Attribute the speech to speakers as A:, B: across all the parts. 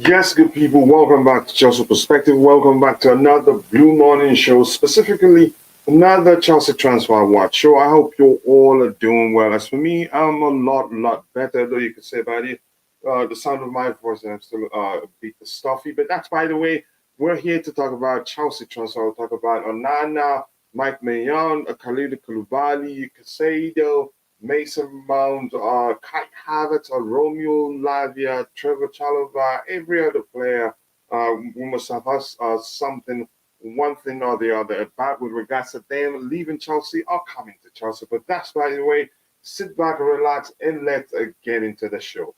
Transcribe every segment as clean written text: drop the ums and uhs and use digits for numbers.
A: Yes, good people, welcome back to Chelsea Perspective. Welcome back to another Blue Morning Show, specifically another Chelsea Transfer Watch show. I hope you all are doing well. As for me, I'm a lot better, though you could say about it. The sound of my voice, and I'm still a bit stuffy, but that's by the way. We're here to talk about Chelsea transfer. We'll talk about Onana, Maignan, Kalidou Koulibaly, Caicedo, Mason Mount, Kai Havertz, Romelu Lavia, Trevor Chalobah, every other player. We must have us something, one thing or the other about with regards to them leaving Chelsea or coming to Chelsea. But that's by the way. Sit back, relax, and let's get into the show.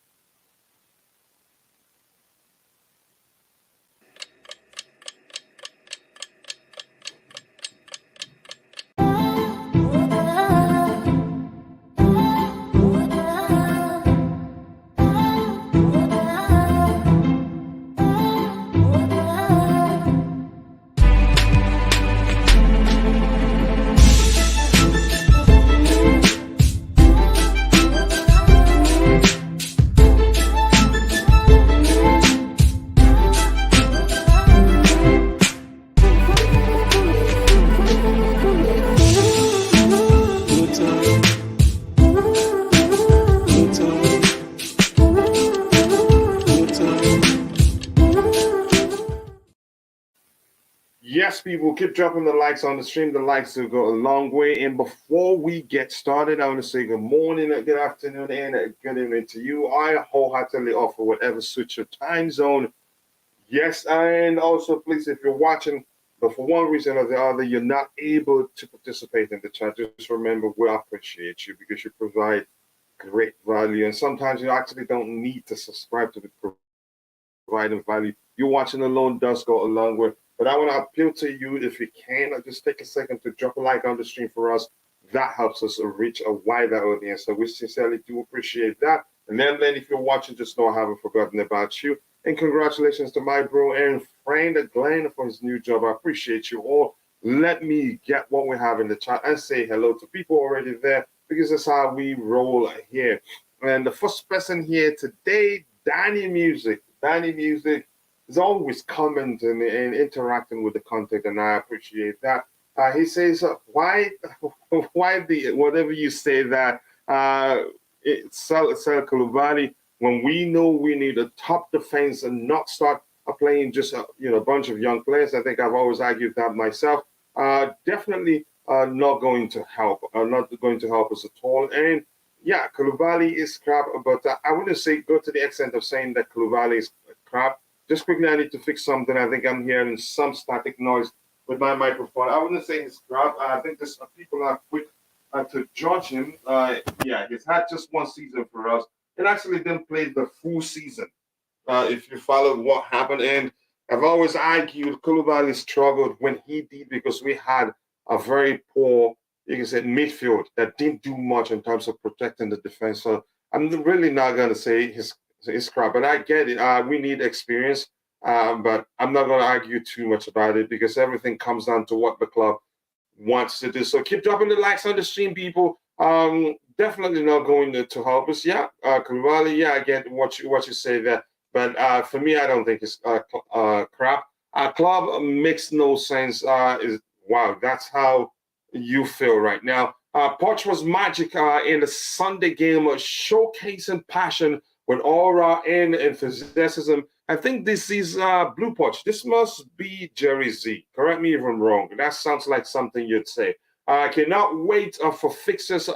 A: Yes, people, keep dropping the likes on the stream. The likes will go a long way. And before we get started, I want to say good morning, good afternoon, and good evening to you. I wholeheartedly offer whatever suits your time zone. Yes, and also, please, if you're watching, but for one reason or the other, you're not able to participate in the chat, just remember we appreciate you because you provide great value. And sometimes you actually don't need to subscribe to the providing value. You watching alone does go a long way. But I want to appeal to you if you can, just take a second to drop a like on the stream for us. That helps us reach a wider audience. So we sincerely do appreciate that. And then if you're watching, just know I haven't forgotten about you. And congratulations to my bro and friend Glenn for his new job. I appreciate you all. Let me get what we have in the chat and say hello to people already there because that's how we roll here. And the first person here today, Danny Music. Danny Music is always commenting and interacting with the content, and I appreciate that. He says, "Why, why the whatever you say that sell Koulibaly when we know we need a top defense and not start playing just a bunch of young players." I think I've always argued that myself. Definitely not going to help. Not going to help us at all. And yeah, Koulibaly is crap, but I wouldn't say go to the extent of saying that Koulibaly is crap. Just quickly, I need to fix something. I think I'm hearing some static noise with my microphone. I wouldn't say he's crap. I think this people are quick to judge him. Yeah, he's had just one season for us. It actually didn't play the full season. If you followed what happened, and I've always argued Koulibaly struggled when he did because we had a very poor, you can say, midfield that didn't do much in terms of protecting the defense. So I'm really not going to say his crap, but I get it. We need experience, but I'm not going to argue too much about it because everything comes down to what the club wants to do. So keep dropping the likes on the stream, people. Definitely not going to help us. Yeah, Koulibaly, yeah, I get what you say there. But for me, I don't think it's crap. Our club makes no sense. Is wow, that's how you feel right now. Poch was magic in the Sunday game, showcasing passion with aura and enthusiasm. I think this is Blue Poch. This must be Jerry Z. Correct me if I'm wrong. That sounds like something you'd say. I cannot wait for fixers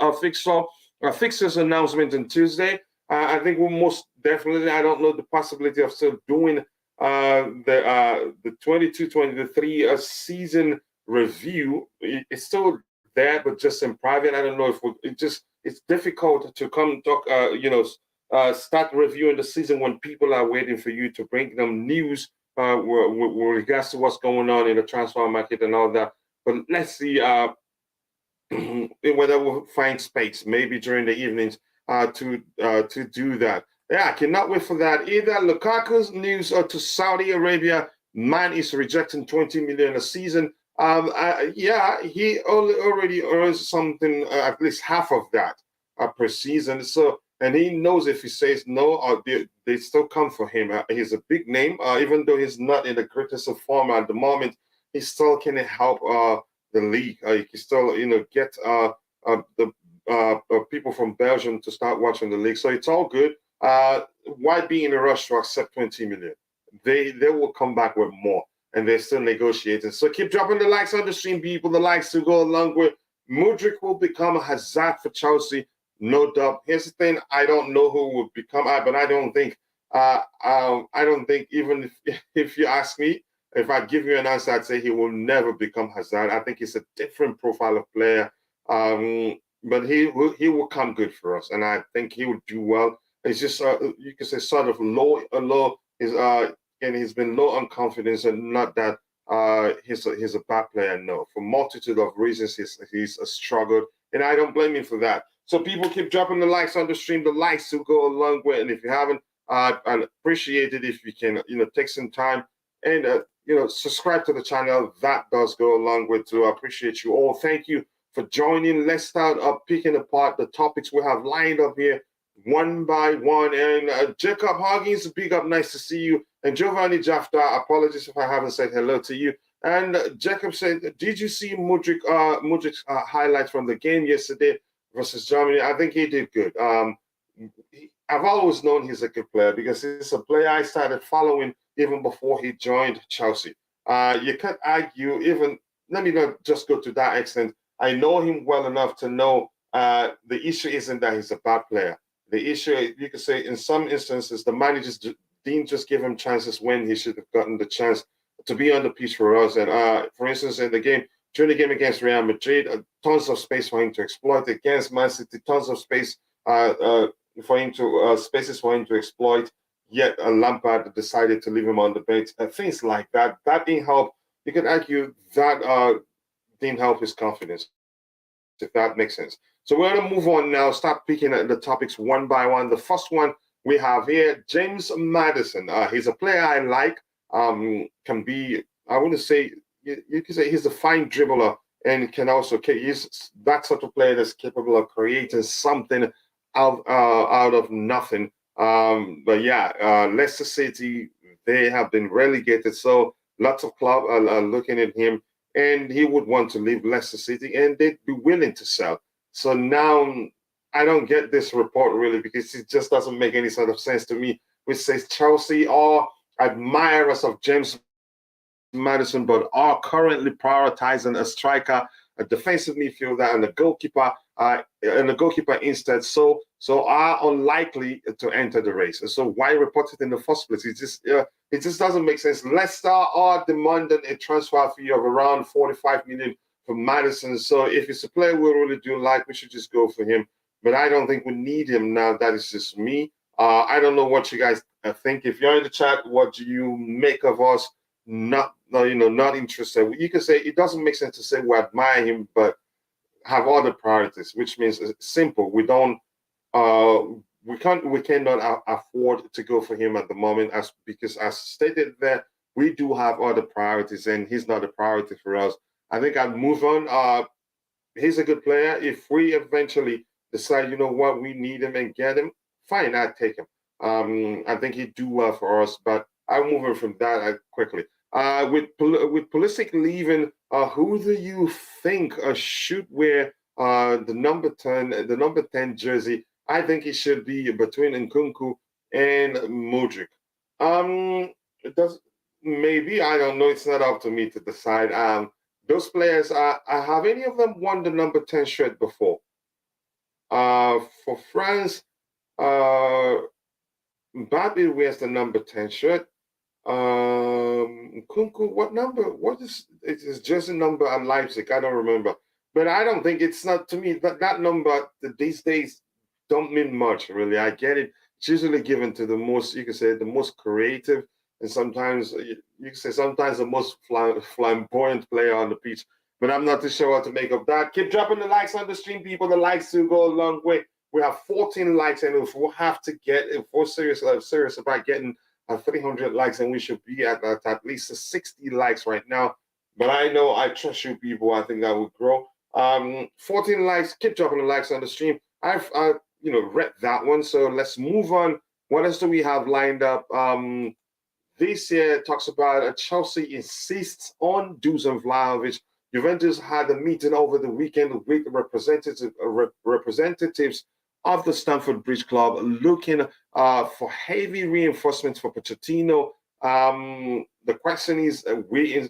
A: announcement on Tuesday. I think we'll most definitely. I don't know the possibility of still doing the 22-23 season review. It's still there, but just in private. I don't know if it's difficult to come talk. Start reviewing the season when people are waiting for you to bring them news with regards to what's going on in the transfer market and all that. But let's see whether we'll find space, maybe during the evenings, to do that. Yeah, I cannot wait for that. Either Lukaku's news or to Saudi Arabia, man is rejecting 20 million a season. Yeah, he already earns something, at least half of that per season. So and he knows if he says no, they still come for him. He's a big name, even though he's not in the greatest of form at the moment. He still can help the league. He can still, get the people from Belgium to start watching the league. So it's all good. Why be in a rush to accept 20 million? They will come back with more, and they're still negotiating. So keep dropping the likes on the stream, people. The likes to go along with. Mudryk will become a hazard for Chelsea, no doubt. Here's the thing: I don't know who will become, but I don't think. I don't think even if you ask me, if I give you an answer, I'd say he will never become Hazard. I think he's a different profile of player, but he will come good for us, and I think he will do well. It's just you could say sort of low. And he's been low on confidence, and not that he's a bad player. No, for multitude of reasons, he's struggled, and I don't blame him for that. So people keep dropping the likes on the stream. The likes will go a long way, and if you haven't, I'd appreciate it if you can, take some time and subscribe to the channel. That does go a long way too. I appreciate you all. Thank you for joining. Let's start picking apart the topics we have lined up here one by one. And Jacob Hoggins, big up, nice to see you. And Giovanni Jafta, apologies if I haven't said hello to you. And Jacob said, did you see Mudryk's highlights from the game yesterday versus Germany? I think he did good. I've always known he's a good player because he's a player I started following even before he joined Chelsea. You can't argue, even, let me not just go to that extent. I know him well enough to know the issue isn't that he's a bad player. The issue, you could say, in some instances, the managers didn't just give him chances when he should have gotten the chance to be on the pitch for us. And for instance, in the game, during the game against Real Madrid, tons of space for him to exploit. Against Man City, tons of space for him to spaces for him to exploit. Yet Lampard decided to leave him on the bench. Things like that. That didn't help. You could argue that didn't help his confidence, if that makes sense. So we're going to move on now, start picking at the topics one by one. The first one we have here, James Maddison. He's a player I like. Can be, I wouldn't say, you could say he's a fine dribbler and can also, he's that sort of player that's capable of creating something out of nothing. But yeah, Leicester City, they have been relegated. So lots of clubs are looking at him, and he would want to leave Leicester City, and they'd be willing to sell. So now I don't get this report really, because it just doesn't make any sort of sense to me, which says Chelsea are admirers of James Maddison, but are currently prioritizing a striker, a defensive midfielder, and a goalkeeper instead. So are unlikely to enter the race. So why report it in the first place? It just doesn't make sense. Leicester are demanding a transfer fee of around 45 million for Maddison. So if it's a player we really do like, we should just go for him. But I don't think we need him now. That is just me. I don't know what you guys think. If you're in the chat, what do you make of us? Not interested. You can say it doesn't make sense to say we admire him, but have other priorities, which means it's simple. We cannot afford to go for him at the moment, because as stated there, we do have other priorities, and he's not a priority for us. I think I'd move on. He's a good player. If we eventually decide, you know what, we need him and get him, fine, I'd take him. I think he'd do well for us, but I'll move on from that quickly. With Pulisic leaving, who do you think should wear the number 10 jersey? I think it should be between Nkunku and Mudryk. Maybe, I don't know. It's not up to me to decide. Those players, have any of them won the number 10 shirt before? For France, Mbappe wears the number 10 shirt. Nkunku, what number? What is it's jersey number at Leipzig? I don't remember. But I don't think, it's not, to me, that number these days don't mean much, really. I get it. It's usually given to the most, you could say, the most creative, and sometimes you can say sometimes the most flamboyant player on the pitch. But I'm not too sure what to make of that. Keep dropping the likes on the stream, people. The likes do go a long way. We have 14 likes, and if we're serious about getting 300 likes, and we should be at least 60 likes right now. But I trust you people. I think that will grow. 14 likes. Keep dropping the likes on the stream. read that one. So let's move on. What else do we have lined up? This year talks about Chelsea insists on Dusan Vlahovic. Juventus had a meeting over the weekend with representatives of the Stamford Bridge Club looking for heavy reinforcements for Pochettino. The question is, we're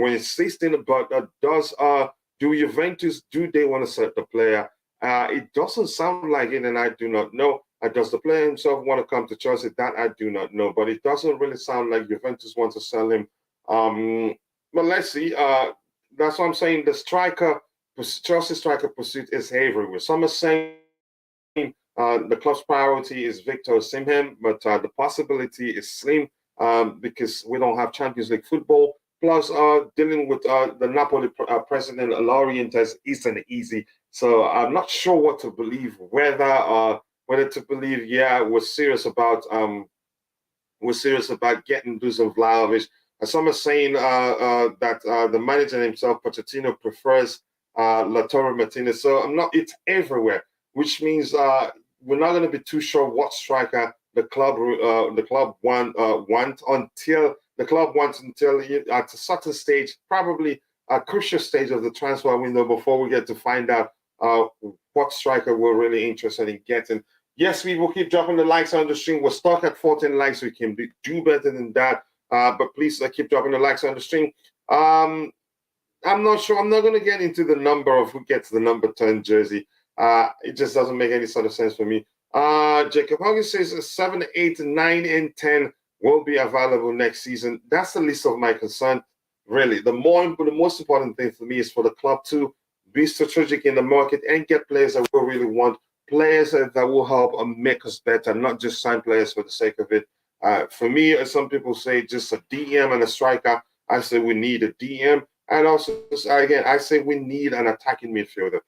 A: insisting, but do Juventus, do they want to sell the player? It doesn't sound like it, and I do not know. Does the player himself want to come to Chelsea? That I do not know, but it doesn't really sound like Juventus wants to sell him. But let's see. That's what I'm saying. The Chelsea striker pursuit is everywhere. Some are saying the club's priority is Victor Osimhen, but the possibility is slim because we don't have Champions League football. Plus, dealing with the Napoli president Laurientas isn't easy. So I'm not sure what to believe. Whether to believe, we're serious about getting Dusan Vlahovic. Some are saying that the manager himself, Pochettino, prefers Lautaro Martinez. So it's everywhere, which means we're not going to be too sure what striker the club want until at a certain stage, probably a crucial stage of the transfer window before we get to find out what striker we're really interested in getting. Yes, we will keep dropping the likes on the stream. We're stuck at 14 likes. We can do better than that. But please keep dropping the likes on the stream. I'm not sure. I'm not going to get into the number of who gets the number 10 jersey. It just doesn't make any sort of sense for me. Jacob Huggins says 7, 8, 9, and 10 will be available next season. That's the least of my concern, really. The most important thing for me is for the club to be strategic in the market and get players that we really want, players that will help make us better, not just sign players for the sake of it. For me, as some people say, just a DM and a striker. I say we need a DM. And also, again, I say we need an attacking midfielder,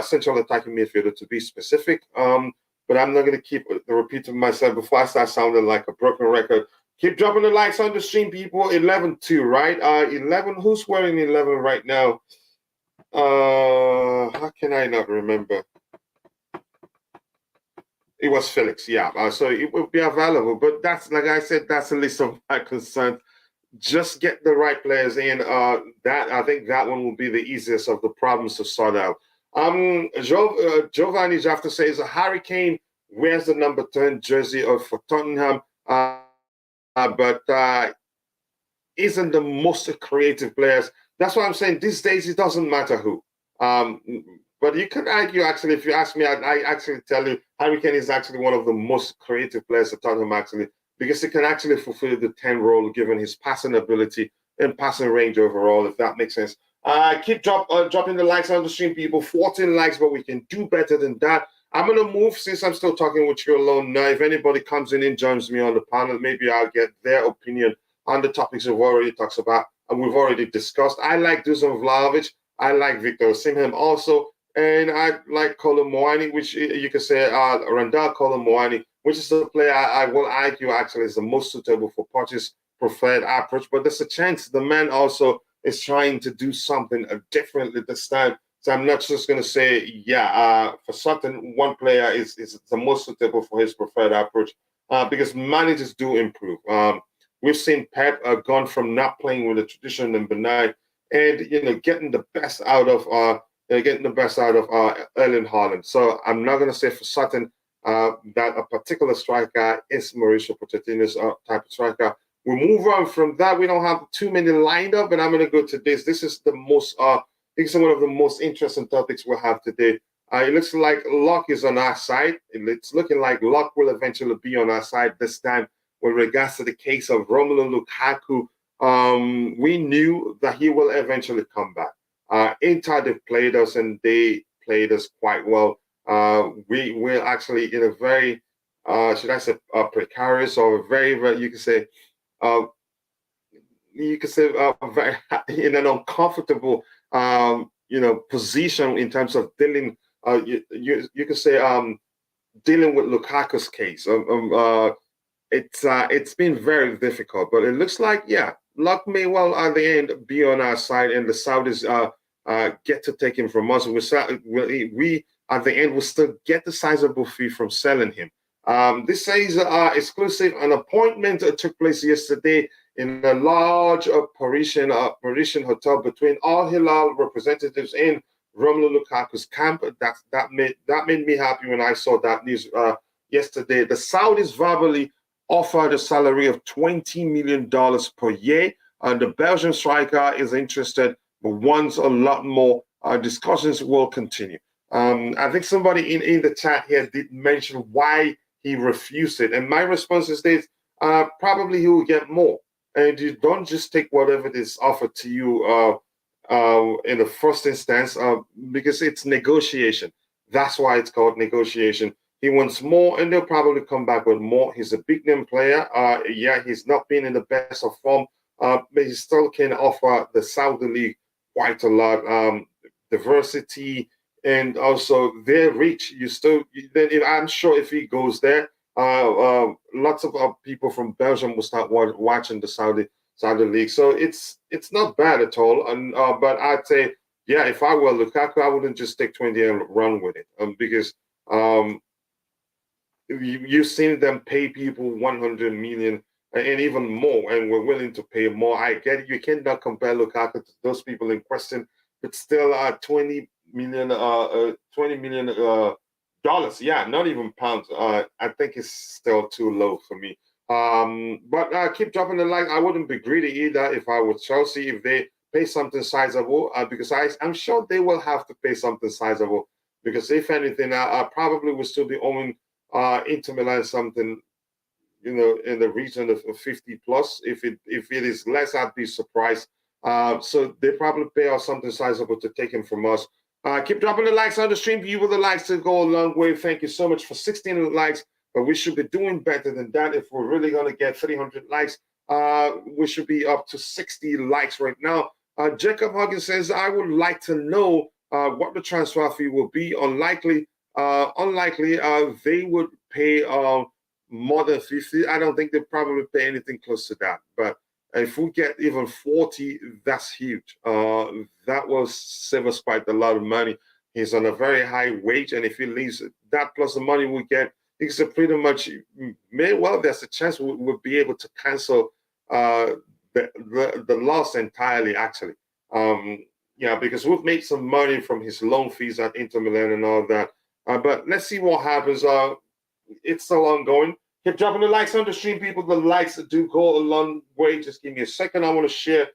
A: central attacking midfielder to be specific. But I'm not going to keep repeating myself before I start sounding like a broken record. Keep dropping the likes on the stream, people. 11-2, right? 11. Who's wearing 11 right now? How can I not remember? It was Felix, yeah. So it will be available. But that's, like I said, that's a list of my concerns. Just get the right players in. I think that one will be the easiest of the problems to sort out. Giovanni Jafta says Harry Kane wears the number 10 jersey for Tottenham, but isn't the most creative players. That's what I'm saying. These days, it doesn't matter who. But you could argue, actually, if you ask me, I actually tell you, Harry Kane is actually one of the most creative players at Tottenham, actually, because he can actually fulfill the 10 role given his passing ability and passing range overall, if that makes sense. Keep dropping the likes on the stream, people. 14 likes, but we can do better than that. I'm going to move, since I'm still talking with you alone now. If anybody comes in and joins me on the panel, maybe I'll get their opinion on the topics we've already talked about and we've already discussed. I like Dusan Vlahovic. I like Victor Osimhen also. And I like Colwell, which you could say Randall Colwell, which is the player I will argue actually is the most suitable for Poch's preferred approach. But there's a chance the man also is trying to do something differently this time. So I'm not just going to say, for certain, one player is the most suitable for his preferred approach because managers do improve. We've seen Pep gone from not playing with a traditional number 9 and, getting the best out of Erling Haaland. So I'm not going to say for certain that a particular striker is Mauricio Pochettino's type of striker. We move on from that. We don't have too many lined up, but I'm going to go to this. This is the most, it's one of the most interesting topics we'll have today. It looks like luck is on our side. It's looking like luck will eventually be on our side this time with regards to the case of Romelu Lukaku. We knew that he will eventually come back. Inter, they've played us, and they played us quite well. We're actually in a very, should I say, precarious or very, very, you could say, very in an uncomfortable, position in terms of dealing. You could say dealing with Lukaku's case. It's been very difficult, but it looks like luck may well at the end be on our side, and the Saudis get to take him from us. We at the end will still get the sizable fee from selling him. This says exclusive. An appointment took place yesterday in a large Parisian hotel between Al-Hilal representatives and Romelu Lukaku's camp. That made me happy when I saw that news yesterday. The Saudis verbally offered a salary of $20 million per year, and the Belgian striker is interested but wants a lot more. Discussions will continue. I think somebody in the chat here did mention why he refused it, and my response is this: probably he will get more. And you don't just take whatever is offered to you in the first instance, because it's negotiation. That's why it's called negotiation. He wants more, and they'll probably come back with more. He's a big name player. Yeah, he's not been in the best of form, but he still can offer the Saudi League quite a lot. Diversity and also their reach. I'm sure if he goes there, lots of people from Belgium will start watching the Saudi League. So it's not bad at all. And but I'd say, yeah, if I were Lukaku, I wouldn't just take 20 and run with it, because you've seen them pay people 100 million and even more, and we're willing to pay more. I get it. You cannot compare Lukaku to those people in question, but still, $20 million, dollars. Yeah, not even pounds. I think it's still too low for me. But keep dropping the like. I wouldn't be greedy either if I were Chelsea, if they pay something sizable, because I'm sure they will have to pay something sizable, because if anything, I probably will still be owing Inter Milan something, in the region of 50 plus. If it is less, I'd be surprised. So they probably pay us something sizable to take him from us. Keep dropping the likes on the stream. You with the likes to go a long way. Thank you so much for 16 likes. But we should be doing better than that. If we're really going to get 300 likes, we should be up to 60 likes right now. Jacob Huggins says, I would like to know what the transfer fee will be. Unlikely, they would pay more than 50. I don't think they probably pay anything close to that. But if we get even 40, that's huge. That will save us quite a lot of money. He's on a very high wage, and if he leaves, that plus the money we get, it's a pretty much, there's a chance we'll be able to cancel the loss entirely, actually. Yeah, because we've made some money from his loan fees at Inter Milan and all that. But let's see what happens. It's still ongoing. Keep dropping the likes on the stream, people. The likes do go a long way. Just give me a second. I want to share.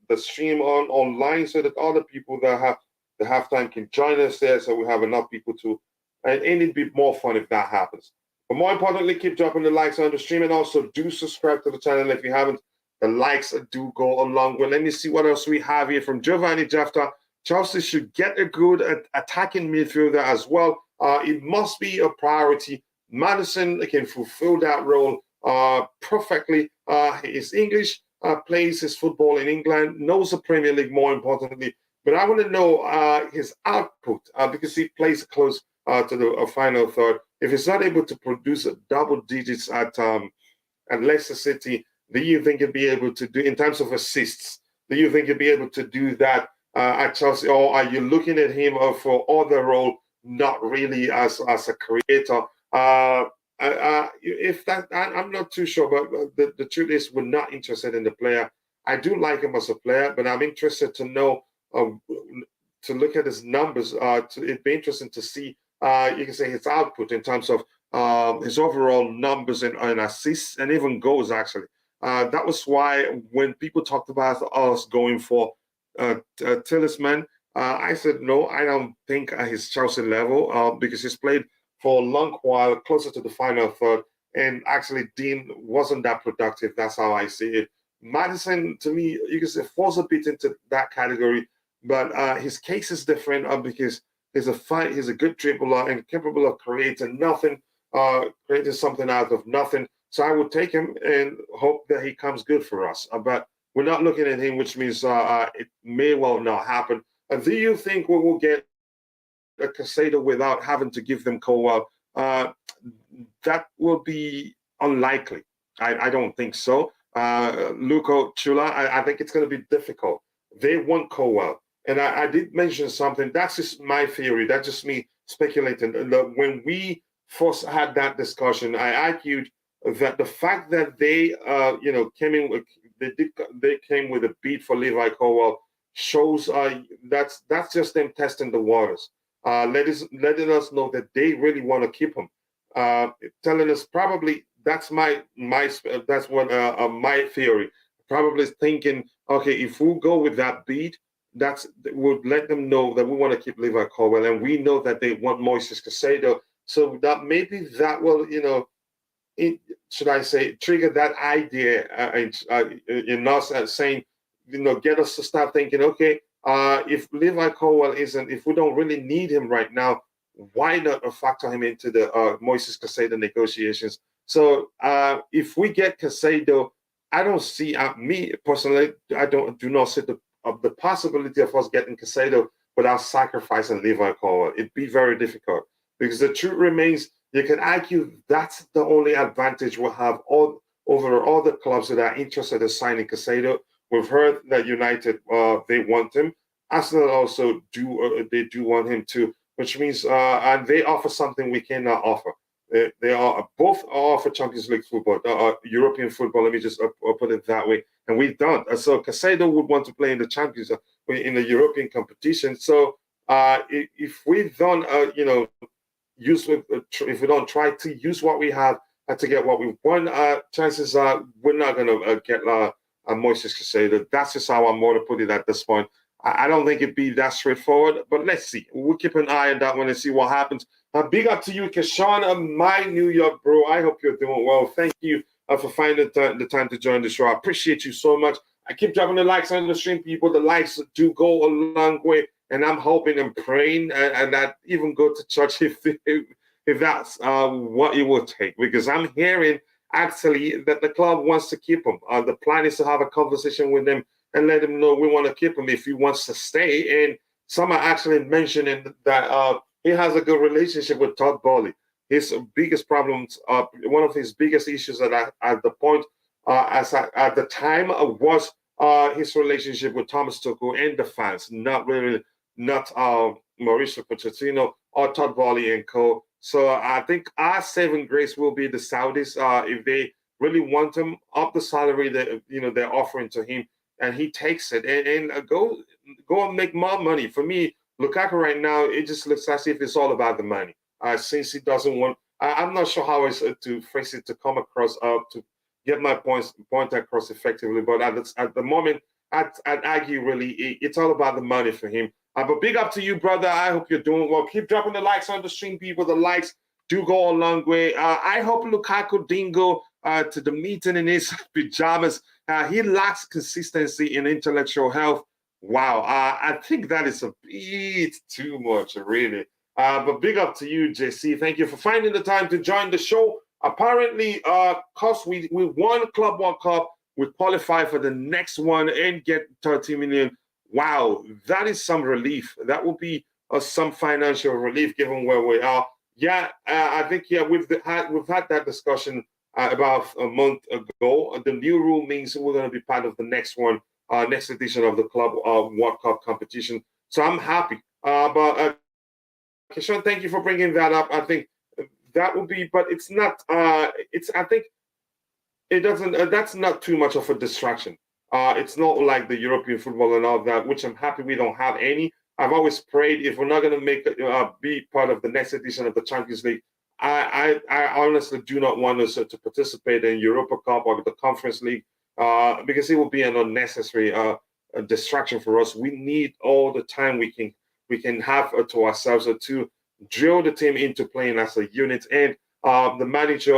A: The stream online so that other people that have the halftime can join us there, so we have enough people to. And it'd be more fun if that happens. But more importantly, keep dropping the likes on the stream, and also do subscribe to the channel if you haven't. The likes do go a long way. Let me see what else we have here from Giovanni Jafta. Chelsea should get a good attacking midfielder as well. It must be a priority. Madison can fulfill that role perfectly. He is English, plays his football in England, knows the Premier League more importantly. But I want to know his output because he plays close to the final third. If he's not able to produce double digits at Leicester City, do you think he'll be able to do, in terms of assists, do you think he'll be able to do that at Chelsea? Or are you looking at him for other role, not really as a creator? If that, I'm not too sure, but the truth is we're not interested in the player. I do like him as a player, but I'm interested to know, to look at his numbers. It'd be interesting to see, you can say, his output in terms of his overall numbers and assists and even goals, actually. That was why when people talked about us going for Talisman, I said, no, I don't think at his Chelsea level, because he's played for a long while, closer to the final third, and actually Dean wasn't that productive. That's how I see it. Madison, to me, you can say falls a bit into that category, but his case is different because he's a good dribbler and capable of creating something out of nothing. So I would take him and hope that he comes good for us. But we're not looking at him, which means it may well not happen. Do you think we will get a Caicedo without having to give them Colwell? That will be unlikely. I don't think so. Luco Chula, I think it's going to be difficult. They want Colwell. and I did mention something. That's just my theory. That's just me speculating. When we first had that discussion, I argued that the fact that they, came in with they came with a bid for Levi Colwell shows that's just them testing the waters, letting us know that they really want to keep him, telling us probably that's what my theory, probably thinking, okay, if we go with that bid, that's would let them know that we want to keep Levi Colwell, and we know that they want Moises Caicedo, so that maybe that will, should I say, trigger that idea in us, saying, get us to start thinking, okay, if Levi Colwell isn't, if we don't really need him right now, why not factor him into the Moises Caicedo negotiations? So if we get Caicedo, I don't see, me personally, do not see the possibility of us getting Caicedo without sacrificing Levi Colwell. It'd be very difficult, because the truth remains, you can argue that's the only advantage we'll have over all the clubs that are interested in signing Caicedo. We've heard that United, they want him. Arsenal also they do want him too, which means and they offer something we cannot offer. They are both offer Champions League football, European football. Let me just put it that way, and we don't. So Caicedo would want to play in the Champions, in the European competition. So if we don't, if we don't try to use what we have to get what we want, chances are we're not going to get Moises Caicedo. That's just how I'm more to put it at this point. I don't think it'd be that straightforward, but let's see. We'll keep an eye on that one and see what happens. Big up to you, Keshawn, my New York bro. I hope you're doing well. Thank you for finding the time to join the show. I appreciate you so much. I keep dropping the likes on the stream, people. The likes do go a long way, and I'm hoping and praying and that even go to church if that's what it will take, because I'm hearing actually that the club wants to keep him. The plan is to have a conversation with him and let him know we want to keep him if he wants to stay. And some are actually mentioning that he has a good relationship with Todd Boehly. His biggest problems, one of his biggest issues at the point, at the time, was his relationship with Thomas Tuchel and the fans, not Mauricio Pochettino or Todd Boehly and co. So I think our saving grace will be the Saudis, if they really want him, up the salary that they're offering to him, and he takes it and go and make more money. For me, Lukaku right now, it just looks as if it's all about the money. Since he doesn't want, I'm not sure how it's to phrase it to come across, to get my point across effectively. But at the moment, I'd argue really it's all about the money for him. But big up to you, brother. I hope you're doing well. Keep dropping the likes on the stream, people. The likes do go a long way. I hope Lukaku didn't go to the meeting in his pajamas. He lacks consistency in intellectual health. Wow. I think that is a bit too much, really. But big up to you, JC. Thank you for finding the time to join the show. Apparently, because we won Club World Cup, we qualify for the next one and get 30 million. Wow, that is some relief. That will be some financial relief given where we are. Yeah, I think we've had that discussion about a month ago. The new rule means we're going to be part of the next one, next edition of the Club World Cup competition. So I'm happy. But Keshawn, thank you for bringing that up. I think that will be, but it's not. I think it doesn't. That's not too much of a distraction. It's not like the European football and all that, which I'm happy we don't have any. I've always prayed if we're not going to make be part of the next edition of the Champions League, I honestly do not want us to participate in Europa Cup or the Conference League because it will be an unnecessary distraction for us. We need all the time we can have to ourselves to drill the team into playing as a unit, and the manager,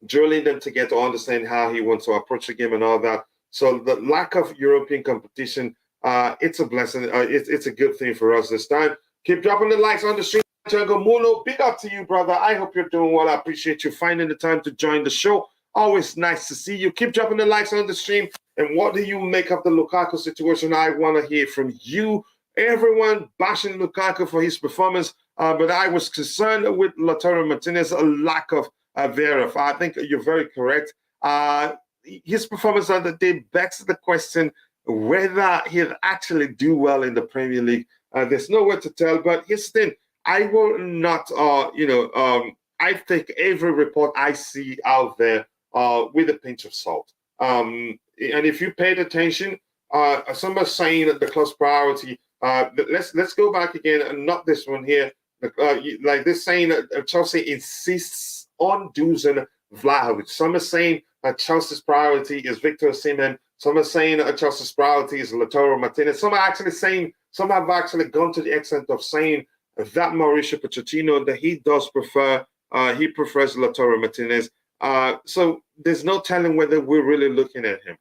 A: drilling them to get to understand how he wants to approach the game and all that. So the lack of European competition, it's a blessing. It's a good thing for us this time. Keep dropping the likes on the stream. Jungle Mulo, big up to you, brother. I hope you're doing well. I appreciate you finding the time to join the show. Always nice to see you. Keep dropping the likes on the stream. And what do you make of the Lukaku situation? I want to hear from you. Everyone bashing Lukaku for his performance, but I was concerned with Lautaro Martinez, a lack of verify. I think you're very correct. His performance on the day begs the question, whether he'll actually do well in the Premier League, there's no way to tell. But here's the thing: I will not, I take every report I see out there with a pinch of salt. And if you paid attention, some are saying that the club's priority. Let's go back again, and not this one here. Like this saying that Chelsea insists on Dusan Vlahovic. Some are saying that Chelsea's priority is Victor Osimhen. Some are saying that Chelsea's priority is Lautaro Martinez. Some have actually gone to the extent of saying that Mauricio Pochettino, that he does prefer, he prefers Lautaro Martinez. So there's no telling whether we're really looking at him.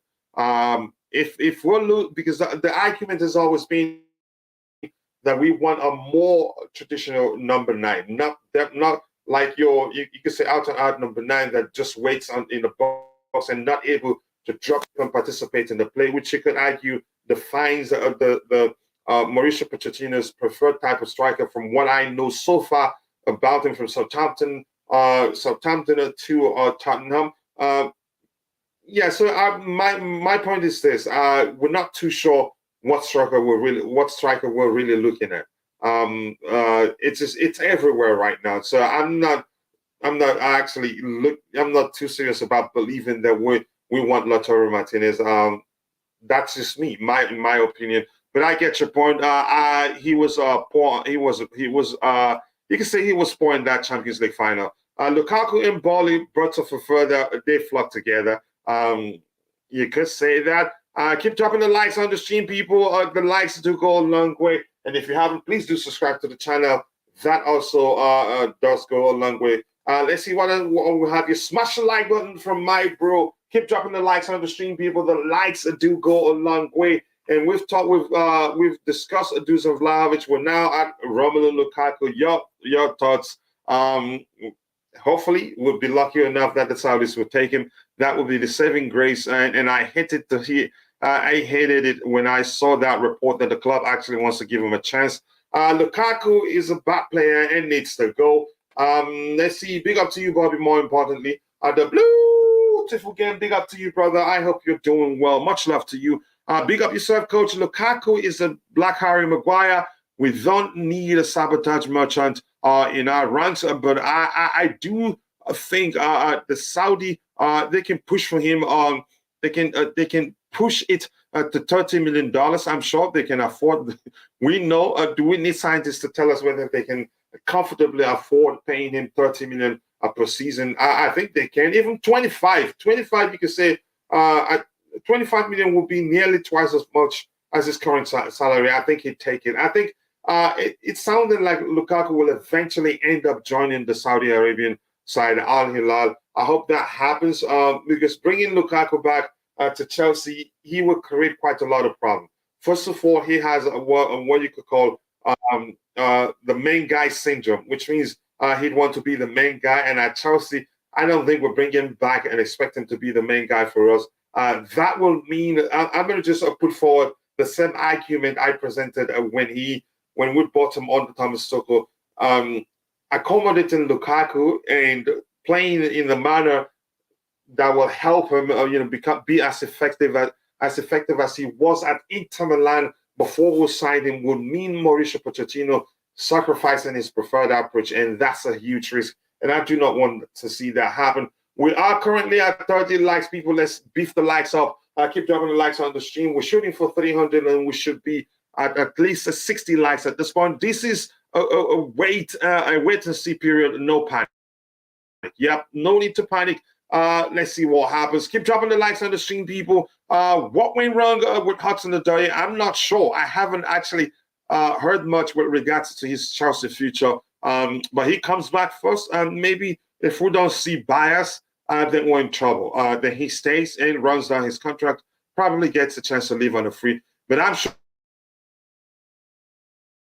A: If we're because the argument has always been that we want a more traditional number 9, not like you could say out and out number 9 that just waits in the box and not able to drop and participate in the play, which you could argue defines the Mauricio Pochettino's preferred type of striker from what I know so far about him from Southampton to Tottenham. So my point is this: we're not too sure what striker we're really looking at. It's everywhere right now. So I'm not too serious about believing that we want Lautaro Martinez. That's just me, my opinion. But I get your point. He was poor. You can say he was poor in that Champions League final. Lukaku and Bali brought up for further. They flocked together. You could say that. Keep dropping the likes on the stream, people. The likes do go a long way. And if you haven't, please do subscribe to the channel. That also does go a long way. Let's see what we have you. Smash the like button from my bro. Keep dropping the likes on the stream, people. The likes do go a long way. And we've discussed Dusan Vlahovic. We're now at Romelu Lukaku. Your thoughts? Hopefully, we'll be lucky enough that the Saudis will take him. That will be the saving grace. And I hated to hear. I hated it when I saw that report that the club actually wants to give him a chance. Lukaku is a bad player and needs to go. Let's see. Big up to you, Bobby. More importantly, the beautiful game. Big up to you, brother. I hope you're doing well. Much love to you. Big up yourself, Coach. Lukaku is a Black Harry Maguire. We don't need a sabotage merchant in our ranks, but I do think the Saudi they can push for him. They can push it to $30 million. I'm sure they can afford. We know. Do we need scientists to tell us whether they can comfortably afford paying him $30 million per season? I think they can. Even 25. 25, you could say. 25 million will be nearly twice as much as his current salary. I think he'd take it. I think it sounded like Lukaku will eventually end up joining the Saudi Arabian side, Al-Hilal. I hope that happens because bringing Lukaku back to Chelsea, he will create quite a lot of problems. First of all, he has what you could call the main guy syndrome, which means he'd want to be the main guy. And at Chelsea, I don't think we're bringing him back and expect him to be the main guy for us. That will mean I'm going to just put forward the same argument I presented when we bought him on the Thomas Tuchel, accommodating Lukaku and playing in the manner that will help him, be as effective as he was at Inter Milan before we signed him would mean Mauricio Pochettino sacrificing his preferred approach, and that's a huge risk. And I do not want to see that happen. We are currently at 30 likes, people. Let's beef the likes up. Keep dropping the likes on the stream. We're shooting for 300, and we should be at least 60 likes at this point. This is a wait and see period. No panic. Yep, no need to panic. Let's see what happens. Keep dropping the likes on the stream, people. What went wrong with Hudson-Odoi? I'm not sure. I haven't actually heard much with regards to his Chelsea future. But he comes back first, and maybe if we don't see bias, then we're in trouble. Then he stays and runs down his contract, probably gets a chance to leave on a free. But I'm sure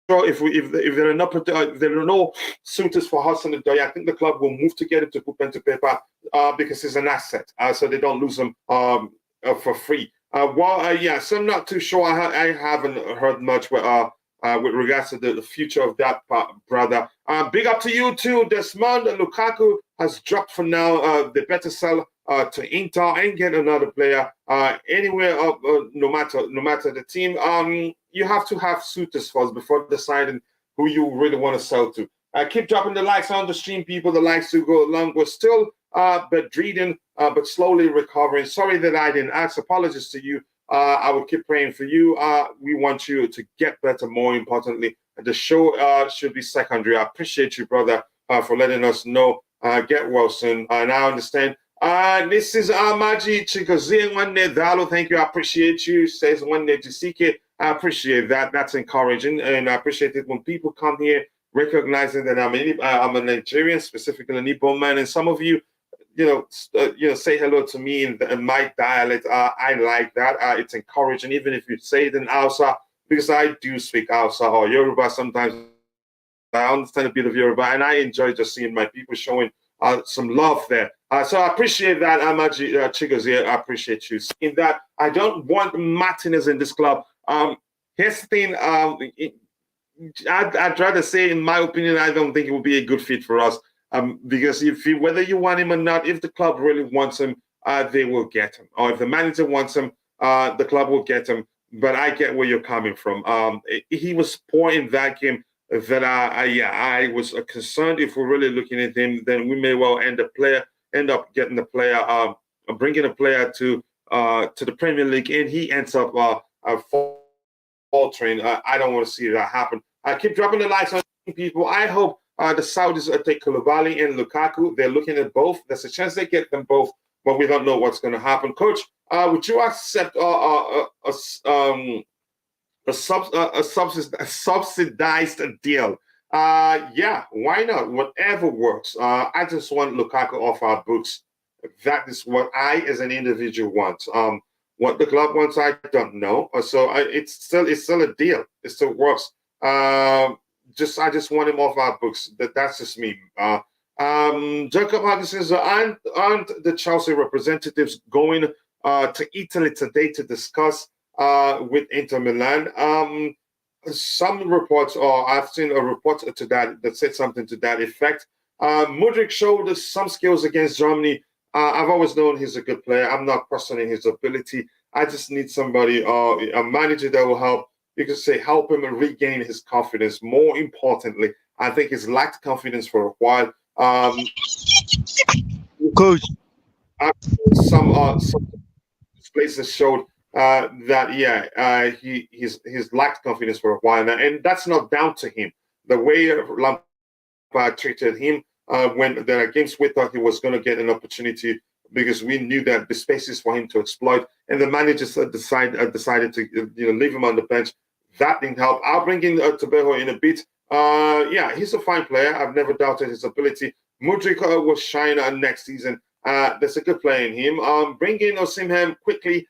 A: if there are no suitors for Hudson-Odoi, I think the club will move to get him to put pen to paper because he's an asset, so they don't lose him for free. So I'm not too sure. I haven't heard much with regards to the future of that brother. Big up to you too, Desmond. Lukaku has dropped for now. They better sell to Inter and get another player anywhere, no matter the team. You have to have suitors first before deciding who you really want to sell to. Keep dropping the likes on the stream, people. The likes to go along. We're still bedridden, but slowly recovering. Sorry that I didn't ask. Apologies to you. I will keep praying for you. We want you to get better. More importantly, the show should be secondary. I appreciate you, brother, for letting us know. Get well soon. And I understand. This is Maji Chikazi Wande Dalo. Thank you. I appreciate you. Says Wande Jisike. I appreciate that. That's encouraging. And I appreciate it when people come here recognizing that I'm a Nigerian, specifically an Igbo man. And some of you, say hello to me in my dialect. I like that. It's encouraging, even if you say it in Hausa, because I do speak Hausa or Yoruba sometimes. I understand a bit of Yoruba, and I enjoy just seeing my people showing some love there. So I appreciate that, Amaji Chigozie. I appreciate you seeing that. I don't want Martinez in this club. Here's the thing. I'd rather say, in my opinion, I don't think it would be a good fit for us. Because whether you want him or not, if the club really wants him, they will get him. Or if the manager wants him, the club will get him. But I get where you're coming from. He was poor in that game. That I was concerned. If we're really looking at him, then we may well end up getting the player, bringing a player to the Premier League, and he ends up faltering. I don't want to see that happen. I keep dropping the likes on people. I hope the Saudis take Koulibaly and Lukaku. They're looking at both. There's a chance they get them both, but we don't know what's going to happen. Coach, would you accept a subsidized deal? Yeah, why not? Whatever works. I just want Lukaku off our books. That is what I, as an individual, want. What the club wants, I don't know. So it's still a deal. It still works. I just want him off our books. That's just me. Jacob Hudson says, aren't the Chelsea representatives going to Italy today to discuss with Inter Milan? Some reports, or I've seen a report to that said something to that effect. Mudryk showed us some skills against Germany. I've always known he's a good player. I'm not questioning his ability. I just need somebody, a manager that will help. You could say help him regain his confidence. More importantly, I think he's lacked confidence for a while.
B: Coach,
A: some places showed that he's lacked confidence for a while now, and that's not down to him. The way Lampard treated him when there are games we thought he was going to get an opportunity, because we knew that the spaces for him to exploit, and the managers decided to leave him on the bench. That didn't help. I'll bring in Tobeho in a bit. He's a fine player. I've never doubted his ability. Mudryk will shine next season. There's a good player in him. Bring in Osimhen quickly.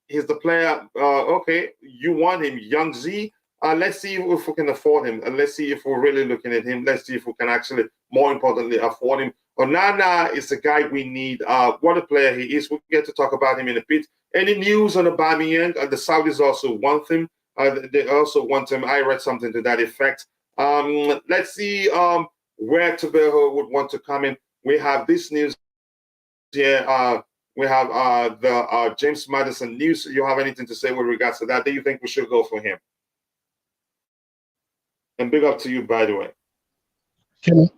A: He's the player. Okay, you want him, Young Z. Let's see if we can afford him. And let's see if we're really looking at him. Let's see if we can actually, more importantly, afford him. Onana is the guy we need. What a player he is. We'll get to talk about him in a bit. Any news on Aubameyang? The Saudis also want him. They also want him. I read something to that effect. Let's see where Tobeho would want to come in. We have this news here. We have the James Maddison news. You have anything to say with regards to that? Do you think we should go for him? And big up to you, by the way.
B: Can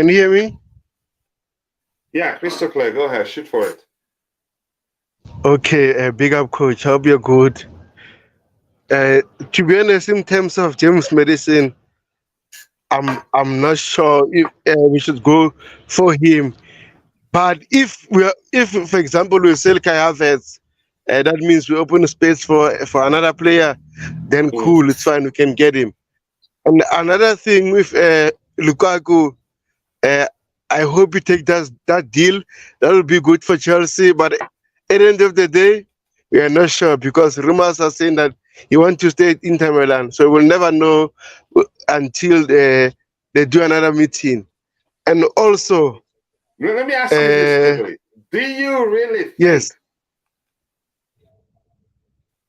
B: you hear me?
A: Yeah, crystal clear. Go ahead. Shoot for it.
B: Okay, big up, coach. Hope you're good. To be honest, in terms of James Madison, I'm not sure if we should go for him. But if for example we sell Kai Havertz, that means we open a space for another player. Then cool, it's fine. We can get him. And another thing with Lukaku, I hope you take that deal. That will be good for Chelsea. But at the end of the day, we are not sure, because rumors are saying that he wants to stay at Inter Milan. So we'll never know until they do another meeting. And also,
A: let me ask you this quickly. Do you really think
B: yes,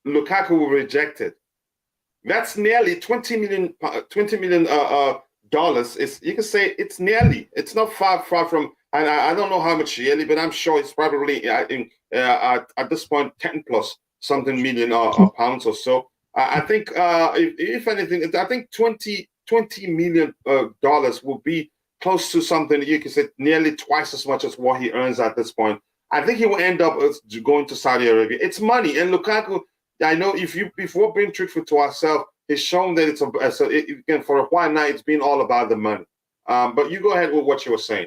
A: Lukaku will reject it? That's nearly 20 million dollars. It's, you can say it's nearly. It's not far from. And I don't know how much yearly, but I'm sure it's probably at this point 10 plus something million pounds or so. I think if anything, I think 20 million dollars will be close to something you can say nearly twice as much as what he earns at this point. I think he will end up going to Saudi Arabia. It's money, and Lukaku. I know if we're being truthful to ourselves, it's shown that again for a while now it's been all about the money. But you go ahead with what you were saying.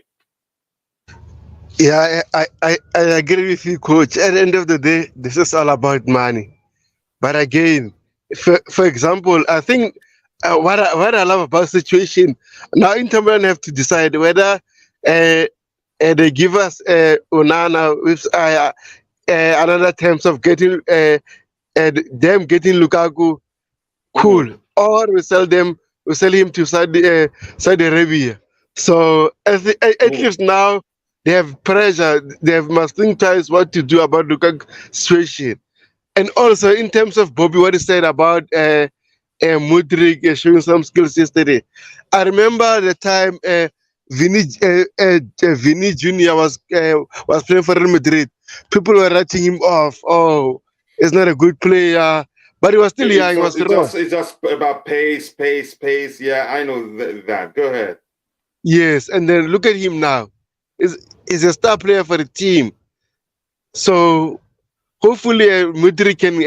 B: Yeah, I agree with you, coach. At the end of the day, this is all about money. But again, for example, I think what I love about the situation now, Inter Milan have to decide whether they give us Onana with another terms of getting them getting Lukaku, cool,
A: Mm-hmm.
B: or we sell him to Saudi Arabia. So at
A: Mm-hmm.
B: least now they have pressure. They must think twice what to do about Lukaku situation. And also in terms of Bobby, what he said about Mudryk showing some skills yesterday. I remember the time Vini Junior was playing for Real Madrid. People were writing him off. Oh, he's not a good player, but he was still young. He was raw.
A: It's just about pace. Yeah, I know that. Go ahead.
B: Yes, and then look at him now. He's a star player for the team. So hopefully Mudryk can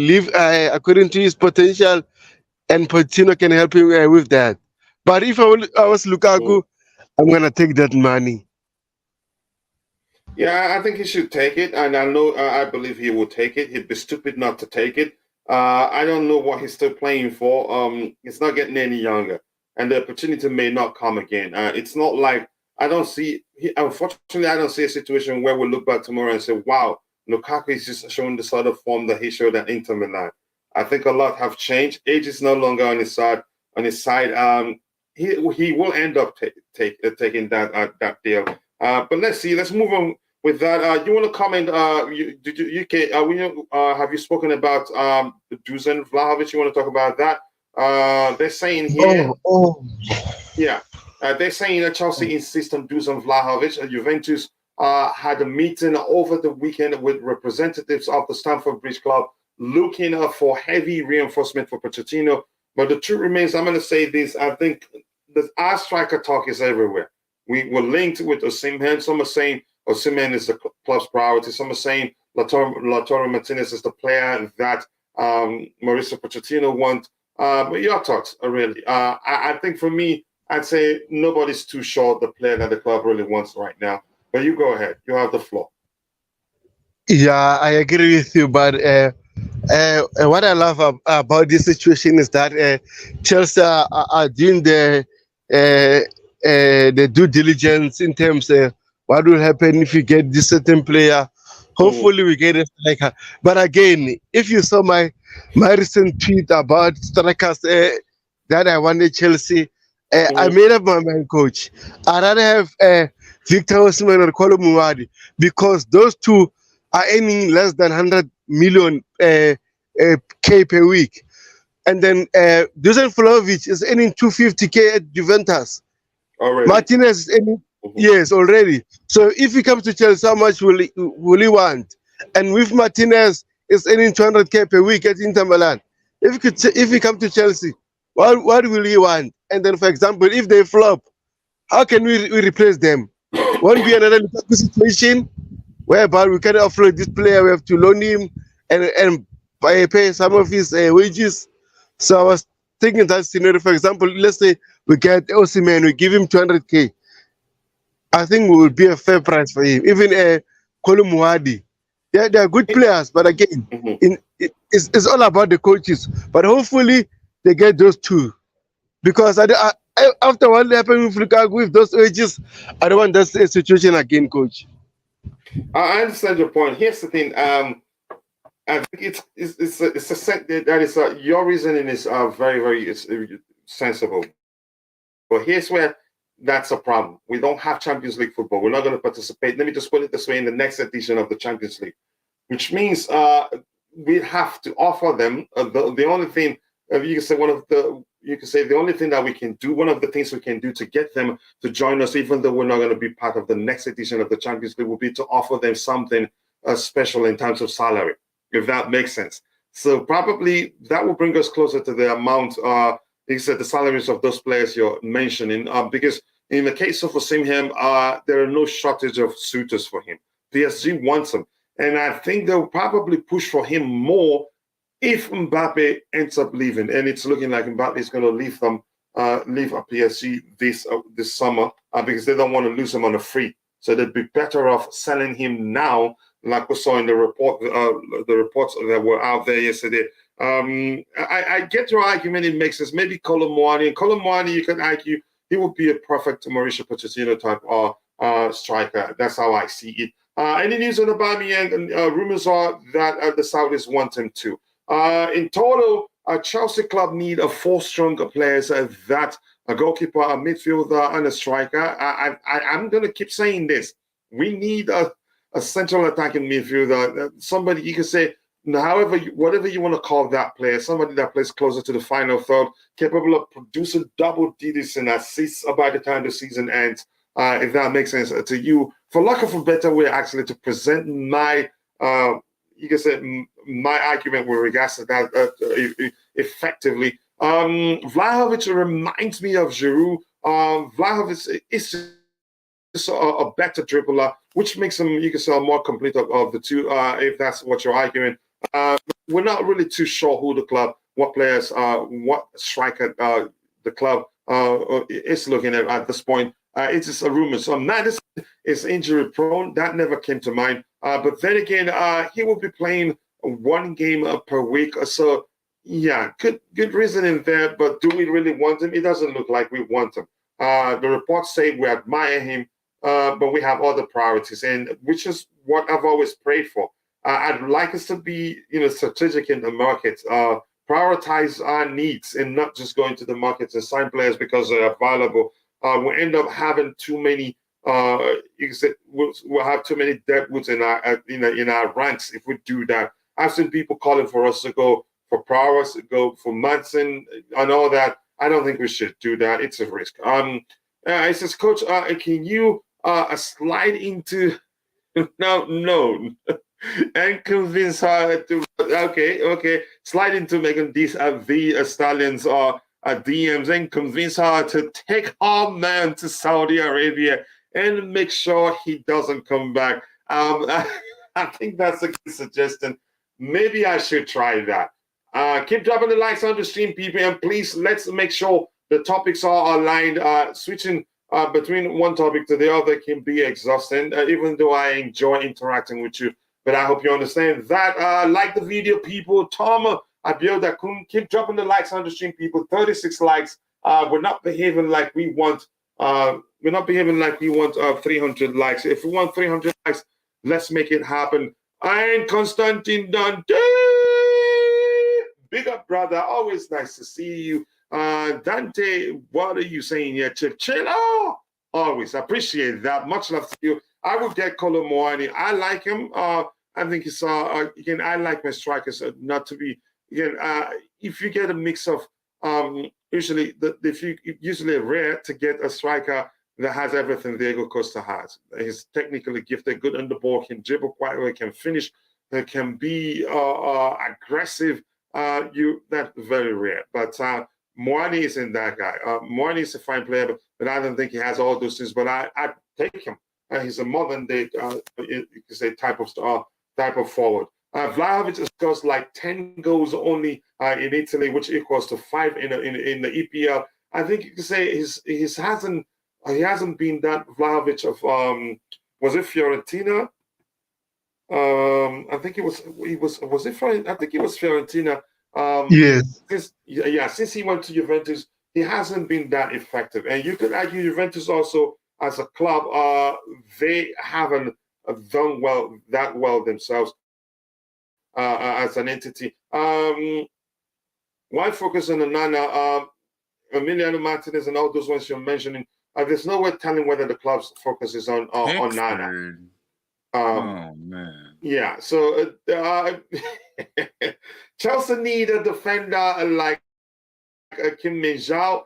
B: live according to his potential, and Pochettino can help him with that. But if I was Lukaku, I'm gonna take that money.
A: Yeah, I think he should take it, and I know I believe he will take it. He'd be stupid not to take it. I don't know what he's still playing for. He's not getting any younger, and the opportunity may not come again. It's not like I don't see. Unfortunately, I don't see a situation where we look back tomorrow and say, "Wow, Lukaku is just showing the sort of form that he showed at Inter Milan." I think a lot have changed. Age is no longer on his side. On his side, he will end up taking that deal. But let's see. Let's move on with that. You want to comment? Have you spoken about Dusan Vlahovic? You want to talk about that? They're saying here,
B: Oh.
A: yeah, they're saying that Chelsea insists on Dusan Vlahovic. Juventus had a meeting over the weekend with representatives of the Stamford Bridge Club looking for heavy reinforcement for Pochettino. But the truth remains, I'm going to say this, I think our striker talk is everywhere. We were linked with Osimhen. Some are saying Osimhen is the club's priority. Some are saying Lautaro Martinez is the player that Mauricio Pochettino wants. But your thoughts are really, I think for me, I'd say nobody's too sure the player that the club really wants right now. But you go ahead. You have the floor.
B: Yeah, I agree with you. But what I love about this situation is that Chelsea are doing the due diligence in terms of what will happen if you get this certain player.
A: Mhm.
B: Hopefully, we get a striker. But again, if you saw my recent tweet about strikers that I wanted Chelsea, I
A: Mhm.
B: made up my mind, coach. I'd rather have Victor Osimhen or Kolo Muadi because those two are earning less than 100 million K per week. And then Dusan Vlahovic is earning 250K at Juventus.
A: Already.
B: Martinez is earning,
A: Mhm.
B: yes, already. So if he comes to Chelsea, how much will he want? And with Martinez, is earning 200K per week at Inter Milan. If he comes to Chelsea, what will he want? And then, for example, if they flop, how can we replace them? Won't be another Lukaku situation whereby we can offload this player, we have to loan him and pay some of his wages. So I was thinking that scenario. For example, let's say we get Osimhen, we give him 200K. I think it will be a fair price for him. Even Kolo Muadi. Yeah, they are good players, but again,
A: Mhm.
B: it's all about the coaches. But hopefully they get those two. Because after what happened with Lukaku with those wages, I don't want that situation again, coach.
A: I understand your point. Here's the thing. I think it's a that is your reasoning is very sensible. But here's where that's a problem. We don't have Champions League football. We're not going to participate. Let me just put it this way: in the next edition of the Champions League, which means we have to offer them the only thing. you can say the only thing that we can do, one of the things we can do to get them to join us, even though we're not going to be part of the next edition of the Champions League, will be to offer them something special in terms of salary, if that makes sense. So probably that will bring us closer to the amount, you said, the salaries of those players you're mentioning, because in the case of Osimhen, there are no shortage of suitors for him. PSG wants him. And I think they'll probably push for him more if Mbappe ends up leaving. And it's looking like Mbappe is going to leave PSG this summer because they don't want to lose him on a free. So they'd be better off selling him now, like we saw in the reports that were out there yesterday. I get your argument. It makes sense. Maybe Colomwani, you can argue he would be a perfect Mauricio Pochettino type striker. That's how I see it. Any news on Aubameyang? Rumors are that the Saudis want him too. In total, Chelsea club need 4 stronger players, that a goalkeeper, a midfielder, and a striker. I'm going to keep saying this. We need a central attacking midfielder, somebody you can say, whatever you want to call that player, somebody that plays closer to the final third, capable of producing double digits in assists by the time the season ends, if that makes sense to you. For lack of a better way, actually, to present my, you can say, my argument with regards to that effectively. Vlahovic reminds me of Giroud. Vlahovic is a better dribbler, which makes him, you can say, more complete of the two, if that's what you're arguing. We're not really too sure who the club, what players, what striker the club is looking at this point. It's just a rumor. So Madison is injury prone. That never came to mind. But then again, he will be playing 1 game per week. So yeah, good reasoning there. But do we really want him? It doesn't look like we want him. The reports say we admire him, but we have other priorities, and which is what I've always prayed for. I'd like us to be, strategic in the market, prioritize our needs, and not just going to the markets and sign players because they're available. We end up having too many. We'll have too many deadwoods in our ranks if we do that. I've seen people calling for us to go for Prowess, to go for Madsen, and all that. I don't think we should do that. It's a risk. It says, Coach, can you slide into no and convince her to slide into Megan these the Stallions or DMs and convince her to take our man to Saudi Arabia and make sure he doesn't come back. I think that's a good suggestion. Maybe I should try that. Keep dropping the likes on the stream, people, and please let's make sure the topics are aligned. Switching between one topic to the other can be exhausting, even though I enjoy interacting with you. But I hope you understand that. Like the video, people. Tom Abiyoda, keep dropping the likes on the stream, people. 36 likes. We're not behaving like we want. We're not behaving like we want 300 likes. If we want 300 likes, let's make it happen. And Constantine Dante, big up, brother. Always nice to see you. Dante, what are you saying here? Chipchilla. Always appreciate that. Much love to you. I will get Colomwani. I like him. I think it's again. I like my strikers not to be again. If you get a mix of usually usually rare to get a striker that has everything Diego Costa has. He's technically gifted, good on the ball, can dribble quite well, can finish, can be aggressive. That's very rare. But Moani isn't that guy. Moani is a fine player, but I don't think he has all those things. But I take him. He's a modern day, you could say, type of forward. Vlahovic scores like 10 goals only in Italy, which equals to 5 in the EPL. I think you could say he hasn't been that Vlahovic of was it Fiorentina? I think it was I think it was Fiorentina.
B: Yes.
A: Since he went to Juventus, he hasn't been that effective. And you could argue Juventus also as a club, they haven't done that well themselves as an entity. Why focus on Onana, Emiliano Martinez, and all those ones you're mentioning? There's no way telling whether the club's focus is on Onana.
C: Oh man.
A: Yeah. So Chelsea need a defender like Kim Min-jao.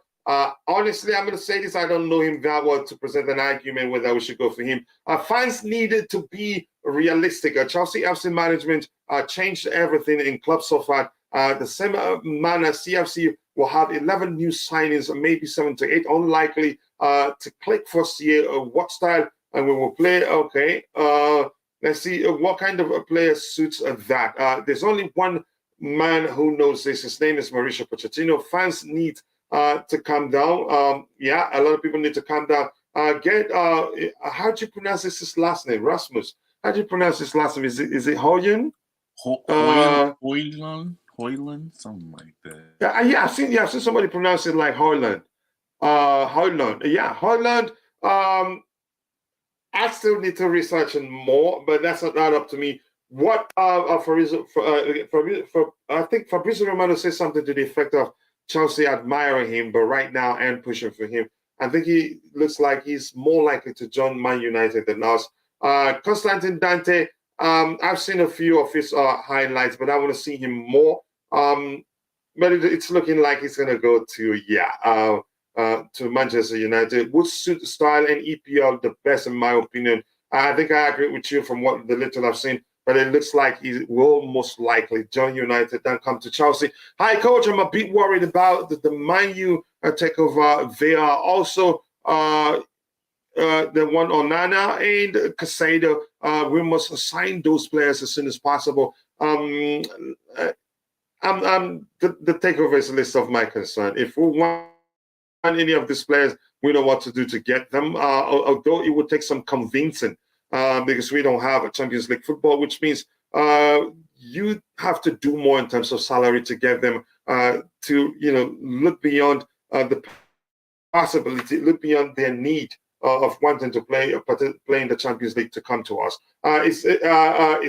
A: Honestly, I'm going to say this. I don't know him that well to present an argument whether we should go for him. Fans needed to be realistic. Chelsea FC management changed everything in club so far. The same manner, CFC will have 11 new signings, maybe 7 to 8, unlikely to click first year. What style and we will play? Okay. Let's see what kind of a player suits that. There's only one man who knows this. His name is Mauricio Pochettino. Fans need to calm down. Yeah, a lot of people need to calm down. How do you pronounce his last name? Rasmus. How do you pronounce his last name? Is it Hoyen?
C: Hoyland, something like that.
A: Yeah, I've seen somebody pronounce it like Hoyland. Hoyland. Yeah, Hoyland. I still need to research it more, but that's not up to me. What I think Fabrizio Romano says something to the effect of Chelsea admiring him, but right now and pushing for him. I think he looks like he's more likely to join Man United than us. Constantine Dante, I've seen a few of his highlights, but I want to see him more. But it's looking like he's going to go to Manchester United. Would suit the style and EPL the best, in my opinion. I think I agree with you from what the little I've seen. But it looks like he will most likely join United and come to Chelsea. Hi, coach. I'm a bit worried about the Man U takeover. They are also the one Onana and Caicedo. We must sign those players as soon as possible. The takeover is a list of my concern. If we want any of these players, we know what to do to get them. Although it would take some convincing. Because we don't have a Champions League football, which means you have to do more in terms of salary to get them to look beyond the possibility, look beyond their need of wanting to play in the Champions League to come to us. Is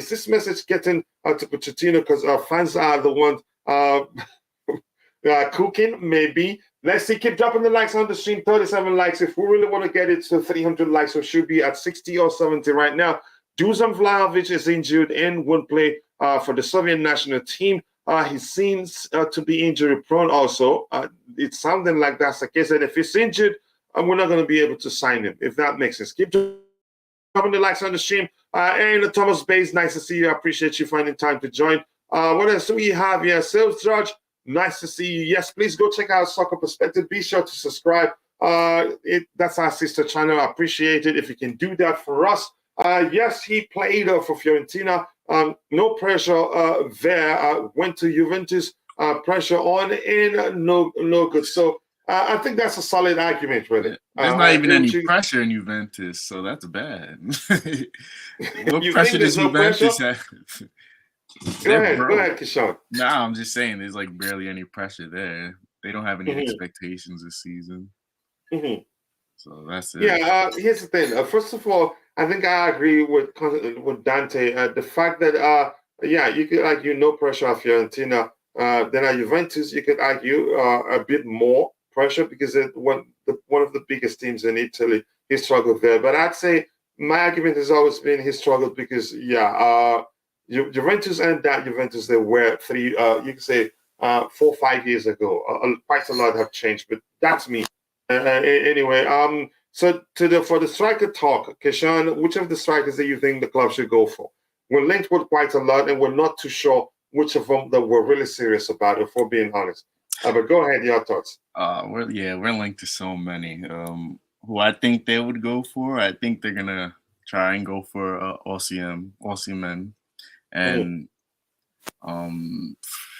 A: this message getting to Pochettino because fans are the ones cooking? Maybe. Let's see, keep dropping the likes on the stream, 37 likes. If we really want to get it to 300 likes, we should be at 60 or 70 right now. Dusan Vlahovic is injured and won't play for the Serbian national team. He seems to be injury prone also. It's sounding like that's the case. And if he's injured, we're not going to be able to sign him, if that makes sense. Keep dropping the likes on the stream. And Thomas Bays, nice to see you. I appreciate you finding time to join. What else do we have here? Sales Judge. Nice to see you. Yes, please go check out Soccer Perspective. Be sure to subscribe. That's our sister channel. I appreciate it if you can do that for us. Yes, he played for Fiorentina. No pressure there. Went to Juventus. Pressure on and no good. So I think that's a solid argument, really.
C: There's not even any pressure in Juventus, so that's bad. What pressure does Juventus have?
A: Go ahead, Kishon.
C: Nah, I'm just saying there's like barely any pressure there. They don't have any expectations this season. So that's it.
A: Yeah, here's the thing. First of all, I think I agree with Dante. The fact that, you could argue no pressure on Fiorentina. Then at Juventus, you could argue a bit more pressure because it's one of the biggest teams in Italy. He struggled there. But I'd say my argument has always been he struggled because, Juventus and that Juventus, they were you could say 4 or 5 years ago. Quite a lot have changed, but that's me. Anyway, so for the striker talk, Keshan, which of the strikers do you think the club should go for? We're linked with quite a lot, and we're not too sure which of them that we're really serious about, if we're being honest. But go ahead, your thoughts.
C: We're linked to so many. Who I think they would go for, I think they're gonna try and go for Osimhen. And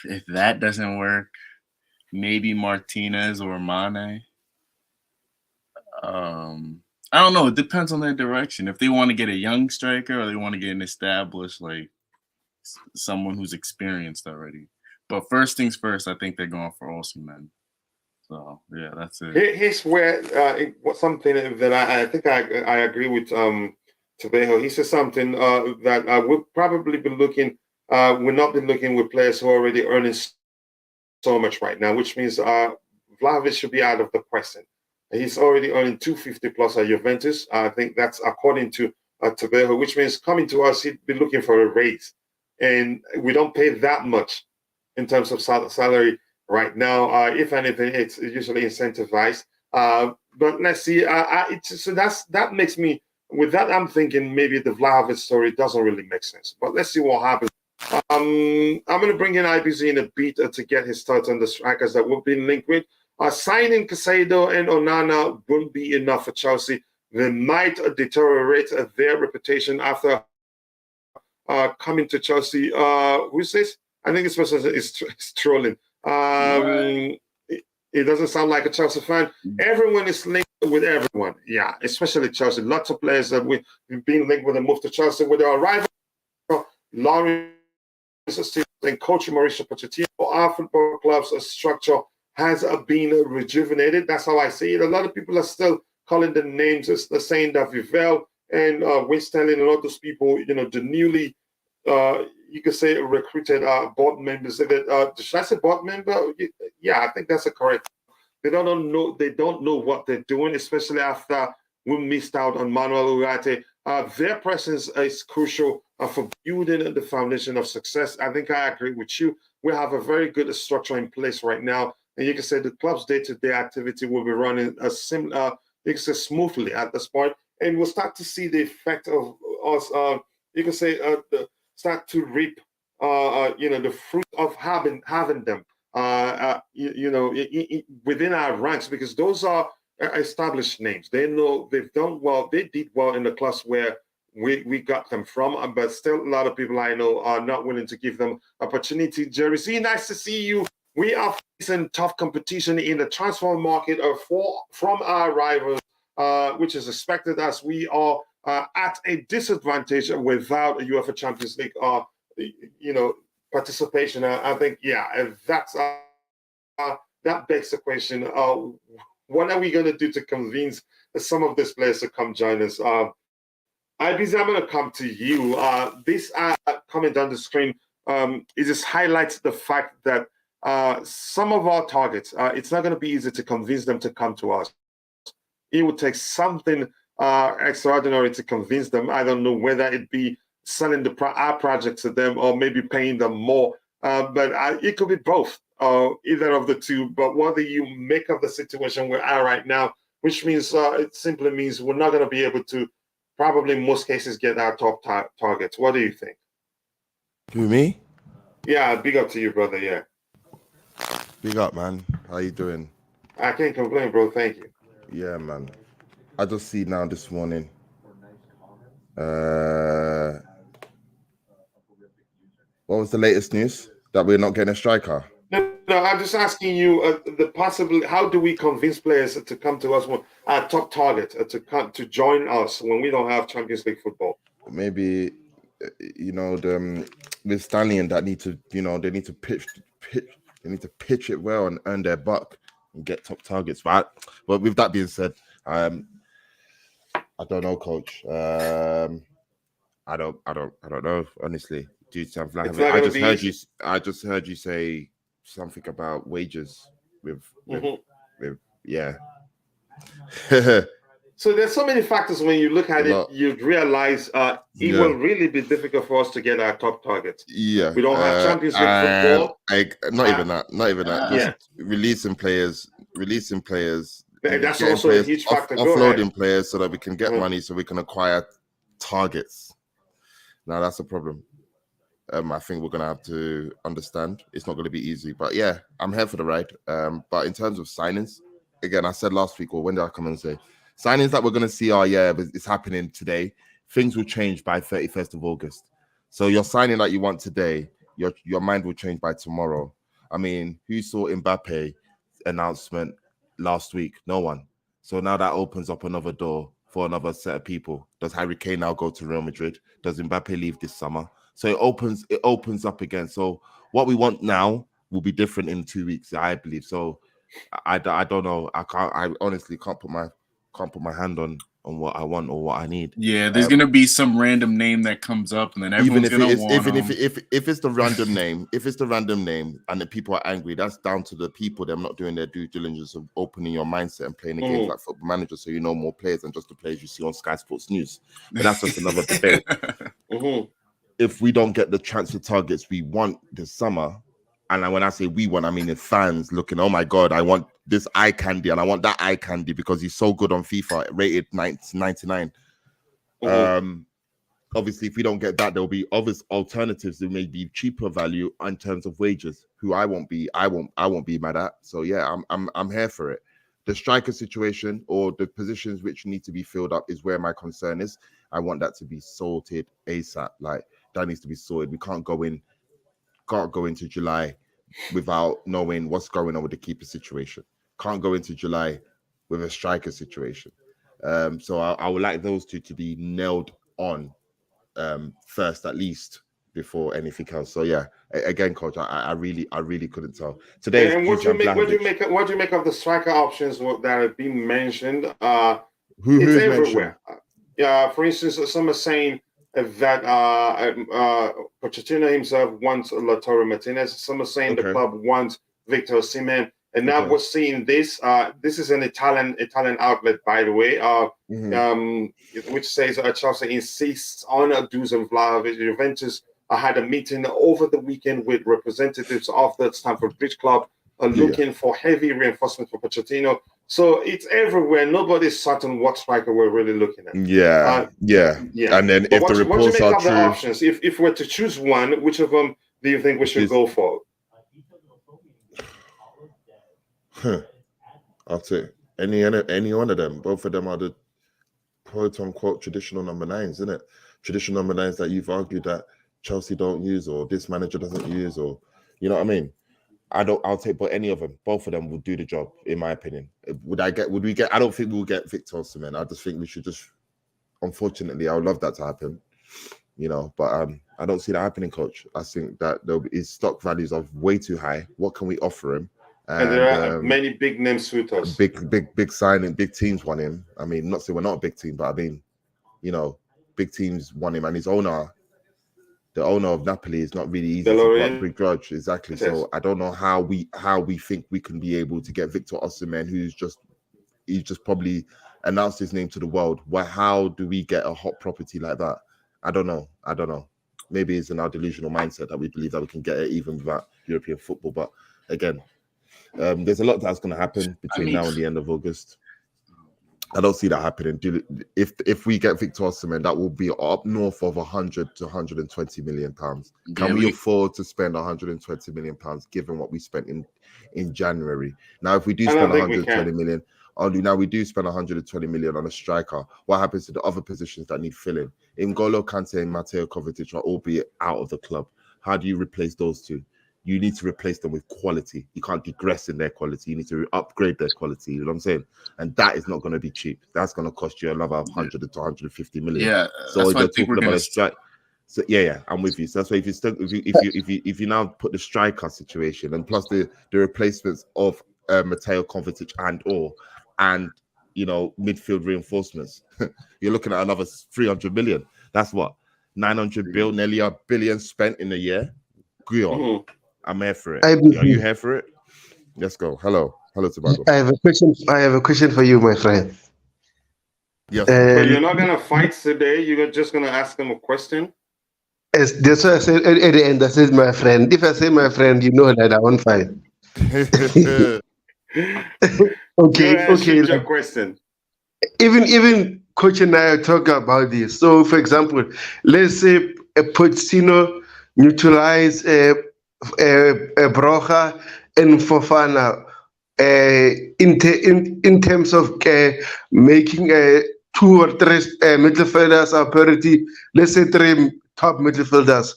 C: if that doesn't work, maybe Martinez or Mane. I don't know. It depends on their direction. If they want to get a young striker or they want to get an established, like someone who's experienced already. But first things first, I think they're going for Osimhen. So yeah, that's it.
A: Here's where something that I think I agree with Tabejo. He says something that I would probably be looking. We'll not be looking with players who are already earning so much right now, which means Vlahovic should be out of the question. He's already earning 250 plus at Juventus. I think that's according to Tabejo, which means coming to us, he'd be looking for a raise. And we don't pay that much in terms of salary right now. If anything, it's usually incentivized. But let's see. So that makes me, with that, I'm thinking maybe the Vlahovic story doesn't really make sense. But let's see what happens. I'm going to bring in IBZ in a bit to get his thoughts on the strikers that we've been linked with. Signing Caicedo and Onana won't be enough for Chelsea. They might deteriorate their reputation after coming to Chelsea. Who's this? I think this person is trolling. It doesn't sound like a Chelsea fan. Everyone is linked with everyone. Yeah, especially Chelsea. Lots of players that we've been linked with and moved to Chelsea with their arrival. Lawrence and coach Mauricio Pochettino, our football club's structure has been rejuvenated. That's how I see it. A lot of people are still calling the names. They're saying that Vivel and Winstanley and a lot of those people, the newly, you could say, recruited board members. Should I say board member? Yeah, I think that's correct. They don't know what they're doing, especially after we missed out on Manuel Ugarte. Their presence is crucial for building the foundation of success. I think I agree with you. We have a very good structure in place right now. And you can say the club's day-to-day activity will be running smoothly at this point. And we'll start to see the effect of us, start to reap, the fruit of having them, within our ranks, because those are established names. They know they've done well. They did well in the class where we got them from, but still a lot of people I know are not willing to give them opportunity. Jerry Z, nice to see you. We are facing tough competition in the transfer market from our rivals, which is expected as we are at a disadvantage without a UEFA Champions League participation. I think, that's that begs the question, what are we going to do to convince some of these players to come join us? IBZ, I'm going to come to you. This comment on the screen, it just highlights the fact that some of our targets, it's not going to be easy to convince them to come to us. It would take something extraordinary to convince them. I don't know whether it be selling our project to them or maybe paying them more, but it could be both, either of the two. But what do you make of the situation we're at right now, which means it simply means we're not going to be able to probably in most cases get our top targets. What do you think?
D: Who, me?
A: Yeah, big up to you, brother. Yeah.
D: Big up, man. How you doing?
A: I can't complain, bro. Thank you.
D: Yeah, man. I just see now this morning. What was the latest news? That we're not getting a striker?
A: No, I'm just asking you how do we convince players to come to us, our top target, to join us when we don't have Champions League football?
D: Maybe, with Stanley and that need to, they need to pitch it well and earn their buck and get top targets. But with that being said, I don't know, coach. I don't know, honestly. I just heard you say something about wages with yeah.
A: So there's so many factors when you look at it, you'd realize it will really be difficult for us to get our top targets.
D: Yeah.
A: We don't have Champions League football.
D: Not even that. Just releasing players.
A: That's also a huge factor.
D: Offloading players so that we can get money so we can acquire targets. Now that's a problem. I think we're going to have to understand. It's not going to be easy. But yeah, I'm here for the ride. But in terms of signings, again, I said last week, or when did I come and say, signings that we're going to see it's happening today. Things will change by 31st of August. So your signing that you want today, your mind will change by tomorrow. I mean, who saw Mbappe announcement last week? No one. So now that opens up another door for another set of people. Does Harry Kane now go to Real Madrid? Does Mbappe leave this summer? So it opens up again. So what we want now will be different in 2 weeks, I believe. So I don't know. I honestly can't put my hand on what I want or what I need.
C: Yeah, there's gonna be some random name that comes up, and then everyone's
D: if it's the random name, and the people are angry, that's down to the people. They're not doing their due diligence of opening your mindset and playing the games like Football Manager, so you know more players than just the players you see on Sky Sports News. But that's just another debate. If we don't get the transfer targets we want this summer, And when I say we want, I mean the fans looking, oh my God, I want this eye candy and I want that eye candy because he's so good on FIFA, rated 99. Obviously, if we don't get that, there'll be other alternatives that may be cheaper value in terms of wages. Who I won't be mad at. So yeah, I'm here for it. The striker situation or the positions which need to be filled up is where my concern is. I want that to be sorted ASAP. Like that needs to be sorted. We can't go into July without knowing what's going on with the keeper situation. Can't go into July with a striker situation. So I would like those two to be nailed on first, at least, before anything else. So yeah, again, coach, I really couldn't tell today.
A: And what do you make of the striker options that have been mentioned?
D: Who's
A: everywhere. For instance, some are saying that Pochettino himself wants Lautaro Martinez. Some are saying the club wants Victor Osimhen. And now we're seeing this. This is an Italian outlet, by the way, which says Chelsea insists on Dusan Vlahovic. Juventus had a meeting over the weekend with representatives of the Stamford Bridge Club looking for heavy reinforcement for Pochettino. So it's everywhere. Nobody's certain what striker we're really looking at.
D: Yeah. And then if the reports are true,
A: options, if we're to choose one, which of them do you think we should go for?
D: I'll take any one of them. Both of them are the quote unquote traditional number 9s, isn't it? Traditional number 9s that you've argued that Chelsea don't use or this manager doesn't use, or you know what I mean? I'll take but any of them. Both of them will do the job, in my opinion. Would we get I don't think we'll get Victor Osimhen. I just think we should just, unfortunately, I would love that to happen. You know, but I don't see that happening, coach. I think that his stock values are way too high. What can we offer him?
A: And there are many big name suitors.
D: Big signing, big teams want him. I mean, not saying we're not a big team, but I mean, you know, big teams want him, and the owner of Napoli is not really easy to begrudge. Exactly. Yes. So I don't know how we think we can be able to get Victor Osimhen, he's just probably announced his name to the world. How do we get a hot property like that? I don't know. Maybe it's in our delusional mindset that we believe that we can get it even without European football. But again, there's a lot that's going to happen between now and the end of August. I don't see that happening. If we get Victor Osimhen, that will be up north of 100 to 120 million pounds. Can we afford to spend 120 million pounds given what we spent in January? Now, if we do spend 120 million, now we do spend 120 million on a striker. What happens to the other positions that need filling? N'Golo Kante and Matteo Kovacic are albeit out of the club. How do you replace those two? You need to replace them with quality. You can't digress in their quality. You need to upgrade their quality. You know what I'm saying? And that is not going to be cheap. That's going to cost you another 100 to 150 million.
C: Yeah.
D: So they're talking about a strike. So yeah, I'm with you. So that's why if you now put the striker situation and plus the replacements of Matteo Kovacic and you know midfield reinforcements, you're looking at another 300 million. That's what 900 bill, nearly $1 billion spent in a year. Go on. Mm-hmm. I'm here for it. Are you here for it? Let's go. Hello, Tobago.
B: I have a question for you, my friend.
A: Yes. But you're not gonna fight today. You're just gonna ask them a question.
B: Yes, that's what I said at the end. I said, my friend. If I say my friend, you know that I won't fight. Okay.
A: Your question.
B: Even Coach and I are talking about this. So, for example, let's say Pochettino neutralize Broja and Fofana in terms of making 2 or 3 midfielders a priority. Let's say 3 top midfielders.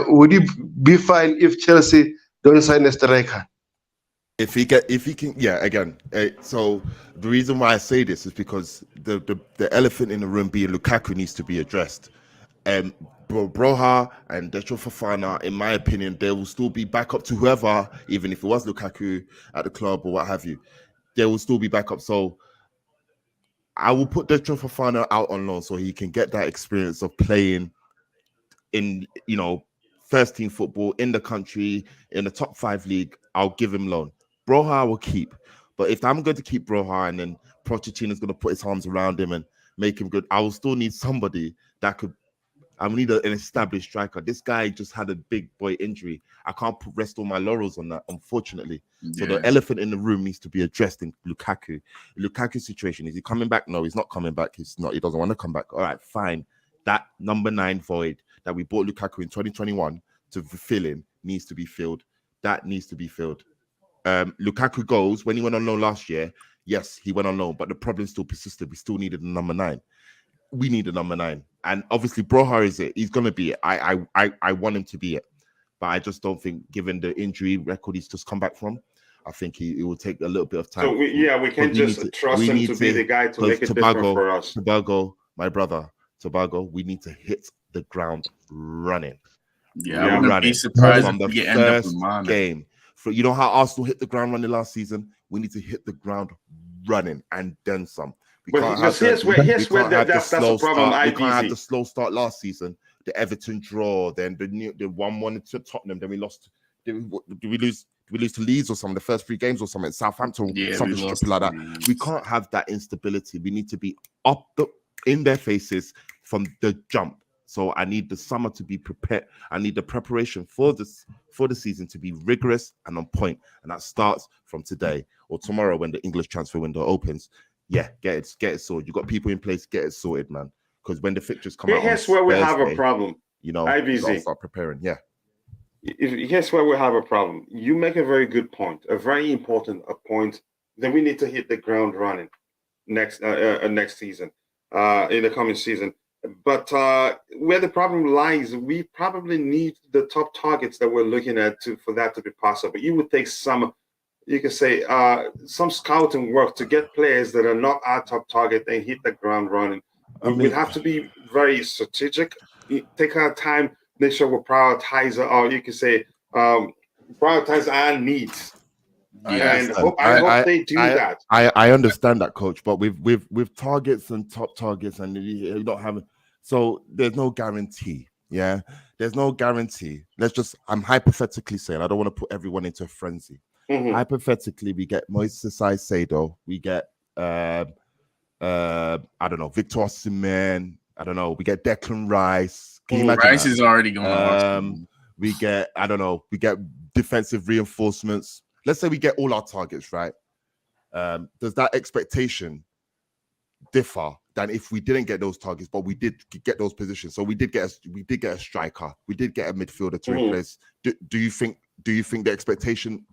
B: Would it be fine if Chelsea don't sign a striker?
D: If he can, yeah. Again, so the reason why I say this is because the elephant in the room being Lukaku needs to be addressed. Broja and Deschamps Fofana, in my opinion, they will still be back up to whoever, even if it was Lukaku at the club or what have you. They will still be back up. So I will put Deschamps Fofana out on loan so he can get that experience of playing in, you know, first team football in the country, in the top 5 league. I'll give him loan. Broja I will keep. But if I'm going to keep Broja and then Pochettino's going to put his arms around him and make him good, I will still need somebody that could And we need an established striker. This guy just had a big boy injury. I can't rest all my laurels on that, unfortunately. So the elephant in the room needs to be addressed in Lukaku. Lukaku's situation, is he coming back? No, he's not coming back. He's not. He doesn't want to come back. All right, fine. That number 9 void that we bought Lukaku in 2021 to fill in needs to be filled. That needs to be filled. Lukaku goes when he went on loan last year. Yes, he went on loan, but the problem still persisted. We still needed a number 9. We need a number 9, and obviously Broha is it. He's gonna be it. I want him to be it, but I just don't think, given the injury record he's just come back from, I think it will take a little bit of time.
A: So we can't just trust him to be the guy to make it different for us.
D: Tobago, my brother, we need to hit the ground running.
C: Yeah, I wouldn't be surprised
D: from the first game. You know how Arsenal hit the ground running last season? We need to hit the ground running and then some.
A: But here's where that's the problem.
D: We can't have the slow start last season, the Everton draw, then the 1-1 to Tottenham, then we lost. Did we lose to Leeds or something? The first 3 games or something, Southampton, something stupid like that. We can't have that instability. We need to be in their faces from the jump. So I need the summer to be prepared. I need the preparation for the season to be rigorous and on point, and that starts from today or tomorrow when the English transfer window opens. Yeah, get it sorted. You got people in place, get it sorted, man. Because when the fixtures come out,
A: here's where we have a problem.
D: You know,
A: IBZ.
D: Start preparing. Yeah.
A: Here's where we have a problem. You make a very good point, a very important point that we need to hit the ground running next season, in the coming season. But where the problem lies, we probably need the top targets that we're looking at for that to be possible. You would take some. You can say some scouting work to get players that are not our top target and hit the ground running. We have to be very strategic, take our time, make sure we prioritize, or you can say prioritize our needs. And I hope they do that.
D: I understand that, coach, but with targets and top targets, and you don't have, so there's no guarantee. Yeah, there's no guarantee. I'm hypothetically saying, I don't want to put everyone into a frenzy. Mm-hmm. Hypothetically, we get Moises Caicedo, we get I don't know, Victor Osimhen, I don't know, we get Declan Rice. Can you imagine
C: Rice
D: that?
C: Is already going on.
D: We get, I don't know, we get defensive reinforcements. Let's say we get all our targets, right? Does that expectation differ than if we didn't get those targets, but we did get those positions? So we did get a striker, we did get a midfielder to replace. Do you think the expectation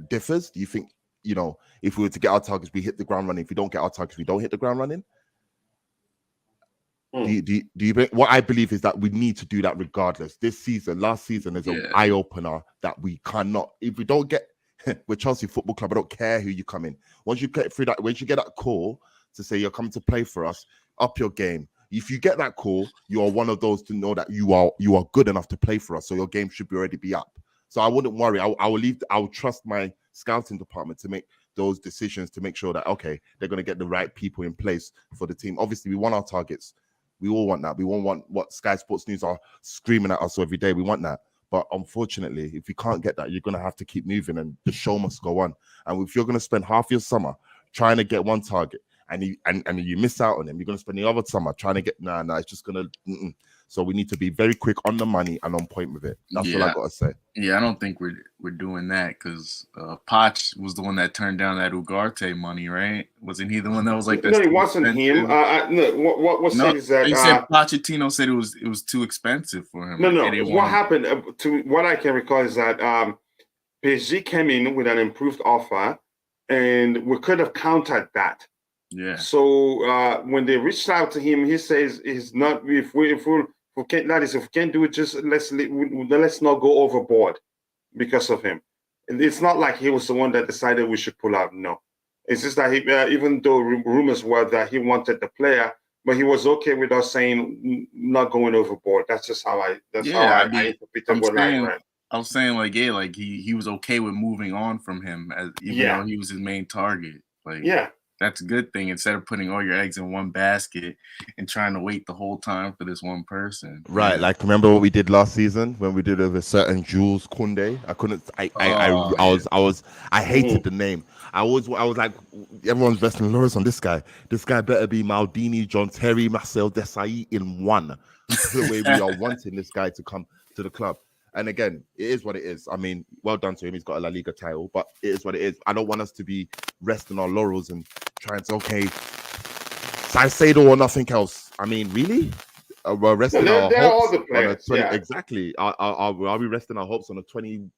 D: differs? Do you think, you know, if we were to get our targets, we hit the ground running? If we don't get our targets, we don't hit the ground running? Do you what I believe is that we need to do that regardless. Last season is an eye opener that we cannot. If we don't get, with Chelsea Football Club, I don't care who you come in. Once you get through that, once you get that call to say you're coming to play for us, up your game. If you get that call, you are one of those to know that you are good enough to play for us. So your game should already be up. So I wouldn't worry. I will trust my scouting department to make those decisions to make sure that, okay, they're going to get the right people in place for the team. Obviously, we want our targets. We all want that. We won't want what Sky Sports News are screaming at us every day. We want that. But unfortunately, if you can't get that, you're going to have to keep moving and the show must go on. And if you're going to spend half your summer trying to get one target and you miss out on them, you're going to spend the other summer trying to get, it's just going to... So we need to be very quick on the money and on point with it. That's all I got to say.
C: Yeah, I don't think we're doing that because Poch was the one that turned down that Ugarte money, right? Wasn't he the one that was like that?
A: No, it wasn't him. What was said is that...
C: He said Pochettino said it was too expensive for him.
A: No. What happened, to what I can recall, is that PSG came in with an improved offer and we could have countered that.
C: Yeah.
A: So when they reached out to him, he says, "Is not if we can't do it, just let's not go overboard because of him." And it's not like he was the one that decided we should pull out. No, it's just that he, even though rumors were that he wanted the player, but he was okay with us saying not going overboard. That's just how I interpreted what I read.
C: I was saying like he was okay with moving on from him, as even though he was his main target. Like,
A: yeah.
C: That's a good thing instead of putting all your eggs in one basket and trying to wait the whole time for this one person.
D: Right,
C: Yeah.
D: like remember what we did last season when we did with a certain Jules Koundé? I hated the name. I was like, everyone's resting Lawrence on this guy. This guy better be Maldini, John Terry, Marcel Desailly in one. The way we are wanting this guy to come to the club. And again, it is what it is. I mean, well done to him. He's got a La Liga title, but it is what it is. I don't want us to be resting our laurels and trying to, okay, Caicedo or nothing else. I mean, really? We're resting our hopes on a 20, exactly. Are we resting our hopes on a 21,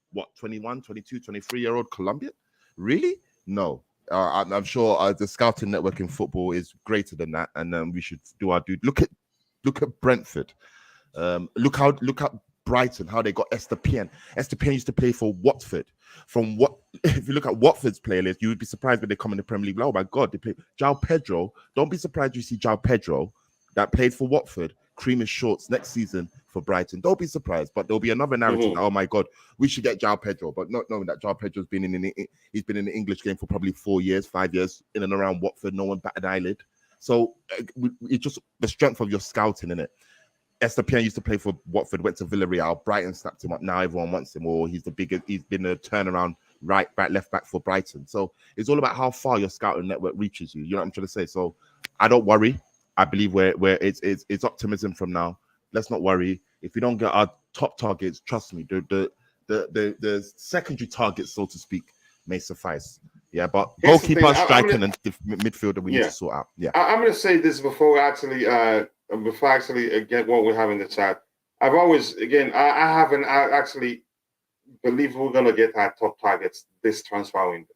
D: 22, 23-year-old Colombian? Really? No. I'm sure the scouting network in football is greater than that, and we should do our due. Look at Brentford. Look at Brighton, how they got Estepien. Estepien used to play for Watford. If you look at Watford's playlist, you would be surprised when they come in the Premier League. Oh my God, they play João Pedro. Don't be surprised you see João Pedro that played for Watford, cream his shorts next season for Brighton. Don't be surprised, but there'll be another narrative. Oh my God, we should get João Pedro, but not knowing that João Pedro's been in the English game for probably 4 years, 5 years, in and around Watford. No one batted an eyelid. So it's just the strength of your scouting, innit? Estepien used to play for Watford, went to Villarreal. Brighton snapped him up. Now everyone wants him, or he's been a turnaround right back, left back for Brighton. So it's all about how far your scouting network reaches you. You know what I'm trying to say? So I don't worry. I believe where it's optimism from now. Let's not worry. If we don't get our top targets, trust me, the secondary targets, so to speak, may suffice. Yeah, but goalkeeper, striking, and midfielder we need to sort out. Yeah,
A: I'm going to say this before we actually get what we have in the chat. I've always, again, I haven't actually believe we're going to get our top targets this transfer window.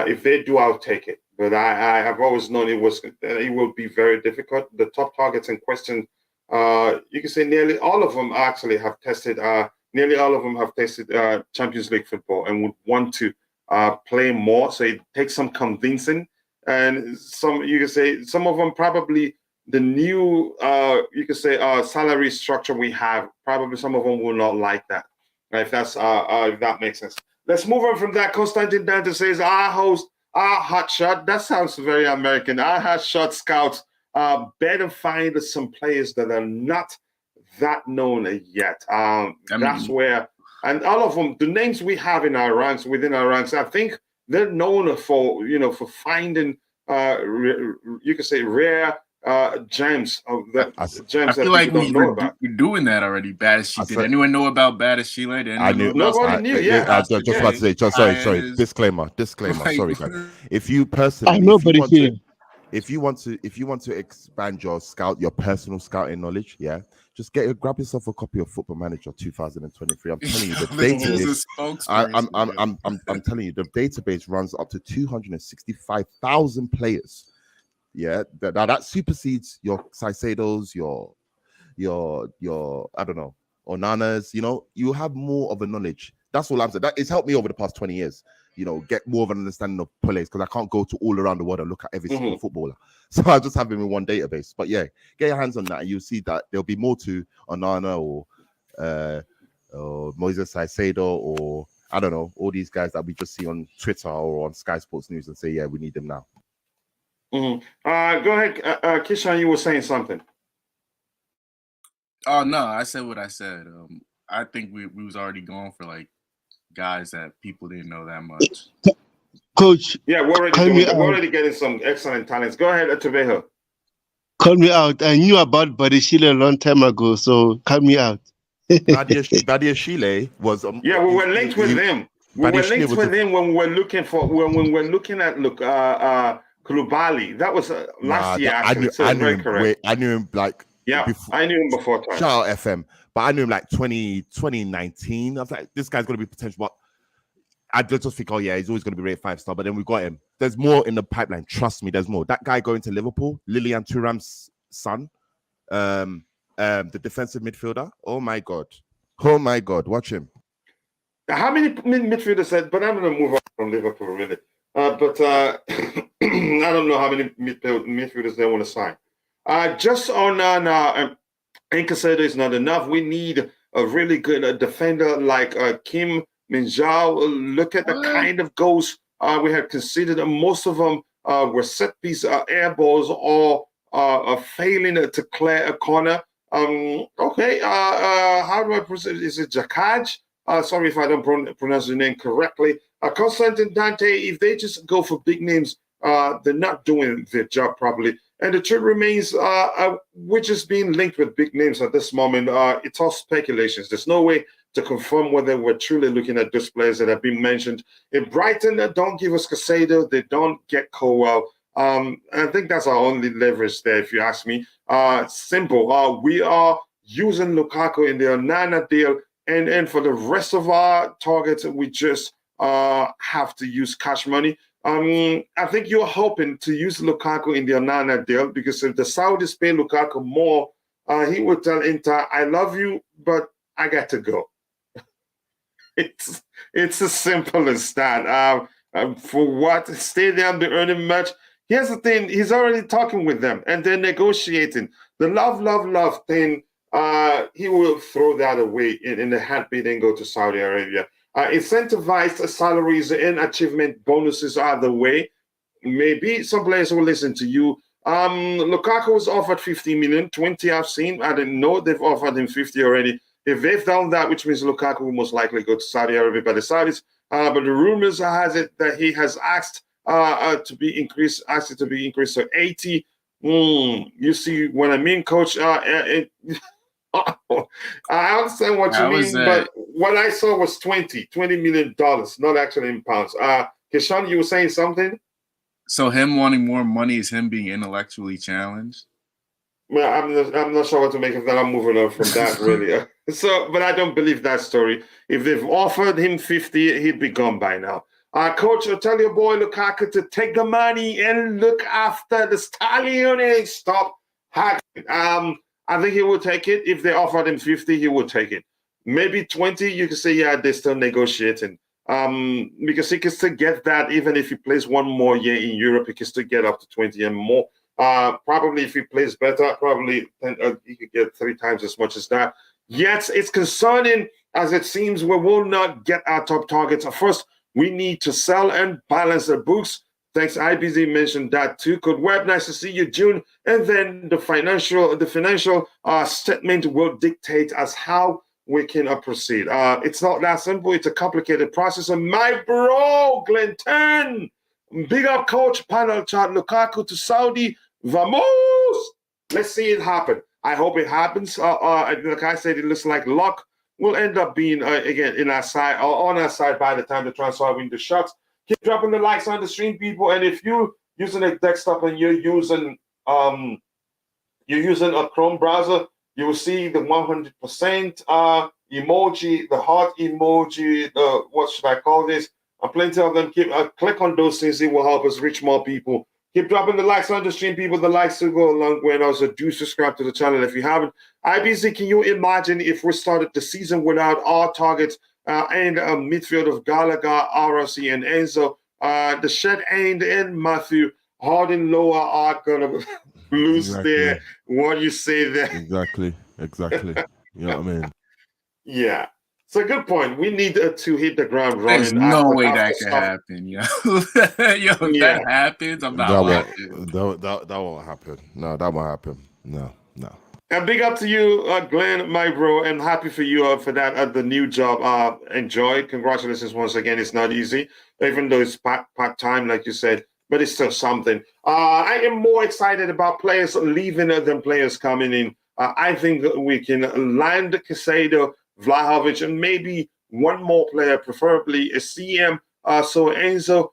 A: If they do, I'll take it. But I've always known it will be very difficult. The top targets in question, you can say nearly all of them actually have tested. Nearly all of them have tested Champions League football and would want to play more. So it takes some convincing. And some, you can say, some of them probably the new, you could say, salary structure we have. Probably some of them will not like that. If that's if that makes sense. Let's move on from that. Constantine Dante says, our host, our hot shot. That sounds very American. Our hot shot scouts better find some players that are not that known yet. That's where, and all of them, the names we have in our ranks, within our ranks, I think they're known for, for finding, you could say, rare gems of that gems that people don't know about.
C: We're doing that already. Baddest. Did anyone know about Baddest Sheila?
A: Nobody knew. Yeah,
D: just about to say. Sorry. Disclaimer. Sorry, guys. If you personally, if you want to expand your personal scouting knowledge, just grab yourself a copy of Football Manager 2023. I'm telling you, the database. I'm telling you, the database runs up to 265,000 players. Yeah, that supersedes your Caicedos, your I don't know, Onanas. You have more of a knowledge. That's all I'm saying. That it's helped me over the past 20 years. Get more of an understanding of players because I can't go to all around the world and look at every single footballer. So I just have them in one database. But yeah, get your hands on that and you'll see that there'll be more to Onana or Moises Caicedo or I don't know, all these guys that we just see on Twitter or on Sky Sports News and say, yeah, we need them now.
A: Go ahead, Kishan, you were saying something.
C: Oh, no, I said what I said. I think we was already going for like guys that people didn't know that much.
B: Coach.
A: Yeah, we're already getting some excellent talents. Go ahead, Atabeho.
B: Call me out. I knew about Badishile a long time ago, so call me out.
D: Badia Chile was
A: we were linked with him. We were linked with him when we were looking at Koulibaly. That was last year. Actually, I
D: knew him like
A: I knew him before time.
D: Shout out FM, but I knew him like 2019. I was like, this guy's gonna be potential. But I just think, he's always gonna be rated 5-star. But then we got him. There's more in the pipeline. Trust me, there's more. That guy going to Liverpool, Lilian Thuram's son, the defensive midfielder. Oh my god, watch him.
A: How many midfielders said? But I'm gonna move on from Liverpool really. But I don't know how many midfielders they want to sign. Just on Caicedo is not enough. We need a really good defender like Kim Min-jae. Look at the kind of goals we have conceded. Most of them where set piece air balls are failing to clear a corner. Okay, how do I pronounce it? Is it Jakaj? Sorry if I don't pronounce the name correctly. Constantine Dante, if they just go for big names, they're not doing their job properly. And the truth remains, we're just being linked with big names at this moment. It's all speculations. There's no way to confirm whether we're truly looking at those players that have been mentioned. If Brighton don't give us Caicedo, they don't get Colwell. I think that's our only leverage there, if you ask me. Simple. We are using Lukaku in the Onana deal, and for the rest of our targets, we just have to use cash money. I think you're hoping to use Lukaku in the Onana deal, because if the Saudis pay Lukaku more, he would tell Inter, I love you, but I got to go. It's as simple as that. For what? Stay there and be earning much. Here's the thing, he's already talking with them and they're negotiating. The love thing, he will throw that away in the heartbeat and go to Saudi Arabia. Incentivized salaries and achievement bonuses are the way. Maybe some players will listen to you. Lukaku was offered 50 million, 20 I've seen. I didn't know they've offered him 50 already. If they've done that, which means Lukaku will most likely go to Saudi Arabia by the Saudis. But the rumors has it that he has asked to be increased to 80. You see what I mean, Coach? I understand what you mean, but what I saw was $20 million, not actually in pounds. Kishan, you were saying something?
C: So him wanting more money is him being intellectually challenged?
A: Well, I'm not sure what to make of that. I'm moving on from that, really. But I don't believe that story. If they've offered him 50, he'd be gone by now. Coach, tell your boy Lukaku to take the money and look after the stallion. Stop hacking. I think he will take it. If they offered him 50, he would take it. Maybe 20, you can say, yeah, they're still negotiating. Because he can still get that even if he plays one more year in Europe, he can still get up to 20 and more. Probably if he plays better, probably he could get 3 times as much as that. Yet it's concerning as it seems we will not get our top targets. First, we need to sell and balance the books. Thanks, IBZ mentioned that too. Code Web, nice to see you, June. And then the financial statement will dictate as how we can proceed. It's not that simple. It's a complicated process. And my bro, Glenton, big up, Coach, panel chat, Lukaku to Saudi. Vamos! Let's see it happen. I hope it happens. Like I said, it looks like luck will end up being, again, in our side or on our side by the time the transfer window shuts. Keep dropping the likes on the stream, people. And if you're using a desktop and you're using a Chrome browser, you will see the 100% emoji, the heart emoji, the what should I call this? Plenty of them. Click on those things. It will help us reach more people. Keep dropping the likes on the stream, people. The likes will go a long way. And also do subscribe to the channel if you haven't. IBZ, can you imagine if we started the season without our targets and a midfield of Gallagher, RFC, and Enzo? The Shed End and Matthew Harden Lower are going to lose their, what do you say there?
E: Exactly. You know what I mean?
A: Yeah. It's a good point. We need to hit the ground running.
C: There's no way that can happen, yo. If that happens, I'm not laughing.
E: That won't happen. No, that won't happen. No.
A: And big up to you, Glenn, my bro. I'm happy for you for that, the new job. Enjoy. Congratulations once again. It's not easy, even though it's part-time, like you said, but it's still something. I am more excited about players leaving than players coming in. I think we can land Caicedo, Vlahovic, and maybe one more player, preferably a CM, so Enzo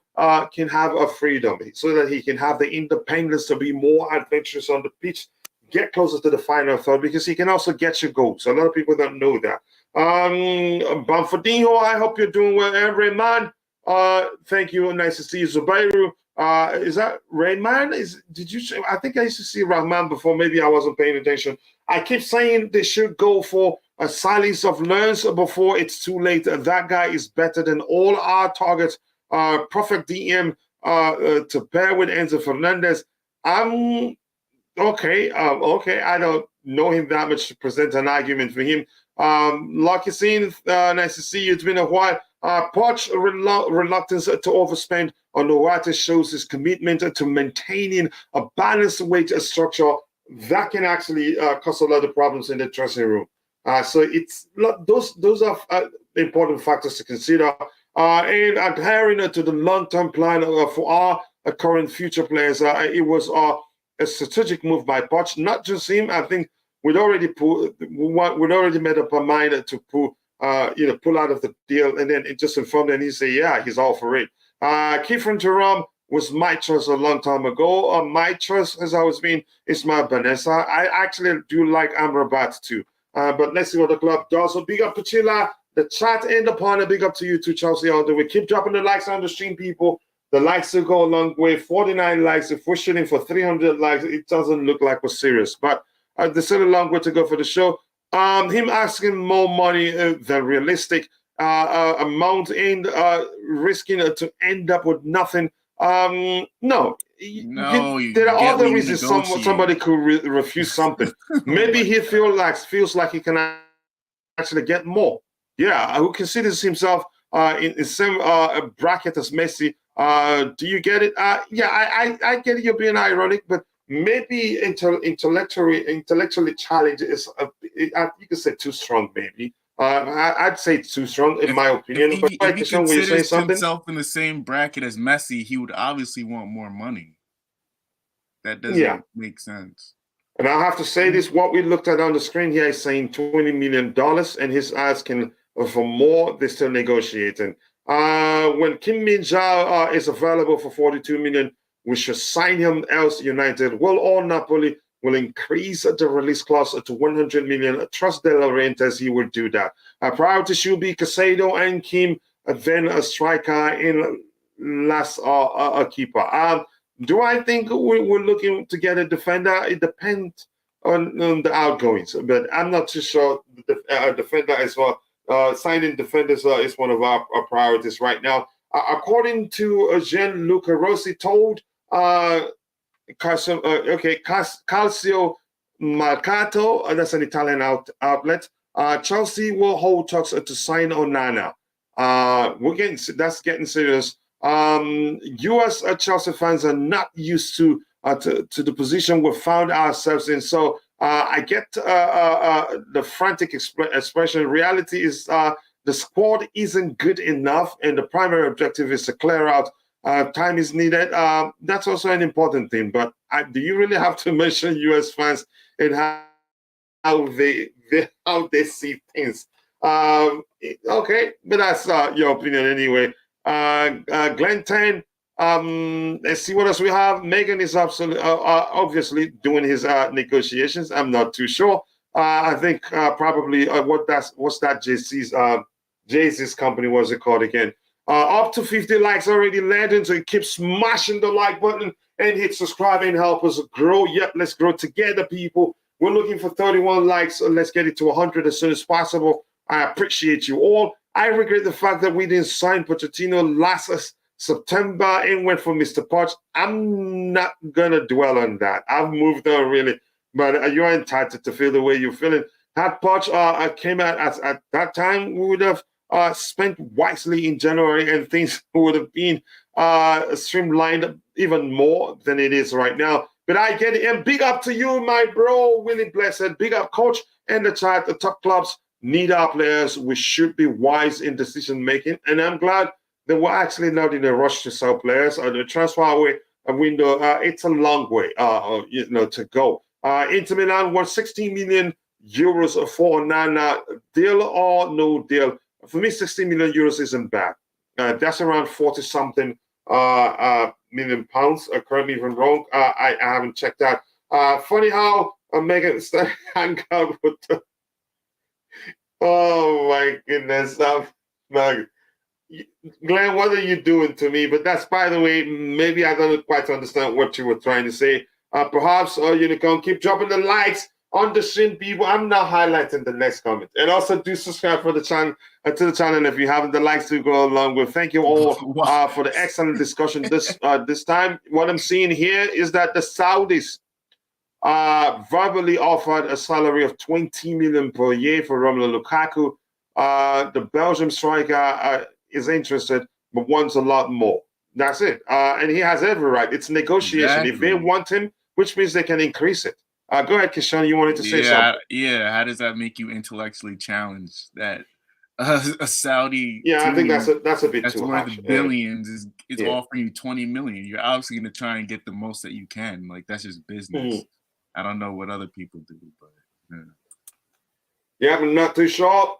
A: can have a freedom, so that he can have the independence to be more adventurous on the pitch, get closer to the final third, because he can also get you goals. A lot of people don't know that. Banfordinho, I hope you're doing well. And Rayman, thank you. Nice to see you. Zubairu, is that Rayman? Did you say? I think I used to see Rahman before. Maybe I wasn't paying attention. I keep saying they should go for a silence of learns before it's too late. That guy is better than all our targets. Perfect DM to pair with Enzo Fernandez. Okay. I don't know him that much to present an argument for him. Like you're saying, nice to see you. It's been a while. Poch reluctance to overspend on Nuances shows his commitment to maintaining a balanced wage structure that can actually cause a lot of problems in the dressing room. So it's those are important factors to consider. And adhering to the long-term plan for our current future players, it was a strategic move by Poch. Not just him. I think we'd already made up our mind to pull out of the deal, and then it just informed and he say, yeah, he's all for it. Kiefer Jerome was my choice a long time ago. My choice has always been Ismail Banessa. I actually do like Amrabat too. But let's see what the club does. So big up to Chilla, the chat and the partner. Big up to you too, Chelsea. All the way. Keep dropping the likes on the stream, people. The likes will go a long way. 49 likes. If we're shooting for 300 likes, it doesn't look like we're serious. But there's still a long way to go for the show. Him asking more money than realistic amount and risking to end up with nothing. No. There are other reasons somebody could refuse something. Maybe he feels like he can actually get more. Yeah, who considers himself in the same bracket as Messi. Do you get it? Yeah, I get it. You're being ironic, but maybe intellectually challenged is you could say too strong. Maybe I'd say it's too strong in my opinion.
C: If he considers himself in the same bracket as Messi, he would obviously want more money. That doesn't make sense.
A: And I have to say this: what we looked at on the screen here is saying $20 million, and his asking for more. They're still negotiating. When Kim Min-jae is available for $42 million, we should sign him. Else United or Napoli will increase the release clause to $100 million. Trust De Laurentiis, he will do that. Priority should be Caicedo and Kim, then a striker in last a keeper. Do I think we're looking to get a defender? It depends on the outgoings, but I'm not too sure. The defender as well. Signing defenders is one of our priorities right now. According to Gianluca Rossi, told Calcio Mercato, that's an Italian outlet. Chelsea will hold talks to sign Onana. That's getting serious. US Chelsea fans are not used to the position we found ourselves in. So I get the frantic expression. Reality is the squad isn't good enough, and the primary objective is to clear out. Time is needed. That's also an important thing. But do you really have to mention US fans and how they see things? Okay, but that's your opinion anyway. Glenn 10. Let's see what else we have. Maignan is obviously doing his negotiations. I'm not too sure. I think probably what's that Jay-Z's company was it called again? Up to 50 likes already landing, so keep smashing the like button and hit subscribe and help us grow. Yep, let's grow together, people. We're looking for 31 likes. So let's get it to 100 as soon as possible. I appreciate you all. I regret the fact that we didn't sign Pochettino last September and went for Mr. Poch. I'm not going to dwell on that. I've moved on, really. But you're entitled to feel the way you're feeling. Had Poch came out at that time, we would have spent wisely in January and things would have been streamlined even more than it is right now. But I get it. And big up to you, my bro, Willie Blessed. Big up, coach, and the chat. The top clubs need our players. We should be wise in decision making. And I'm glad that we're actually not in a rush to sell players. The transfer window, it's a long way to go. Inter Milan won 16 million euros for Onana. Deal or no deal? For me, 16 million euros isn't bad. That's around 40-something million pounds. Correct me if I'm wrong. I haven't checked that. Funny how Maignan started hang out with the... Oh, my goodness. Glenn, what are you doing to me? But that's, by the way, maybe I don't quite understand what you were trying to say. Perhaps, Unicorn, keep dropping the likes on the stream, people. I'm now highlighting the next comment. And also do subscribe for the channel to the channel if you haven't. The likes to go along with. Thank you all for the excellent discussion this time. What I'm seeing here is that the Saudis verbally offered a salary of 20 million per year for Romelu Lukaku. The Belgium striker is interested, but wants a lot more. That's it. And he has every right. It's negotiation. If they want him, which means they can increase it. Go ahead, Kishan. You wanted to say something.
C: Yeah. How does that make you intellectually challenged that a Saudi
A: I
C: team
A: think that's a bit
C: that's
A: too
C: worth
A: harsh.
C: billions is offering you 20 million? You're obviously going to try and get the most that you can. Like, that's just business. I don't know what other people do, but
A: I'm not too sure.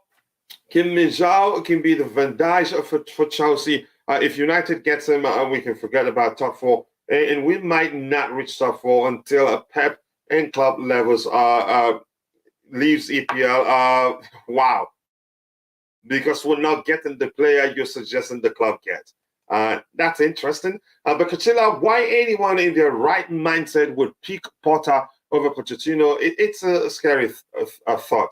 A: Kim Min-jao can be the Van Dijk for Chelsea. If United gets him, we can forget about top four. And we might not reach top four until Pep and club levels leaves EPL. Wow. Because we're not getting the player you're suggesting the club get. That's interesting. But Kachila, why anyone in their right mindset would pick Potter over Pochettino? It's a scary thought.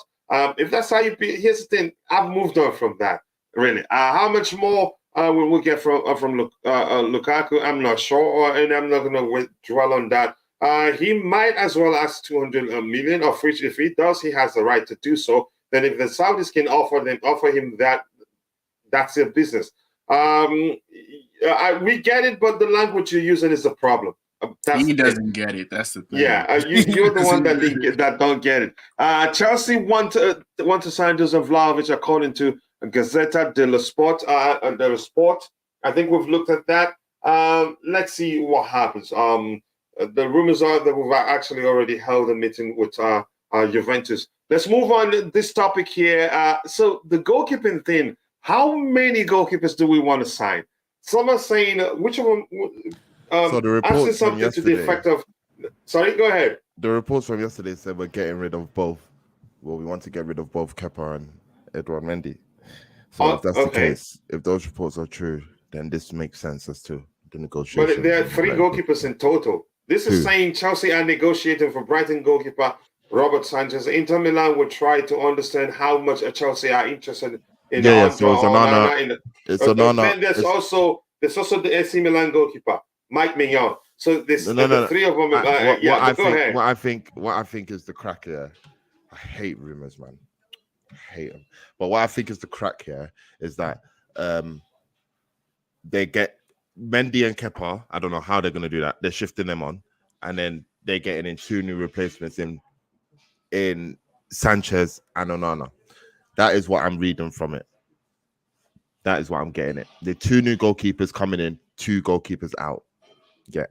A: If that's how you be, here's the thing. I've moved on from that. Really, how much more will we get from Lukaku? I'm not sure, and I'm not going to dwell on that. He might as well ask 200 million, of which, if he does, he has the right to do so. Then, if the Saudis can offer him that, that's their business. We get it, but the language you're using is a problem.
C: He doesn't get it. That's the thing.
A: You're the one that don't get it. Chelsea want to sign Joseph Vlahovic, according to Gazzetta dello Sport. I think we've looked at that. Let's see what happens. The rumors are that we've actually already held a meeting with Juventus. Let's move on to this topic here. So the goalkeeping thing. How many goalkeepers do we want to sign? Some are saying which of them.
E: So the reports from
A: something to the effect of. Sorry, go ahead.
E: The reports from yesterday said we're getting rid of both. Well, we want to get rid of both Kepa and Edouard Mendy. So if that's the case, if those reports are true, then this makes sense as to the negotiation.
A: But there are 3 goalkeepers in total. This is saying Chelsea are negotiating for Brighton goalkeeper Robert Sanchez. Inter Milan will try to understand how much Chelsea are interested in
E: so it's Onana.
A: Then there's also the AC Milan goalkeeper Mike Maignan. So there's the 3 of them.
E: What I think is the crack here. I hate rumors, man. I hate them. But what I think is the crack here is that they get Mendy and Kepa. I don't know how they're going to do that. They're shifting them on, and then they're getting in 2 new replacements in Sanchez and Onana. That is what I'm reading from it. That is what I'm getting it. The 2 new goalkeepers coming in, 2 goalkeepers out. Yeah.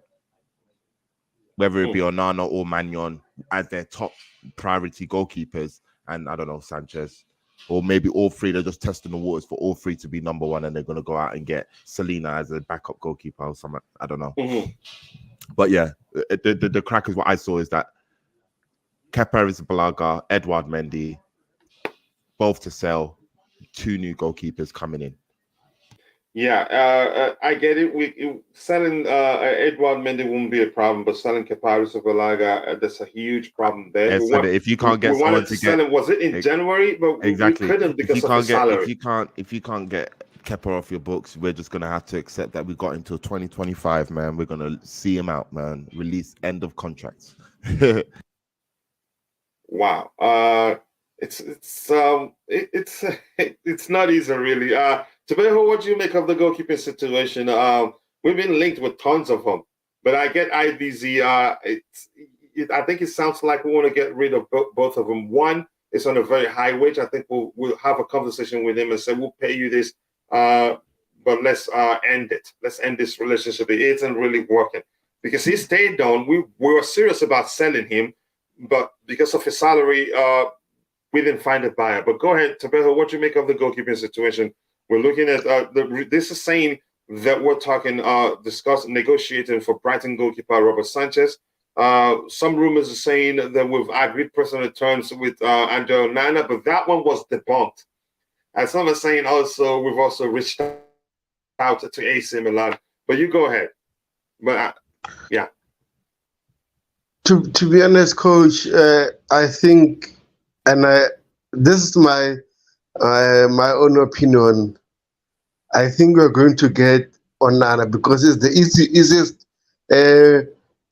E: Whether it be Onana or Maignan as their top priority goalkeepers, and I don't know, Sanchez. Or maybe all 3, they're just testing the waters for all 3 to be number 1, and they're going to go out and get Selena as a backup goalkeeper or something. I don't know. But yeah, the crack is what I saw is that Kepa Arrizabalaga, Edouard Mendy, both to sell, 2 new goalkeepers coming in.
A: Yeah, I get it. Selling Edouard Mendy won't be a problem, but selling Kepa Arrizabalaga, that's a huge problem there.
E: If you can't get someone to
A: sell him, was it in January? But
E: exactly.
A: We couldn't because of the salary.
E: If you can't get Kepa off your books, we're just gonna have to accept that we got until 2025, man. We're gonna see him out, man. Release end of contracts.
A: Wow. It's not easy, really. Tabeho, what do you make of the goalkeeping situation? We've been linked with tons of them, but I get IBZ. I think it sounds like we want to get rid of both of them. One is on a very high wage. I think we'll have a conversation with him and say we'll pay you this, but let's end it. Let's end this relationship. It isn't really working because he stayed on. We were serious about selling him, but because of his salary, we didn't find a buyer. But go ahead, Tabeho, what do you make of the goalkeeping situation? We're looking at this is saying that we're talking, negotiating for Brighton goalkeeper Robert Sanchez. Some rumors are saying that we've agreed personal terms with Andre Onana, but that one was debunked. And some are saying also we've also reached out to AC Milan. But you go ahead. But yeah.
B: To be honest, Coach, I think, and this is my own opinion. I think we're going to get Onana because it's the easiest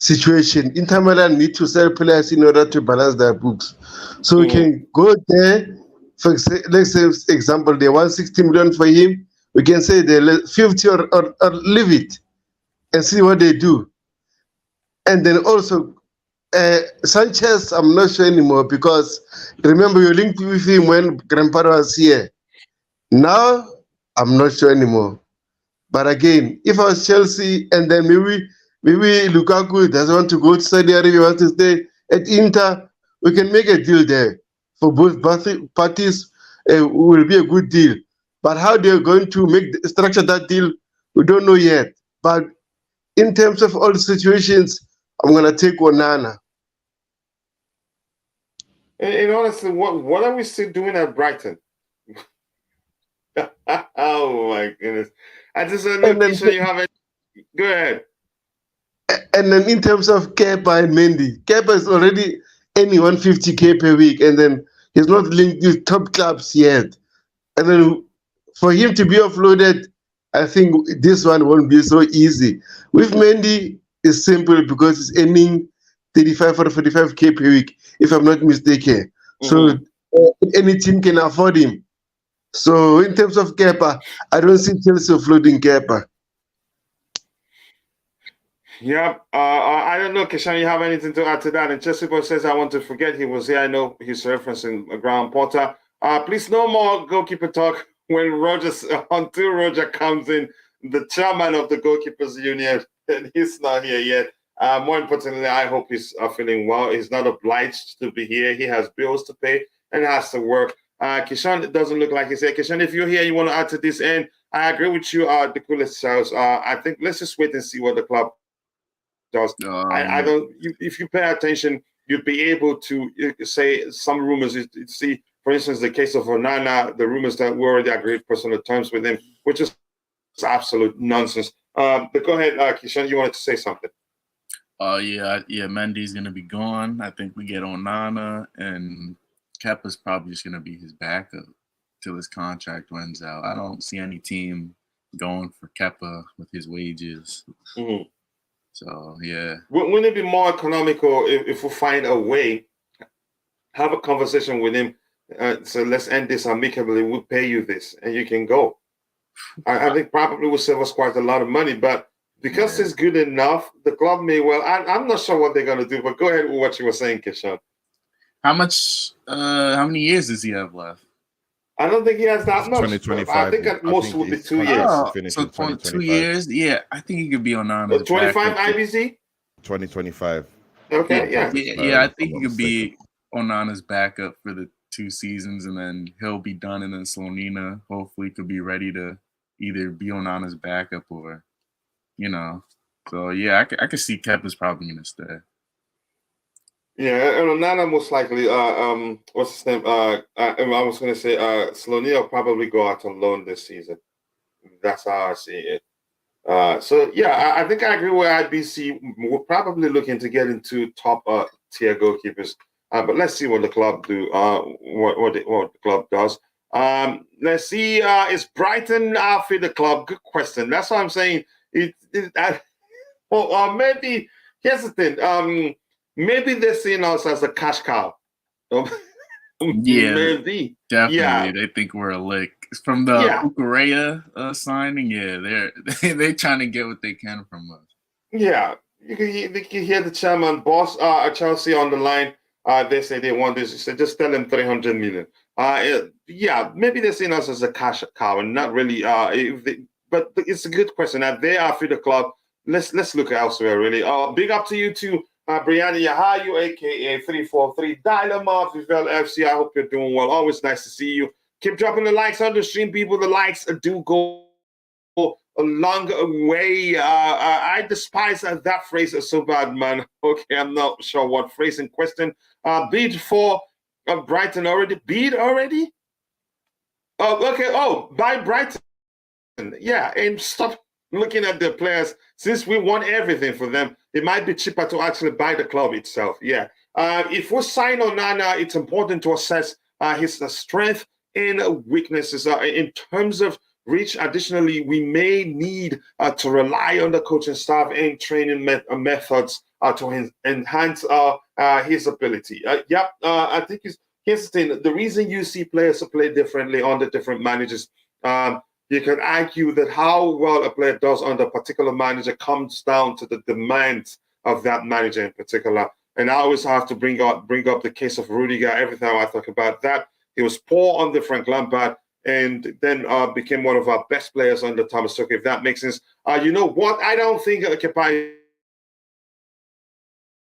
B: situation. Inter Milan need to sell players in order to balance their books. So we can go there. Let's say, example, they want 60 million for him. We can say they 50 or leave it and see what they do. And then also, Sanchez, I'm not sure anymore because remember you linked with him when Grandpa was here. Now, I'm not sure anymore. But again, if I was Chelsea and then maybe Lukaku doesn't want to go to Saudi Arabia, wants to stay at Inter, we can make a deal there. For both parties, will be a good deal. But how they're going to structure that deal, we don't know yet. But in terms of all the situations, I'm going to take Onana.
A: And honestly, what are we still doing at Brighton? Oh my goodness! I just look, sure you have it. Go ahead.
B: And then in terms of Kepa and Mendy, Kepa is already earning 150K per week, and then he's not linked with top clubs yet. And then for him to be offloaded, I think this one won't be so easy. With Mendy, it's simple because he's earning 35 or 45K per week, if I'm not mistaken. So any team can afford him. So in terms of Kepa, I don't see Chelsea offloading Kepa.
A: Yeah, I don't know, Keshan, you have anything to add to that? And Chessipo says, I want to forget he was here. I know he's referencing Graham Potter. Please, no more goalkeeper talk until Roger comes in, the chairman of the Goalkeepers Union, and he's not here yet. More importantly, I hope he's feeling well. He's not obliged to be here. He has bills to pay and has to work. Kishan, it doesndon't look like he's here. Kishan, if you're here, you want to add to this end, I agree with you, the coolest Charles. I think let's just wait and see what the club does. I don't. If you pay attention, you'd be able to say some rumors. You see, for instance, the case of Onana, the rumors that we already agreed personal terms with him, which is absolute nonsense. But go ahead, Kishan, you wanted to say something.
C: Yeah, Mendy's gonna be gone. I think we get Onana, and Kepa's probably just gonna be his backup till his contract runs out. I don't see any team going for Kepa with his wages. So, yeah.
A: Wouldn't it be more economical if we find a way, have a conversation with him, so let's end this amicably, we'll pay you this, and you can go. I think probably will save us quite a lot of money, but because it's good enough, the club may well, I'm not sure what they're going to do, but go ahead with what you were saying, Kishan.
C: How many years does he have left?
A: I don't think he has that much.
E: 2025.
A: I think at most will be 2 years.
C: So 2 years? Yeah, I think he could be on
A: 25 IBC?
E: 2025.
A: Okay, yeah.
C: Yeah, I think he could be Onana's backup for the 2 seasons, and then he'll be done, and then Slonina hopefully could be ready to either be Onana's backup or, So, yeah, I could see Kepa's probably going to stay.
A: Yeah, and Onana most likely, what's his name? I was going to say Slonina will probably go out on loan this season. That's how I see it. So, yeah, I think I agree with IBC. We're probably looking to get into top tier goalkeepers. But let's see what the club do, what the club does. Let's see, is Brighton fit the club? Good question. That's what I'm saying. Maybe, here's the thing. Maybe they're seeing us as a cash cow.
C: Maybe. Definitely. Yeah. They think we're a lick. From the Ukareya signing, they're trying to get what they can from us. Yeah.
A: You can hear the chairman, boss, Chelsea on the line. They say they want this. He said, just tell them 300 million. Maybe they're seeing us as a cash cow and not really. But it's a good question. Now they are for the club. Let's look elsewhere, really. Big up to you too. Brianna Yahayu, aka 343 Dynamo, Vivel FC. I hope you're doing well. Always nice to see you. Keep dropping the likes on the stream, people. The likes do go a long way. I despise that phrase so bad, man. Okay, I'm not sure what phrase in question. Bid for Brighton already. Bid already? Oh, okay. Oh, by Brighton. Yeah, and stop looking at the players. Since we want everything for them, it might be cheaper to actually buy the club itself. Yeah. If we sign Onana, it's important to assess his strength and weaknesses in terms of reach. Additionally, we may need to rely on the coaching staff and training methods to enhance his ability. I think here's the thing. The reason you see players play differently under different managers, you can argue that how well a player does under a particular manager comes down to the demands of that manager in particular. And I always have to bring up the case of Rudiger every time I talk about that. He was poor under Frank Lampard, and then became one of our best players under Thomas Tuchel, if that makes sense. You know what? I don't think Kepa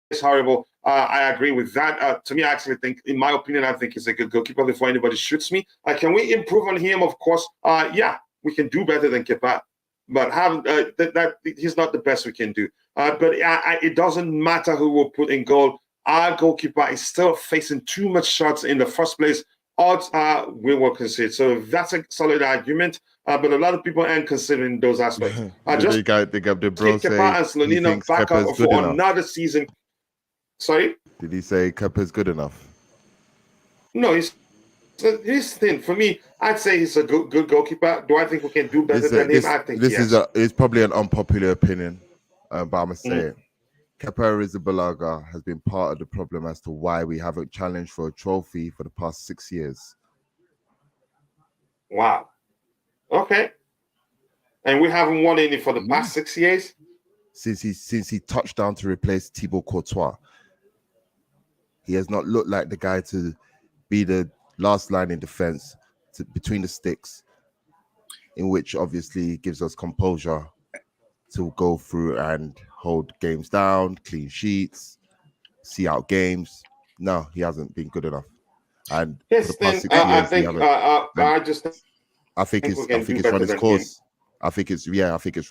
A: is horrible. I agree with that. To me, I actually think, in my opinion, I think he's a good goalkeeper before anybody shoots me. Can we improve on him? Of course. Yeah, we can do better than Kepa. But he's not the best we can do. But it doesn't matter who will put in goal. Our goalkeeper is still facing too much shots in the first place. Odds are we will concede. So that's a solid argument. But a lot of people aren't considering those aspects. Just
E: the bro say
A: Kepa and Slonina back up for another season. Sorry?
E: Did he say Kepa's good enough?
A: No, he's thin. For me, I'd say he's a good goalkeeper. Do I think we can do better than him? I think yes.
E: It's probably an unpopular opinion, but I'm going to say it. Kepa Arrizabalaga has been part of the problem as to why we haven't challenged for a trophy for the past 6 years.
A: Wow. Okay. And we haven't won any for the past 6 years?
E: Since he touched down to replace Thibaut Courtois. He has not looked like the guy to be the last line in defense between the sticks, in which obviously gives us composure to go through and hold games down, clean sheets, see out games. No, he hasn't been good enough. And for the past 6 years, I think it's run its course. I think it's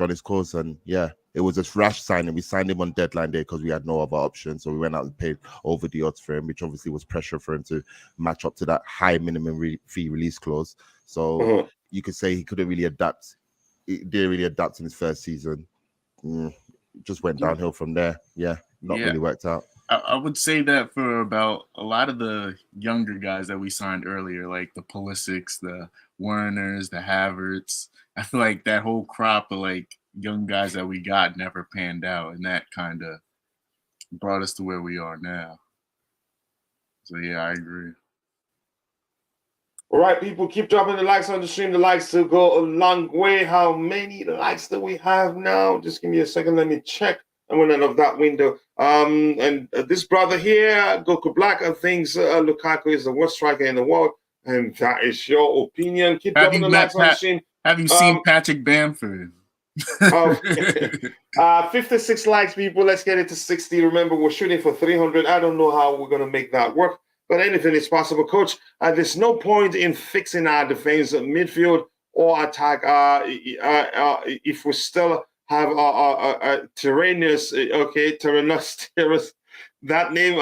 E: run its course, and yeah, it was a rash signing. We signed him on deadline day because we had no other option, so we went out and paid over the odds for him, which obviously was pressure for him to match up to that high minimum fee release clause. So you could say he couldn't really adapt. He didn't really adapt in his first season. Just went downhill from there. Not really worked out.
C: I would say that for about a lot of the younger guys that we signed earlier, like the Pulisics, the Werners, the Havertz, I feel like that whole crop of like young guys that we got never panned out, and that kind of brought us to where we are now. So yeah, I agree.
A: All right, people, keep dropping the likes on the stream. The likes will go a long way. How many likes do we have now? Just give me a second. Let me check. I went out of that window. And this brother here, Goku Black, thinks Lukaku is the worst striker in the world. And that is your opinion. Keep dropping the likes on the stream.
C: Have you seen Patrick Bamford?
A: 56 likes, people. Let's get it to 60. Remember, we're shooting for 300. I don't know how we're going to make that work, but anything is possible. Coach, there's no point in fixing our defense, midfield, or attack if we still have a Tyrannus, that name,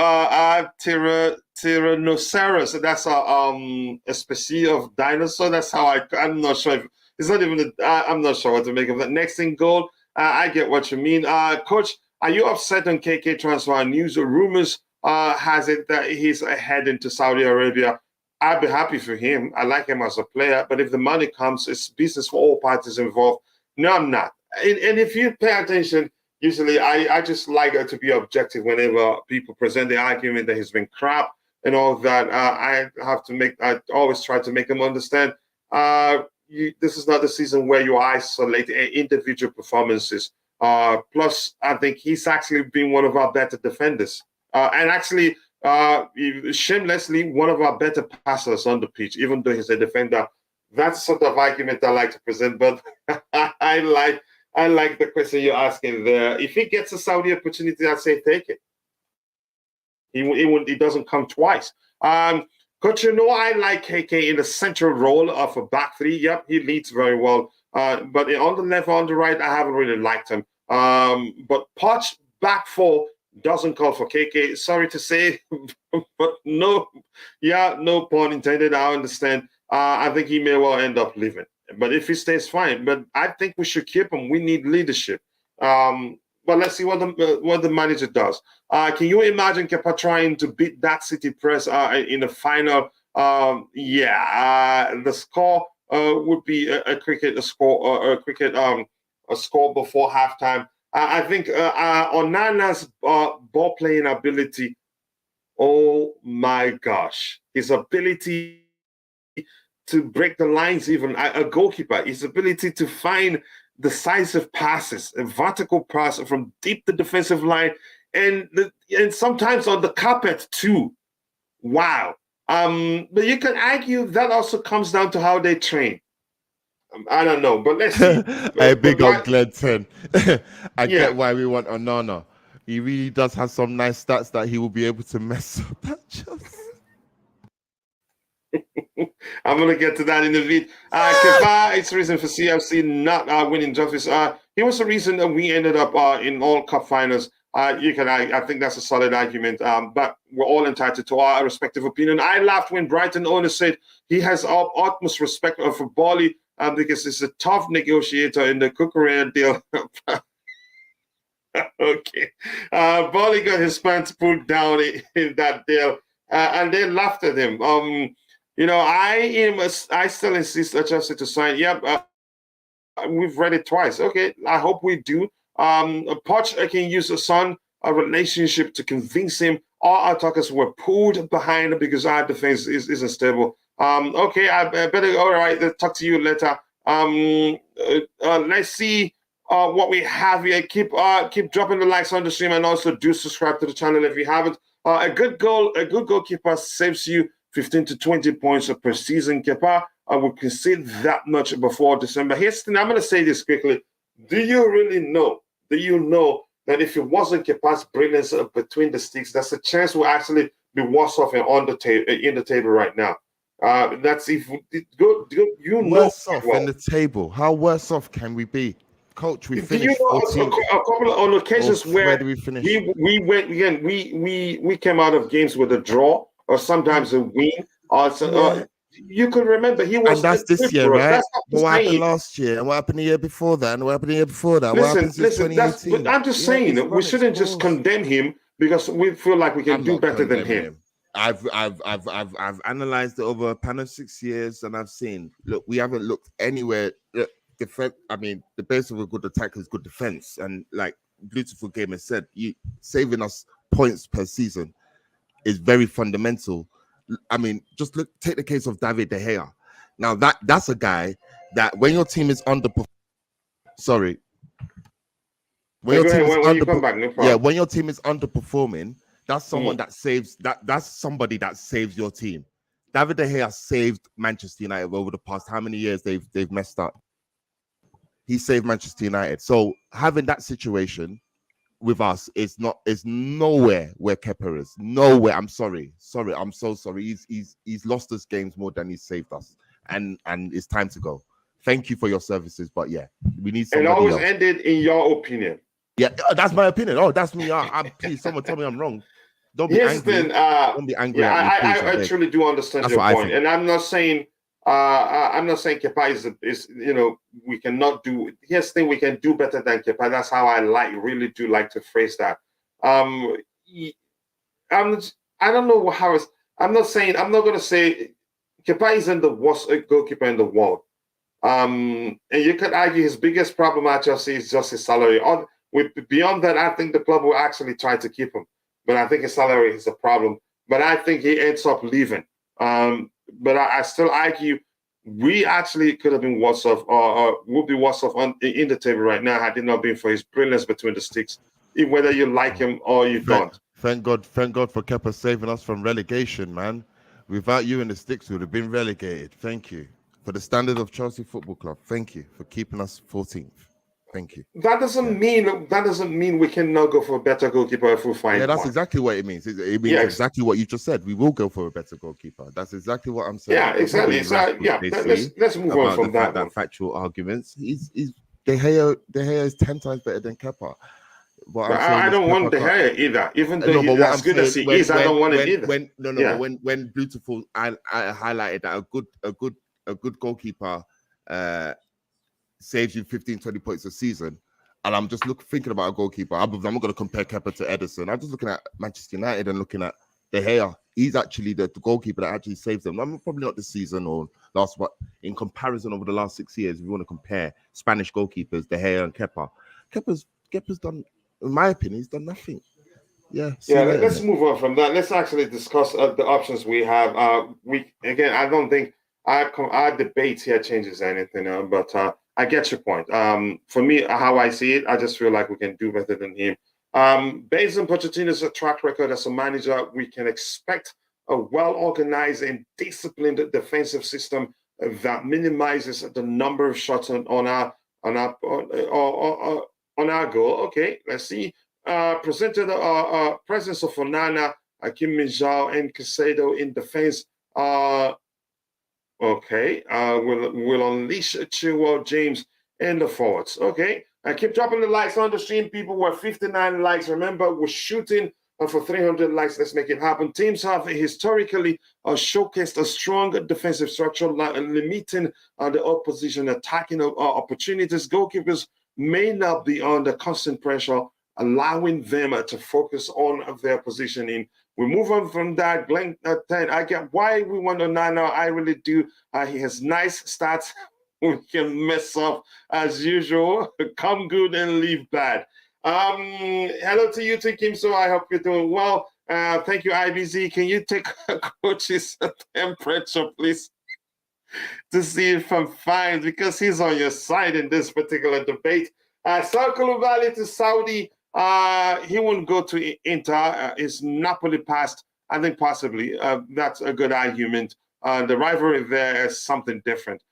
A: Tyrannosaurus. That's a species of dinosaur. That's how I'm not sure if it's not even. I'm not sure what to make of that. Next in goal, I get what you mean. Coach, are you upset on KK transfer news or rumors? Has it that he's heading to Saudi Arabia? I'd be happy for him. I like him as a player, but if the money comes, it's business for all parties involved. No, I'm not. And if you pay attention, usually I just like to be objective whenever people present the argument that he's been crap and all that. I always try to make them understand. This is not the season where you isolate individual performances. Plus, I think he's actually been one of our better defenders. And actually, shamelessly, one of our better passers on the pitch, even though he's a defender. That's the sort of argument I like to present. But I like the question you're asking there. If he gets a Saudi opportunity, I'd say take it. He doesn't come twice. Coach, I like KK in the central role of a back three. Yep, he leads very well. But on the left, on the right, I haven't really liked him. But Poch back four doesn't call for KK. Sorry to say, but no pun intended. I understand. I think he may well end up leaving. But if he stays, fine. But I think we should keep him. We need leadership. But let's see what the manager does. Can you imagine Kepa trying to beat that City press in the final? The score would be a score before halftime. I think Onana's ball playing ability, oh my gosh, his ability to break the lines, even a goalkeeper, his ability to find decisive passes, a vertical pass from deep the defensive line, and sometimes on the carpet too. Wow. But you can argue that also comes down to how they train. I don't know, but let's see.
E: Hey, big
A: But
E: up Glenn 10. I
A: Yeah.
E: get why we want Onana. He really does have some nice stats that he will be able to mess up at Chelsea.
A: I'm going to get to that in a bit. Kepa, it's reason for CFC not winning trophies. He was the reason that we ended up in all cup finals. I think that's a solid argument, but we're all entitled to our respective opinion. I laughed when Brighton owner said he has utmost respect for Bali because he's a tough negotiator in the Cucurella deal. Okay. Bali got his pants pulled down in that deal, and they laughed at him. I still insist that Chelsea to sign. Yep, we've read it twice. Okay, I hope we do. Poch can use a relationship to convince him. All our attackers were pulled behind because our defense isn't stable. Okay, I better. All right, talk to you later. Let's see what we have here. Keep dropping the likes on the stream, and also do subscribe to the channel if you haven't. A good goalkeeper saves you 15 to 20 points per season. Kepa will concede that much before December. Here's the thing, I'm going to say this quickly. Do you really know? Do you know that if it wasn't Kepa's brilliance between the sticks, that's a chance we'll actually be worse off in the table right now. That's if good. You know,
E: worse off in the table. How worse off can we be, Coach? We finished 14th.
A: A couple on occasions where
E: do we finish?
A: We went again. We came out of games with a draw or sometimes a win. You could remember he was.
E: And that's this year, right? But what happened last year? And what happened the year before that? And what happened the year before that?
A: Listen. I'm just saying that we shouldn't just condemn him because we feel like we can do better than him.
E: I've analyzed it over a pan of 6 years, and I've seen. Look, we haven't looked anywhere. Defense. I mean, the base of a good attack is good defense, and like Beautiful Gamer said, saving us points per season is very fundamental. I mean, just take the case of David De Gea. Now that's a guy that when your team is when your team is underperforming, that's someone that saves that's somebody that saves your team. David De Gea saved Manchester United over the past how many years they've messed up. He saved Manchester United. So having that situation with us is nowhere where Kepa is. Nowhere. I'm sorry. I'm so sorry. He's lost us games more than he's saved us. And it's time to go. Thank you for your services, but yeah, we need somebody
A: else. It always
E: else.
A: ended in your opinion.
E: Yeah, that's my opinion. Oh, that's me. Please, someone tell me I'm wrong. Don't be angry. Don't be angry.
A: Yeah, I truly do understand your point, and I'm not saying Kepa is we cannot do. Here's the thing: we can do better than Kepa. That's how I really do like to phrase that. I don't know how it's. I'm not going to say Kepa isn't the worst goalkeeper in the world. And you could argue his biggest problem at Chelsea is just his salary. Beyond that, I think the club will actually try to keep him, but I think his salary is a problem. But I think he ends up leaving. But I still argue we actually could have been worse off, or would be worse off in the table right now had it not been for his brilliance between the sticks, whether you like him or you don't.
E: Thank God for Kepa saving us from relegation, man. Without you in the sticks, we would have been relegated. Thank you. For the standard of Chelsea Football Club, thank you for keeping us 14th. Thank you.
A: That doesn't mean we cannot go for a better goalkeeper if we find one.
E: Yeah, that's exactly what it means. It means exactly what you just said. We will go for a better goalkeeper. That's exactly what I'm saying.
A: Yeah, exactly. Let's move on from that.
E: That factual arguments. He's De Gea is 10 times better than Kepa.
A: I don't want De Gea either. Even though he's as good as he is, I don't want it either.
E: When Beautiful, I highlighted that a good goalkeeper saves you 15, 20 points a season. And I'm just thinking about a goalkeeper. I'm not going to compare Kepa to Ederson. I'm just looking at Manchester United and looking at De Gea. He's actually the goalkeeper that actually saves them. I'm probably not this season or last, but in comparison over the last 6 years, if you want to compare Spanish goalkeepers, De Gea and Kepa. Kepa's Kepa's done, in my opinion, he's done nothing. Yeah.
A: Yeah, let's move on from that. Let's actually discuss the options we have. I don't think our debate here changes anything, but I get your point. For me, how I see it, I just feel like we can do better than him. Based on Pochettino's track record as a manager, we can expect a well-organized and disciplined defensive system that minimizes the number of shots on our goal. Okay, let's see. Presented presence of Onana, Kim Min-jao, and Caicedo in defense. Will unleash Chilwell, James, and the forwards. Okay, I keep dropping the likes on the stream. People were 59 likes. Remember, we're shooting for 300 likes. Let's make it happen. Teams have historically showcased a strong defensive structure, limiting the opposition attacking opportunities. Goalkeepers may not be under constant pressure, allowing them to focus on their positioning. We move on from that. Glenn 10, I get why we want Onana. I really do. He has nice stats. We can mess up as usual. Come good and leave bad. Hello to you too, Kim. So I hope you're doing well. Thank you, IBZ. Can you take coach's temperature, please, to see if I'm fine? Because he's on your side in this particular debate. Koulibaly to Saudi. He won't go to Inter. Is Napoli past? I think possibly. That's a good argument. The rivalry there is something different.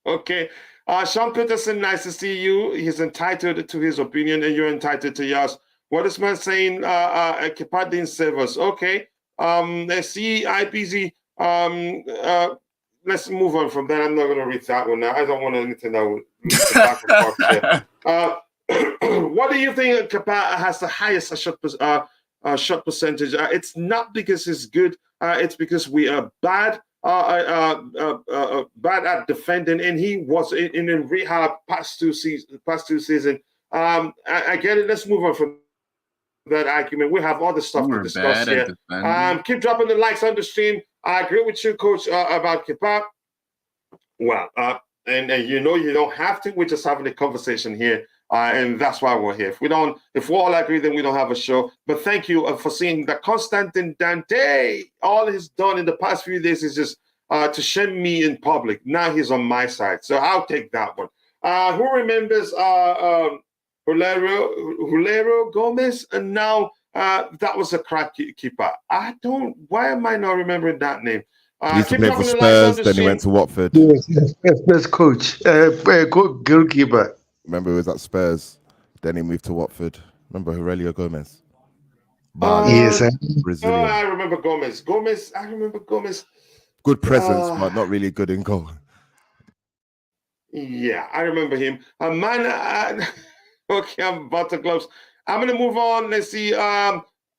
A: Okay. Sean Peterson, nice to see you. He's entitled to his opinion, and you're entitled to yours. What is man saying? Kepa didn't save us. Okay. Let's see, IPZ. Let's move on from that. I'm not going to read that one now. I don't want anything that would back and forth. What do you think Kepa has the highest shot percentage? It's not because he's good. It's because we are bad at defending, and he was in rehab past two seasons. I get it. Let's move on from that argument. We have other stuff to discuss here. Keep dropping the likes on the stream. I agree with you, Coach, about Kepa. Well, and you know you don't have to. We're just having a conversation here, and that's why we're here. If we all agree, then we don't have a show. But thank you for seeing that Constantine Dante. All he's done in the past few days is just to shame me in public. Now he's on my side, so I'll take that one. Who remembers Julero Gomez? And now that was a crack keeper. Why am I not remembering that name?
E: He used to play for Spurs, then he went to Watford.
B: Yes, coach. Goalkeeper.
E: Remember, he was at Spurs, then he moved to Watford. Remember Aurelio Gomez?
B: Yes,
E: Brazilian.
A: I remember Gomez. I remember Gomez.
E: Good presence, but not really good in goal.
A: Yeah, I remember him. Okay, I'm about to gloves. I'm gonna move on. Let's see.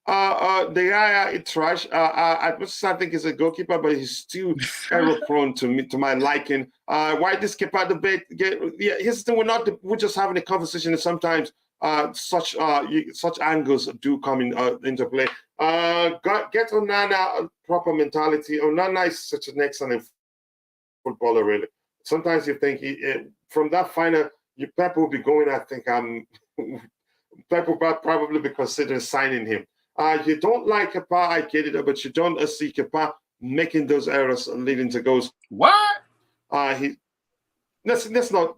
A: The guy it's trash. I think he's a goalkeeper, but he's still error prone to my liking. Why this Kepa debate? Here's the thing: we're just having a conversation, and sometimes such angles do come into play. Get Onana a proper mentality. Onana is such an excellent footballer, really. Sometimes you think from that final, Pep will be going. I think Pep will probably be considering signing him. You don't like Kepa, I get it, but you don't see Kepa making those errors leading to goals.
C: What?
A: Let's look.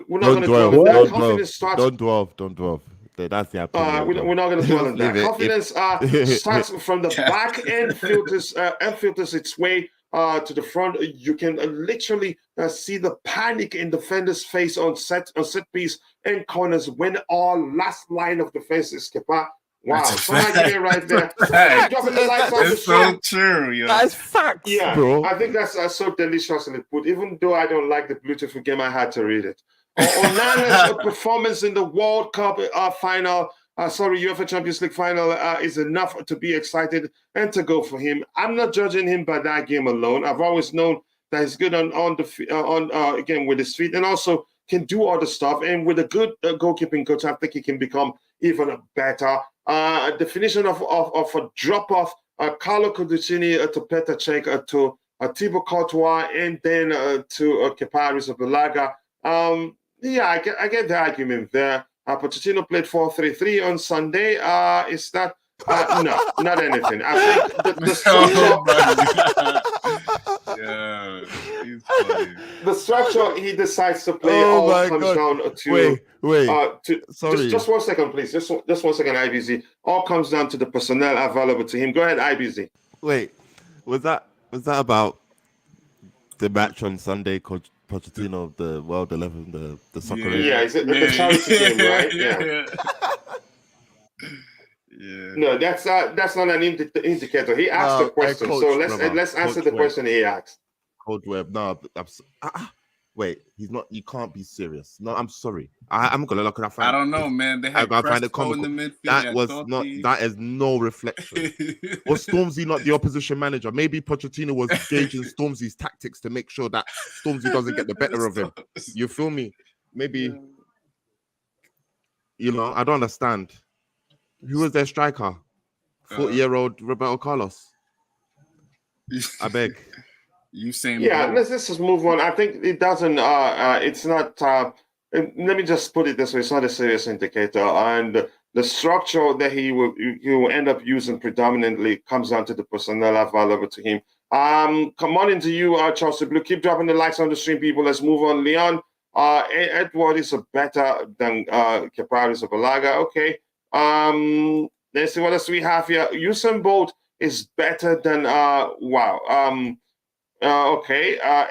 A: We're not
E: Don't
A: going to
E: dwell.
A: dwell on that.
E: Don't
A: Confidence starts.
E: Don't dwell. That's the opinion.
A: We're not going to dwell on that. Confidence starts from the back and filters its way to the front. You can literally see the panic in defenders' face on set piece and corners when our last line of defense is Kepa. Wow, somebody get it right there. Dropping the lights on the
C: so true, yo.
E: That's facts,
A: yeah,
E: bro.
A: I think that's so deliciously put. Even though I don't like the beautiful game, I had to read it. Onana's performance in the World Cup final, UEFA Champions League final, is enough to be excited and to go for him. I'm not judging him by that game alone. I've always known that he's good again with his feet, and also can do other stuff. And with a good goalkeeping coach, I think he can become even better. Definition of a drop-off, Carlo Codicini to Petr Cech to Thibaut Courtois, and then to Kepa Arrizabalaga. Yeah, I get the argument there. Pochettino played 4-3-3 on Sunday. Is that no, not anything. I think the
C: Oh
A: structure.
C: my god. Yeah, he's funny.
A: The structure he decides to play
E: Oh
A: all
E: my
A: comes
E: God.
A: down to
E: Wait. Sorry.
A: just 1 second, please. Just 1 second, IBZ. All comes down to the personnel available to him. Go ahead, IBZ.
E: Wait. Was that about the match on Sunday? Coach Pochettino of the World 11, the soccer.
A: Yeah, it's the charity game, right? Yeah.
C: Yeah.
A: No, that's not an indicator. He asked a question,
E: coach,
A: so
E: brother.
A: let's answer
E: Coach
A: the
E: Webb.
A: question he asked.
E: Cold Web. No, wait. He's not. You can't be serious. No, I'm sorry. I'm gonna look at that.
C: I don't know, man. They had Crespo in the midfield.
E: That was not. That is no reflection. Was Stormzy not the opposition manager? Maybe Pochettino was gauging Stormzy's tactics to make sure that Stormzy doesn't get the better of him. You feel me? Maybe. You know, I don't understand. Who was their striker? 40-year-old Roberto Carlos. I beg.
A: Let's just move on. I think it doesn't. It's not. Let me just put it this way: it's not a serious indicator, and the structure that he will end up using predominantly comes down to the personnel available to him. Come on into you, Chelsea Blue. Keep dropping the likes on the stream, people. Let's move on. Leon, Edward is better than Kepa Arrizabalaga. Okay. Let's see what else we have here. Usain Bolt is better than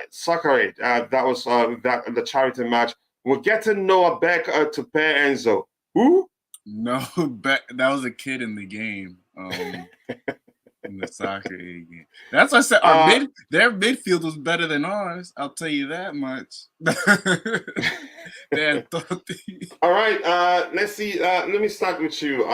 A: Soccer Aid. That was the charity match. We'll get to Noah Beck to pair Enzo. Who?
C: No, that was a kid in the game. In the soccer Aid game. That's what I said. Their midfield was better than ours. I'll tell you that much.
A: All right. Let's see. Let me start with you.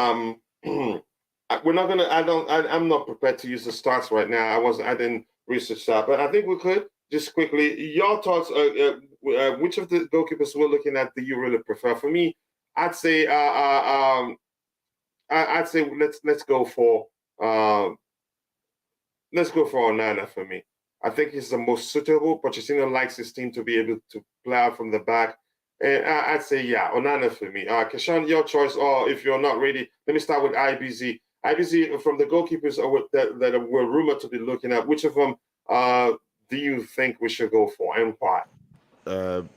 A: We're not gonna. I'm not prepared to use the stats right now. I didn't research that, but I think we could just quickly. Your thoughts? Which of the goalkeepers we're looking at do you really prefer? For me, I'd say. I'd say let's go for. Let's go for Onana for me. I think he's the most suitable. Pochettino likes his team to be able to play out from the back. And I'd say, Onana for me. Keshan, your choice, or if you're not ready, let me start with IBZ. IBZ, from the goalkeepers that we're rumored to be looking at, which of them do you think we should go for and why?
E: For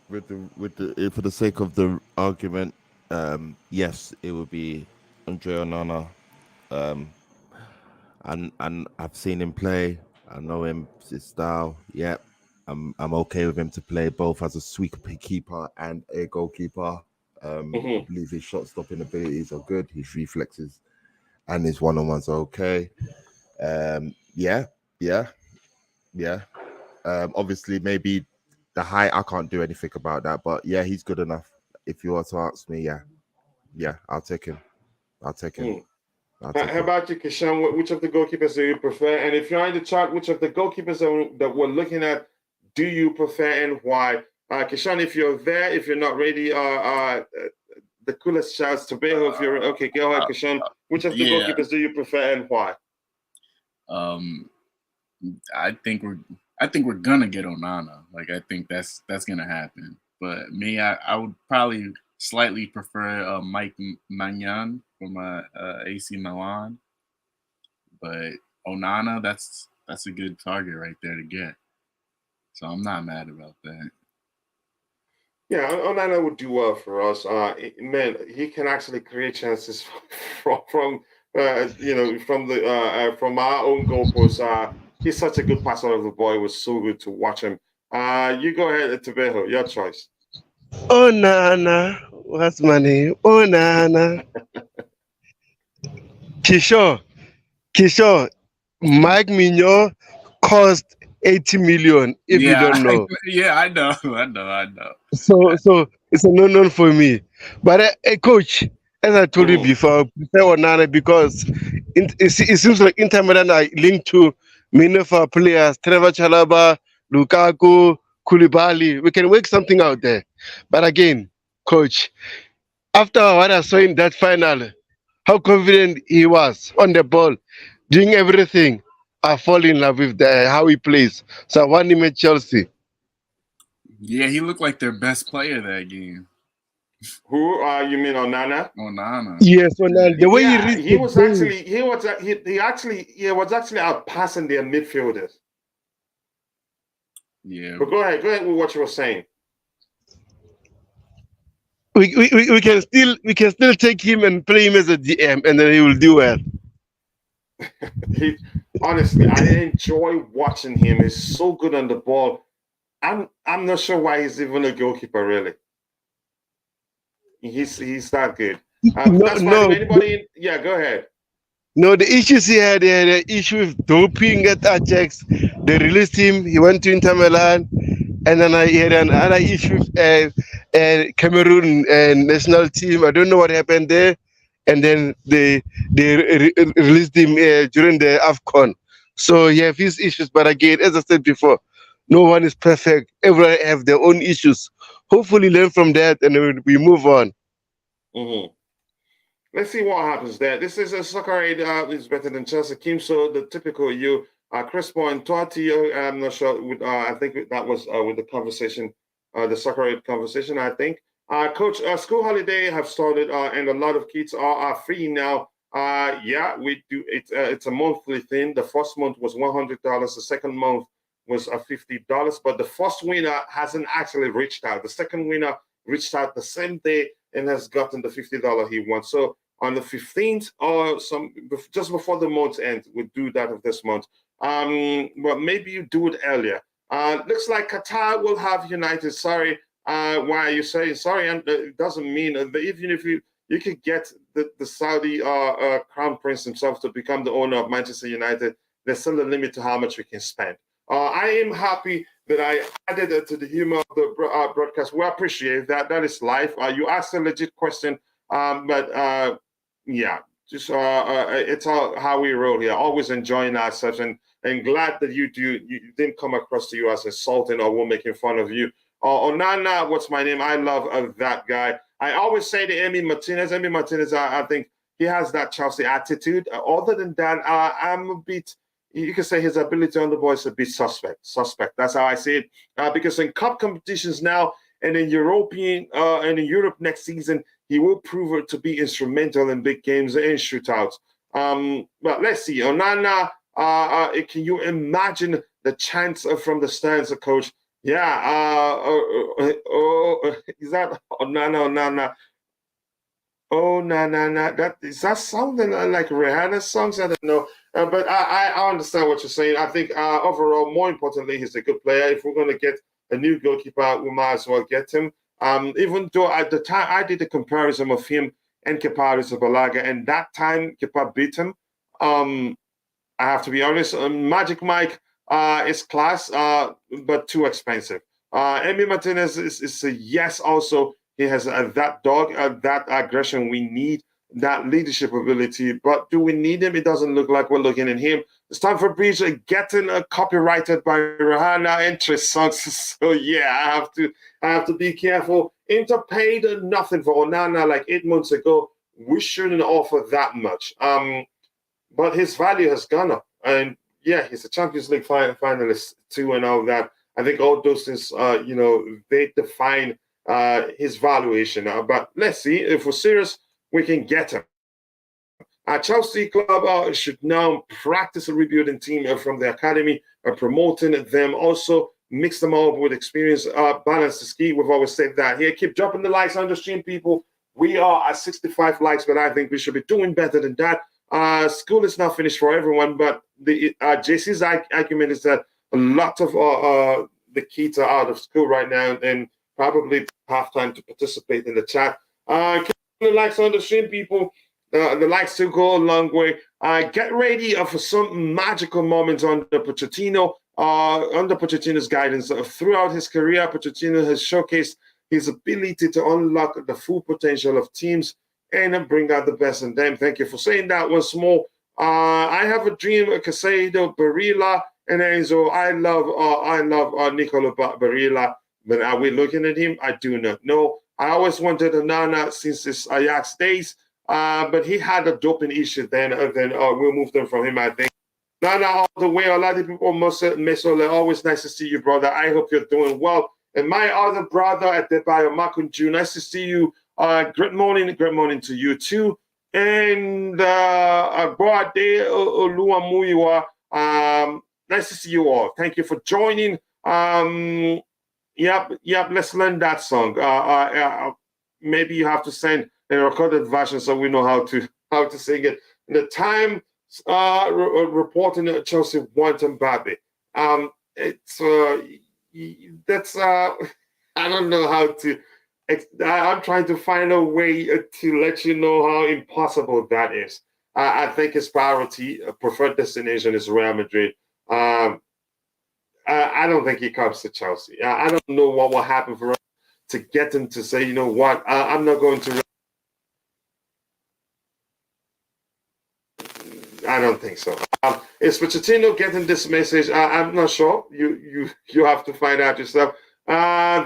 E: the sake of the argument, yes, it would be Andre Onana. And I've seen him play. I know him, his style. Yep, I'm okay with him to play both as a sweeper and a goalkeeper. I believe his shot stopping abilities are good. His reflexes and his one-on-ones are okay. Obviously, maybe the height, I can't do anything about that. But yeah, he's good enough. If you were to ask me, I'll take him.
A: How about you, Kishan? Which of the goalkeepers do you prefer? And if you're in the chart, which of the goalkeepers that we're looking at do you prefer and why? Kishan, if you're there, if you're not ready, the coolest shouts to Beho. If you're okay, go ahead, Kishan. Which of the goalkeepers do you prefer and why?
C: I think we're gonna get Onana. Like I think that's gonna happen. But me, I would probably slightly prefer Maignan from AC Milan. But Onana, that's a good target right there to get. So I'm not mad about that.
A: Yeah, Onana would do well for us. Man, he can actually create chances from our own goalposts. He's such a good passer of the ball. It was so good to watch him. You go ahead, Tebejo, your choice.
B: Onana, what's my name? Onana. Kishore, Mike Mignon cost 80 million. If you don't know,
C: I know.
B: So it's a no for me. But coach, as I told you before, I prefer Onana because it seems like Inter Milan are linked to many of our players: Trevor Chalobah, Lukaku, Koulibaly. We can work something out there. But again, coach, after what I saw in that final, how confident he was on the ball, doing everything, I fall in love with how he plays. So I want him at Chelsea.
C: Yeah, he looked like their best player that game.
A: Who you mean Onana?
C: Onana.
B: Yes, Onana. The way he
A: Yeah,
B: reached
A: he
B: the
A: was
B: ball.
A: actually he was actually outpassing their midfielders.
C: Yeah.
A: But go ahead with what you were saying.
B: We can still take him and play him as a DM, and then he will do well.
A: He honestly, I enjoy watching him. He's so good on the ball. I'm not sure why he's even a goalkeeper. Really, he's that good.
B: No,
A: That's fine. If
B: no,
A: anybody, yeah, go ahead.
B: no. The issues he had the issue with doping at Ajax. They released him. He went to Inter Milan, and then he had another issue with Cameroon national team. I don't know what happened there, and then they released him during the AFCON. So he have his issues, but again, as I said before, no one is perfect. Everyone have their own issues. Hopefully, learn from that, and then we move on.
A: Mm-hmm. Let's see what happens there. This is a soccer aid is better than Chelsea. Kim, so the typical you, Crespo and Totti. I'm not sure. I think that was with the conversation, the soccer aid conversation. I think. Coach, school holiday have started, and a lot of kids are free now. Yeah, we do. It's a monthly thing. The first month was $100. The second month was $50. But the first winner hasn't actually reached out. The second winner reached out the same day and has gotten the $50 he wants. So on the 15th or just before the month ends, we'll do that of this month. But maybe you do it earlier. Looks like Qatar will have United. Sorry, why are you saying sorry? And it doesn't mean that even if you could get the Saudi crown prince himself to become the owner of Manchester United, there's still a limit to how much we can spend. I am happy that I added it to the humor of the broadcast. We appreciate that. That is life. You asked a legit question, but yeah, just it's all how we roll here. Always enjoying ourselves and glad that you didn't come across to you as insulting or we're making fun of you. Onana, what's my name? I love that guy. I always say to Emi Martinez, I think he has that Chelsea attitude. Other than that, I'm a bit. You can say his ability on the ball is a bit suspect. That's how I see it. Because in cup competitions now and in European and in Europe next season, he will prove it to be instrumental in big games and shootouts. But let's see. Onana, can you imagine the chants from the stands, coach? Yeah. Is that Onana? Oh, na. Is that something like Rihanna's songs? I don't know. But I understand what you're saying. I think overall, more importantly, he's a good player. If we're going to get a new goalkeeper, we might as well get him. Even though at the time I did a comparison of him and Kepa Arrizabalaga, and that time Kepa beat him. I have to be honest. Magic Mike is class, but too expensive. Emi Martinez is a yes also. He has that dog, that aggression we need, that leadership ability. But do we need him? It doesn't look like we're looking at him. It's time for Breach getting copyrighted by Rihanna interest songs. So yeah, I have to be careful. Inter paid nothing for Onana like 8 months ago. We shouldn't offer that much. But his value has gone up. And yeah, he's a Champions League finalist too and all that. I think all those things, they define his valuation. But let's see. If we're serious, we can get him. Chelsea Club should now practice a rebuilding team from the academy, promoting them. Also, mix them up with experience. Balance is key. We've always said that here. Keep dropping the likes on the stream, people. We are at 65 likes, but I think we should be doing better than that. School is not finished for everyone, but the JC's argument is that a lot of the kids are out of school right now and probably have time to participate in the chat. Keep the likes on the stream, people. The likes to go a long way. Get ready for some magical moments under Pochettino. Under Pochettino's guidance, throughout his career, Pochettino has showcased his ability to unlock the full potential of teams and bring out the best in them. Thank you for saying that once more. I have a dream of Caicedo, Barilla, and Enzo. I love Nicola Barilla, but are we looking at him? I do not know. I always wanted Onana since his Ajax days, but he had a doping issue then. We moved on from him, I think. Nana all the way. A lot of people Mesole, always nice to see you, brother. I hope you're doing well. And my other brother at the Makunju, nice to see you. Great morning to you too. And Boade Oluwamuyiwa, nice to see you all. Thank you for joining. Yep, let's learn that song. Maybe you have to send a recorded version so we know how to sing it. The time reporting that Chelsea want Mbappe. It's that's I don't know how to. I'm trying to find a way to let you know how impossible that is. I think his priority, preferred destination is Real Madrid. I don't think he comes to Chelsea. I don't know what will happen for us to get him to say, you know what, I'm not going to. I don't think so. Is Pochettino getting this message? I'm not sure. You have to find out yourself.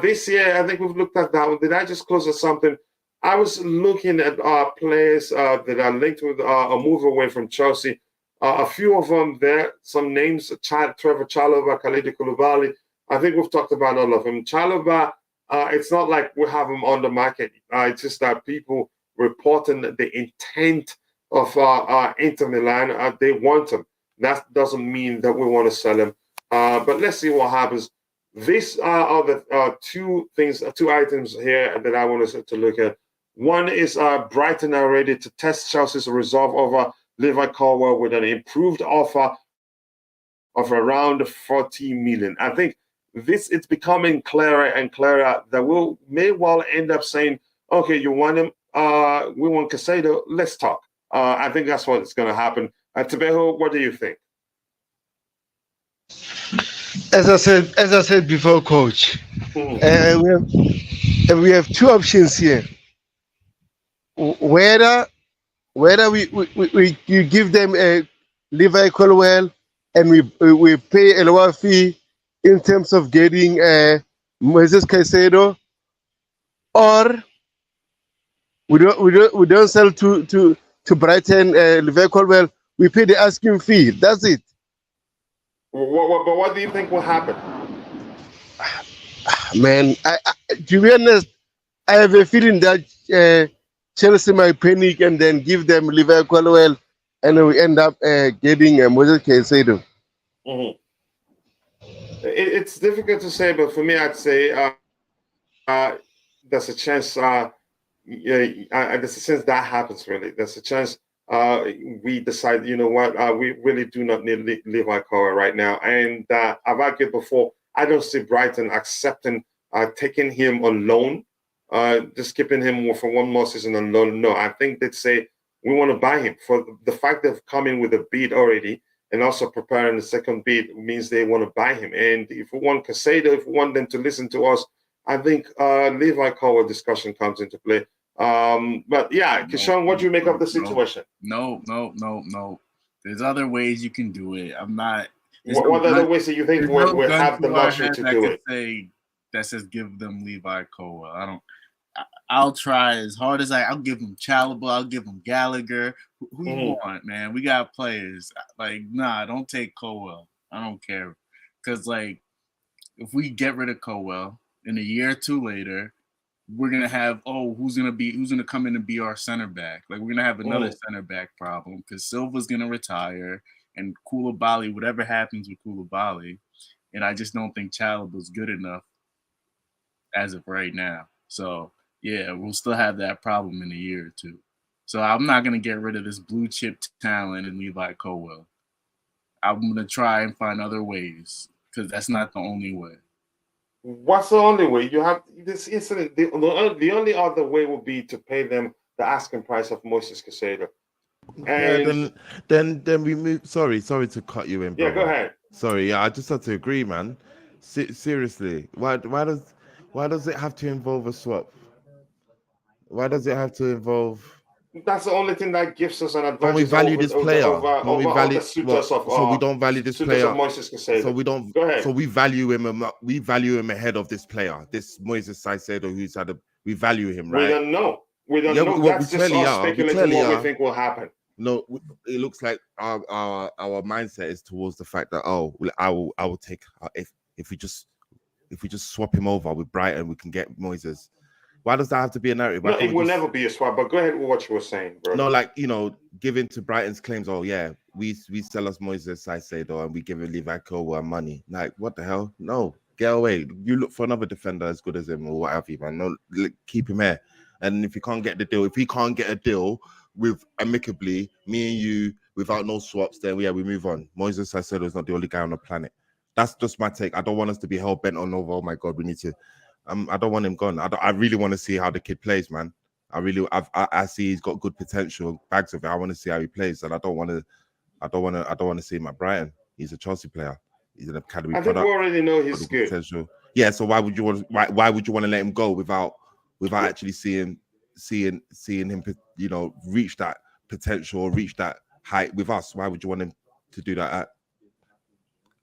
A: This year, I think we've looked at that one. Did I just close or something? I was looking at players that are linked with a move away from Chelsea. A few of them there, some names, Trevor Chalobah, Kalidou Koulibaly. I think we've talked about all of them. Chalobah, it's not like we have him on the market. It's just that people reporting the intent of Inter Milan. They want him. That doesn't mean that we want to sell him. But let's see what happens. These are the two items here that I want us to look at. One is Brighton are ready to test Chelsea's resolve over Levi Colwell with an improved offer of around 40 million. I think it's becoming clearer and clearer that we may well end up saying, okay, you want him, we want Caicedo, let's talk. I think that's what's going to happen. Tebeho, what do you think?
B: As I said before, Coach, we have two options here. Whether you give them a Levi Colwell and we pay a lower fee in terms of getting Moises Caicedo, or we don't sell to Brighton Levi Colwell. We pay the asking fee. That's it.
A: But what do you think will happen?
B: Man, to be honest, I have a feeling that Chelsea might panic and then give them Levi Colwell, and we end up getting Moises Caicedo.
A: Mm-hmm. It's difficult to say, but for me, I'd say there's a chance. There's a chance that happens. Really, there's a chance we decide. You know what? We really do not need Levi Colwell right now. And I've argued before. I don't see Brighton accepting taking him on loan. Just keeping him for one more season on loan. No, I think they'd say we want to buy him. For the fact they've come in with a bid already and also preparing the second bid means they want to buy him. And if we want Caicedo, if we want them to listen to us, I think Levi Colwell discussion comes into play. But yeah, Kishan, what do you make of the situation?
C: No. There's other ways you can do it. I'm not.
A: What other ways do you think we'll have the luxury to do it?
C: That says give them Levi Colwell. I'll try as hard as I'll give them Chalobah, I'll give them Gallagher. Who you want, man? We got players. Like, nah, don't take Colwell. I don't care. Because, like, if we get rid of Colwell in a year or two later, we're gonna have who's gonna come in and be our center back? Like, we're gonna have another center back problem because Silva's gonna retire and Koulibaly, whatever happens with Koulibaly, and I just don't think Chalobah's good enough as of right now. So yeah, we'll still have that problem in a year or two. So I'm not gonna get rid of this blue chip talent in Levi Colwell. I'm gonna try and find other ways because that's not the only way.
A: What's the only way? You have this incident. The only other way would be to pay them the asking price of Moises Caicedo.
E: And then we move. Sorry to cut you in.
A: Yeah,
E: brother.
A: go ahead.
E: Sorry, yeah, I just had to agree, man. Seriously, why does it have to involve a swap? Why does it have to involve?
A: That's the only thing that gives us an advantage.
E: Don't we value this player?
A: So
E: we don't value this player.
A: So
E: we don't.
A: Go ahead.
E: So we value him. We value him ahead of this player, this Moises Caicedo, who's had a. We value him, right?
A: We don't know. That's just us speculating what we think will happen.
E: No, it looks like our mindset is towards the fact that I will take if we just if we just swap him over with Brighton, we can get Moises. Why does that have to be a narrative?
A: No, it will never be a swap. But go ahead with what you were saying, bro.
E: No, like, giving to Brighton's claims. Oh yeah, we sell us Moises Caicedo and we give him Livakow money. Like, what the hell? No, get away. You look for another defender as good as him or what have you, man. No, keep him here. And if you can't get the deal, if we can't get a deal with amicably, me and you, without no swaps, then we move on. Moises Caicedo is not the only guy on the planet. That's just my take. I don't want us to be hell bent on over. Oh my God, we need to. I don't want him gone. I really want to see how the kid plays, man. I see he's got good potential, bags of it. I want to see how he plays, and I don't want to see him at Brighton. He's a Chelsea player. He's an academy product.
A: I think we already know he's good.
E: Potential. Yeah. So why would you want to let him go without actually seeing him, reach that potential or reach that height with us? Why would you want him to do that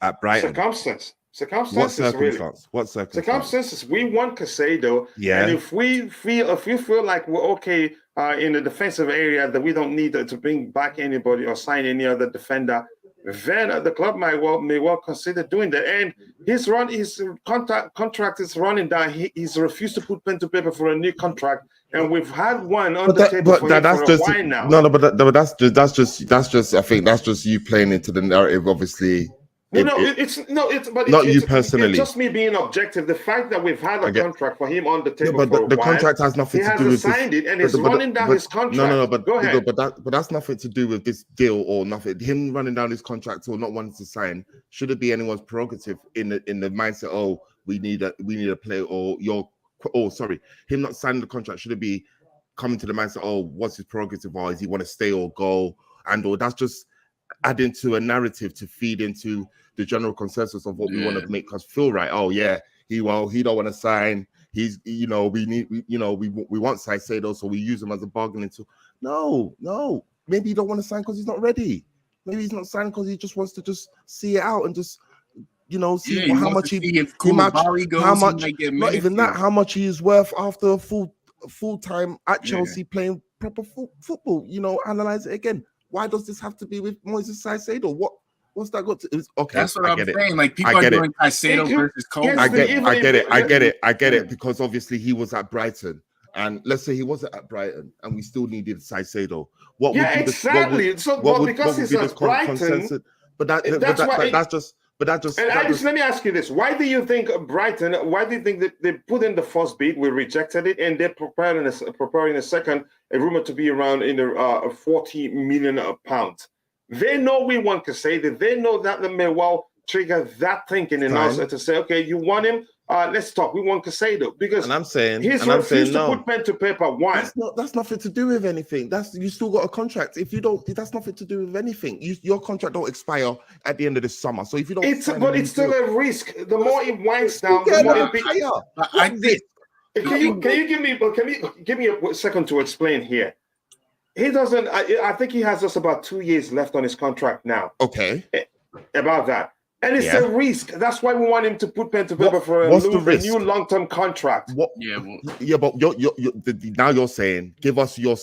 E: at Brighton?
A: Circumstances.
E: What circumstance?
A: Really.
E: What circumstance?
A: Circumstances. We want Caicedo,
E: and
A: if we feel like we're okay in the defensive area, that we don't need to bring back anybody or sign any other defender, then the club may well consider doing that. And his contract is running down. He's refused to put pen to paper for a new contract, and we've had one on the table for a while now.
E: No, but that's just. I think that's just you playing into the narrative, obviously.
A: It's
E: not you personally.
A: It's just me being objective. The fact that we've had a contract for him on the table for a while,
E: the contract has nothing to do with this.
A: He hasn't signed it, and it's running down his contract.
E: No, but
A: go ahead.
E: But that's nothing to do with this deal or nothing. Him running down his contract or not wanting to sign shouldn't be anyone's prerogative in the mindset. Oh, we need a player him not signing the contract shouldn't be coming to the mindset. Oh, what's his prerogative? Or does he want to stay or go? Or that's just adding to a narrative to feed into the general consensus of what we want to make us feel right. Oh yeah, he don't want to sign. He's we want Caicedo, so we use him as a bargaining tool. No. Maybe he don't want to sign because he's not ready. Maybe he's not signing because he just wants to just see it out and just see how much not even that, how much he is worth after a full time at Chelsea playing proper football. Analyze it again. Why does this have to be with Moises Caicedo? What's that got to? Okay,
C: that's what I'm saying. Like, people are doing Caicedo versus Colwell.
E: I get it because obviously he was at Brighton, and let's say he wasn't at Brighton, and we still needed Caicedo.
A: Exactly. Because he's at Brighton, that's just. Let me ask you this: why do you think Brighton? Why do you think that they put in the first bid, we rejected it, and they're preparing a second, a rumor to be around in the 40 million pounds? They know we want Caicedo. They know that they may well trigger that thinking in us to say, okay, you want him? Let's talk. We want Caicedo because he's refused to put pen to paper. Why?
E: That's nothing to do with anything. You still got a contract. If you don't, that's nothing to do with anything. Your contract don't expire at the end of the summer. So if you don't,
A: it's still a risk. The more it winds down, the more it higher.
C: I think.
A: Can you give me a second to explain here? He doesn't. I think he has just about 2 years left on his contract now.
E: Okay.
A: About that. And it's a risk. That's why we want him to put pen to paper for a new long-term contract.
E: But now you're saying give us your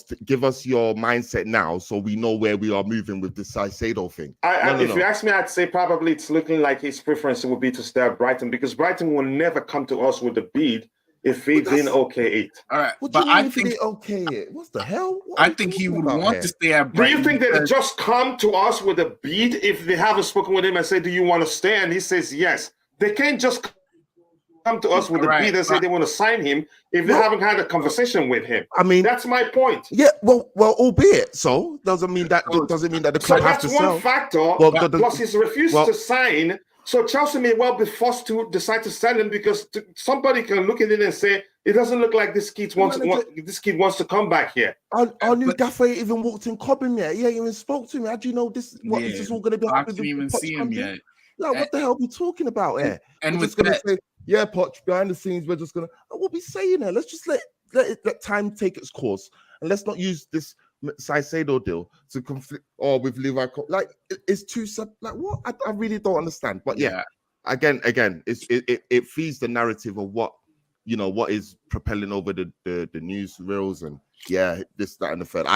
E: mindset now, so we know where we are moving with this Caicedo thing.
A: If you ask me, I'd say probably it's looking like his preference would be to stay at Brighton, because Brighton will never come to us with a bid if he didn't okay it.
C: All right,
E: but I think okay it. What the hell?
C: I think he would want to stay at Brighton.
A: Do you think they just come to us with a bid if they haven't spoken with him and say, "Do you want to stay?" And he says yes? They can't just come to us with a bid and say they want to sign him if they haven't had a conversation with him. I mean, that's my point.
E: Yeah, well, albeit so doesn't mean that the club has to sell.
A: That's one factor. Plus, he's refused to sign. So Chelsea may well be forced to decide to sell him, because somebody can look at it and say, it doesn't look like this kid wants to come back here.
E: Our new gaffer even walked in Cobham yet. He ain't even spoke to me. How do you know this? What is this all going to be?
C: I didn't even see him yet.
E: Like, what the hell are we talking about here?
C: And
E: we're just going to say, yeah, Poch, behind the scenes, we're just going to... What we saying here? Let's just let time take its course. And let's not use this Caicedo deal to conflict with Levi. Like, it's too like what? I really don't understand. But again, it feeds the narrative of what is propelling over the news reels, and this, that, and the third.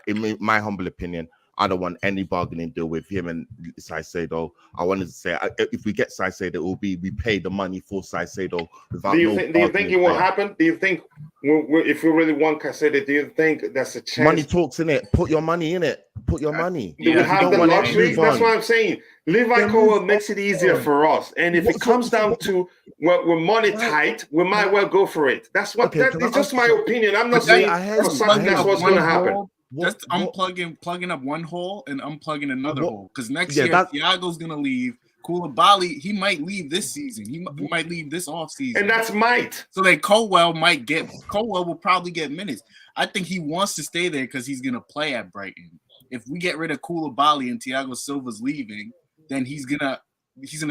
E: In my humble opinion, I don't want any bargaining deal with him and Caicedo. I wanted to say if we get Caicedo, it will be we pay the money for Caicedo without
A: Do you
E: no.
A: think it will happen? Do you think if we really want Caicedo, do you think that's a chance?
E: Money talks in it. Put your money in it. Put your money.
A: Do we have the luxury? That's what I'm saying. Levi Colwell makes it easier for us. And if it comes down to we're money tight, we might well go for it. That's what it's just my opinion. I'm not saying for something that's what's going to happen.
C: Just plugging up one hole and unplugging another hole. Because next year, Thiago's going to leave. Koulibaly, he might leave this season. He might leave this offseason.
A: And that's might.
C: So then Colwell will probably get minutes. I think he wants to stay there because he's going to play at Brighton. If we get rid of Koulibaly and Thiago Silva's leaving, then he's gonna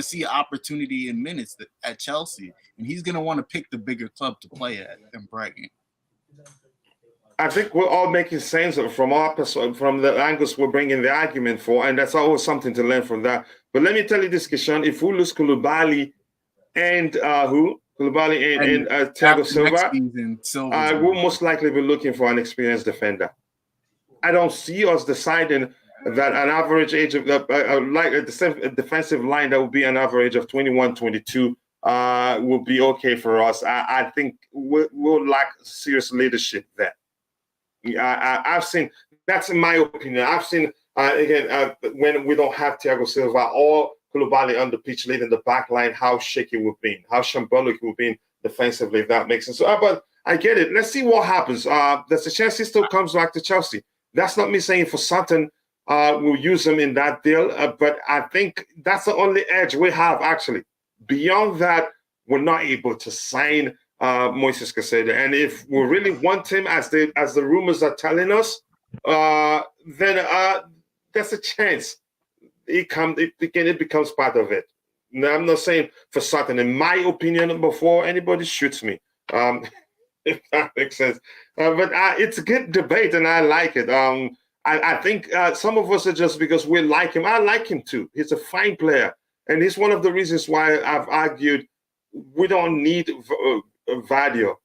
C: see an opportunity in minutes at Chelsea. And he's going to want to pick the bigger club to play at than Brighton.
A: I think we're all making sense from our perspective, from the angles we're bringing the argument for, and that's always something to learn from that. But let me tell you this, Kishan, if we lose Koulibaly and Thiago Silva, we'll most likely be looking for an experienced defender. I don't see us deciding that an average age of like a defensive line that would be an average of 21, 22 will be okay for us. I think we'll lack serious leadership there. I've seen, that's in my opinion. I've seen when we don't have Thiago Silva or Koulibaly on the pitch leading the back line, how shaky we've been, how shambolic we've been defensively, if that makes sense. So, but I get it. Let's see what happens. There's a chance he still comes back to Chelsea. That's not me saying for certain we'll use him in that deal, but I think that's the only edge we have, actually. Beyond that, we're not able to sign Moises Caicedo. And if we really want him, as the rumors are telling us, then there's a chance it becomes part of it. Now, I'm not saying for certain. In my opinion, before anybody shoots me, if that makes sense. But it's a good debate, and I like it. I think some of us are just because we like him. I like him too. He's a fine player. And he's one of the reasons why I've argued we don't need Vadio,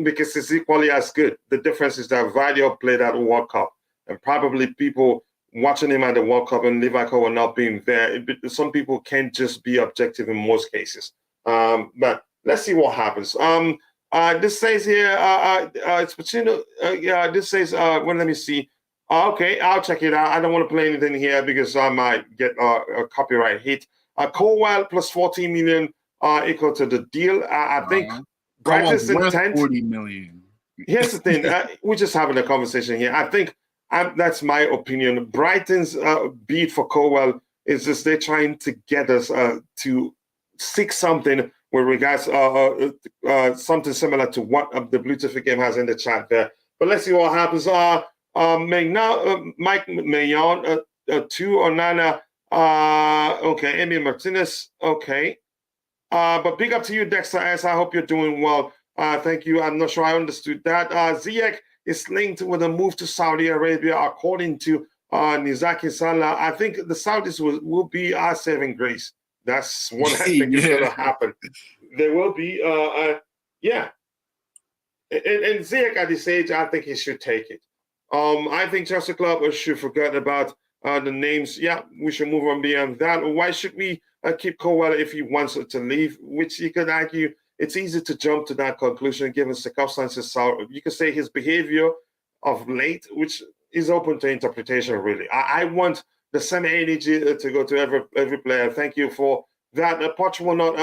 A: because it's equally as good. The difference is that Vadio played at the World Cup, and probably people watching him at the World Cup and Levi Colwell not being there, some people can't just be objective in most cases. But let's see what happens. This says here, it's Pacino. This says, well, let me see. Okay, I'll check it out. I don't want to play anything here because I might get a copyright hit. Colwell plus 14 million equal to the deal. I think Brighton's intent.
C: 40 million.
A: Here's the thing. We're just having a conversation here. I think that's my opinion. Brighton's bid for Colwell is just they're trying to get us to seek something with regards something similar to what the Bluetooth game has in the chat there. But let's see what happens. Maignan, two Onana. Okay, Emi Martinez. Okay. But big up to you, Dexter S. I hope you're doing well. Thank you. I'm not sure I understood that. Ziyech is linked with a move to Saudi Arabia, according to Nizaki Salah. I think the Saudis will be our saving grace. That's what I think is going to happen. There will be, yeah. And Ziyech at this age, I think he should take it. I think Chelsea Club should forget about the names. Yeah, we should move on beyond that. Why should we keep Colwell if he wants to leave? Which you could argue it's easy to jump to that conclusion given circumstances. You could say his behavior of late, which is open to interpretation, really. I want the same energy to go to every player. Thank you for that. Poch will not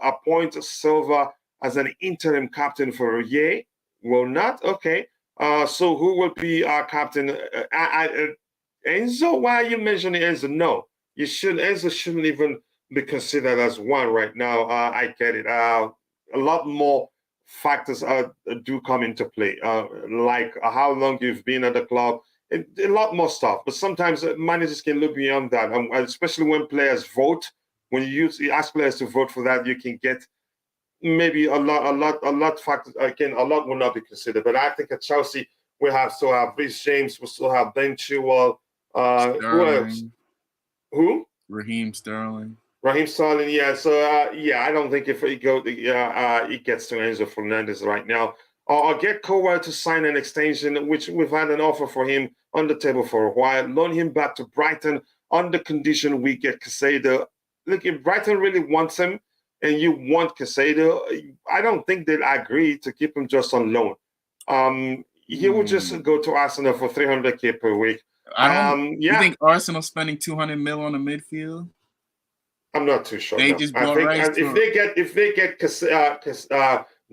A: appoint Silva as an interim captain for a year. Will not? Okay. So who will be our captain? Enzo, why are you mentioning Enzo? No, Enzo shouldn't even be considered as one right now. I get it. A lot more factors do come into play, like how long you've been at the club, a lot more stuff. But sometimes managers can look beyond that, especially when players vote. When you ask players to vote for that, you can get maybe a lot factors. Again, a lot will not be considered. But I think at Chelsea we still have Reece James, we still have Ben Chilwell. Who else? Who?
C: Raheem Sterling.
A: Yeah. So yeah, I don't think if it gets to Enzo Fernandez right now. or get Colwell to sign an extension, which we've had an offer for him on the table for a while, loan him back to Brighton on the condition we get Caicedo. Look, if Brighton really wants him and you want Caicedo, I don't think they'd agree to keep him just on loan. He would just go to Arsenal for 300k per week.
C: You think Arsenal spending 200 mil on a midfield?
A: I'm not too sure.
C: They
A: no.
C: just
A: I think if they get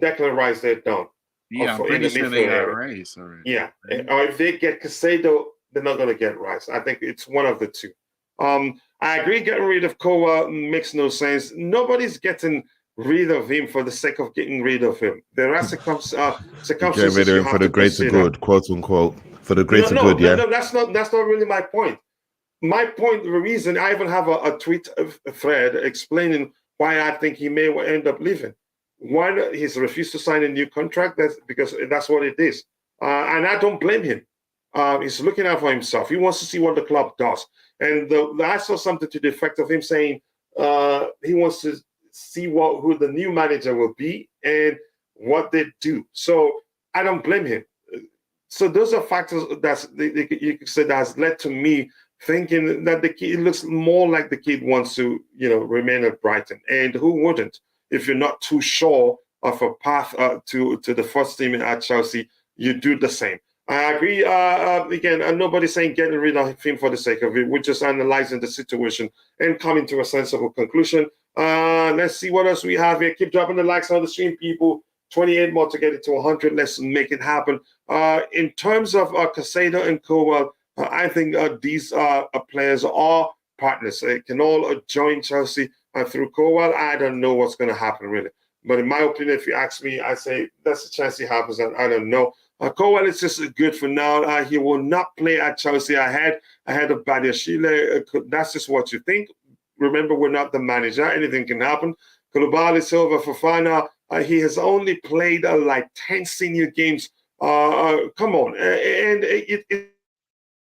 A: Declan Rice, they're done.
C: Yeah, I'm pretty sure they got Rice already.
A: Yeah, or if they get Caicedo, they're not going to get Rice. I think it's one of the two. I agree, getting rid of Kowa makes no sense. Nobody's getting rid of him for the sake of getting rid of him. There are circumstances.
E: Get rid of him for the greater good, quote unquote. For the greater good, yeah.
A: No, that's not really my point. My point, the reason I even have a tweet thread explaining why I think he may end up leaving. One, he's refused to sign a new contract. That's because that's what it is, and I don't blame him. He's looking out for himself. He wants to see what the club does. And I saw something to the effect of him saying he wants to see who the new manager will be and what they do. So I don't blame him. So those are factors you could say that has led to me thinking that the kid, it looks more like the kid wants to, remain at Brighton. And who wouldn't? If you're not too sure of a path to the first team at Chelsea, you do the same. I agree. Again, nobody's saying getting rid of him for the sake of it. We're just analyzing the situation and coming to a sensible conclusion. Let's see what else we have here. Keep dropping the likes on the stream, people. 28 more to get it to 100. Let's make it happen. In terms of Caicedo and Colwell, I think these players are partners. They can all join Chelsea through Colwell. I don't know what's going to happen, really. But in my opinion, if you ask me, I say that's a chance he happens, and I don't know. Colwell is just good for now. He will not play at Chelsea ahead of Badiashile. That's just what you think. Remember, we're not the manager. Anything can happen. Koulibaly, Silva, Fofana, he has only played like 10 senior games. Come on. And it's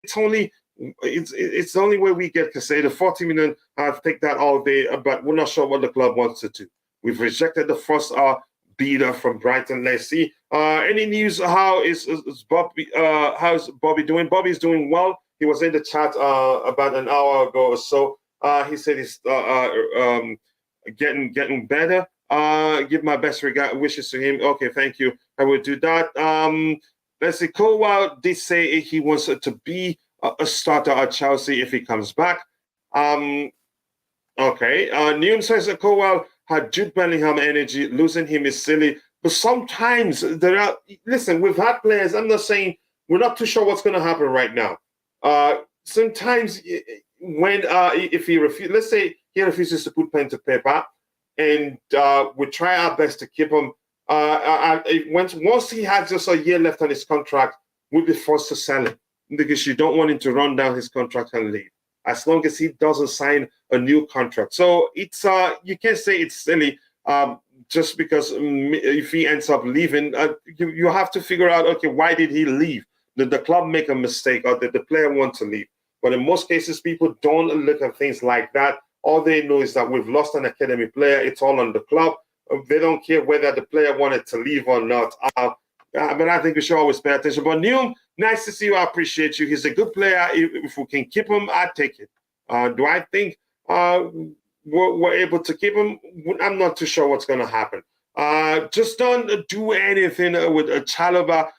A: the only way we get Caicedo. 40 million, I'll take that all day, but we're not sure what the club wants to do. We've rejected the first bidder from Brighton. Let's see. Any news? How's Bobby doing? Bobby's doing well. He was in the chat about an hour ago or so. He said he's getting better. Give my best wishes to him. Okay, thank you. I will do that. Let's see. Colwell did say he wants to be a starter at Chelsea if he comes back. Okay. Nuances says Colwell had Jude Bellingham energy. Losing him is silly. But sometimes listen, we've had players. I'm not saying we're not too sure what's going to happen right now. Sometimes when if he refuses, let's say he refuses to put pen to paper, and we try our best to keep him. Once he has just a year left on his contract, we'll be forced to sell him because you don't want him to run down his contract and leave. As long as he doesn't sign a new contract, so it's you can't say it's silly just because if he ends up leaving, you have to figure out, okay, why did he leave? Did the club make a mistake, or did the player want to leave? But in most cases, people don't look at things like that. All they know is that we've lost an academy player. It's all on the club. They don't care whether the player wanted to leave or not. But I think we should always pay attention. But Neum, nice to see you. I appreciate you. He's a good player. If we can keep him, I'd take it. Do I think we're able to keep him? I'm not too sure what's going to happen. Just don't do anything with Chalobah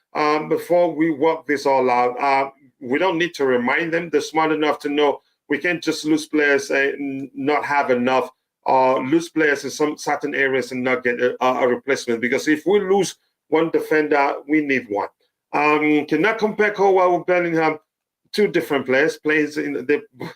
A: before we work this all out. We don't need to remind them. They're smart enough to know we can't just lose players and not have enough, or lose players in some certain areas and not get a replacement. Because if we lose one defender, we need one. Cannot compare Colwell with Bellingham. Two different players,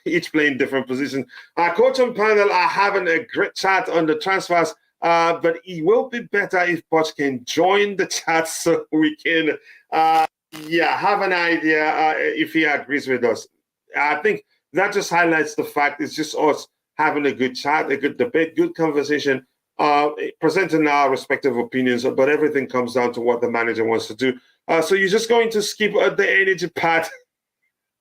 A: each playing different positions. Coach and panel are having a great chat on the transfers, but it will be better if Poch can join the chat so we can, have an idea if he agrees with us. I think that just highlights the fact it's just us having a good chat, a good debate, good conversation, presenting our respective opinions, but everything comes down to what the manager wants to do. So you're just going to skip the energy part.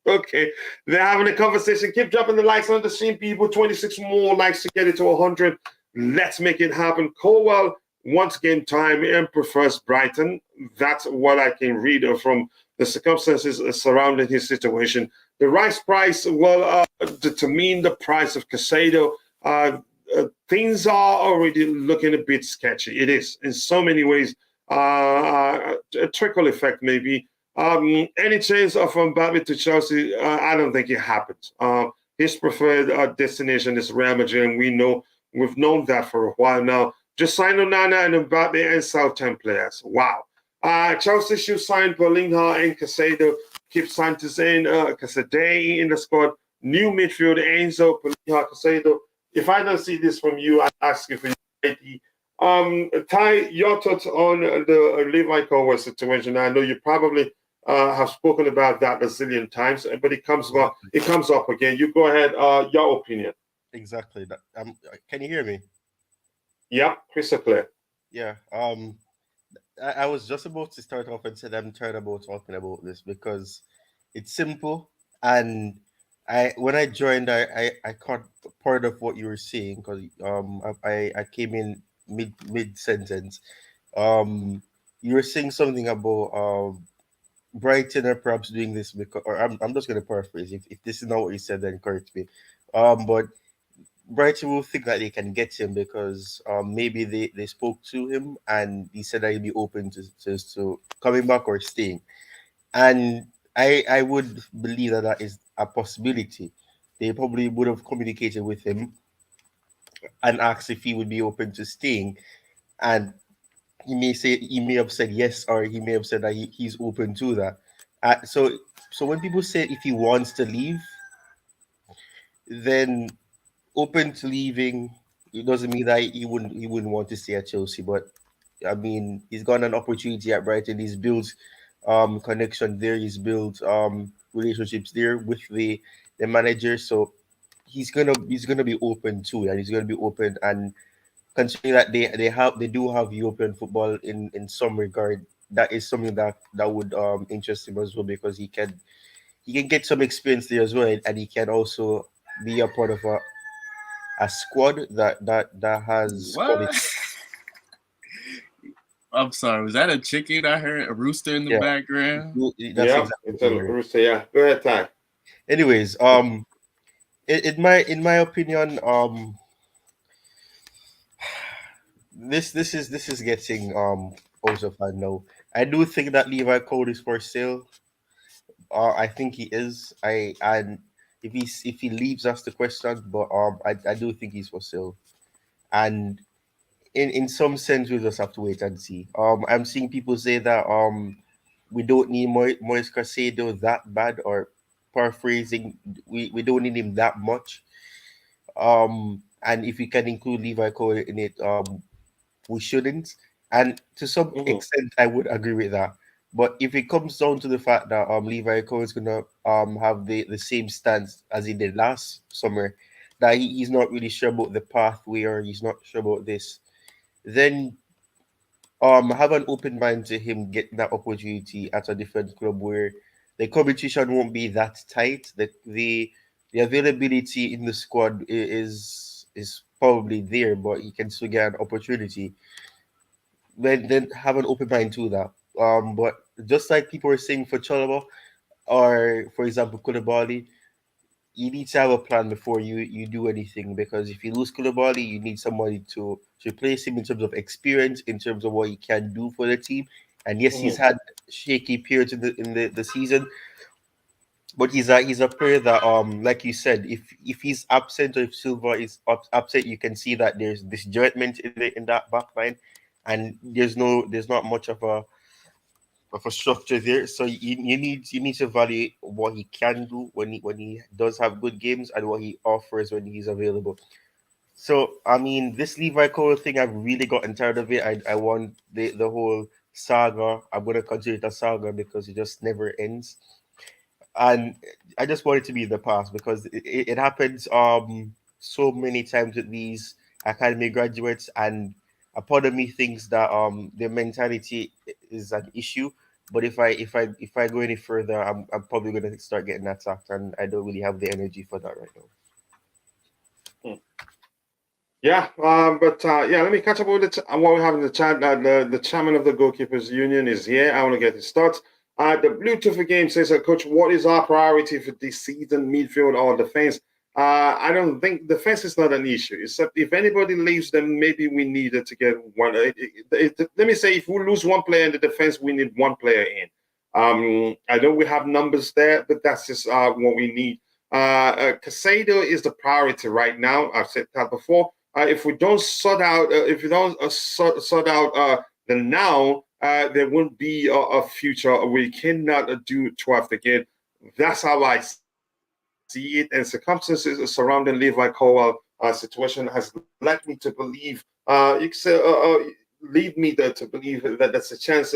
A: Okay, they're having a conversation. Keep dropping the likes on the stream, people. 26 more likes to get it to 100. Let's make it happen. Colwell wants game time and prefers Brighton. That's what I can read from the circumstances surrounding his situation. The rice price will determine the price of Caicedo. Things are already looking a bit sketchy. It is in so many ways. A trickle effect, maybe. Any chance of Mbappe to Chelsea? I don't think it happens. His preferred destination is Real Madrid, and we've known that for a while now. Just sign Onana and Mbappe and Southampton players. Wow. Chelsea should sign Bellingham and Caicedo. Keep Sanchez and Caicedo in the squad. New midfield, Enzo, Bellingham, Caicedo. If I don't see this from you, I ask you for your Ty, your thoughts on the Levi Colwell situation. I know you probably have spoken about that a zillion times, but it comes up again. You go ahead. Your opinion.
B: Exactly. Can you hear me?
A: Yeah, crystal clear.
B: Yeah. I was just about to start off and said I'm tired about talking about this because it's simple, and when I joined I caught part of what you were saying because I came in mid sentence. You were saying something about Brighton are perhaps doing this because, or I'm just gonna paraphrase. If this is not what you said, then correct me. But Brighton will think that they can get him because maybe they spoke to him and he said that he'd be open to coming back or staying. And I would believe that that is a possibility. They probably would have communicated with him and asked if he would be open to staying. And he may have said yes, or he may have said that he's open to that. So when people say if he wants to leave, then open to leaving, it doesn't mean that he wouldn't want to stay at Chelsea. But I mean, he's got an opportunity at Brighton. He's built connection there. He's built relationships there with the manager. So he's gonna be open too, and he's gonna be open. And considering that they do have European football in some regard, that is something that would interest him as well because he can get some experience there as well, and he can also be a part of a squad that has quality.
C: What? I'm sorry. Was that a chicken? I heard a rooster in the
B: Yeah,
C: background.
B: that's
A: Yeah,
B: exactly
A: it's
B: what
A: a
B: you heard.
A: rooster. Yeah, go ahead, Ty.
B: Anyways, in my opinion, this is getting out of hand now. I do think that Levi Cole is for sale. I think he is. And if he leaves, that's the question. But I do think he's for sale. And in some sense, we'll just have to wait and see. I'm seeing people say that we don't need Moise Caicedo that bad, or paraphrasing, we don't need him that much. And if we can include Levi Cole in it, we shouldn't. And to some
A: Mm-hmm.
B: extent, I would agree with that. But if it comes down to the fact that Levi Cole is gonna have the same stance as he did last summer, that he's not really sure about the pathway, or he's not sure about this, then have an open mind to him getting that opportunity at a different club where the competition won't be that tight. The availability in the squad is probably there, but he can still get an opportunity. Then have an open mind to that. But just like people are saying for Chalaba, or for example Koulibaly, you need to have a plan before you do anything, because if you lose Koulibaly, you need somebody to replace him in terms of experience, in terms of what he can do for the team. And yes, he's
A: Mm-hmm.
B: had shaky periods in the season, but he's a player that like you said, if he's absent, or if Silva is absent, you can see that there's disjointment in that back line, and there's not much of a structure there. So you need to evaluate what he can do when he does have good games, and what he offers when he's available. So I mean, this Levi Cole thing, I've really gotten tired of it. I want the whole saga. I'm gonna consider it a saga because it just never ends. And I just want it to be in the past, because it happens so many times with these academy graduates. And a part of me thinks that their mentality is an issue. But if I go any further, I'm probably gonna start getting attacked, and I don't really have the energy for that right now.
A: Yeah, let me catch up with what we have in the chat. The chairman of the Goalkeepers Union is here. I want to get his thoughts. The Bluetooth game says, Coach, what is our priority for this season, midfield or defense? I don't think defense is not an issue, except if anybody leaves, then maybe we needed to get one. Let me say, if we lose one player in the defense, we need one player in. I know we have numbers there, but that's just what we need. Caicedo is the priority right now. I've said that before. If we don't sort out, sort out the now, there won't be a future. We cannot do 12th again. That's how I see it. And circumstances surrounding Levi Colwell situation has led me to believe, lead me to believe that there's a chance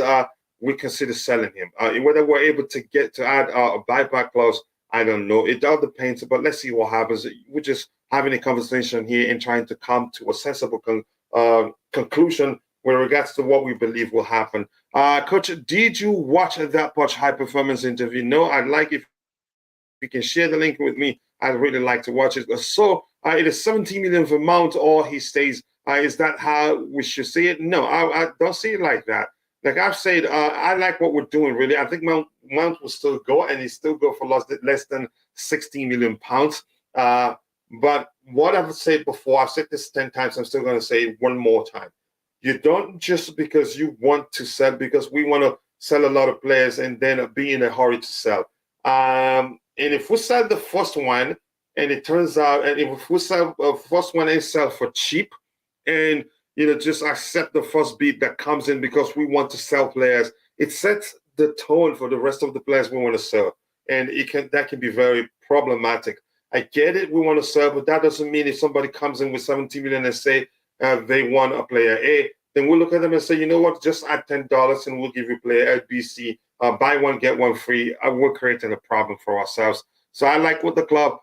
A: we consider selling him. Whether we're able to add a buyback clause, I don't know. It all depends, but let's see what happens. We're just having a conversation here and trying to come to a sensible conclusion with regards to what we believe will happen. Coach, did you watch that much high performance interview? No, I'd like if you can share the link with me. I'd really like to watch it. So it is 17 million for Mount or he stays. Is that how we should see it? No, I don't see it like that. Like I've said, I like what we're doing, really. I think Mount will still go, and he still go for less than 16 million pounds. But what I've said before, I've said this 10 times, I'm still going to say it one more time. You don't just because you want to sell, because we want to sell a lot of players and then be in a hurry to sell. And if we sell the first one, and it turns out, and if we sell the first one and sell for cheap, and just accept the first bid that comes in because we want to sell players, it sets the tone for the rest of the players we want to sell. And that can be very problematic. I get it, we want to sell, but that doesn't mean if somebody comes in with 70 million and say they want a player A, then we'll look at them and say, you know what, just add $10 and we'll give you player A, B, C, buy one, get one free. We're creating a problem for ourselves. So I like what the club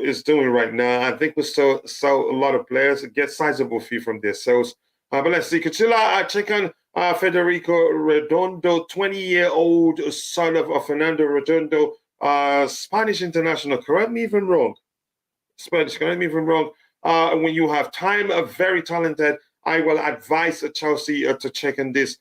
A: is doing right now. I think we still sell a lot of players, get sizable fee from their sales. But let's see. Kachila Chicken Federico Redondo, 20-year-old son of Fernando Redondo, Spanish international. Correct me if I'm wrong. Spanish, correct me if I'm wrong. When you have time, very talented, I will advise Chelsea to check on this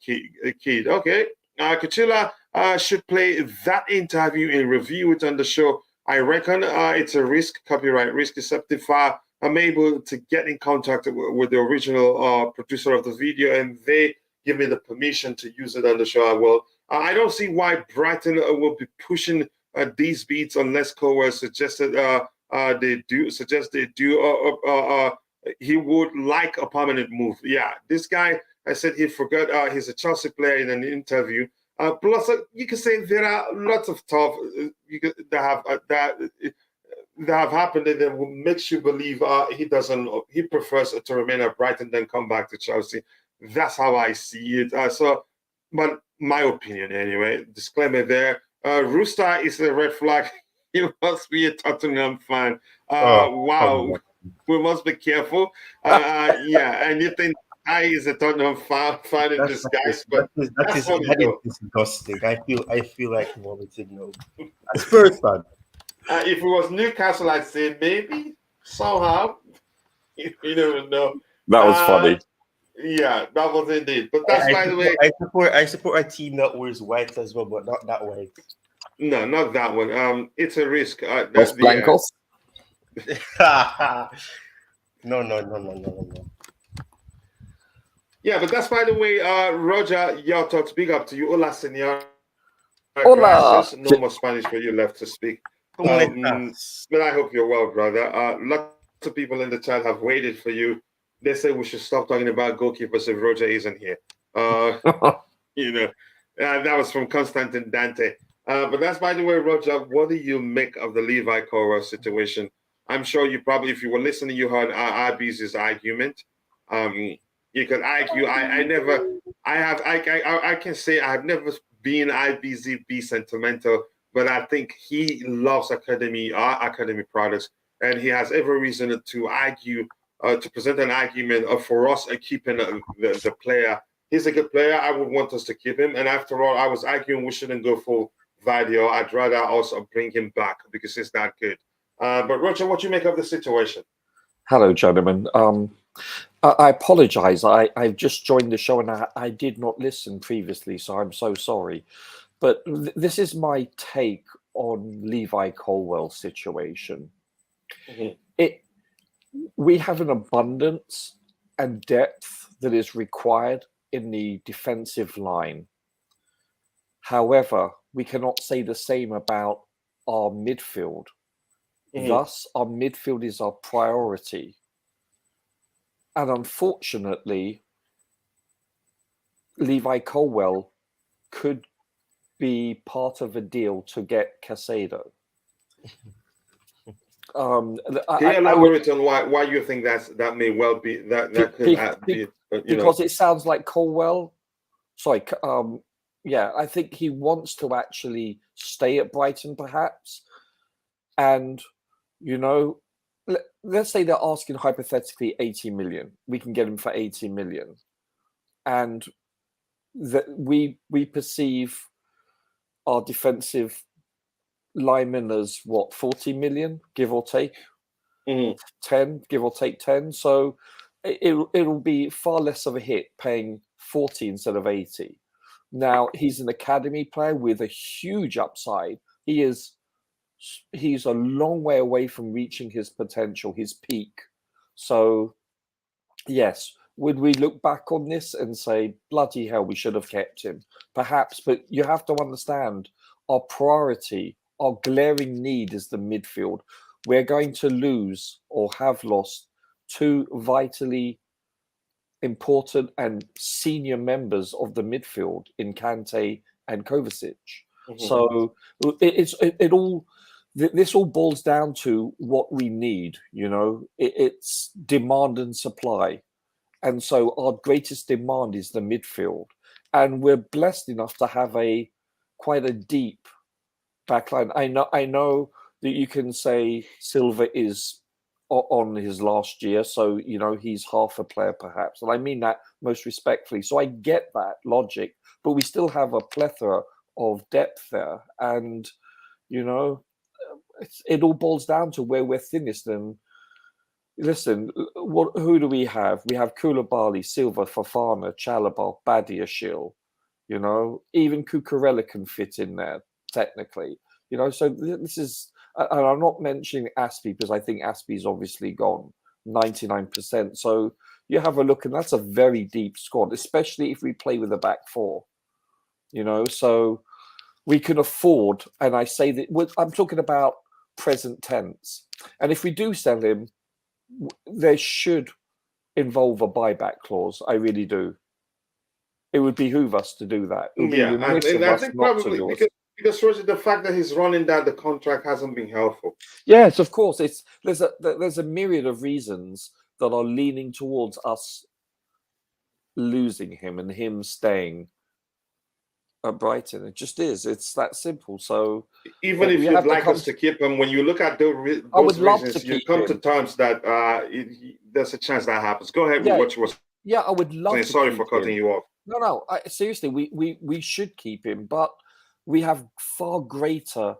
A: kid. Okay. Kachila should play that interview and review it on the show. I reckon it's a risk, copyright risk, except if I'm able to get in contact with the original producer of the video and they give me the permission to use it on the show, I will. I don't see why Brighton will be pushing these beats unless Colwell suggested they do. He would like a permanent move. Yeah, this guy, I said he forgot he's a Chelsea player in an interview. Plus, you can say there are lots of stuff that have happened that makes you believe he prefers to remain at Brighton than come back to Chelsea. That's how I see it. But my opinion anyway. Disclaimer there. Rooster is a red flag. He must be a Tottenham fan. Wow, we must be careful. And you think I is a Tottenham fan in disguise, but
F: that is disgusting. I feel like vomiting now. A Spurs fan.
A: If it was Newcastle, I'd say maybe somehow. You never know.
G: That was funny.
A: Yeah, that was indeed. But that's by the way.
F: I support a team that wears white as well, but not that white.
A: No, not that one. It's a risk.
G: Los blancos.
F: No.
A: Yeah, but that's by the way, Roger, your thoughts, big up to you. Hola, senor.
G: Hola.
A: No more Spanish for you left to speak. But I hope you're well, brother. Lots of people in the chat have waited for you. They say we should stop talking about goalkeepers if Roger isn't here. That was from Constantin Dante. But that's by the way, Roger, what do you make of the Levi Colwell situation? I'm sure you probably, if you were listening, you heard RB's argument. You could argue. I can say I've never been IBZB sentimental, but I think he loves our academy products, and he has every reason to argue, to present an argument for us keeping the player. He's a good player. I would want us to keep him. And after all, I was arguing we shouldn't go for Vadio. I'd rather also bring him back because he's that good. But Roger, what do you make of the situation?
G: Hello, gentlemen. I apologize. I've just joined the show and I did not listen previously, so I'm so sorry. But this is my take on Levi Colwell's situation. We have an abundance and depth that is required in the defensive line. However, we cannot say the same about our midfield. Thus, our midfield is our priority. And unfortunately, Levi Colwell could be part of a deal to get Caicedo.
A: Can you elaborate on why you think that may well be that could be
G: because it sounds like Colwell. Sorry, I think he wants to actually stay at Brighton, perhaps, and let's say they're asking hypothetically 80 million. We can get him for 80 million, and that we perceive our defensive linemen as what, 40 million, give or take, 10, give or take 10. So it'll be far less of a hit paying 40 instead of 80. Now he's an academy player with a huge upside. He's a long way away from reaching his potential, his peak. So yes, would we look back on this and say, bloody hell, we should have kept him? Perhaps, but you have to understand our priority, our glaring need is the midfield. We're going to lose or have lost two vitally important and senior members of the midfield in Kante and Kovacic. So this all boils down to what we need. It's demand and supply. And so our greatest demand is the midfield. And we're blessed enough to have quite a deep backline. I know that you can say Silva is on his last year, so he's half a player perhaps, and I mean that most respectfully. So I get that logic, but we still have a plethora of depth there, and it all boils down to where we're thinnest. And listen, who do we have? We have Koulibaly, Silva, Fofana, Chalobah, Badiashile. Even Cucurella can fit in there technically. So this is, and I'm not mentioning Aspie because I think Aspie's obviously gone 99%. So you have a look, and that's a very deep squad, especially if we play with a back four. So we can afford, and I say that I'm talking about present tense. And if we do sell him, there should involve a buyback clause. I really do. It would behoove us to do that.
A: And I think probably because the fact that he's running down the contract hasn't been helpful.
G: Yes, of course. There's a myriad of reasons that are leaning towards us losing him and him staying at Brighton. It just is. It's that simple. So
A: even if you'd like us to keep him, when you look at those reasons, you come to terms that there's a chance that happens. Go ahead with what you were saying.
G: Yeah, I would love to.
A: Sorry for cutting you off.
G: No. Seriously, we should keep him, but we have far greater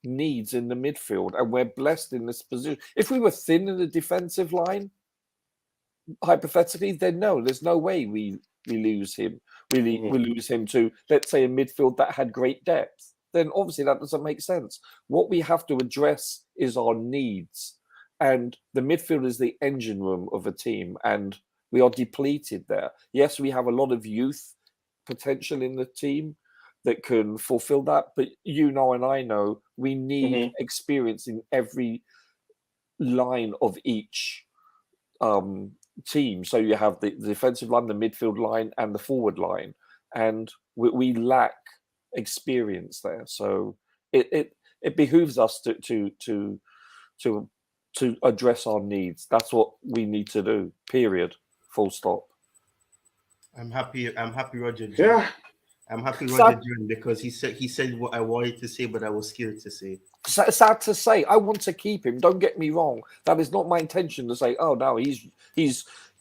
G: needs in the midfield, and we're blessed in this position. If we were thin in the defensive line, hypothetically, then no, there's no way we lose him. We lose him to, let's say, a midfield that had great depth. Then obviously that doesn't make sense. What we have to address is our needs, and the midfield is the engine room of a team, and we are depleted there. Yes, we have a lot of youth potential in the team that can fulfill that, but and I know we need experience in every line of each team. So you have the defensive line, the midfield line, and the forward line, and we lack experience there. So it behooves us to address our needs. That's what we need to do. Period. Full stop.
F: I'm happy, Roger.
A: Yeah.
F: I'm happy Roger John, because he said what I wanted to say, but I was scared to say.
G: Sad to say, I want to keep him. Don't get me wrong. That is not my intention to say, oh no, he's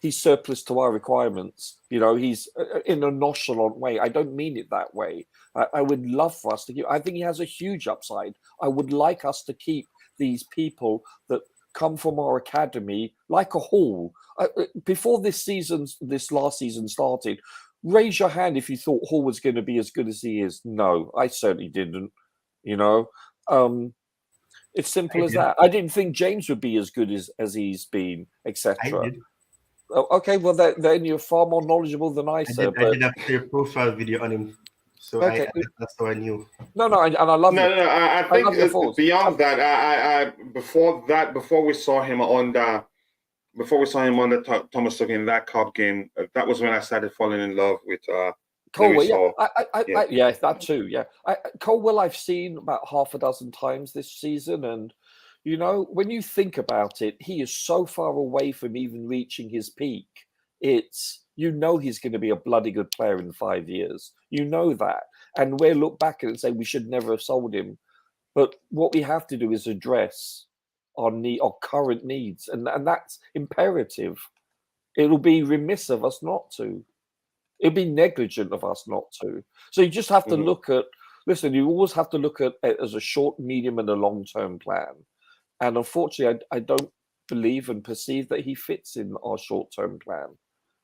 G: surplus to our requirements. He's in a nonchalant way. I don't mean it that way. I would love for us to keep. I think he has a huge upside. I would like us to keep these people that come from our academy like a Hall. Before this last season started, raise your hand if you thought Hall was going to be as good as he is. No, I certainly didn't. It's simple as that. I didn't think James would be as good as he's been, etc. Okay, well then you're far more knowledgeable than I, sir.
F: I did a clear profile video on him, so okay. That's how I knew.
G: No, and I love it.
A: No, I think beyond that, I before we saw him on the Thomas Tuchel in that cup game, that was when I started falling in love with
G: Colwell. Yeah, that too. Yeah, Colwell I've seen about half a dozen times this season, and when you think about it, he is so far away from even reaching his peak. He's going to be a bloody good player in 5 years. You know that, and we'll look back and say we should never have sold him. But what we have to do is address our current needs, and that's imperative. It'll be remiss of us not to. It'd be negligent of us not to. So you just have to look at. Listen, you always have to look at it as a short, medium, and a long-term plan. And unfortunately, I don't believe and perceive that he fits in our short-term plan.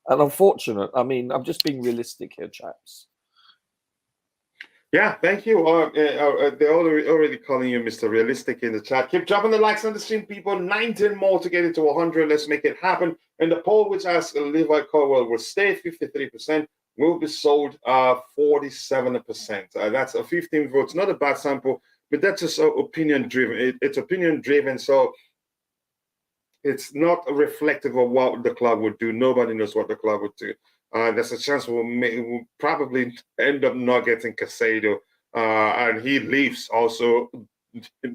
G: And unfortunate. I mean, I'm just being realistic here, chaps.
A: Yeah, thank you. They're already calling you Mr. Realistic in the chat. Keep dropping the likes on the stream, people. 19 more to get it to 100. Let's make it happen. And the poll, which asks Levi Colwell will stay, 53%, will be sold, 47%. That's a 15 votes. Not a bad sample, but that's just opinion-driven. It's opinion-driven, so it's not reflective of what the club would do. Nobody knows what the club would do. There's a chance we'll probably end up not getting Caicedo, and he leaves also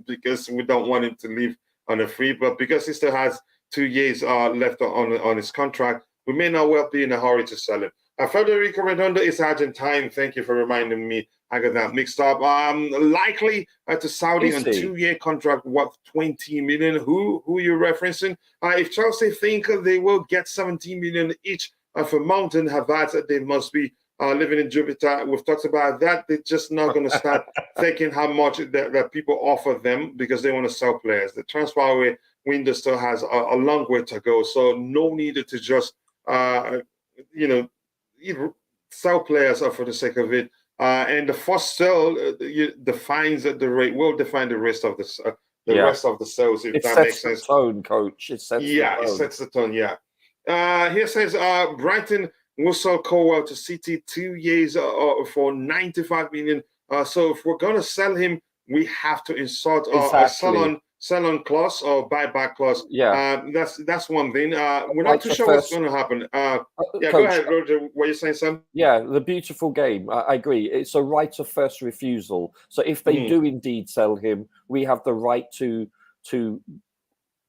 A: because we don't want him to leave on a free. But because he still has 2 years left on his contract, we may not well be in a hurry to sell him. Federico Redondo is Argentine. Thank you for reminding me. I got that mixed up. Likely to Saudi on 2-year contract worth 20 million. Who are you referencing? If Chelsea think they will get 17 million each for Mountain Havertz, they must be living in Jupiter. We've talked about that. They're just not going to start thinking how much that people offer them because they want to sell players. The transfer window still has a long way to go. So no need to just, sell players for the sake of it. And the first sell defines the rate. Will define the rest of the rest of the sales. If that makes sense.
G: It sets the tone, coach. It sets
A: the tone. Yeah. Here says Brighton will sell Colwell to City 2 years for 95 million. So if we're going to sell him, we have to insert a sell-on clause or buyback clause.
G: Yeah,
A: that's one thing. We're not too sure what's going to happen. Coach, go ahead, Roger. What you're saying, Sam?
G: Yeah, the beautiful game. I agree. It's a right of first refusal. So if they do indeed sell him, we have the right to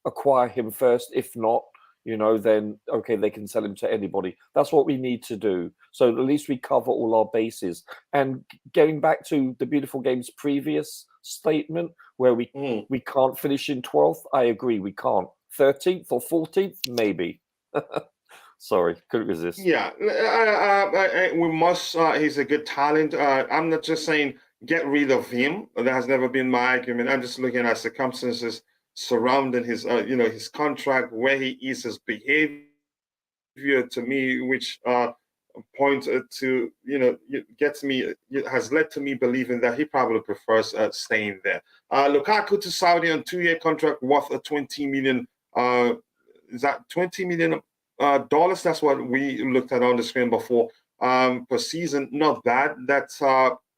G: acquire him first. If not, then okay, they can sell him to anybody. That's what we need to do. So at least we cover all our bases. And getting back to the beautiful game's previous statement, where we can't finish in 12th, I agree, we can't. 13th or 14th, maybe. Sorry, couldn't resist.
A: Yeah, we must. He's a good talent. I'm not just saying get rid of him. That has never been my argument. I'm just looking at circumstances surrounding his, his contract, where he is, his behavior to me, which points to, has led to me believing that he probably prefers staying there. Lukaku to Saudi on 2-year contract worth of 20 million. Is that $20 million? That's what we looked at on the screen before per season. Not bad. That's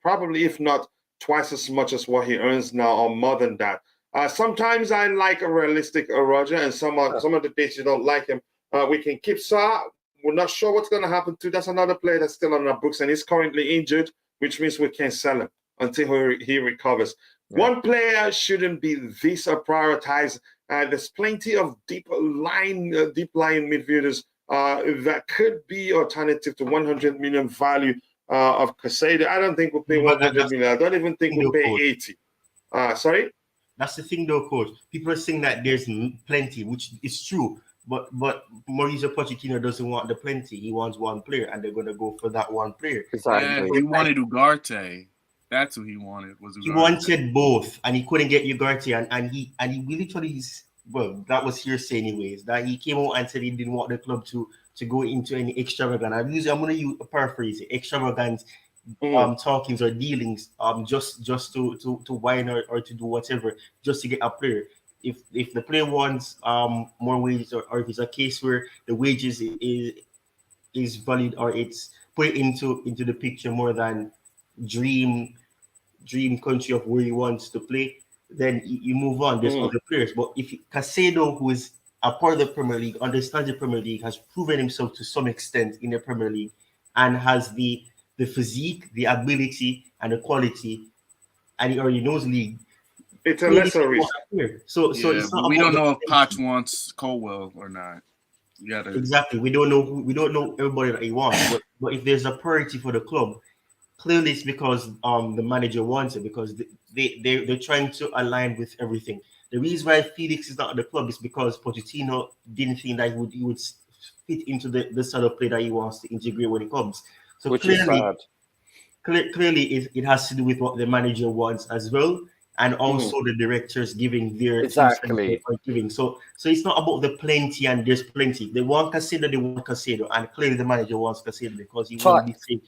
A: probably, if not twice as much as what he earns now, or more than that. Sometimes I like a realistic Roger, and some of the days you don't like him. We can keep Sa. We're not sure what's going to happen to. That's another player that's still on our books, and he's currently injured, which means we can't sell him until he recovers. Yeah. One player shouldn't be this prioritized. There's plenty of deep line midfielders that could be alternative to 100 million value of Caicedo. I don't think we'll pay 100 million. I don't even think we'll pay 80. Sorry?
F: That's the thing, though, coach. People are saying that there's plenty, which is true. But Mauricio Pochettino doesn't want the plenty. He wants one player, and they're going to go for that one player.
G: Exactly.
C: Yeah, he wanted Ugarte. That's who he wanted.
F: He wanted both, and he couldn't get Ugarte, and he literally well, that was hearsay anyways, that he came out and said he didn't want the club to go into any extravagant. I'm going to use a paraphrase, extravagant talkings or dealings, just to whine or to do whatever, just to get a player. If the player wants more wages, or if it's a case where the wages is valid, or it's put into the picture more than dream country of where he wants to play, then you move on. There's other players. But if Caicedo, who is a part of the Premier League, understands the Premier League, has proven himself to some extent in the Premier League, and has the physique, the ability, and the quality, and he already knows league.
A: It's a lesser risk.
F: So it's not.
C: We don't know if Poch wants Colwell or not.
F: Exactly. We don't know everybody that he wants. But if there's a priority for the club, clearly it's because the manager wants it, because they're trying to align with everything. The reason why Felix is not at the club is because Pochettino didn't think that he would fit into the sort of play that he wants to integrate when it comes. So
G: Which
F: clearly,
G: is sad.
F: Clearly it has to do with what the manager wants as well, and also the directors giving their
G: exactly
F: giving. So it's not about the plenty, and there's plenty. They want Caicedo, and clearly the manager wants Caicedo because he won't be saying,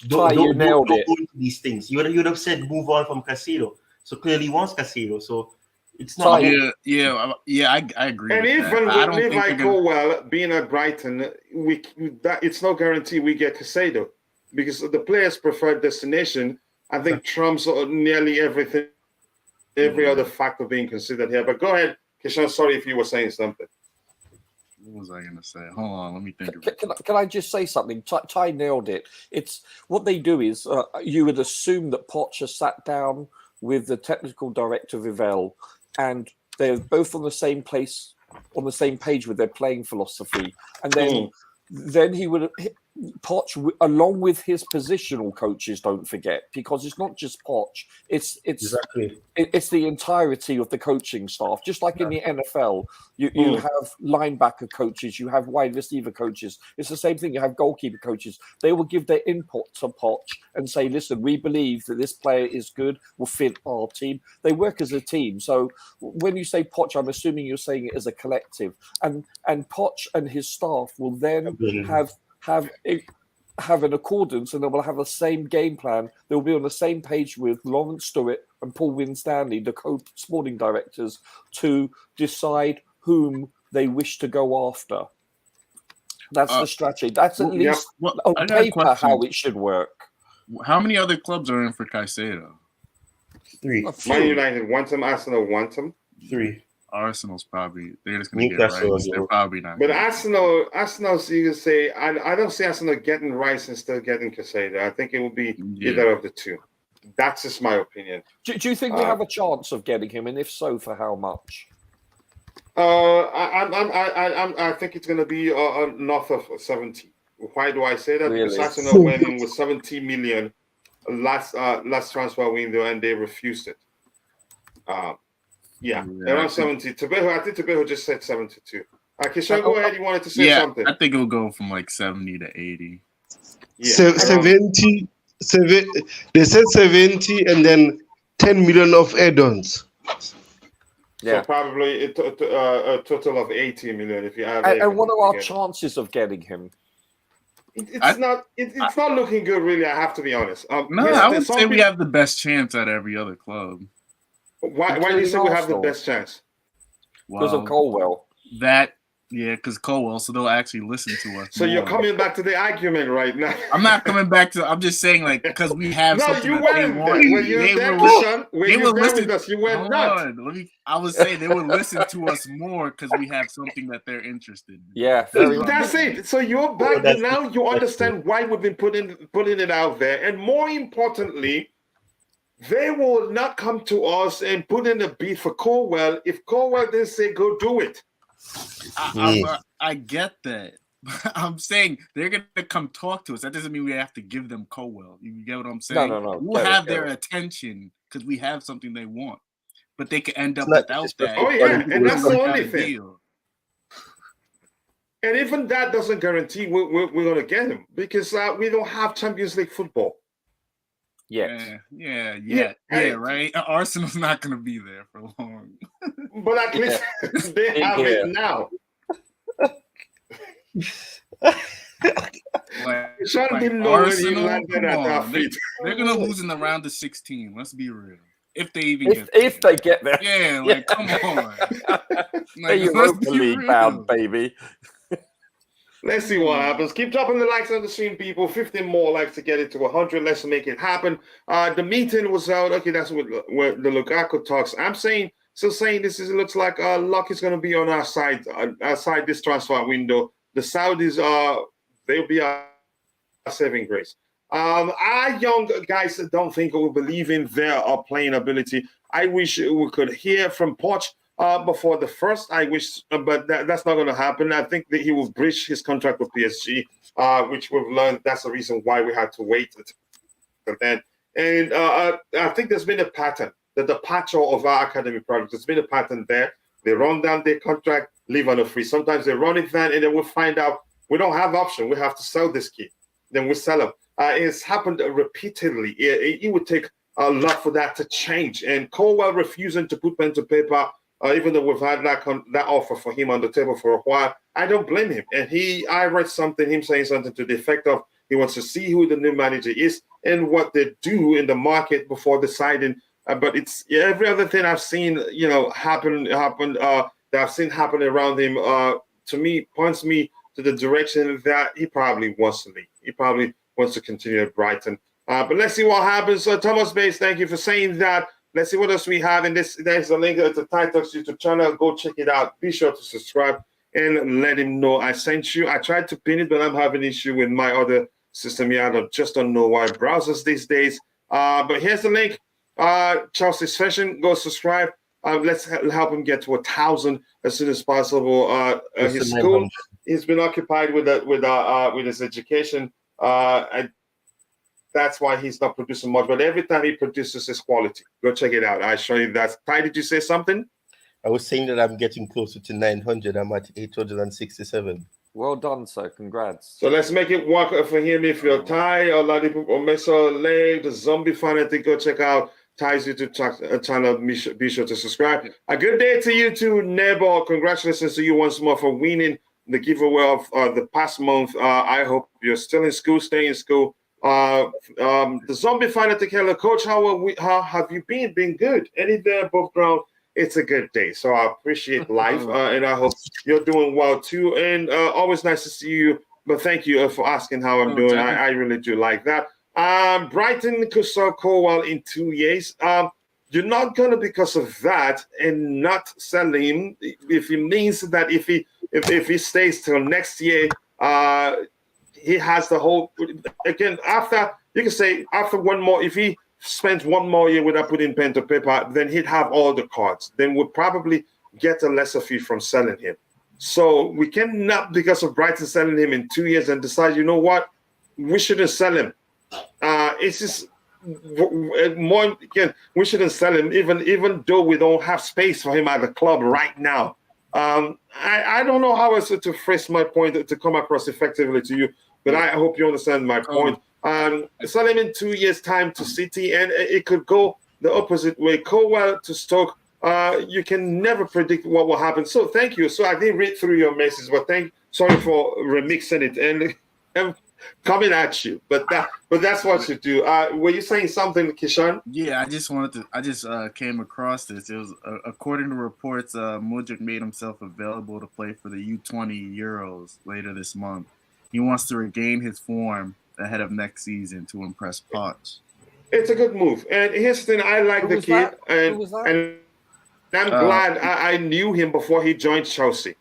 F: don't go into these things. You would have said move on from Caicedo. So clearly he wants Caicedo. So it's not.
C: I agree.
A: And
C: with
A: even
C: that.
A: with Levi Colwell being at Brighton, it's no guarantee we get Caicedo, because the players' preferred destination, I think, trumps nearly everything, every other factor being considered here. But go ahead, Kishan. Sorry if you were saying something.
C: What was I going to say? Hold on, let me think of it.
G: Can I just say something? Ty nailed it. It's what they do is you would assume that Poch has sat down with the technical director Vivell, and they're both on the same place, on the same page with their playing philosophy, and then he would. Poch, along with his positional coaches, don't forget, because it's not just Poch, it's the entirety of the coaching staff. Just like in the NFL, you have linebacker coaches, you have wide receiver coaches. It's the same thing. You have goalkeeper coaches. They will give their input to Poch and say, "Listen, we believe that this player is good, will fit our team." They work as a team. So when you say Poch, I'm assuming you're saying it as a collective, and Poch and his staff will then have an accordance, and they will have the same game plan. They'll be on the same page with Lawrence Stewart and Paul Winstanley, the co-sporting directors, to decide whom they wish to go after. That's the strategy. That's at least on paper how it should work.
C: How many other clubs are in for Caicedo?
F: 3.
A: Man United want him. Arsenal want him.
F: 3.
C: Arsenal's they're just going to get Rice. They're probably not.
A: But Arsenal, so you can say, I don't see Arsenal getting Rice and still getting Caicedo. I think it will be either of the two. That's just my opinion.
G: Do you think we have a chance of getting him, and if so, for how much?
A: I think it's going to be north of 70. Why do I say that?
G: Really?
A: Because Arsenal went in with 70 million last transfer window, and they refused it. Around 70. I think Tabejo just said 72. Kishan, go ahead. You wanted to say something?
C: I think it'll go from like 70 to 80.
B: 70. They said 70, and then 10 million of add-ons.
A: So probably a total of 80 million if you add.
G: And what are our chances of getting him?
A: It's not looking good, really. I have to be honest.
C: I would say we have the best chance at every other club.
A: Why do you say we have the best chance?
G: Because of Colwell.
C: Because Colwell, so they'll actually listen to us.
A: So you're coming back to the argument right now.
C: I'm not coming back to. I'm just saying, like, because we have something that they want.
A: They will listen to us. You went nuts.
C: I was saying they would listen to us more because we have something that they're interested in.
G: Yeah,
A: that's it. So you're back now. You understand why we've been putting it out there, and more importantly, they will not come to us and put in a beat for Colwell if Colwell didn't say go do it.
C: I get that. I'm saying they're going to come talk to us. That doesn't mean we have to give them Colwell. You get what I'm saying?
G: No.
C: We'll have their attention because we have something they want. But they could end up without that.
A: Oh, yeah, and that's the only thing. And even that doesn't guarantee we're going to get him because we don't have Champions League football.
G: Yet.
C: Yeah, right. Arsenal's not going to be there for long.
A: But at least they have it now. Sean didn't know
C: Arsenal,
A: when he landed at our feet.
C: They're going to lose in the round of 16. Let's be real. If they even
G: if they get there.
C: Yeah, like, come on.
G: They're Europa League bound, baby.
A: Let's see what happens. Keep dropping the likes on the stream, people. 15 more likes to get it to 100. Let's make it happen. The meeting was out. Okay, that's where the Lukaku talks. I'm still saying this looks like luck is going to be on our side this transfer window. The Saudis they'll be our saving grace. Our young guys don't think we believe in their playing ability. I wish we could hear from Poch before the first. I wish, but that's not going to happen. I think that he will breach his contract with PSG, which we've learned. That's the reason why we had to wait until then. And I think there's been a pattern. The departure of our academy project, there's been a pattern there. They run down their contract, leave on a free. Sometimes they run it down, and then we'll find out we don't have option. We have to sell this kid. Then we sell him. It's happened repeatedly. It would take a lot for that to change. And Colwell refusing to put pen to paper, even though we've had that offer for him on the table for a while, I don't blame him. And I read him saying something to the effect of he wants to see who the new manager is and what they do in the market before deciding. But it's every other thing I've seen, happen that I've seen happen around him. To me, points me to the direction that he probably wants to leave. He probably wants to continue at Brighton. But let's see what happens. Thomas Bates, thank you for saying that. Let's see what else we have. And there's a link to Tito's YouTube channel. Go check it out. Be sure to subscribe and let him know I sent you. I tried to pin it, but I'm having an issue with my other system here. I just don't know why browsers these days. But here's the link. Chelsea Session, go subscribe. Let's help him get to 1,000 as soon as possible. His school, he's been occupied with his education. And that's why he's not producing much. But every time he produces, his quality. Go check it out. I show you that. Ty, did you say something?
F: I was saying that I'm getting closer to 900. I'm at 867.
G: Well done, sir. Congrats.
A: So let's make it work for him. If you're Ty or Ladipo or Mesa Leg, the Zombie Fanatic, go check out Ty's YouTube channel. Be sure to subscribe. A good day to you too, Nebo. Congratulations to you once more for winning the giveaway of the past month. I hope you're still in school, stay in school. The Zombie Fanatic, hello, Coach. How have you been? Been good. Any day above ground, it's a good day. So I appreciate life, and I hope you're doing well too. And always nice to see you. But thank you for asking how I'm doing. I really do like that. Brighton could sell Colwell in 2 years. You're not going to, because of that, and not sell him. If it means that if he stays till next year, he has the whole. Again, after you can say after one more, if he spends one more year without putting pen to paper, then he'd have all the cards. Then we'll probably get a lesser fee from selling him. So we cannot, because of Brighton selling him in 2 years, and decide, you know what, we shouldn't sell him. It's just more. Again, we shouldn't sell him, even though we don't have space for him at the club right now. I don't know how else to phrase my point to come across effectively to you, but I hope you understand my point. Sell him in 2 years' time to City, and it could go the opposite way. Colwell to Stoke. You can never predict what will happen. So thank you. So I didn't read through your message, but sorry for remixing it and coming at you. But that's what you do. Were you saying something, Kishan?
C: Yeah, I just came across this. It was according to reports, Mudryk made himself available to play for the U20 Euros later this month. He wants to regain his form ahead of next season to impress Poch.
A: It's a good move. And here's the thing, I like the kid, and I'm glad I knew him before he joined Chelsea.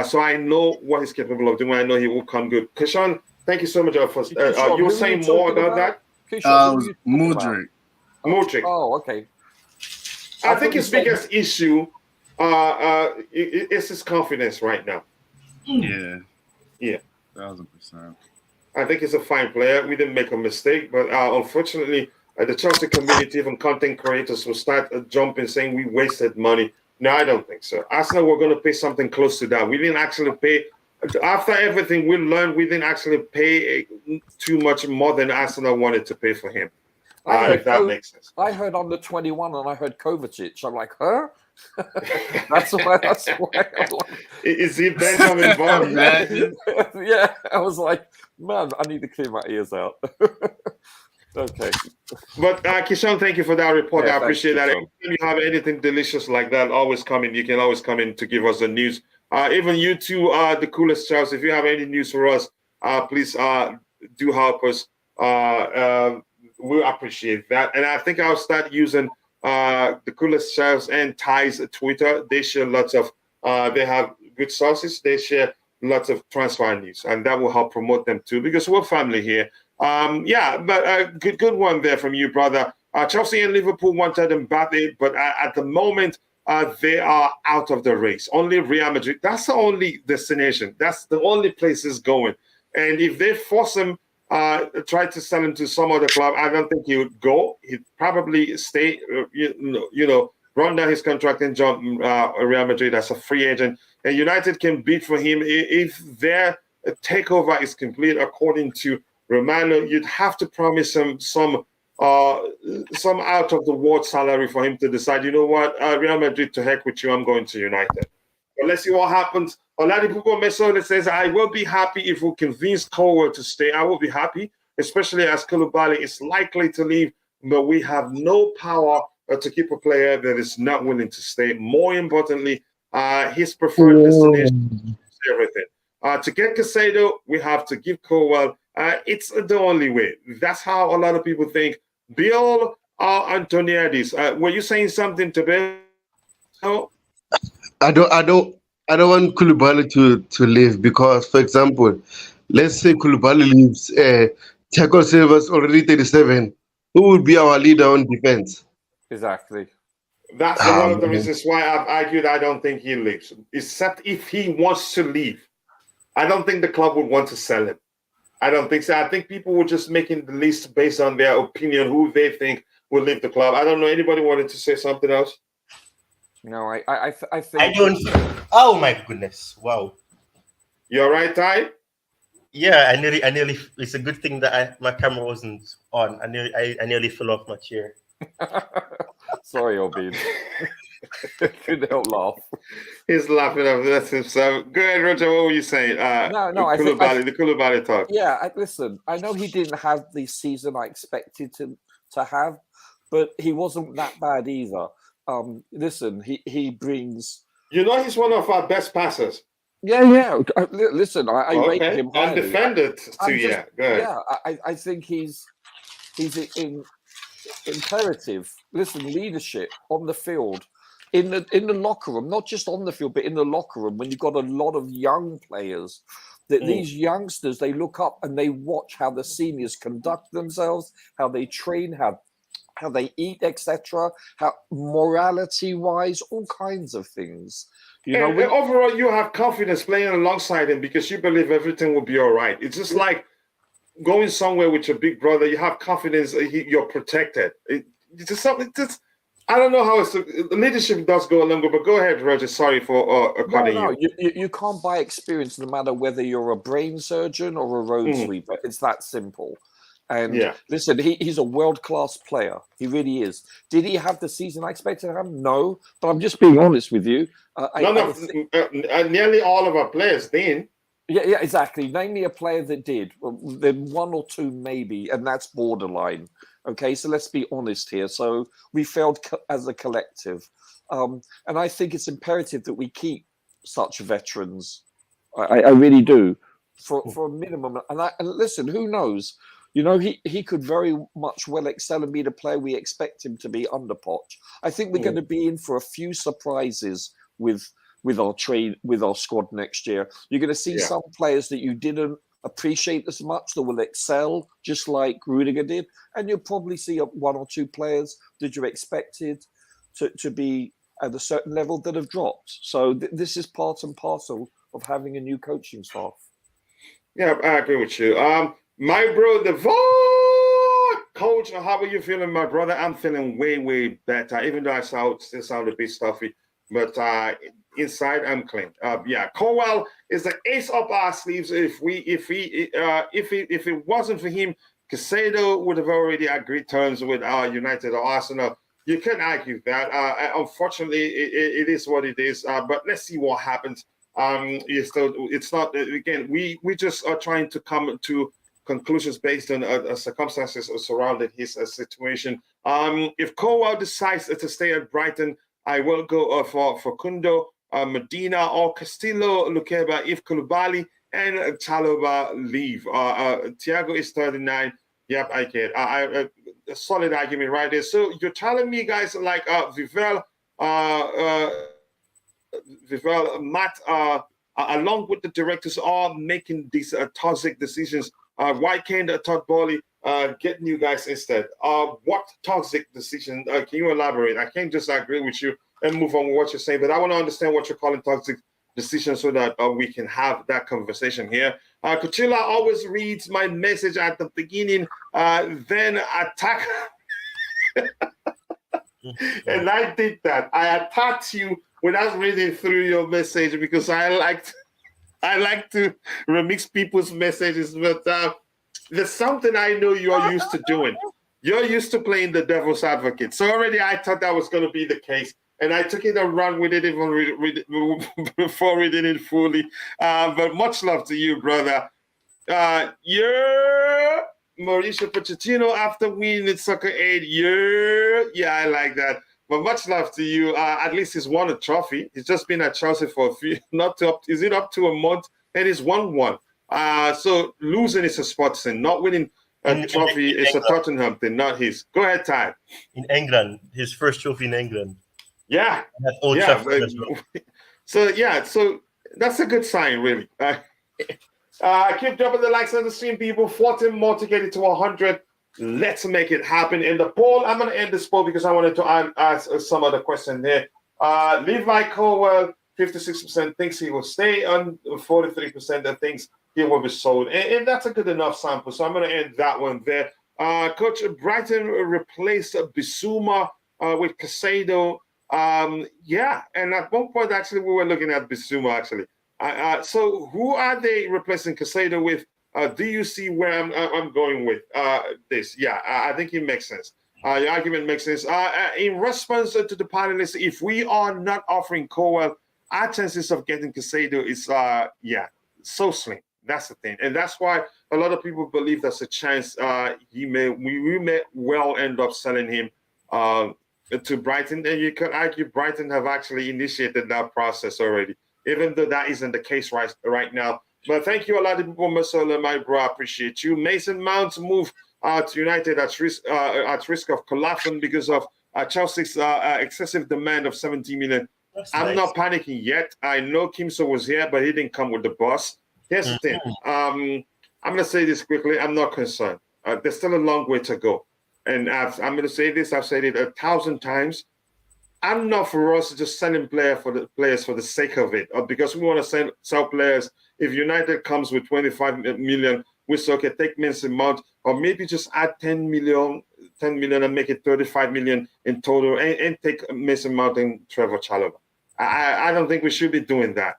A: So I know what he's capable of doing. I know he will come good. Kishan, thank you so much for you were saying more about that?
C: Mudryk.
A: Mudryk.
G: Oh, okay.
A: I think his biggest issue is his confidence right now.
C: Yeah. 1,000%.
A: I think he's a fine player. We didn't make a mistake, but unfortunately, the Chelsea community, even content creators, will start jumping, saying we wasted money. No, I don't think so. Arsenal, we're going to pay something close to that. We didn't actually pay. After everything we learned, we didn't actually pay too much more than Arsenal wanted to pay for him. if that makes sense.
G: I heard under 21 and I heard Kovacic. I'm like, huh? That's why. I'm like,
A: Is he Benjamin Button?
C: Imagine.
G: yeah, I was like, man, I need to clear my ears out. Okay.
A: But Kishan, thank you for that report.
G: Yeah,
A: I appreciate that.
G: Kishan.
A: If you have anything delicious like that, always come in. You can always come in to give us the news. Even you two are the coolest, Charles. If you have any news for us, please do help us. We appreciate that. And I think I'll start using the coolest Charles and Ty's Twitter. They share lots of, they have good sources. They share lots of transfer news, and that will help promote them too, because we're family here. But good one there from you, brother. Chelsea and Liverpool wanted Mbappe, but at the moment, they are out of the race. Only Real Madrid. That's the only destination. That's the only place he's going. And if they force him, try to sell him to some other club, I don't think he would go. He'd probably stay, run down his contract and jump Real Madrid as a free agent. And United can bid for him if their takeover is complete, according to Romano. You'd have to promise him some out of the world salary for him to decide, you know what, Real Madrid, to heck with you, I'm going to United. But let's see what happens. Oladipo Meso says, I will be happy if we convince Colwell to stay. I will be happy, especially as Koulibaly is likely to leave, but we have no power to keep a player that is not willing to stay. More importantly, his preferred destination is everything. To get Caicedo, we have to give Colwell. It's the only way. That's how a lot of people think. Bill Antoniadis, were you saying something to Bill? No?
B: I don't want Koulibaly to leave because, for example, let's say Koulibaly leaves, Thiago Silva's already 37. Who will be our leader on defense?
G: Exactly.
A: That's one of the reasons why I've argued I don't think he leaves, except if he wants to leave. I don't think the club would want to sell him. I don't think so. I think people were just making the list based on their opinion, who they think will leave the club. I don't know. Anybody wanted to say something else?
G: No, I think
F: I don't. Oh my goodness! Wow.
A: You all right, Ty?
F: Yeah, I nearly. It's a good thing that my camera wasn't on. I nearly fell off my chair.
A: Sorry, Obin.
G: Couldn't help laugh.
A: He's laughing at himself. Go ahead, Roger. What were you saying?
G: No,
A: the Koulibaly talk.
G: Yeah, listen. I know he didn't have the season I expected to have, but he wasn't that bad either. Listen, he brings.
A: You know, he's one of our best passers.
G: Yeah. Listen, I rate him highly.
A: And defended too. Yeah, go ahead.
G: Yeah, I think he's imperative. Listen, leadership on the field, in the locker room, not just on the field, but in the locker room. When you've got a lot of young players, that these youngsters, they look up and they watch how the seniors conduct themselves, how they train, how they eat, etc. How morality-wise, all kinds of things. You know,
A: overall, you have confidence playing alongside him because you believe everything will be all right. It's just like going somewhere with your big brother. You have confidence. You're protected. It's just something. I don't know how it's. Leadership does go along, but go ahead, Roger. Sorry for cutting you.
G: You can't buy experience no matter whether you're a brain surgeon or a road sweeper. It's that simple. And listen, he's a world-class player. He really is. Did he have the season I expected of him? No. But I'm just being honest with you.
A: Nearly all of our players did.
G: Yeah, exactly. Name me a player that did. Well, then one or two maybe, and that's borderline. Okay, so let's be honest here. So we failed as a collective. And I think it's imperative that we keep such veterans. I really do. For a minimum. And listen, who knows? You know, he could very much well excel and be the player we expect him to be under Poch. I think we're going to be in for a few surprises with our squad next year. You're going to see some players that you didn't appreciate as much that will excel, just like Rudiger did, and you'll probably see one or two players that you expected to be at a certain level that have dropped. So this is part and parcel of having a new coaching staff.
A: Yeah, I agree with you. My bro, the coach, how are you feeling, my brother? I'm feeling way, way better, even though I still sound a bit stuffy. But inside, I'm clean. Colwell is the ace up our sleeves. If it wasn't for him Caicedo would have already agreed terms with United or Arsenal. You can't argue that. Unfortunately, it is what it is. But let's see what happens. It's not, again, we just are trying to come to conclusions based on circumstances surrounding his situation. If Colwell decides to stay at Brighton, I will go for Kundo, Medina, or Castillo, Lukeba, if Koulibaly and Chalobah leave. Thiago is 39. Yep, I get a solid argument right there. So you're telling me guys like Vivel, Matt, along with the directors, are making these toxic decisions. Why can't Todd Bowley get new guys instead? What toxic decision? Can you elaborate? I can't just agree with you and move on with what you're saying, but I want to understand what you're calling toxic decision so that we can have that conversation here. Kuchila always reads my message at the beginning, then attack. And I did that. I attacked you without reading through your message because I like to remix people's messages, but there's something I know you're used to doing. You're used to playing the devil's advocate. So already I thought that was going to be the case. And I took it and ran with it even before reading it fully. But much love to you, brother. Yeah, Mauricio Pochettino after winning Soccer Aid. Yeah, I like that. But much love to you. At least he's won a trophy. He's just been at Chelsea for a few, is it up to a month? And he's won one. So losing is a sports thing. Not winning a trophy is a Tottenham thing, not his. Go ahead, Ty.
F: In England, his first trophy in England.
A: Yeah.
F: Old
A: yeah. So that's a good sign, really. Keep dropping the likes on the stream, people. 14 more to get it to 100. Let's make it happen. In the poll, I'm going to end this poll because I wanted to ask some other question there. Levi Colwell, 56% thinks he will stay, on 43% that thinks he will be sold. And that's a good enough sample. So I'm going to end that one there. Coach, Brighton replaced Bissouma with Caicedo. Yeah, and at one point, actually, we were looking at Bissouma, actually. So who are they replacing Caicedo with? Do you see where I'm going with this? Yeah, I think it makes sense. Your argument makes sense. In response to the panelists, if we are not offering Colwell, our chances of getting Caicedo is, so slim. That's the thing. And that's why a lot of people believe there's a chance we may well end up selling him to Brighton. And you could argue Brighton have actually initiated that process already, even though that isn't the case right now. But thank you a lot of people, Masola, my bro. I appreciate you. Mason Mount's move to United at risk of collapsing because of Chelsea's excessive demand of 70 million. I'm not panicking yet. I know Kimso was here, but he didn't come with the bus. Here's the thing. I'm going to say this quickly. I'm not concerned. There's still a long way to go. And I'm going to say this. I've said it 1,000 times. I'm not for us just selling players for the sake of it, or because we want to sell players. If United comes with 25 million, we say, okay, take Mason Mount, or maybe just add 10 million and make it 35 million in total, and take Mason Mount and Trevor Chalobah. I don't think we should be doing that.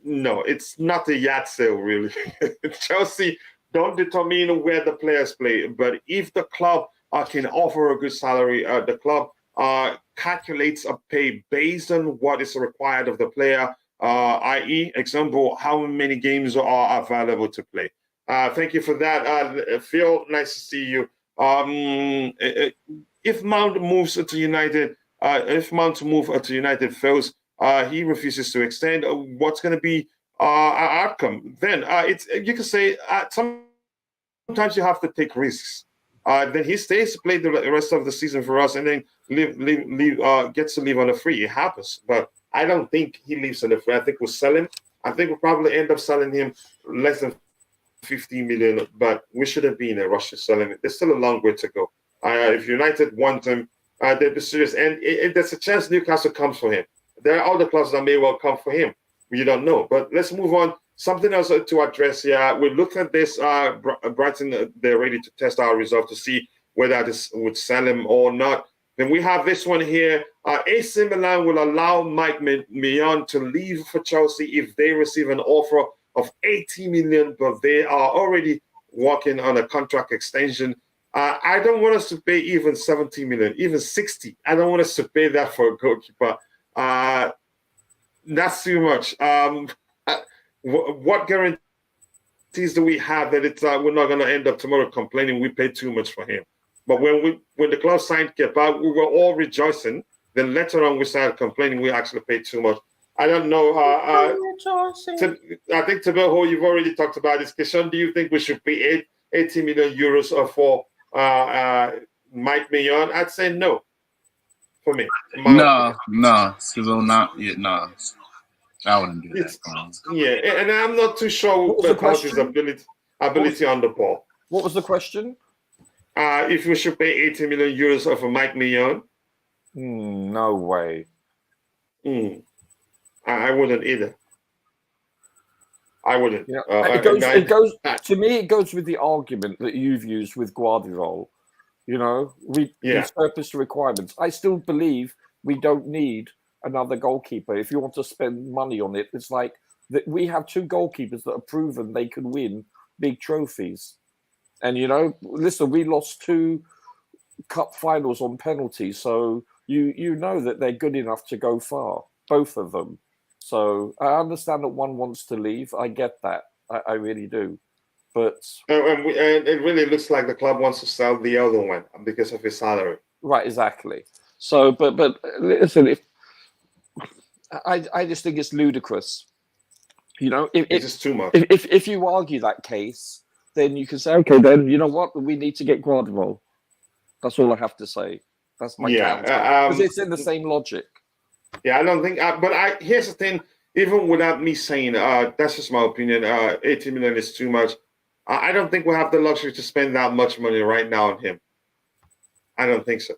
A: No, it's not a yard sale, really. Chelsea don't determine where the players play, but if the club can offer a good salary, the club calculates a pay based on what is required of the player, i.e., example, how many games are available to play. Thank you for that. Phil, nice to see you. If Mount moves to United, if Mount's move to United fails, he refuses to extend, what's going to be our outcome? Then you can say sometimes you have to take risks. Then he stays to play the rest of the season for us, and then gets to leave on a free. It happens, but I don't think he leaves on a free. I think we'll sell him. I think we'll probably end up selling him less than 15 million, but we shouldn't be in a rush to sell him. There's still a long way to go. If United want him, they'll be serious, and there's a chance Newcastle comes for him. There are other clubs that may well come for him. You don't know, but let's move on. Something else to address here. We look at this. Brighton, they're ready to test our resolve to see whether this would sell him or not. Then we have this one here. AC Milan will allow Maignan to leave for Chelsea if they receive an offer of 80 million, but they are already working on a contract extension. I don't want us to pay even 70 million, even 60. I don't want us to pay that for a goalkeeper. That's too much. What guarantees do we have that it's we're not going to end up tomorrow complaining we paid too much for him? But when the club signed Kepa, we were all rejoicing. Then later on, we started complaining we actually paid too much. I don't know. I think Tabeho, you've already talked about this. Kishan, do you think we should pay 80 million euros for Maignan? I'd say no. For me,
C: no, because not yet. No, I wouldn't do that.
A: Yeah, and I'm not too sure about his ability on the ball.
G: What was the question?
A: If we should pay 80 million euros for Maignan?
G: No way.
A: I wouldn't either. I wouldn't.
G: Yeah. It goes to me. It goes with the argument that you've used with Guardiola. You know, we surface the requirements. I still believe we don't need another goalkeeper. If you want to spend money on it, it's like that we have two goalkeepers that have proven they can win big trophies. And, you know, listen, we lost 2 cup finals on penalties. So you know that they're good enough to go far, both of them. So I understand that one wants to leave. I get that. I really do. But
A: and it really looks like the club wants to sell the other one because of his salary.
G: Right, exactly. So, but listen, if I just think it's ludicrous. You know,
A: it's just too much.
G: If you argue that case, then you can say, okay, then you know what, we need to get Guardiola. That's all I have to say. That's my counter, because it's in the same logic.
A: Yeah, I don't think. But here's the thing. Even without me saying, that's just my opinion. 80 million is too much. I don't think we have the luxury to spend that much money right now on him. I don't think so.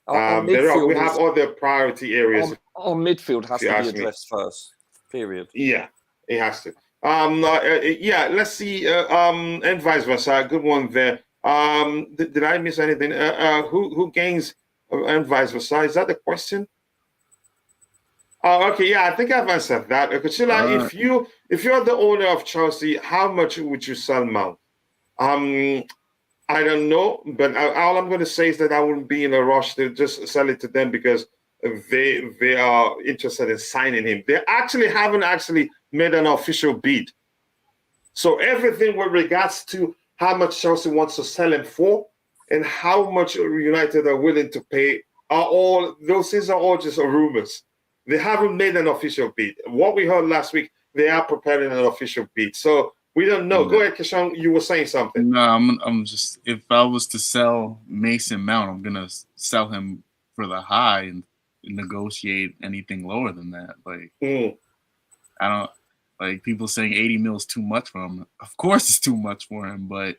A: We have other priority areas.
G: Our midfield has to be addressed first. Period.
A: Yeah, it has to. Let's see. And vice versa. Good one there. Did I miss anything? Who gains and vice versa? Is that the question? Oh, okay. Yeah, I think I've answered that. Kachila, if you're the owner of Chelsea, how much would you sell Mount? I don't know, but all I'm going to say is that I wouldn't be in a rush to just sell it to them because they are interested in signing him. They haven't made an official bid. So everything with regards to how much Chelsea wants to sell him for and how much United are willing to pay those things are all just rumors. They haven't made an official bid. What we heard last week, they are preparing an official bid. So we don't know. Go ahead, Kishan. You were saying something.
C: No, I'm just, if I was to sell Mason Mount, I'm gonna sell him for the high and negotiate anything lower than that. Like I don't like people saying 80 mil is too much for him. Of course it's too much for him, but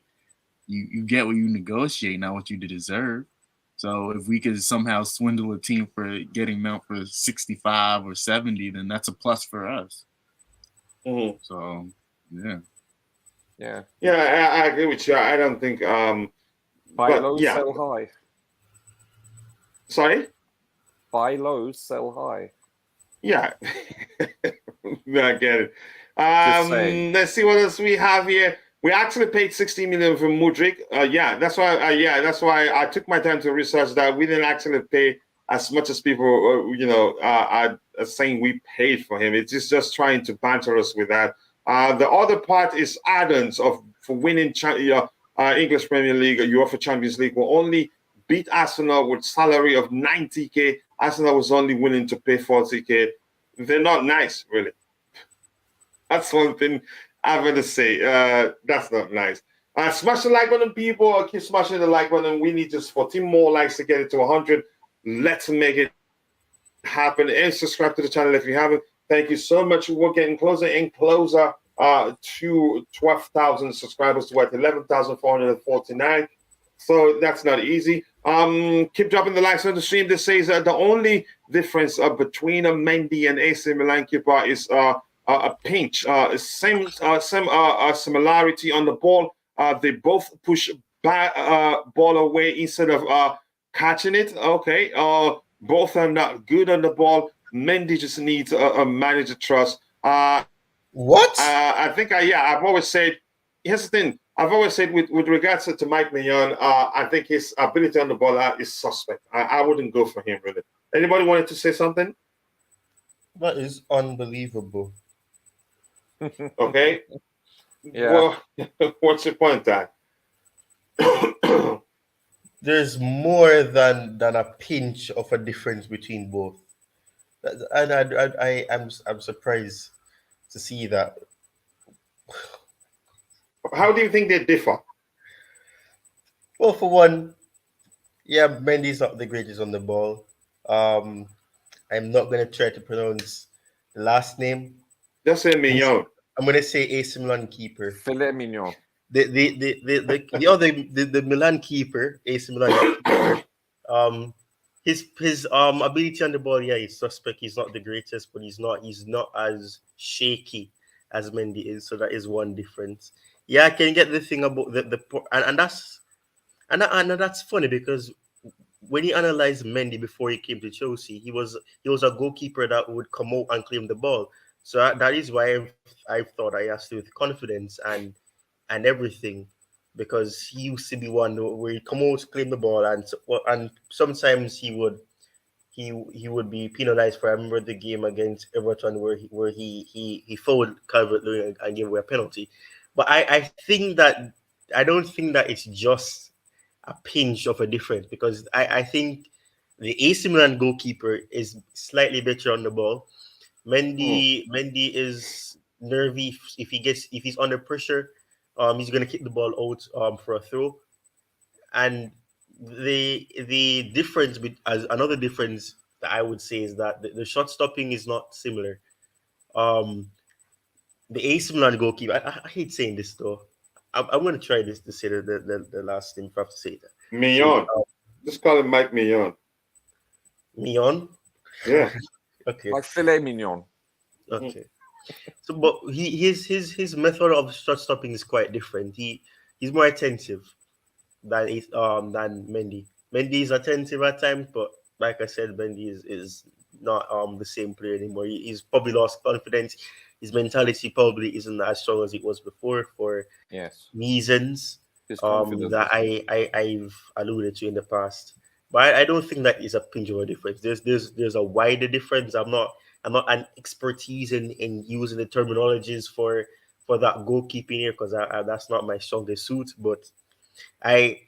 C: you get what you negotiate, not what you deserve. So if we could somehow swindle a team for getting Mount for 65 or 70, then that's a plus for us. So
G: yeah,
A: I agree with you. I don't think
G: buy low, sell high.
A: Sorry?
G: Buy low, sell high.
A: Yeah. I get it. Let's see what else we have here. We actually paid 60 million for Mudryk. That's why I took my time to research that. We didn't actually pay as much as people are saying we paid for him. It's just trying to banter us with that. The other part is add-ons for winning English Premier League, UEFA Champions League. Will only beat Arsenal with salary of 90k. Arsenal was only willing to pay 40k. They're not nice, really. That's one thing I'm going to say. That's not nice. Smash the like button, people. Keep smashing the like button. We need just 14 more likes to get it to 100. Let's make it happen. And subscribe to the channel if you haven't. Thank you so much. We're getting closer and closer to 12,000 subscribers. We're at 11,449. So that's not easy. Keep dropping the likes on the stream. This says the only difference between a Mendy and AC Milan keeper is a pinch. Same similarity on the ball. They both push ball away instead of catching it. Okay. Both are not good on the ball. Mendy just needs a manager trust.
F: What?
A: I think I've always said, here's the thing. I've always said with regards to Mike Maignan, I think his ability on the ball is suspect. I wouldn't go for him really. Anybody wanted to say something?
F: That is unbelievable.
A: Okay.
G: Yeah.
A: Well, what's your point, Dad?
F: There's more than a pinch of a difference between both, and I'm surprised to see that.
A: How do you think they differ?
F: Well, for one, yeah, Mendy's not the greatest on the ball. I'm not gonna try to pronounce the last name.
A: Just say Maignan.
F: I'm gonna say AC Milan keeper.
G: Filet mignon.
F: The Milan keeper, AC Milan keeper, his ability on the ball, yeah, he's suspect. He's not the greatest, but he's not as shaky as Mendy is. So that is one difference. Yeah, I can get the thing about and that's funny because when you analyze Mendy before he came to Chelsea, he was a goalkeeper that would come out and claim the ball. So that is why I thought I asked with confidence and everything, because he used to be one where he come out, claim the ball, and sometimes he would be penalized for. I remember the game against Everton where he fouled Calvert-Lewin and gave away a penalty. But I don't think that it's just a pinch of a difference, because I think the AC Milan goalkeeper is slightly better on the ball. Mendy is nervy if he's under pressure. He's gonna kick the ball out for a throw. And the difference as another difference that I would say is that the shot stopping is not similar. The AC Milan goalkeeper, I hate saying this though. I'm going to try this to say the last name if I have to say that.
A: Maignan. Just call him Mike Maignan.
F: Maignan?
A: Yeah.
F: Okay.
G: Like filet mignon.
F: Okay. So, but his method of shot stopping is quite different. He's more attentive than Mendy. Mendy is attentive at times, but like I said, Mendy is not the same player anymore. He's probably lost confidence. His mentality probably isn't as strong as it was before for reasons that I've alluded to in the past. But I don't think that is a pinch of a difference. There's a wider difference. I'm not an expertise in using the terminologies for that goalkeeping here, because that's not my strongest suit. But I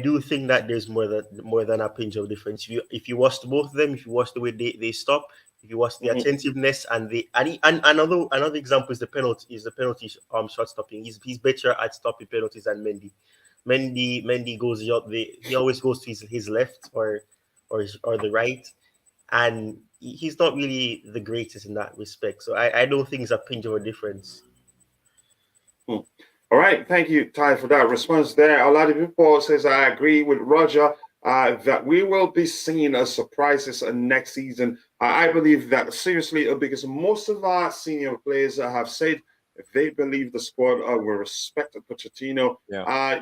F: do think that there's more than a pinch of difference. If you watch both of them, if you watch the way they stop, if you watch the attentiveness and another example is the penalty shot stopping. He's better at stopping penalties than Mendy. Mendy goes he always goes to his left or the right, and he's not really the greatest in that respect. So I don't think it's a pinch of a difference.
A: All right, thank you, Ty, for that response there. A lot of people says I agree with Roger that we will be seeing surprises next season. I believe that seriously, because most of our senior players have said if they believe the squad will respect Pochettino,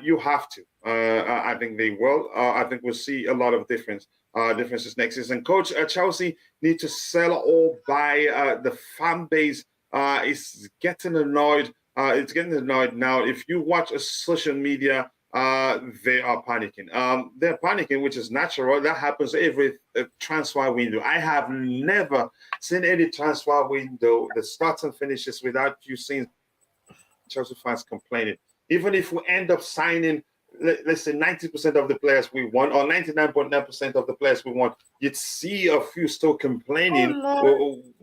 A: you have to. I think they will. I think we'll see a lot of differences next season. Coach, Chelsea need to sell or buy. The fan base is getting annoyed. It's getting annoyed now. If you watch social media, they are panicking. They're panicking, which is natural. That happens every transfer window. I have never seen any transfer window that starts and finishes without you seeing Chelsea fans complaining. Even if we end up signing, let's say 90% of the players we want, or 99.9% of the players we want, you'd see a few still complaining.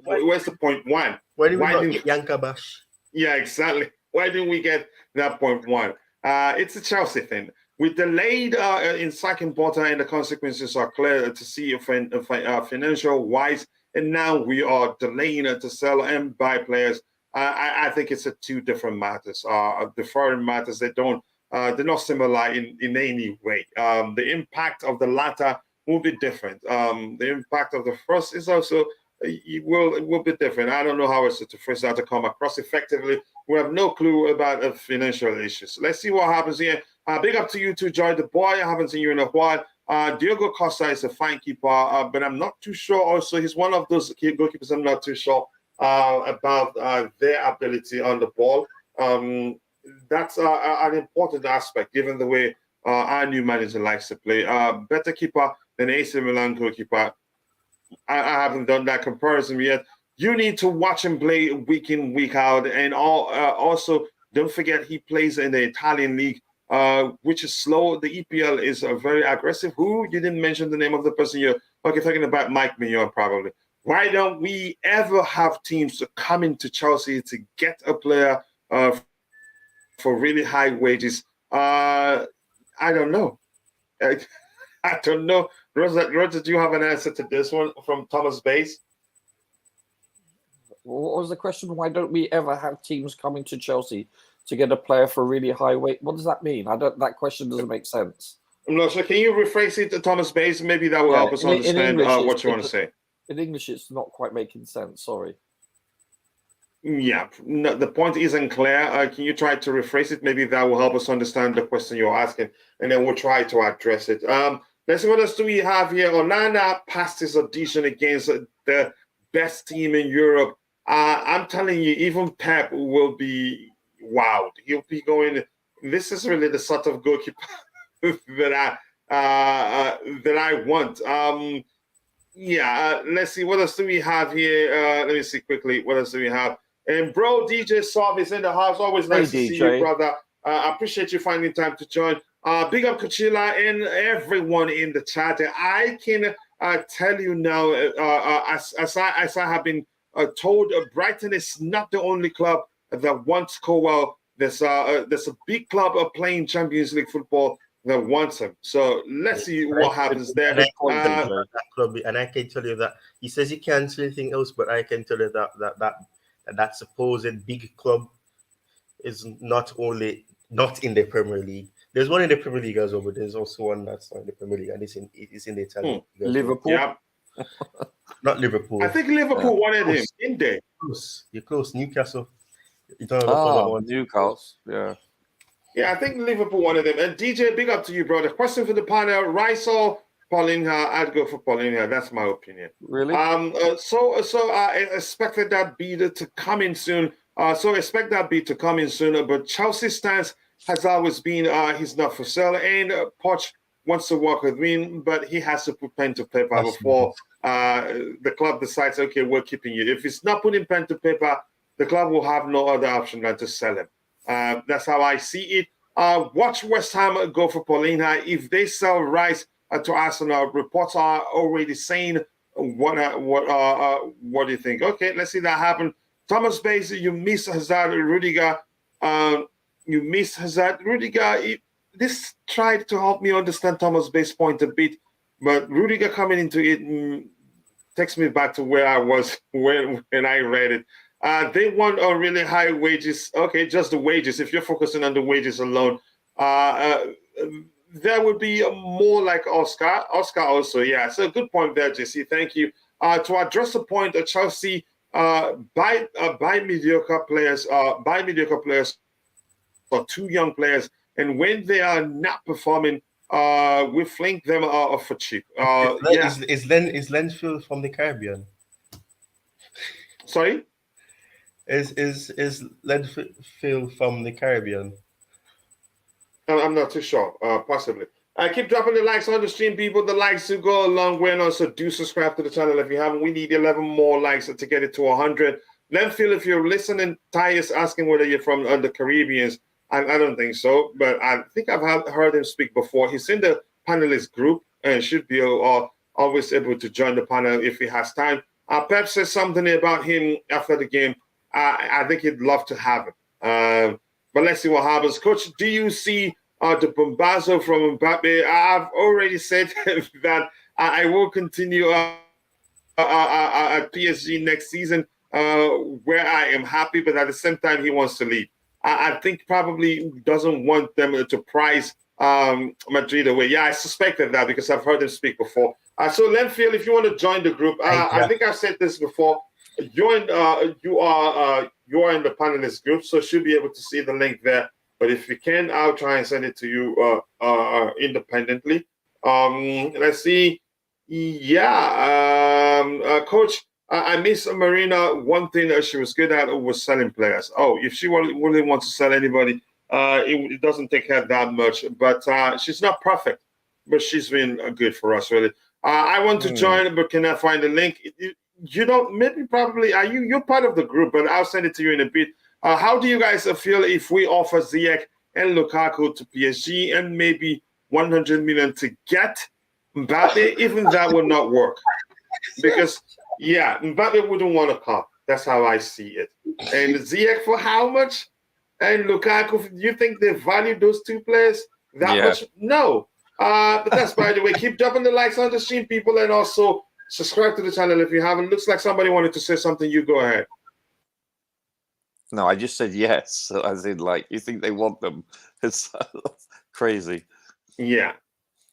A: Where's the point one?
F: Why did we not get Yankabash?
A: Yeah, exactly. Why didn't we get that point one? It's a Chelsea thing. We delayed in sacking Potter, and the consequences are clear to see financial wise. And now we are delaying to sell and buy players. I think it's two different matters. Different matters that they're not similar in any way. The impact of the latter will be different. The impact of the first is also it will be different. I don't know how it's to first to come across effectively. We have no clue about financial issues. Let's see what happens here. Big up to you too, Joy the boy. I haven't seen you in a while. Diogo Costa is a fine keeper, but I'm not too sure. Also, he's one of those goalkeepers I'm not too sure about their ability on the ball. that's an important aspect, given the way our new manager likes to play. Better keeper than AC Milan goalkeeper. I haven't done that comparison yet. You need to watch him play week in, week out, and also don't forget he plays in the Italian league, which is slow. The EPL is very aggressive. Who? You didn't mention the name of the person you're talking about, Maignan probably. Why don't we ever have teams to come into Chelsea to get a player for really high wages? I don't know. I don't know. Rosa, do you have an answer to this one from Thomas Bass?
G: What was the question? Why don't we ever have teams coming to Chelsea to get a player for really high weight? What does that mean? That question doesn't make sense.
A: No, so can you rephrase it to Thomas Bass? Maybe that will help us understand what you want to say.
G: In English, it's not quite making sense. Sorry.
A: Yeah, no, the point isn't clear. Can you try to rephrase it? Maybe that will help us understand the question you're asking, and then we'll try to address it. Let's see, what else do we have here? Onana passed his audition against the best team in Europe. I'm telling you, even Pep will be wowed. He'll be going, this is really the sort of goalkeeper that I want. Let's see, what else do we have here? Let me see quickly. What else do we have? And bro, DJ Sov is in the house. Always nice to see you, brother. I appreciate you finding time to join. Big up Kachila and everyone in the chat. I can tell you now, as I have been told, Brighton is not the only club that wants Colwell. There's a big club playing Champions League football that wants him. So let's see what happens there.
F: And I can tell you that he says he can't say anything else, but I can tell you that supposed big club is not in the Premier League. There's one in the Premier League as well, but there's also one that's not in the Premier League, and it's in the Italian League.
G: Liverpool?
A: Yeah.
F: Not Liverpool.
A: I think Liverpool wanted him, didn't they?
F: You're close. Newcastle.
G: Newcastle. Yeah.
A: Yeah, I think Liverpool wanted him. And DJ, big up to you, brother. Question for the panel: Rice or Paulinho? I'd go for Paulinho. That's my opinion.
G: Really?
A: So I expected that bid to come in soon. But Chelsea's stance has always been he's not for sale, and Poch wants to work with me, but he has to put pen to paper before the club decides, okay, we're keeping you. If it's not putting pen to paper, the club will have no other option than to sell him. That's how I see it. Watch West Ham go for Paulinho. If they sell Rice to Arsenal, reports are already saying what do you think? Okay, let's see that happen. Thomas Bass, you miss Hazard Rudiger. This tried to help me understand Thomas Bass' point a bit, but Rudiger coming into it takes me back to where I was when I read it. They want really high wages. Okay, just the wages. If you're focusing on the wages alone, there would be more like Oscar. Oscar also, yeah. So good point there, JC. Thank you. To address the point that Chelsea buy mediocre players or too young players, and when they are not performing, we flank them for cheap.
F: Is Linfield from the Caribbean?
A: Sorry?
F: Is Linfield from the Caribbean?
A: I'm not too sure. Possibly. Keep dropping the likes on the stream, people. The likes to go a long way, and also do subscribe to the channel if you haven't. We need 11 more likes to get it to 100. Linfield, if you're listening, Ty is asking whether you're from the Caribbeans. I don't think so, but I think I've heard him speak before. He's in the panelist group and should be always able to join the panel if he has time. Pep says something about him after the game. I think he'd love to have him. But let's see what happens. Coach, do you see the bombazo from Mbappe? I've already said that I will continue at PSG next season where I am happy, but at the same time, he wants to leave. I think probably doesn't want them to prize Madrid away. Yeah, I suspected that because I've heard him speak before. So Linfield, if you want to join the group, I think I've said this before. You are in the panelist group, so should be able to see the link there. But if you can, I'll try and send it to you independently. Let's see. Yeah, Coach. I miss Marina. One thing that she was good at was selling players. Oh, if she really wants to sell anybody, It doesn't take her that much, but she's not perfect. But she's been good for us, really. I want to join, but can I find the link? You don't, maybe probably, you're part of the group, but I'll send it to you in a bit. How do you guys feel if we offer Ziyech and Lukaku to PSG and maybe 100 million to get Mbappe? Even that would not work. Because, yeah, Mbappe wouldn't want to come. That's how I see it. And Ziyech for how much? And Lukaku, do you think they value those two players that much? No. But that's, by the way, keep dropping the likes on the stream, people, and also subscribe to the channel if you haven't. Looks like somebody wanted to say something. You go ahead.
G: No, I just said yes, as in, like, you think they want them. It's crazy.
A: Yeah.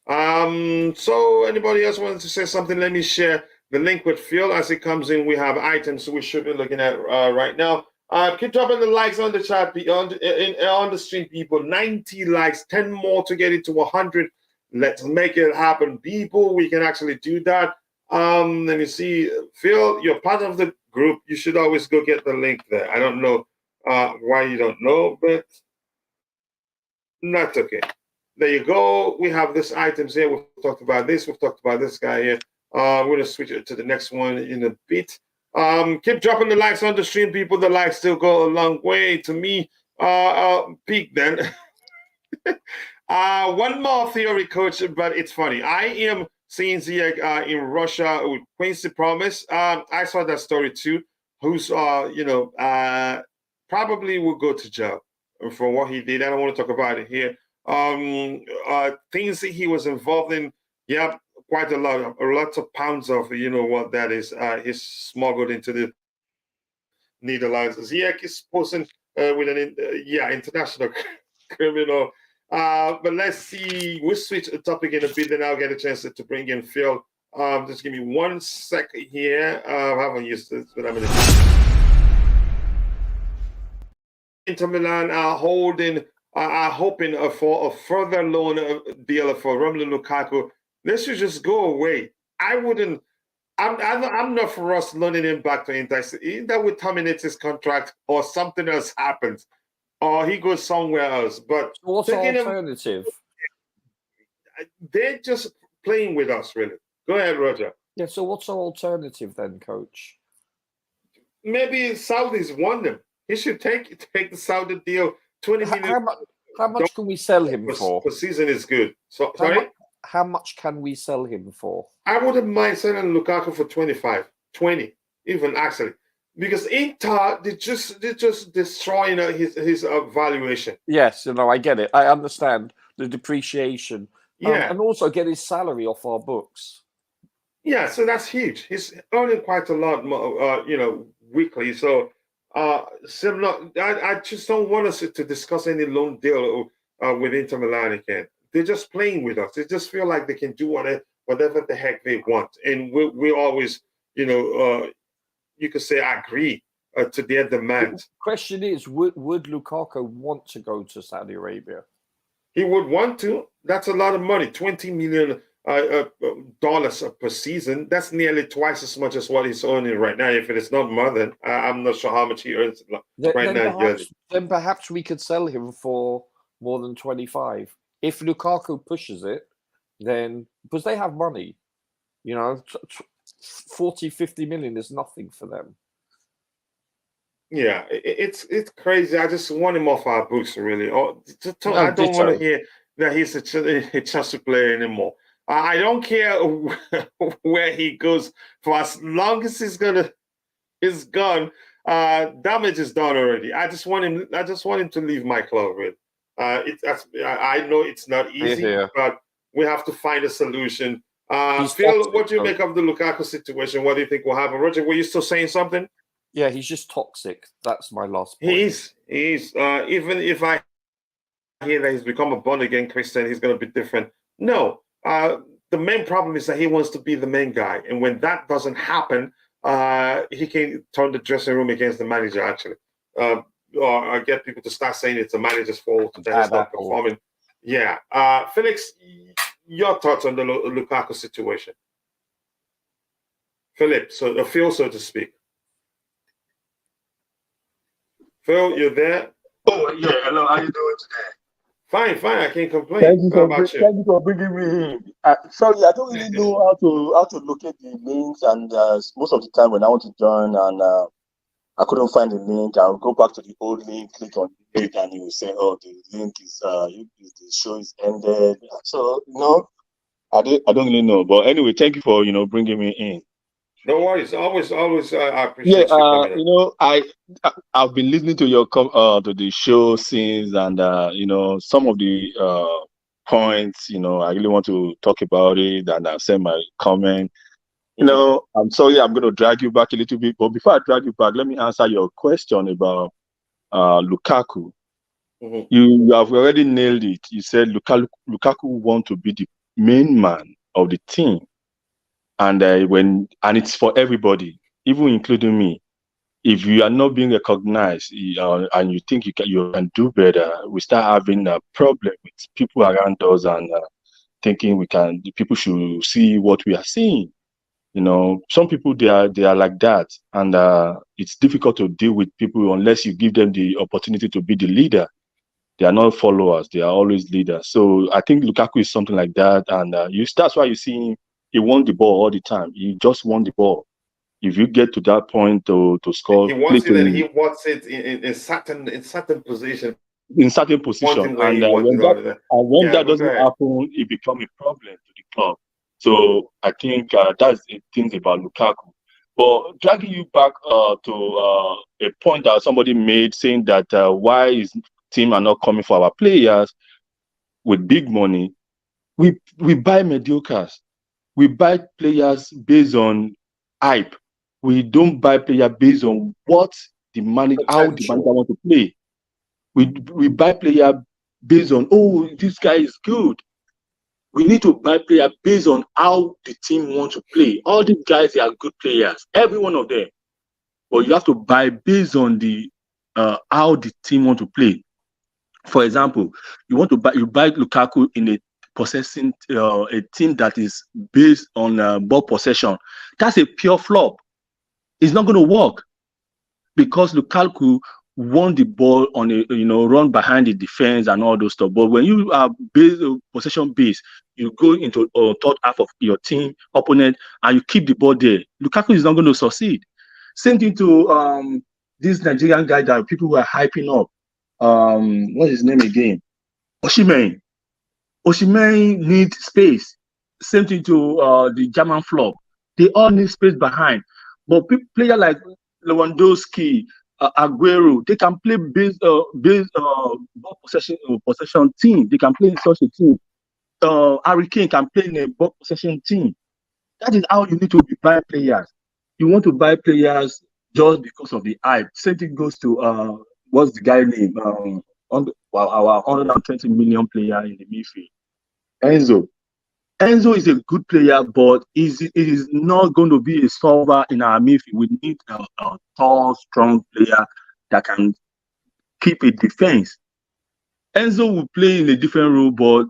A: So anybody else wanted to say something? Let me share the link with Phil as it comes in. We have items we should be looking at right now. Keep dropping the likes on the chat, on the stream, people. 90 likes, 10 more to get it to 100. Let's make it happen, people. We can actually do that. Let me see. Phil, you're part of the group. You should always go get the link there. I don't know why you don't know, but that's okay. There you go. We have this items here. We've talked about this. We've talked about this guy here. We're going to switch it to the next one in a bit. Keep dropping the likes on the stream, people. The likes still go a long way to me. Peak then. One more theory, coach, but it's funny. I am seeing Ziyech in Russia with Quincy Promise. I saw that story too. Who's probably will go to jail for what he did. I don't want to talk about it here. Things that he was involved in. Yeah, quite a lot of pounds of, you know what that is. He's smuggled into the Netherlands. Ziyech is posting with an international criminal. But let's see. We'll switch the topic in a bit, then I'll get a chance to bring in Phil. Just give me 1 second here. I haven't used this, but I'm going to. Inter Milan are hoping for a further loan deal for Romelu Lukaku. This should just go away. I'm not for us loaning him back to Inter. Either we terminate his contract or something else happens, or he goes somewhere else. But
G: what's the alternative?
A: They're just playing with us, really. Go ahead, Roger.
G: Yeah, so what's our alternative then, coach?
A: Maybe Saudis want them. He should take the Saudi deal. 20 million.
G: How much can we sell him for?
A: The season is good. So sorry?
G: How much can we sell him for?
A: I wouldn't mind selling Lukaku for 25, 20, even actually. Because Inter, they're just destroying his valuation.
G: Yes, I get it. I understand the depreciation.
A: Yeah.
G: And also get his salary off our books.
A: Yeah, so that's huge. He's earning quite a lot more, weekly. So I just don't want us to discuss any loan deal with Inter Milan again. They're just playing with us. They just feel like they can do whatever the heck they want. And we always, you could say agree to their demands.
G: The question is, would Lukaku want to go to Saudi Arabia?
A: He would want to. That's a lot of money, $20 million dollars per season. That's nearly twice as much as what he's earning right now. If it is not more than, I'm not sure how much he earns right now.
G: Then perhaps we could sell him for more than 25. If Lukaku pushes it, then because they have money, 40, 50 million is nothing for them.
A: Yeah, it's crazy. I just want him off our books, really. I don't want to hear that he's a Chelsea player anymore. I don't care where he goes for as long as he's gone. Damage is done already. I just want him to leave my club. Really. I know it's not easy, but we have to find a solution. Phil, what do you make of the Lukaku situation? What do you think will happen? Roger, were you still saying something?
G: Yeah, he's just toxic. That's my last point.
A: He is. Even if I hear that he's become a born-again Christian, he's going to be different. No. The main problem is that he wants to be the main guy. And when that doesn't happen, he can turn the dressing room against the manager, actually. Or get people to start saying it's the manager's fault that he's not performing. Yeah. Felix, your thoughts on the Lukaku situation? Philip, Phil, so to speak. Phil, you're there?
H: Oh yeah, hello. How you doing today?
A: Fine, fine. I can't complain. How about you?
H: Thank you for bringing me in. Sorry, I don't really know how to locate the links, and most of the time when I want to join and I couldn't find the link, I'll go back to the old link, click on it, and it will say, "Oh, the link is the show is ended." So I don't really know. But anyway, thank you for bringing me in.
A: No worries. Always, always. I
H: Yeah,
A: appreciate you coming in.
H: I've been listening to your to the show since, and some of the points, I really want to talk about it, and I'll send my comment. I'm sorry, I'm going to drag you back a little bit, but before I drag you back, let me answer your question about Lukaku.
A: Mhm.
H: You have already nailed it. You said Lukaku want to be the main man of the team, and it's for everybody, even including me. If you are not being recognized and you think you can do better, we start having a problem with people around us and thinking the people should see what we are seeing. Some people they are like that, and it's difficult to deal with people unless you give them the opportunity to be the leader. They are not followers; they are always leaders. So I think Lukaku is something like that, and that's why you see him. He won the ball all the time. He just won the ball. If you get to that point to score,
A: He wants it, and he wants it in certain position.
H: in certain position,
A: Where
H: and
A: he wants it all.
H: when
A: Yeah,
H: that
A: but go
H: doesn't
A: ahead.
H: happen, it becomes a problem to the club. So I think that's the thing about Lukaku. But dragging you back to a point that somebody made, saying that why his team are not coming for our players with big money. We buy mediocres. We buy players based on hype. We don't buy players based on how the manager
G: Potential.
H: want to play. We buy player based on, oh, this guy is good. We need to buy player based on how the team wants to play. All these guys, they are good players, every one of them. But you have to buy based on the how the team want to play. For example, you buy Lukaku in a team that is based on ball possession. That's a pure flop. It's not going to work because Lukaku won the ball on a run behind the defense and all those stuff. But when you are possession based, you go into third half of your team opponent and you keep the ball there. Lukaku is not going to succeed. Same thing to this Nigerian guy that people were hyping up. What's his name again? Osimhen. Osimhen needs space. Same thing to the German flop. They all need space behind. But player like Lewandowski, Aguero, they can play based ball possession team. They can play in such a team. Harry Kane can play in a ball possession team. That is how you need to buy players. You want to buy players just because of the hype. Same thing goes to what's the guy name? Our 120 million player in the midfield, Enzo. Enzo is a good player, but he is not going to be a solver in our midfield. We need a tall, strong player that can keep a defense. Enzo will play in a different role, but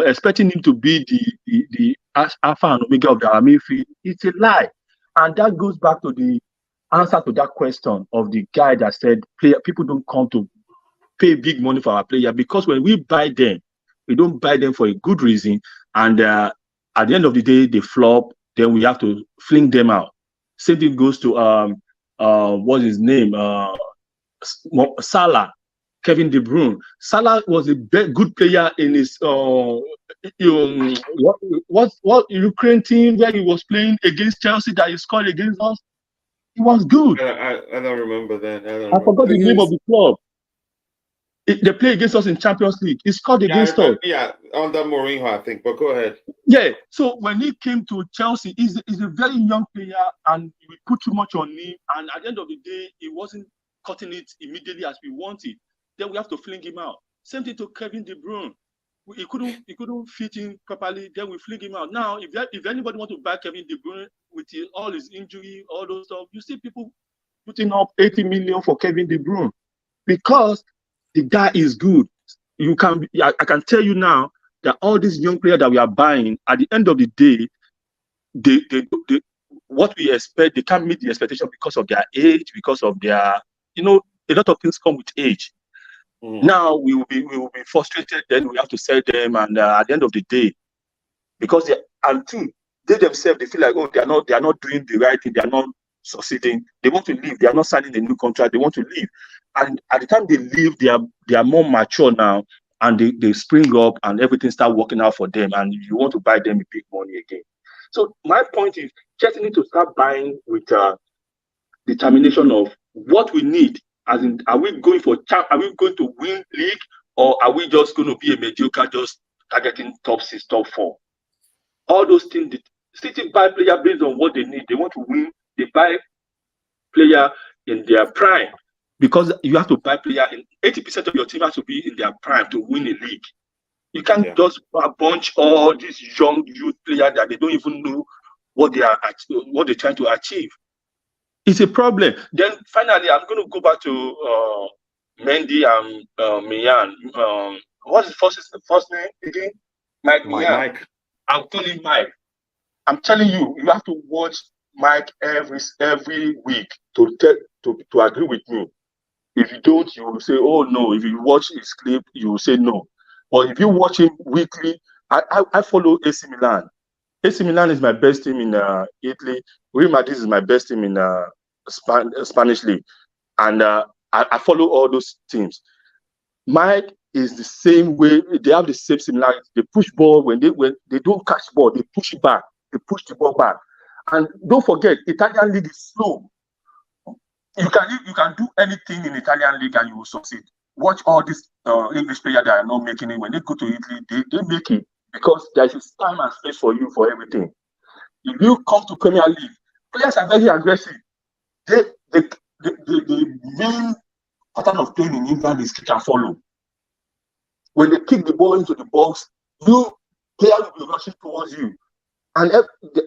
H: expecting him to be the alpha and omega of the midfield, it's a lie. And that goes back to the answer to that question of the guy that said people don't come to pay big money for our player, because when we buy them, we don't buy them for a good reason. And at the end of the day, they flop, then we have to fling them out. Same thing goes to what's his name? Salah. Kevin De Bruyne. Salah was a good player in his what Ukraine team where he was playing against Chelsea that he scored against us. He was good.
A: I don't remember that.
H: I forgot the name of the club. They play against us in Champions League. He scored against us.
A: Yeah, under Mourinho, I think. But go ahead.
H: Yeah. So when he came to Chelsea, he's a very young player, and we put too much on him. And at the end of the day, he wasn't cutting it immediately as we wanted. Then we have to fling him out. Same thing to Kevin De Bruyne. He couldn't fit in properly. Then we fling him out. Now, if anybody want to buy Kevin De Bruyne with all his injury, all those stuff, you see people putting up 80 million for Kevin De Bruyne because the guy is good. I can tell you now that all these young players that we are buying, at the end of the day, they what we expect, they can't meet the expectation because of their age, because of their, a lot of things come with age. Now we will be frustrated. Then we have to sell them, and at the end of the day, because they themselves, they feel like, oh, they are not doing the right thing, they are not succeeding, they want to leave, they are not signing a new contract, they want to leave. And at the time they leave, they are more mature now, and they spring up and everything start working out for them, and you want to buy them with big money again. So my point is, Chelsea need to start buying with determination of what we need. As in, are we going to win league, or are we just going to be a mediocre, just targeting top 6, top 4? All those things. City buy player based on what they need. They want to win. They buy player in their prime, because you have to buy player in 80% of your team has to be in their prime to win a league. You can't just bunch all these young youth players that they don't even know what they're trying to achieve. It's a problem. Then finally, I'm going to go back to Mendy and Maignan. What's his first name again? Mike. I'll call him Mike. I'm telling you, you have to watch Mike every week to agree with me. If you don't, you will say, oh no. If you watch his clip, you will say no. But if you watch him weekly, I follow AC Milan. AC Milan is my best team in Italy. Real Madrid is my best team in Spanish league, and I follow all those teams. Mike is the same way. They have the same similarity. They push ball when they don't catch ball, they push it back. They push the ball back. And don't forget, Italian league is slow. You can do anything in Italian league and you will succeed. Watch all these English players that are not making it. When they go to Italy, they make it, because there is time and space for you for everything. If you come to Premier League, players are very aggressive. The main pattern of playing in England is kick and follow. When they kick the ball into the box, player will be rushing towards you. And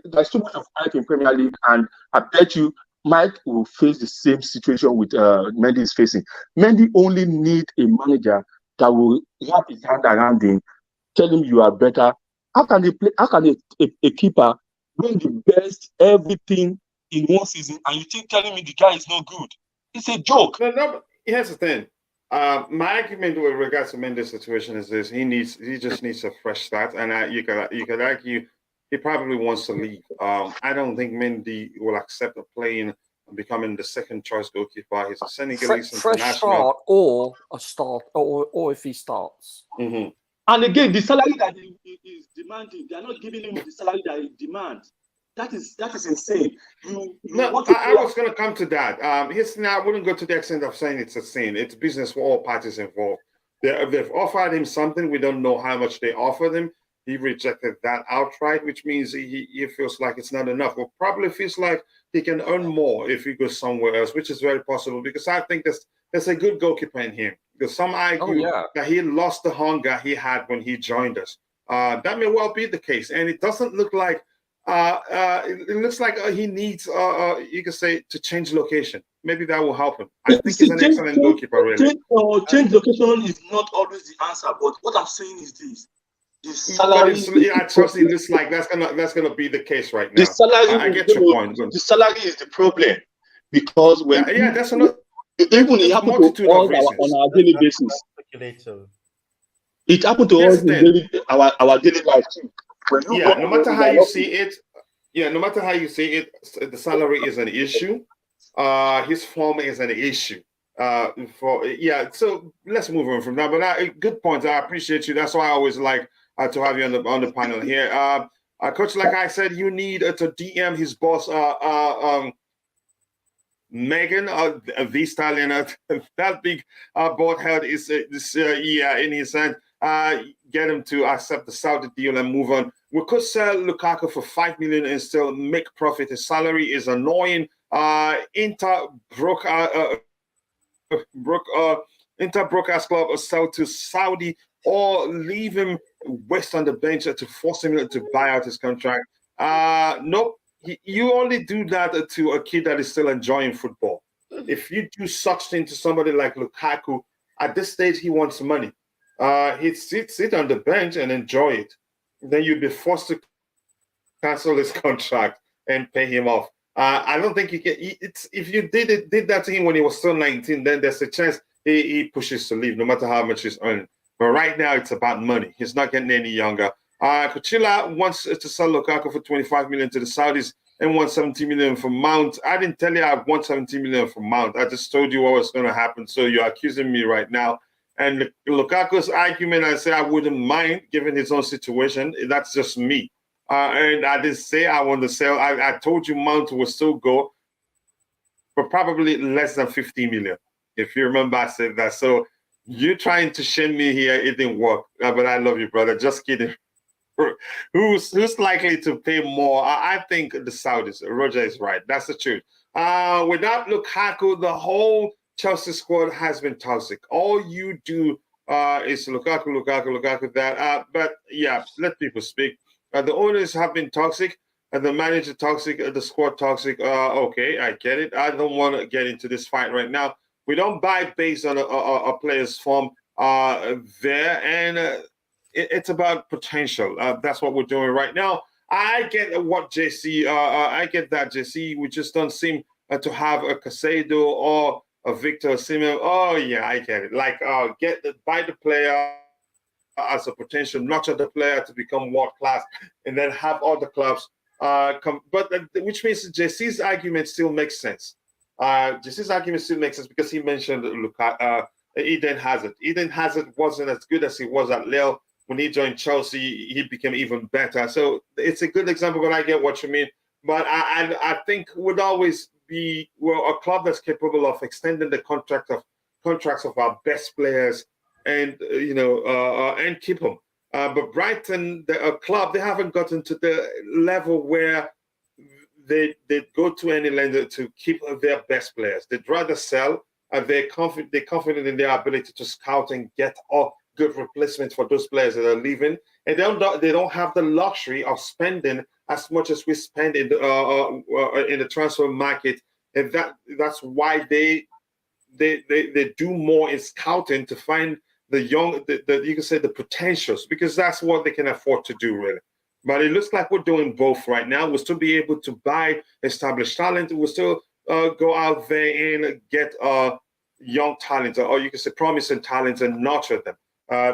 H: there's too much of hype in Premier League, and I bet you Mike will face the same situation with Mendy is facing. Mendy only needs a manager that will wrap his hand around him, tell him you are better. How can a keeper win the best everything in one season, and you think telling me the guy is not good? It's a joke.
A: No, but here's the thing. My argument with regards to Mendy's situation is this: he just needs a fresh start, and you could argue he probably wants to leave. I don't think Mendy will accept playing and becoming the second choice goalkeeper. He's a Senegalese international.
G: Fresh start or a start, or if he starts.
A: Mm-hmm.
H: And again, the salary that he is demanding, they are not giving him the salary that he demands. That is insane.
A: I was going to come to that. I wouldn't go to the extent of saying it's a sin. It's business for all parties involved. They've offered him something. We don't know how much they offered him. He rejected that outright, which means he feels like it's not enough. Or probably feels like he can earn more if he goes somewhere else, which is very possible, because I think there's a good goalkeeper in him. Because some argue that he lost the hunger he had when he joined us. That may well be the case, and it doesn't look like it looks like he needs you could say to change location. Maybe that will help him. I think he's an excellent goalkeeper. Really,
H: change location is not always the answer, but what I'm saying is this.
A: I trust it looks like that's gonna be the case right now.
H: The salary,
A: I get your point.
H: The salary is the problem, because when
A: that's another.
H: Even it happened to us on our daily basis. It happened to us in our daily life too.
A: No matter how you see it, the salary is an issue. His form is an issue. So let's move on from that. But good points. I appreciate you. That's why I always like to have you on the panel here. Coach, like I said, you need to DM his boss, Maignan, the stallion. That big board head is in his hand. Get him to accept the Saudi deal and move on. We could sell Lukaku for $5 million and still make profit. His salary is annoying. Inter Broadcast Club or sell to Saudi, or leave him west on the bench to force him to buy out his contract. Nope. You only do that to a kid that is still enjoying football. If you do such thing to somebody like Lukaku, at this stage he wants money. He'd sit on the bench and enjoy it. Then you'd be forced to cancel his contract and pay him off. I don't think you can. If you did that to him when he was still 19, then there's a chance he pushes to leave, no matter how much he's earning. But right now, it's about money. He's not getting any younger. Kuchila wants to sell Lukaku for 25 million to the Saudis and 170 million for Mount. I didn't tell you I have 170 million for Mount. I just told you what was going to happen. So you're accusing me right now. And Lukaku's argument, I say I wouldn't mind given his own situation. That's just me. And I didn't say I want to sell. I told you Mount will still go for probably less than 50 million. If you remember, I said that. So you're trying to shame me here. It didn't work. But I love you, brother. Just kidding. Who's likely to pay more? I think the Saudis. Roger is right. That's the truth. Without Lukaku, the whole Chelsea squad has been toxic. All you do is Lukaku, that. But yeah, let people speak. The owners have been toxic, the manager toxic, the squad toxic. Okay, I get it. I don't want to get into this fight right now. We don't buy based on a player's form there, and it's about potential. That's what we're doing right now. I get what JC. I get that JC. We just don't seem to have a Caicedo or a Victor Osimhen. Oh yeah, I get it. Like buy the player as a potential, nurture the player to become world class, and then have all the clubs come. But which means JC's argument still makes sense. JC's argument still makes sense because he mentioned Eden Hazard. Eden Hazard wasn't as good as he was at Lille. When he joined Chelsea, he became even better. So it's a good example, but I get what you mean. But I think would always be a club that's capable of extending the contracts of our best players and and keep them. But Brighton, a club, they haven't gotten to the level where they go to any lender to keep their best players. They'd rather sell. They're confident in their ability to scout and get good replacements for those players that are leaving, and they don't have the luxury of spending as much as we spend in the transfer market, and that's why they do more in scouting to find the young, you can say the potentials, because that's what they can afford to do really. But it looks like we're doing both right now. We'll still be able to buy established talent. We'll still go out there and get young talent, or you can say promising talent, and nurture them.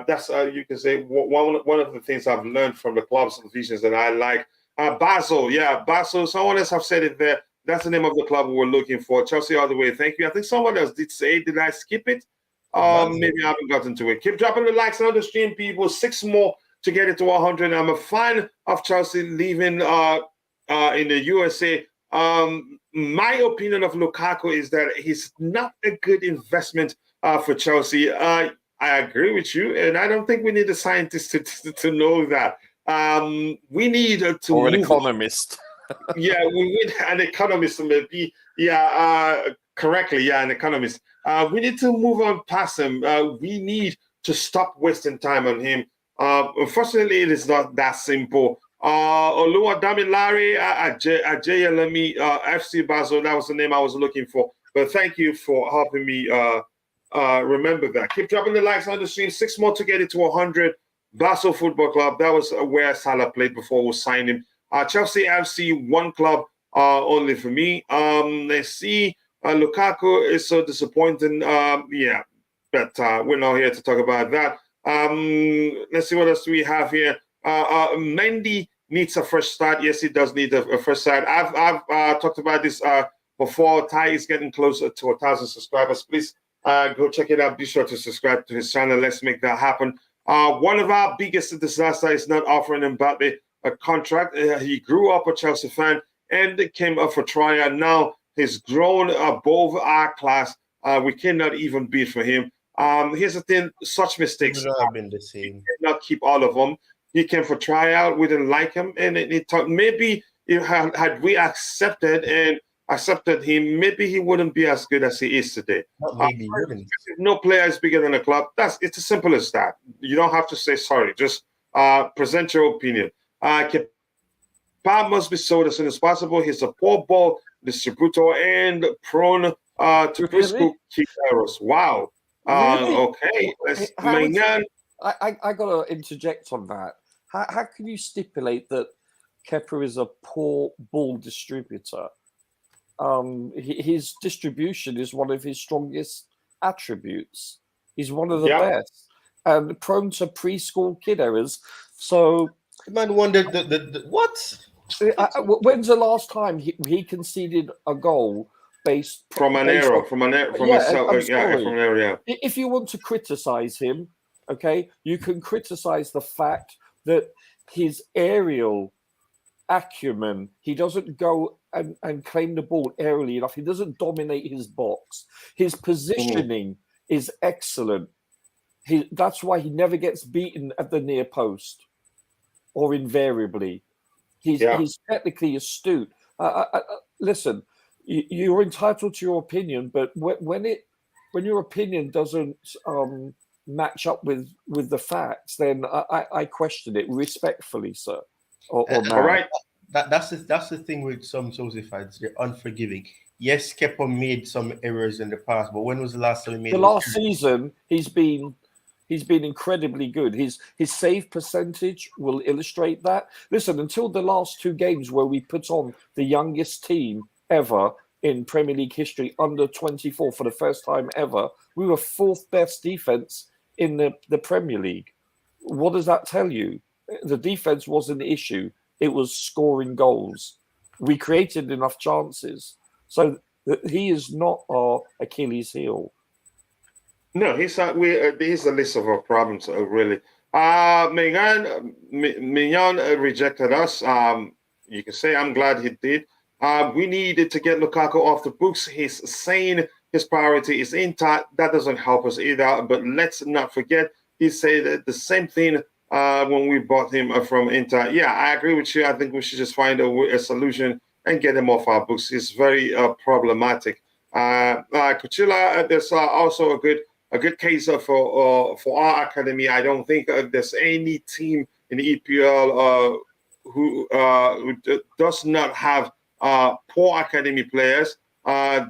A: That's you can say one of the things I've learned from the club's visions that I like. Basel, Basel. Someone else have said it there. That's the name of the club we were looking for. Chelsea all the way. Thank you. I think someone else did say. Did I skip it? Maybe I haven't gotten to it. Keep dropping the likes on the stream, people. 6 more to get it to 100. I'm a fan of Chelsea leaving in the USA. My opinion of Lukaku is that he's not a good investment for Chelsea. I agree with you, and I don't think we need a scientist to know that. We need to
G: or an
A: move
G: economist.
A: Yeah, we need an economist maybe. Correctly. Yeah, an economist. We need to move on past him. We need to stop wasting time on him. Unfortunately, it is not that simple. Oluwadamilare Ajayelemi FC Basel, that was the name I was looking for. But thank you for helping me remember that. Keep dropping the likes on the stream. 6 more to get it to 100. Basel Football Club, that was where Salah played before we signed him. Chelsea FC, 1 club only for me. Let's see. Lukaku is so disappointing. But we're not here to talk about that. Let's see what else do we have here. Mendy needs a fresh start. Yes, he does need a fresh start. I've talked about this before. Ty is getting closer to 1,000 subscribers. Please go check it out. Be sure to subscribe to his channel. Let's make that happen. One of our biggest disaster is not offering Mbappe a contract. He grew up a Chelsea fan and came up for trial. Now he's grown above our class. We cannot even beat for him. Here's the thing: such mistakes
F: have been the same.
A: He cannot keep all of them. He came for tryout. We didn't like him, and maybe had we accepted him, maybe he wouldn't be as good as he is today.
F: Maybe he wouldn't.
A: No player is bigger than a club. It's as simple as that. You don't have to say sorry. Just present your opinion. Kepa must be sold as soon as possible. He's a poor ball distributor and prone to preschool kick errors. Wow.
G: Really?
A: Okay. Maignan.
G: I got to interject on that. How can you stipulate that Kepa is a poor ball distributor? His distribution is one of his strongest attributes. He's one of the
A: Yeah.
G: best and prone to preschool kid errors. So,
F: The man wondered the what?
G: when's the last time he conceded a goal based
A: From an
G: based
A: error,
G: on-
A: from an error,
G: Yeah, I'm
A: yeah,
G: sorry.
A: from an error, yeah.
G: If you want to criticize him, okay, you can criticize the fact that his aerial acumen, he doesn't go and claim the ball aerially enough. He doesn't dominate his box. His positioning is excellent. That's why he never gets beaten at the near post or invariably. He's technically astute. Listen, you're entitled to your opinion, but when your opinion doesn't match up with the facts, then I question it respectfully, sir. Or
A: All right.
F: That's the thing with some Chelsea fans. They're unforgiving. Yes, Kepa made some errors in the past, but when was the last time he made
G: the last season? He's been incredibly good. His save percentage will illustrate that. Listen, until the last two games where we put on the youngest team ever in Premier League history, under 24 for the first time ever, we were fourth best defense in the Premier League. What does that tell you? The defense wasn't the issue. It was scoring goals. We created enough chances. So he is not our Achilles heel.
A: No, he's a list of our problems, really. Maignan rejected us. You can say I'm glad he did. We needed to get Lukaku off the books. He's saying his priority is Inter. That doesn't help us either. But let's not forget, he said the same thing when we bought him from Inter. Yeah, I agree with you. I think we should just find a solution and get him off our books. It's very problematic. Kuchila, there's also a good case for our academy. I don't think there's any team in the EPL who does not have poor academy players.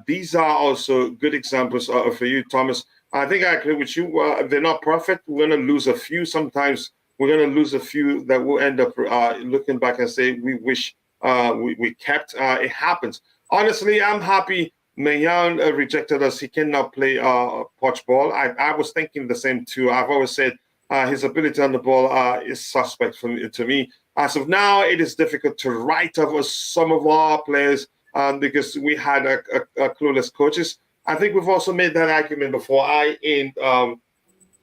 A: These are also good examples for you, Thomas. I think I agree with you. They're not perfect. We're going to lose a few. Sometimes we're going to lose a few that will end up looking back and say, we wish we kept. It happens. Honestly, I'm happy Maignan rejected us. He cannot play potch ball. I was thinking the same too. I've always said his ability on the ball is suspect to me. As of now, it is difficult to write off some of our players because we had a clueless coaches. I think we've also made that argument before. And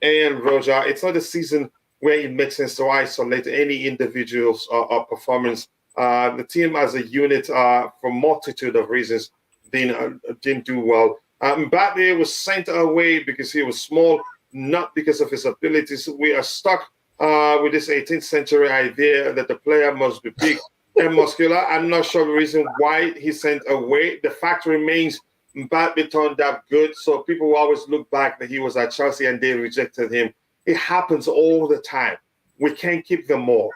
A: Roger, it's not a season where it makes sense to isolate any individual's performance. The team as a unit, for a multitude of reasons, didn't do well. Mbappe was sent away because he was small, not because of his abilities. We are stuck with this 18th century idea that the player must be big and muscular. I'm not sure the reason why he's sent away. The fact remains Mbappe turned out good, so people will always look back that he was at Chelsea and they rejected him. It happens all the time. We can't keep them all.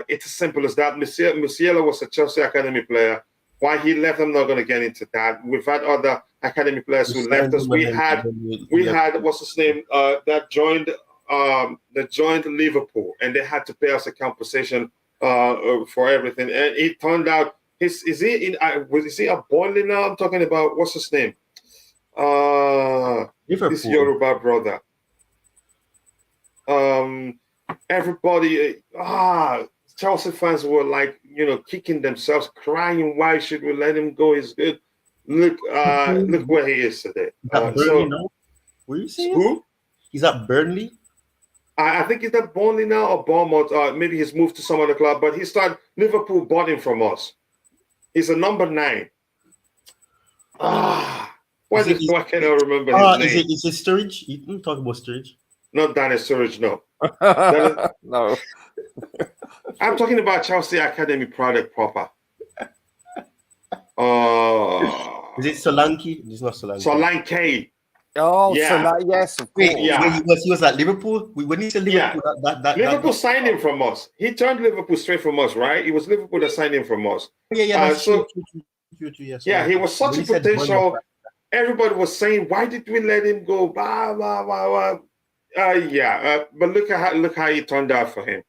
A: It's as simple as that. Musiala was a Chelsea academy player. Why he left, I'm not going to get into that. We've had other academy players who left us. We had what's his name that joined Liverpool, and they had to pay us a compensation for everything. And it turned out is he a Burnley now? I'm talking about what's his name? This Yoruba brother. Everybody, Chelsea fans were like, kicking themselves, crying. Why should we let him go? He's good. Look where he is today.
F: Burnley now? Where you saying?
A: Who?
F: He's at Burnley.
A: I think he's at Burnley now or Bournemouth. Maybe he's moved to some other club, but Liverpool bought him from us. He's a number 9. Why can't I remember his name?
F: Is it Sturridge? You didn't talk about Sturridge.
A: Not Daniel Sturridge, no.
G: No.
A: I'm talking about Chelsea Academy product proper.
F: Is it Solanke? It's not Solanke.
A: Solanke.
G: Oh,
A: Yeah.
G: Yes, of course.
A: Yeah.
F: He was at Liverpool. When he said Liverpool,
A: Liverpool signed him from us. He turned Liverpool straight from us, right? It was Liverpool that signed him from us.
F: That's true.
A: Yeah, he was such a potential. Everybody was saying, why did we let him go? Blah, blah, blah, blah. But look how he turned out for him.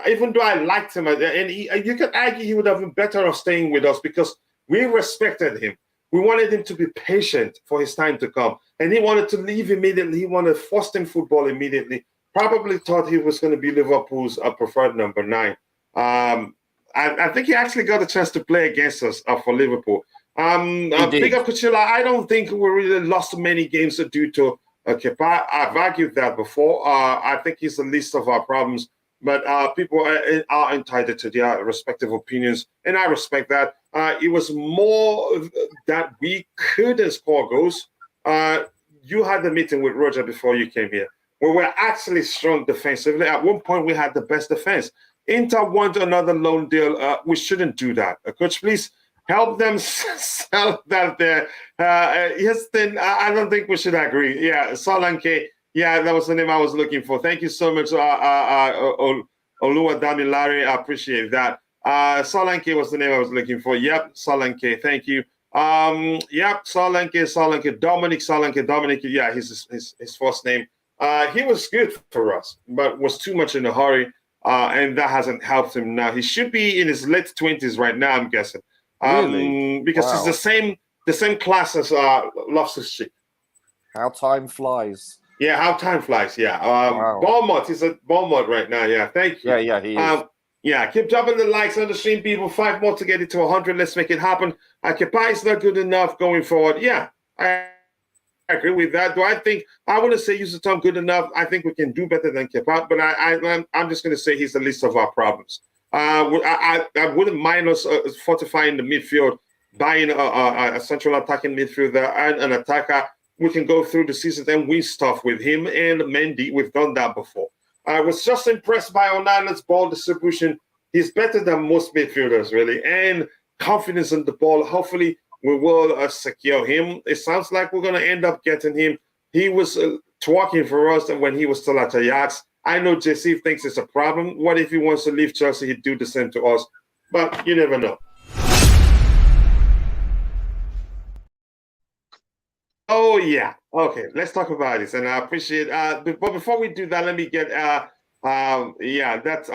A: Even though I liked him, and you can argue he would have been better off staying with us because we respected him. We wanted him to be patient for his time to come. And he wanted to leave immediately. He wanted Fostering football immediately. Probably thought he was going to be Liverpool's preferred number 9. I think he actually got a chance to play against us for Liverpool. Big up Kuchila. I don't think we really lost many games due to Kepa. I've argued that before. I think he's the least of our problems. But people are entitled to their respective opinions, and I respect that. It was more that we couldn't score goals. You had the meeting with Roger before you came here. We were actually strong defensively. At one point, we had the best defense. Inter want another loan deal. We shouldn't do that. Coach, please help them sell that there. Houston, I don't think we should agree. Yeah, Solanke. Yeah, that was the name I was looking for. Thank you so much, Olua Damilare. I appreciate that. Solanke was the name I was looking for. Yep, Solanke. Thank you. Yep, Solanke. Dominic. Yeah, his first name. He was good for us, but was too much in a hurry, and that hasn't helped him now. He should be in his late 20s right now, I'm guessing.
G: Really?
A: Because he's the same class as Loftus-Cheek.
G: How time flies.
A: Yeah, how time flies. Yeah.
G: Wow.
A: Bournemouth. He's at Bournemouth right now. Yeah, thank you.
G: Yeah, he is.
A: Yeah, keep dropping the likes on the stream, people. 5 more to get it to 100. Let's make it happen. Kepa is not good enough going forward. Yeah, I agree with that. Do I think, I wouldn't say use the term good enough. I think we can do better than Kepa, but I'm just going to say he's the least of our problems. I wouldn't mind us fortifying the midfield, buying a central attacking midfielder and an attacker. We can go through the season and win stuff with him and Mendy. We've done that before. I was just impressed by Onana's ball distribution. He's better than most midfielders, really, and confidence in the ball. Hopefully, we will secure him. It sounds like we're going to end up getting him. He was talking for us when he was still at Ajax. I know JC thinks it's a problem. What if he wants to leave Chelsea? He'd do the same to us. But you never know. Oh, yeah. Okay, let's talk about this. And I appreciate but before we do that, let me get that's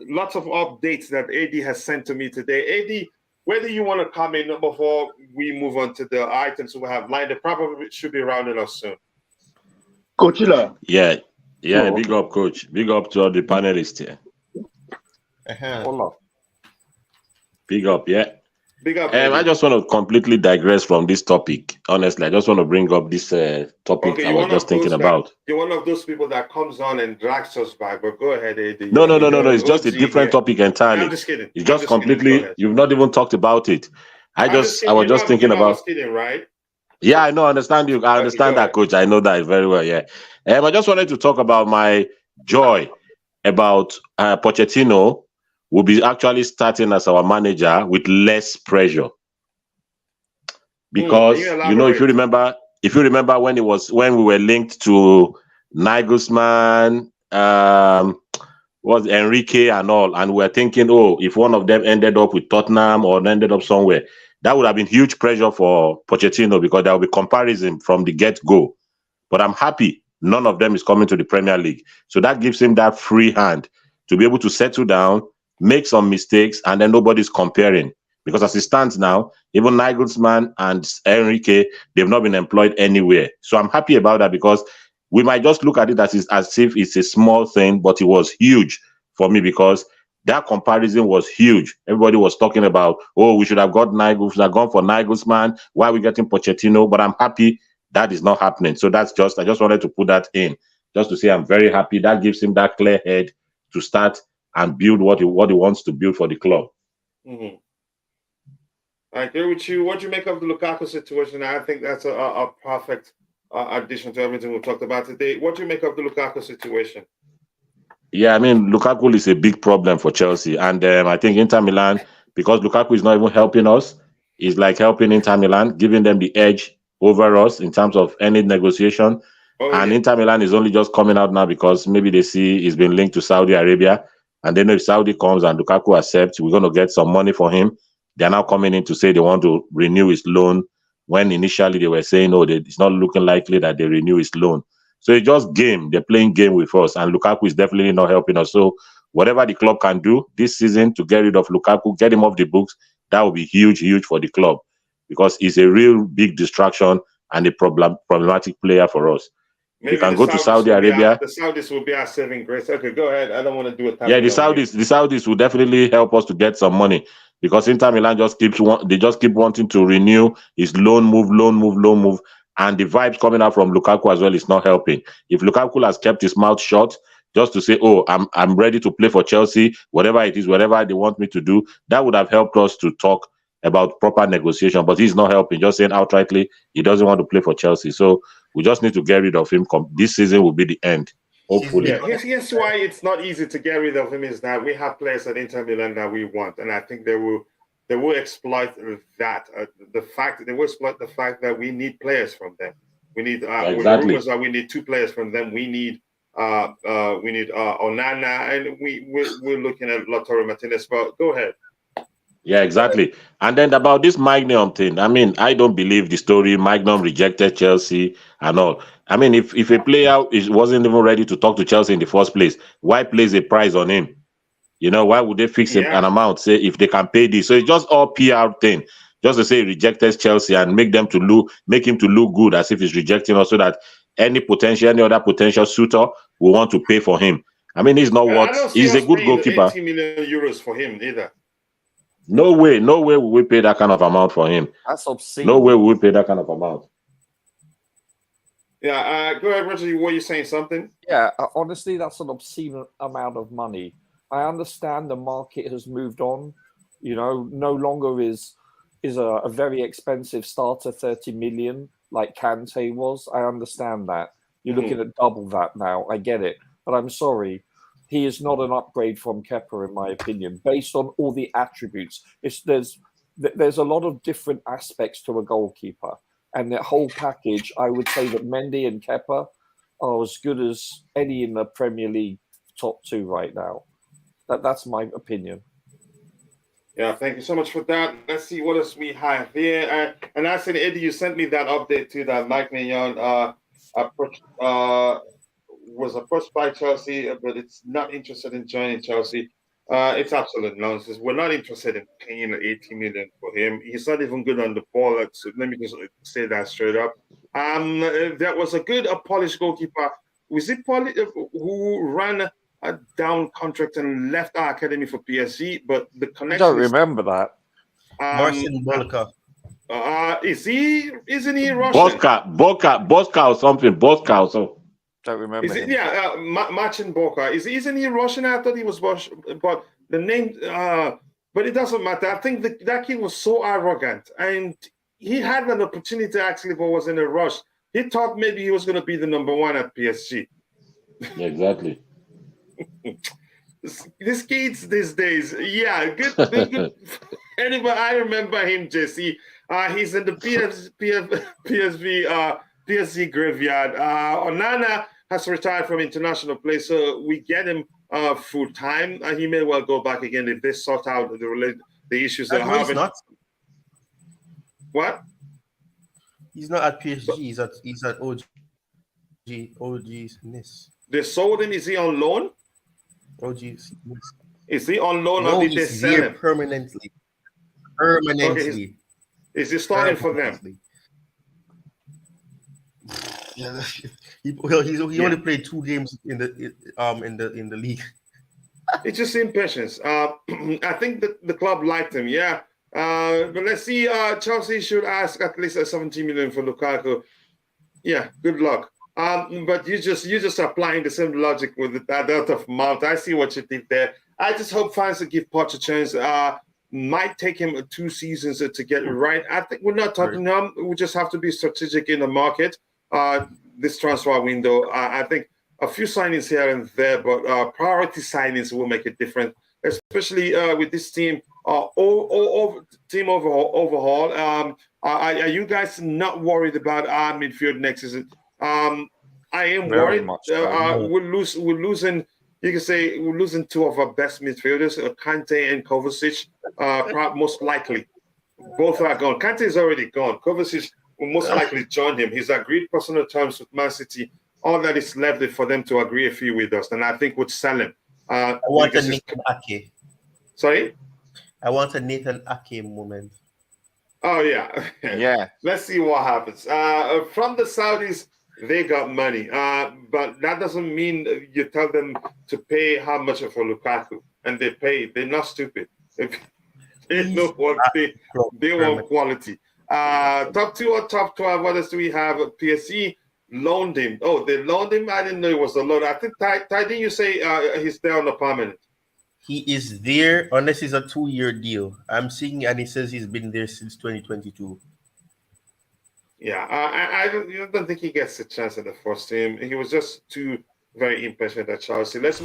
A: lots of updates that AD has sent to me today. AD, where do you want to come in before we move on to the items we have lined up? Probably should be rounding us soon.
I: Coachila.
J: Yeah,
I: Oh,
J: big up, coach. Big up to all the panelists here.
G: Hola.
J: Big up, yeah.
A: Big up.
J: I just want to completely digress from this topic. Honestly, I just want to bring up this topic
A: Okay,
J: I was just thinking about.
A: You're one of those people that comes on and drags us back, but go ahead, AD.
J: No. It's just a different topic entirely.
A: I'm just kidding.
J: It's just completely. You've not even talked about it. I was just thinking about.
A: I was kidding, right?
J: Yeah, I know. I understand you. I understand that, coach. I know that very well. Yeah. I just wanted to talk about my joy about Pochettino will be actually starting as our manager with less pressure. Because if you remember when we were linked to Nagelsmann, was Enrique and all, and we're thinking, if one of them ended up with Tottenham or ended up somewhere, that would have been huge pressure for Pochettino because there will be comparison from the get-go. But I'm happy none of them is coming to the Premier League. So that gives him that free hand to be able to settle down, make some mistakes, and then nobody's comparing. Because as it stands now, even Nagelsmann and Enrique, they've not been employed anywhere. So I'm happy about that because we might just look at it as if it's a small thing, but it was huge for me because that comparison was huge. Everybody was talking about, we should have gone for Nagelsmann. Why are we getting Pochettino? But I'm happy that is not happening. So I just wanted to put that in, just to say I'm very happy. That gives him that clear head to start and build what he wants to build for the club.
A: Mm-hmm. I agree with you. What do you make of the Lukaku situation? I think that's a perfect addition to everything we've talked about today. What do you make of the Lukaku situation?
J: Yeah, I mean, Lukaku is a big problem for Chelsea. And I think Inter Milan, because Lukaku is not even helping us, is like helping Inter Milan, giving them the edge over us in terms of any negotiation. Inter Milan is only just coming out now because maybe they see he's been linked to Saudi Arabia. And then if Saudi comes and Lukaku accepts, we're going to get some money for him. They're now coming in to say they want to renew his loan when initially they were saying, it's not looking likely that they renew his loan. So it's just game. They're playing game with us, and Lukaku is definitely not helping us. So whatever the club can do this season to get rid of Lukaku, get him off the books, that would be huge, huge for the club. because he's a real big distraction and a problematic player for us.
A: Maybe
J: You can go to Saudi Arabia.
A: The Saudis will be our saving grace. Okay, go ahead. I don't want to do it.
J: Yeah, the Saudis will definitely help us to get some money, because Inter Milan just keep wanting to renew his loan move, and the vibes coming out from Lukaku as well is not helping. If Lukaku has kept his mouth shut just to say, "Oh, I'm ready to play for Chelsea, whatever it is, whatever they want me to do," that would have helped us to talk about proper negotiation. But he's not helping, just saying outrightly he doesn't want to play for Chelsea. So we just need to get rid of him. This season will be the end. Hopefully.
A: Yeah, here's why it's not easy to get rid of him is that we have players at Inter Milan that we want, and I think they will exploit that. The fact that we need players from them. We need rumors that we need 2 players from them. We need Onana, and we're looking at Lautaro Martinez. But go ahead.
J: Yeah, exactly. And then about this Maignan thing, I mean, I don't believe the story. Maignan rejected Chelsea and all. I mean, if a player wasn't even ready to talk to Chelsea in the first place, why place a price on him? You know, why would they fix an amount? Say if they can pay this. So it's just all PR thing, just to say he rejected Chelsea and make him to look good as if he's rejecting us, so that any other potential suitor will want to pay for him. I mean, he's not what he's a good goalkeeper.
A: 80 million euros for him either.
J: No way will we pay that kind of amount for him.
G: That's obscene.
J: No way will we pay that kind of amount.
A: Yeah, go ahead, Richard. Were you saying something?
G: Yeah, honestly, that's an obscene amount of money. I understand the market has moved on. You know, no longer is a very expensive starter 30 million like Kante was. I understand that. You're looking at double that now. I get it. But I'm sorry. He is not an upgrade from Kepa, in my opinion, based on all the attributes. There's a lot of different aspects to a goalkeeper. And that whole package, I would say that Mendy and Kepa are as good as any in the Premier League top 2 right now. That's my opinion.
A: Yeah, thank you so much for that. Let's see what else we have here. And I said, Eddie, you sent me that update too, that Maignan was approached by Chelsea, but it's not interested in joining Chelsea. It's absolute nonsense. We're not interested in paying 80 million for him. He's not even good on the ball. So let me just say that straight up. There was a Polish goalkeeper. Was it Polish who ran a down contract and left our academy for PSG? But the connection.
G: I don't remember that.
F: Marcin Bolka.
A: Isn't he Russian?
J: Boska or something. Boska or something.
G: Don't remember.
A: Marcin Boka. Isn't he Russian? I thought he was Russian, but the name. But it doesn't matter. I think that kid was so arrogant, and he had an opportunity actually, but was in a rush. He thought maybe he was going to be the number 1 at PSG.
J: Yeah, exactly.
A: These kids these days, good. Anyway, I remember him, Jesse. He's in the PSG graveyard. Onana has retired from international play, so we get him full time. He may well go back again if they sort out the issues they're having. What?
F: He's not at PSG. He's at OG's Nice.
A: They sold him. Is he on loan?
F: OG's Nice.
A: Is he on loan or did they
F: he's
A: sell
F: here
A: him?
F: permanently?
A: Okay, is he starting for them?
F: Yeah, he only played 2 games in the league.
A: It's just impatience. I think that the club liked him. Yeah. But let's see. Chelsea should ask at least 17 million for Lukaku. Yeah. Good luck. But you're just applying the same logic with that out of mouth. I see what you did there. I just hope fans will give Poch a chance. Might take him 2 seasons to get it right. I think we're not talking him. We just have to be strategic in the market. This transfer window, I think a few signings here and there, but priority signings will make a difference, especially with this team. Team overhaul. Are you guys not worried about our midfield next season? I am
G: Very
A: worried.
G: much so.
A: We're losing. You can say we're losing 2 of our best midfielders, Kante and Kovacic. Most likely, both are gone. Kante is already gone. Kovacic will most likely join him. He's agreed personal terms with Man City. All that is left is for them to agree a few with us, and I think would sell him.
F: I want a Nathan Ake.
A: Sorry?
F: I want a Nathan Ake moment.
A: Oh yeah.
C: Yeah.
A: Let's see what happens. From the Saudis, they got money, but that doesn't mean you tell them to pay how much for Lukaku, and they pay. They're not stupid. They know what they want quality. Top 2 or top 12. What else do we have? PSG loaned him. Oh, they loaned him. I didn't know it was a loan. I think Ty, didn't you say he's there on the permanent?
F: He is there unless it's a 2-year deal. I'm seeing, and it says he's been there since 2022.
A: Yeah, I don't think he gets a chance in the first team. He was just too very impatient at Chelsea. Let's.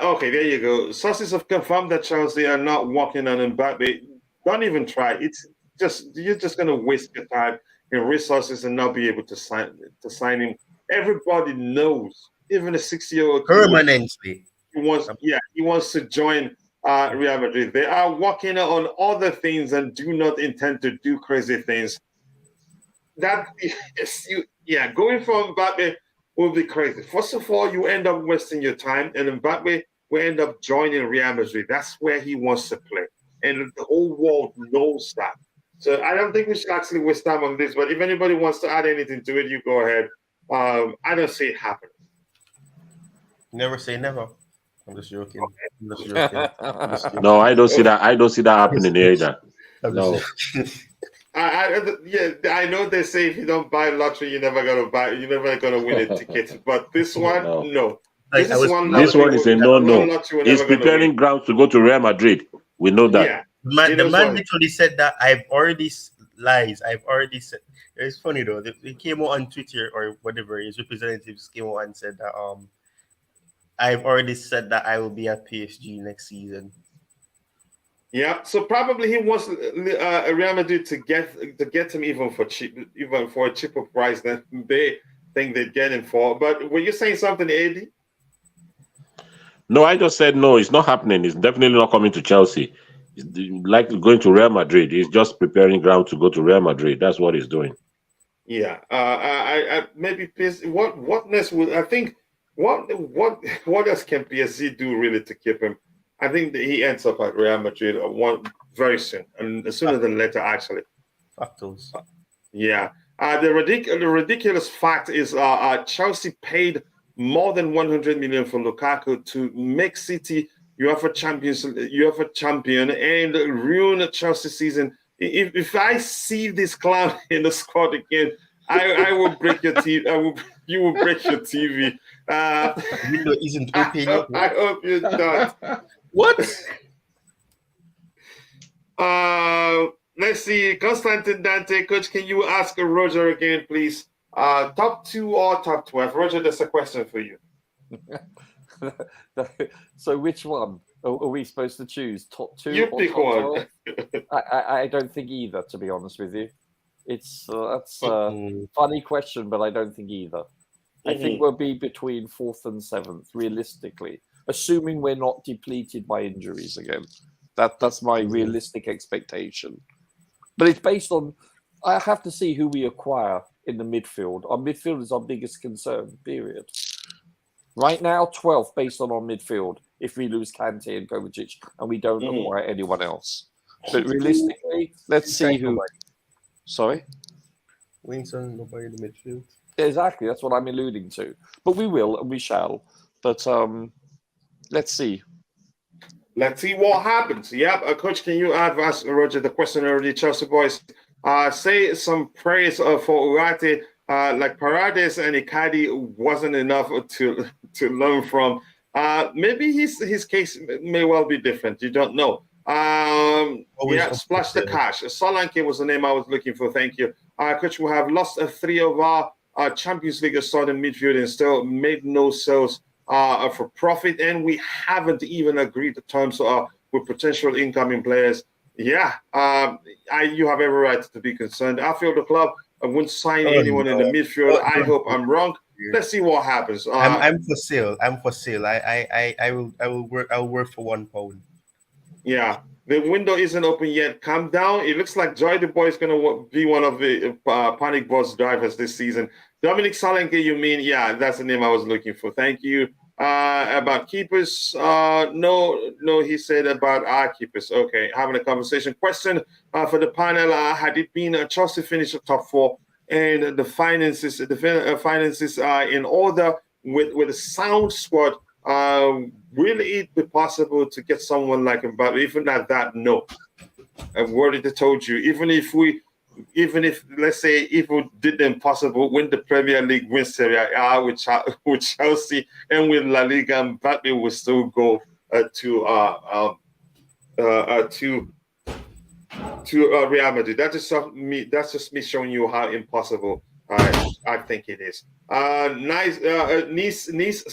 A: Okay, there you go. Sources have confirmed that Chelsea are not working on Mbappe. Don't even try. It's just you're just gonna waste your time and resources and not be able to sign him. Everybody knows, even a 6-year-old
F: Permanently.
A: He wants to join Real Madrid. They are working on other things and do not intend to do crazy things. That is, going from Mbappe will be crazy. First of all, you end up wasting your time, and Mbappe will end up joining Real Madrid. That's where he wants to play, and the whole world knows that. So I don't think we should actually waste time on this. But if anybody wants to add anything to it, you go ahead. I don't see it happening.
F: Never say never. I'm just joking.
J: No, I don't see that. I don't see that happening either. No.
A: I know they say if you don't buy lottery, you're never gonna win a ticket. But this one, no.
J: This one is a no. He's preparing ground to go to Real Madrid. We know that.
A: Yeah.
F: The man literally said that I've already said. It's funny though. They came out on Twitter or whatever. His representatives came out and said that I've already said that I will be at PSG next season.
A: Yeah, so probably he wants Real Madrid to get him even for a cheaper price than they think they'd get him for. But were you saying something, AD?
J: No, I just said no. It's not happening. It's definitely not coming to Chelsea. It's like going to Real Madrid. He's just preparing ground to go to Real Madrid. That's what he's doing.
A: Yeah. I maybe PSG. What next will I think? What else can PSG do really to keep him? I think that he ends up at Real Madrid very soon, and sooner than later, actually.
F: Factos.
A: Yeah. The ridiculous fact is Chelsea paid more than 100 million for Lukaku to make City UEFA champion and ruin Chelsea's season. If I see this clown in the squad again, I will break your TV. You will break your TV.
F: Window isn't open.
A: I hope you don't.
F: What?
A: Let's see. Constantine Dante, coach, can you ask Roger again, please? Top 2 or top 12? Roger, that's a question for you.
G: So which one are we supposed to choose? Top 2
A: you
G: or
A: pick
G: top
A: one.
G: 12? I don't think either, to be honest with you. That's a funny question, but I don't think either. I think we'll be between 4th and 7th, realistically, assuming we're not depleted by injuries again. That's my realistic expectation. But it's based on, I have to see who we acquire in the midfield. Our midfield is our biggest concern, period. Right now, 12th based on our midfield, if we lose Kante and Kovacic and we don't acquire anyone else. But realistically, let's see who... Sorry?
F: Winston, nobody in the midfield.
G: Exactly, that's what I'm alluding to. But we will and we shall. But let's see.
A: Let's see what happens. Yep, Coach, can you ask Roger the question already? Chelsea boys, say some praise for Ugarte. Like Paredes and Icardi wasn't enough to learn from. Maybe his case may well be different. You don't know. Splash the cash. Solanke was the name I was looking for. Thank you. Coach, we have lost 3 of our Champions League starting midfield and still made no sales for profit, and we haven't even agreed to terms with potential incoming players. Yeah, you have every right to be concerned. I feel the club won't sign anyone in the midfield. I hope I'm wrong. Let's see what happens.
F: I'm for sale. I will work. I'll work for £1.
A: Yeah, the window isn't open yet. Calm down. It looks like Joy the Boy is going to be one of the panic bus drivers this season. Dominic Solanke, you mean? Yeah, that's the name I was looking for. Thank you. About keepers, no, he said about our keepers. Okay, having a conversation. Question for the panel: had it been Chelsea finish the top 4 and the finances are in order with a sound squad, will it be possible to get someone like Mbappe? Even at that, no. I've already told you. Even if let's say if we did the impossible, win the Premier League, win Serie A with Chelsea and with La Liga, Mbappe will still go to Real Madrid. That's just me showing you how impossible I think it is. Nice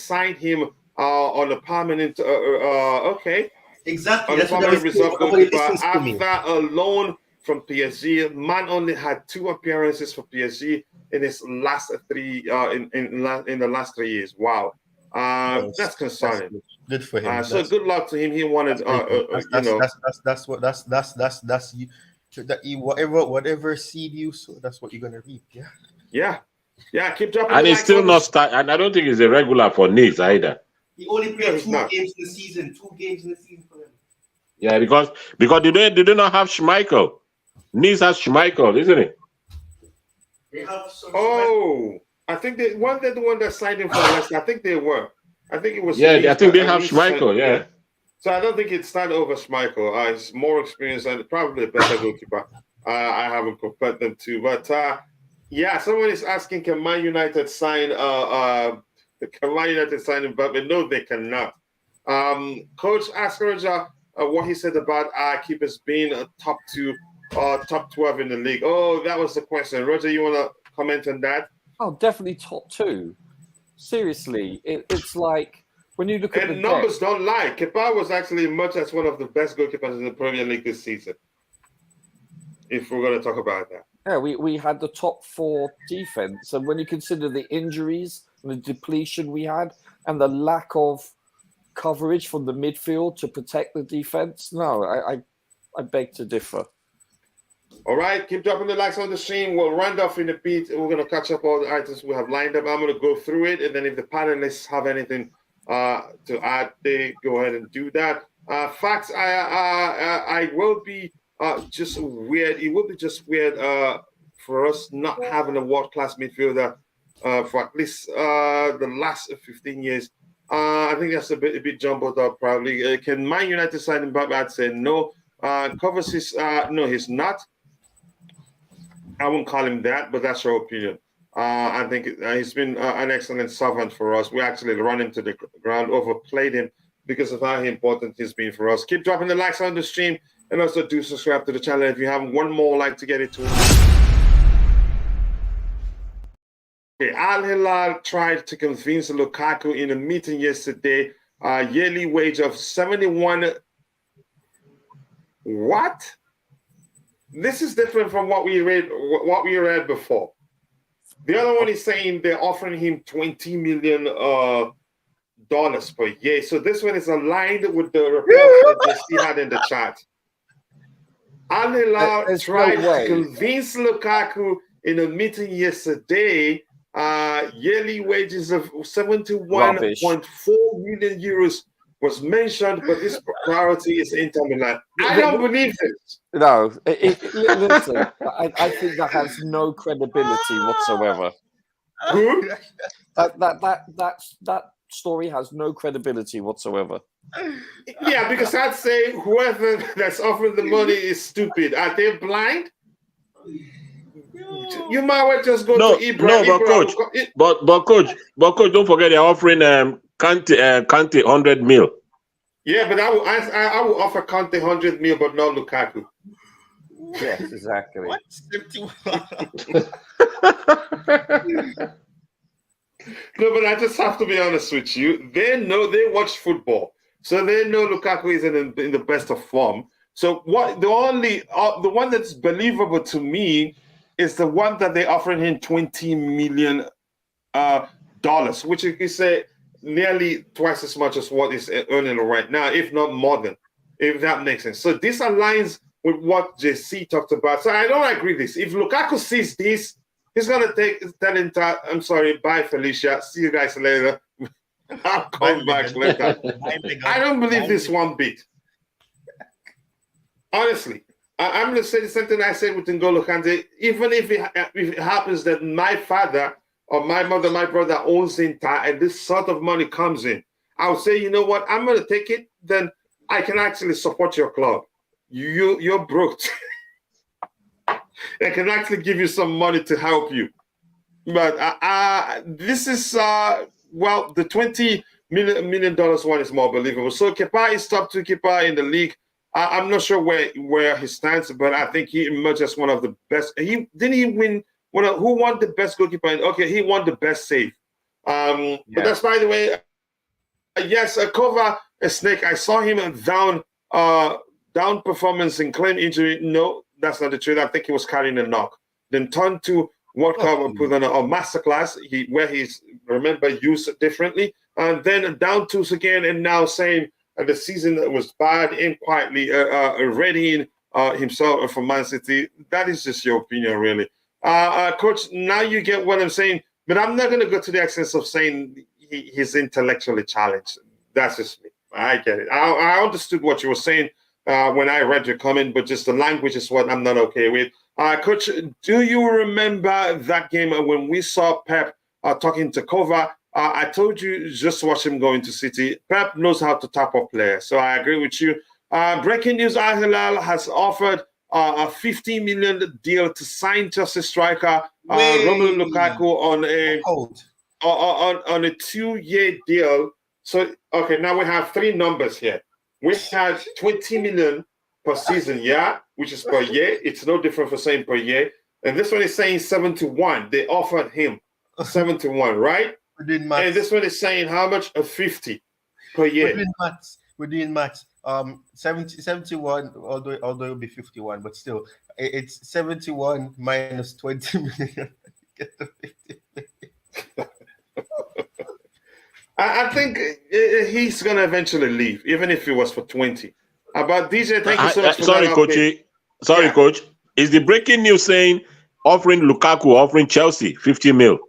A: signed him on a permanent. Okay.
F: Exactly.
A: On a
F: That's what I
A: permanent
F: was
A: reserve
F: saying.
A: goalkeeper after a loan from PSG. Man only had 2 appearances for PSG in his last 3 in the last 3 years. Wow, that's concerning.
F: Good for him.
A: So good luck to him. He wanted,
F: whatever seed you sow, that's what you're gonna reap.
A: Yeah. Keep dropping.
J: And he's still not start. And I don't think he's a regular for Nice either.
F: He only played 2 games in the season. 2 games in the season for him.
J: Yeah, because they do not have Schmeichel. Nice has Schmeichel, isn't it?
F: They have some.
A: I think the one that signed him for Leicester. I think they were. I think it was.
J: Yeah, I think they have Schmeichel. Yeah.
A: So I don't think it's started over Schmeichel. He's more experienced and probably a better goalkeeper. I haven't compared them to, but someone is asking, can Man United sign Mbappe? No, they cannot. Coach asked Roger what he said about our keepers being a top 12 in the league. Oh, that was the question. Roger, you want to comment on that?
G: Oh, definitely top 2. Seriously, it's like when you look at the
A: numbers don't lie. Kepa was actually much as one of the best goalkeepers in the Premier League this season. If we're going to talk about that.
G: Yeah, we had the top 4 defense, and when you consider the injuries and the depletion we had, and the lack of coverage from the midfield to protect the defense, no, I beg to differ.
A: All right, keep dropping the likes on the stream. We'll round off in a bit. We're going to catch up all the items we have lined up. I'm going to go through it, and then if the panelists have anything to add, they go ahead and do that. Facts, I will be just weird. It will be just weird for us not having a world-class midfielder for at least the last 15 years. I think that's a bit jumbled up, probably. Can Man United sign Mbappe? I'd say no. Covers his no, he's not. I wouldn't call him that, but that's your opinion. I think he's been an excellent servant for us. We actually run him to the ground, overplayed him because of how important he's been for us. Keep dropping the likes on the stream, and also do subscribe to the channel if you have one more like to get it to. Okay, Al-Hilal tried to convince Lukaku in a meeting yesterday, yearly wage of 71. What? This is different from what we read before. The other one is saying they're offering him $20 million per year. So this one is aligned with the report that he had in the chat. Al-Hilal tried to convince Lukaku in a meeting yesterday, yearly wages of 71.4 million euros was mentioned, but this priority is Inter Milan. I don't believe this.
G: No, listen, I think that has no credibility whatsoever.
A: Who?
G: That story has no credibility whatsoever.
A: Yeah, because I'd say whoever that's offering the money is stupid. Are they blind? You might well just go to Ibra.
J: But coach, don't forget they're offering Kante 100 mil.
A: Yeah, but I will offer Kante 100 mil, but not Lukaku.
G: Yes, exactly.
F: What?
A: No, but I just have to be honest with you. They watch football, so they know Lukaku isn't in the best of form. So the one that's believable to me is the one that they're offering him $20 million, which you could say nearly twice as much as what he's earning right now, if not more than, if that makes sense. So this aligns with what JC talked about. So I don't agree with this. If Lukaku sees this, he's going to tell Inter, I'm sorry, bye, Felicia. See you guys later. I'll come back later. I don't believe this one bit. Honestly, I'm going to say the same thing I said with N'Golo Kante. Even if it happens that my father or my mother, my brother owns Inter and this sort of money comes in, I would say, you know what, I'm going to take it. Then I can actually support your club. You're broke. I can actually give you some money to help you. But this is, the $20 million one is more believable. So Kepa is top 2 keeper in the league. I'm not sure where he stands, but I think he emerged as one of the best. Who won the best goalkeeper? Okay, he won the best save. But that's, by the way, yes, cover a snake. I saw him down performance and claim injury. No, that's not the truth. I think he was carrying a knock. Then turned to World Cup and put on a masterclass where he's used differently. And then down tools again, and now saying the season was bad and quietly readying himself for Man City. That is just your opinion, really. Coach, now you get what I'm saying, but I'm not going to go to the extent of saying he's intellectually challenged. That's just me. I get it. I understood what you were saying when I read your comment, but just the language is what I'm not okay with. Coach, do you remember that game when we saw Pep talking to Kova? I told you just watch him go into City. Pep knows how to tap up players, so I agree with you. Breaking news: Al-Hilal has offered a $50 million deal to sign Chelsea striker Romelu Lukaku on a 2-year deal. So okay, now we have 3 numbers here. We had 20 million per season, which is per year. It's no different for saying per year. And this one is saying 71. They offered him 71, right? And this one is saying how much? 50 per year.
F: We're doing maths. 71, although it will be 51, but still, it's 71 minus 20 million. Get the 50 million.
A: I think he's going to eventually leave, even if it was for 20. But DJ, thank you so much for that.
J: Sorry, Coach. Is the breaking news saying offering Chelsea 50 mil?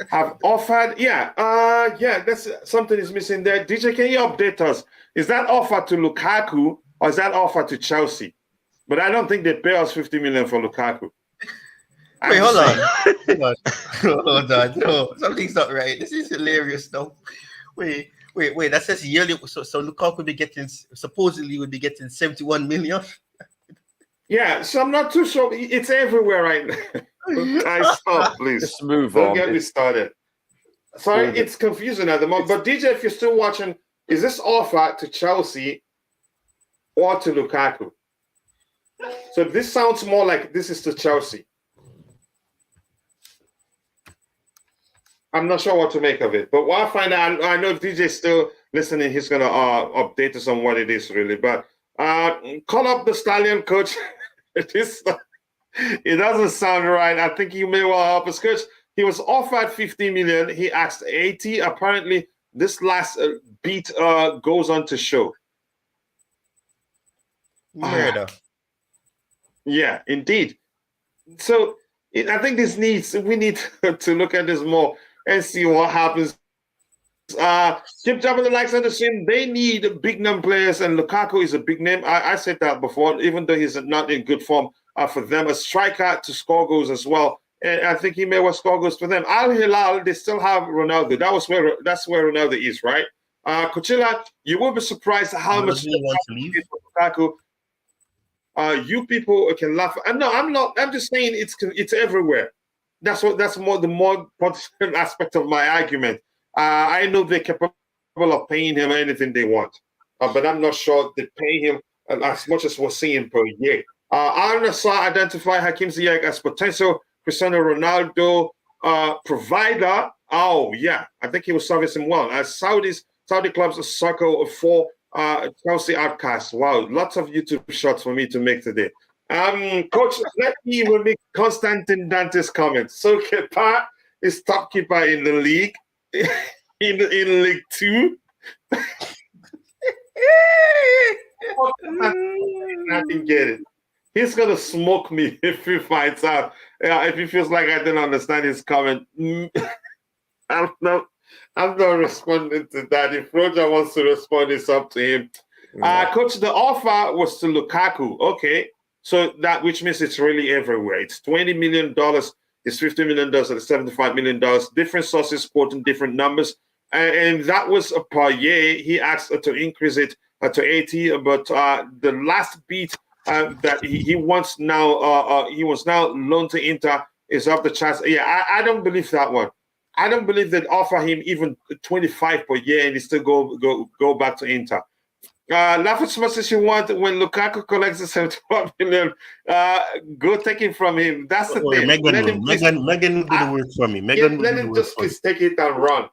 A: Have offered, that's something is missing there. DJ, can you update us? Is that offer to Lukaku or is that offer to Chelsea? But I don't think they pay us 50 million for Lukaku.
F: Wait, hold on. Hold on. No, something's not right. This is hilarious, though. Wait. That says yearly. So Lukaku supposedly would be getting 71 million.
A: Yeah, so I'm not too sure. It's everywhere right now. Guys, stop, please.
G: Just move
A: Don't
G: on.
A: get me started. Sorry, it's confusing at the moment. But DJ, if you're still watching, is this offer to Chelsea or to Lukaku? So this sounds more like this is to Chelsea. I'm not sure what to make of it. But what I find out, I know if DJ's still listening, he's going to update us on what it is really. But call up the Stallion, Coach. It doesn't sound right. I think you may well help us, Coach. He was offered 50 million. He asked 80. Apparently, this last beat goes on to show.
F: Murder.
A: Yeah, indeed. So I think we need to look at this more and see what happens. Keep dropping the likes on the stream. They need big name players, and Lukaku is a big name. I said that before, even though he's not in good form for them. A striker to score goals as well. And I think he may well score goals for them. Al-Hilal, they still have Ronaldo. That's where Ronaldo is, right? Coachella, you will be surprised how much Lukaku. You people can laugh. No, I'm not. I'm just saying it's everywhere. That's the more important aspect of my argument. I know they're capable of paying him anything they want, but I'm not sure they pay him as much as we're seeing per year. Al-Nassr identify Hakim Ziyech as potential Cristiano Ronaldo provider. Oh yeah, I think he will service him well. As Saudi clubs circle for Chelsea outcasts. Wow, lots of YouTube shots for me to make today. Coach, let me make Constantine Dante's comments. So Kepa is top keeper in the league, in League 2. I didn't get it. He's gonna smoke me if he finds out. If he feels like I didn't understand his comment. I'm not responding to that. If Roger wants to respond, it's up to him. Coach, the offer was to Lukaku. Okay, so that which means it's really everywhere. It's $20 million, it's $50 million, it's $75 million. Different sources quoting different numbers, and that was per year. He asked to increase it to 80, but the last beat that he wants now, he was now loaned to Inter is off the charts. Yeah, I don't believe that one. I don't believe they'd offer him even 25 per year and he still go back to Inter. Lafitz says you want when Lukaku collects the 71 million, go take it from him. That's the thing.
F: Maignan will do the work for me.
A: Let him just please take it and run.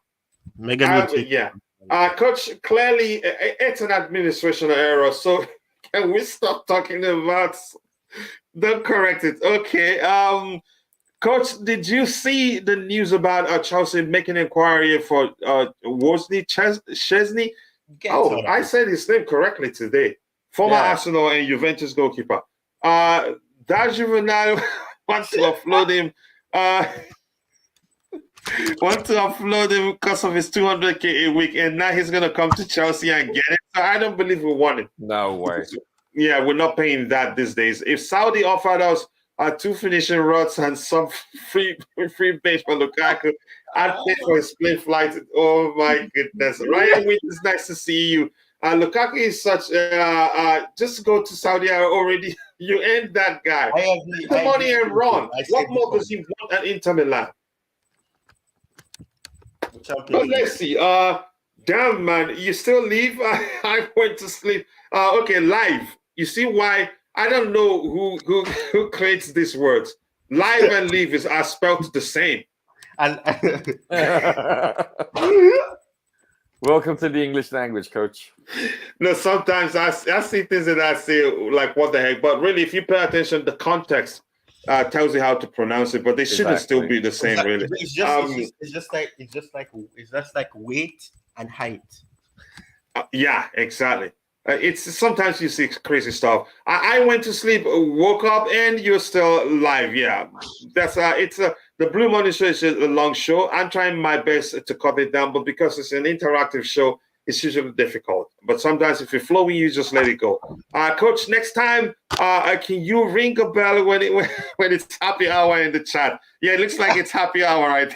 A: Coach, clearly it's an administration error. So can we stop talking about? Don't correct it. Okay. Coach, did you see the news about Chelsea making inquiry for Wozni Szczesny? I said his name correctly today. Former Arsenal and Juventus goalkeeper. That Juvenile wants to offload him. Want to offload him because of his 200K a week, and now he's going to come to Chelsea and get it. So I don't believe we want him.
G: No way.
A: Yeah, we're not paying that these days. If Saudi offered us 2 finishing rods and some free base for Lukaku, I'd pay for his plane flight. Oh my goodness! Ryan, it's nice to see you. Lukaku is such. Just go to Saudi Arabia already. You end that guy. The money and run. What more does he want at Inter Milan? But let's see. Damn man, you still leave? I went to sleep. Okay, live. You see why? I don't know who creates these words. Live and leave are spelled the same.
F: And
G: welcome to the English language, Coach.
A: No, sometimes I see things that I say like, what the heck? But really, if you pay attention, the context tells you how to pronounce it. But they shouldn't still be the same, really.
F: It's just like weight and height.
A: Yeah, exactly. It's sometimes you see crazy stuff. I went to sleep, woke up, and you're still live. Yeah, that's the Blue Money show is a long show. I'm trying my best to cut it down, but because it's an interactive show, it's usually difficult. But sometimes if you're flowing, you just let it go. Coach, next time, can you ring a bell when it's happy hour in the chat? Yeah, it looks like it's happy hour, right?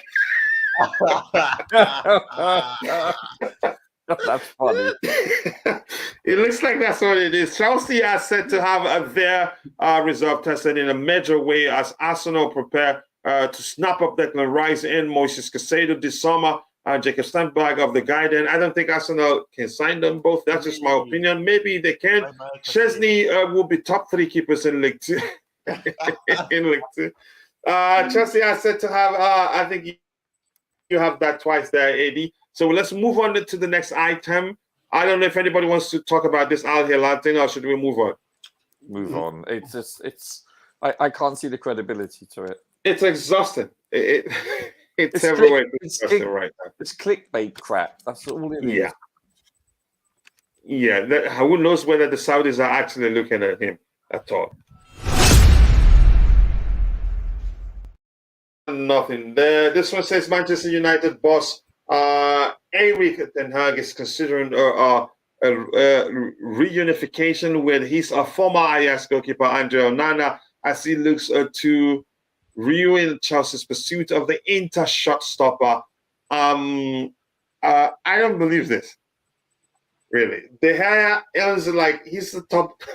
G: That's funny.
A: It looks like that's what it is. Chelsea are set to have their reserve tested in a major way as Arsenal prepare to snap up Declan Rice and Moises Caicedo this summer. Jacob Stenberg of the Guardian. I don't think Arsenal can sign them both. That's just my opinion. Maybe they can. Szczesny will be top 3 keepers in League 2. in League 2. Chelsea are set to have, I think you have that twice there, AD. So let's move on to the next item. I don't know if anybody wants to talk about this Al-Hilal thing, or should we move on?
G: Move on. It's just I can't see the credibility to it.
A: It's exhausting. It's everywhere. It's right now.
G: It's clickbait crap. That's all it is.
A: Yeah. Who knows whether the Saudis are actually looking at him at all? Nothing there. This one says Manchester United boss Erik ten Hag is considering a reunification with his former Ajax goalkeeper Andre Onana as he looks to ruin Chelsea's pursuit of the Inter shot stopper. I don't believe this. Really, De Gea is like he's the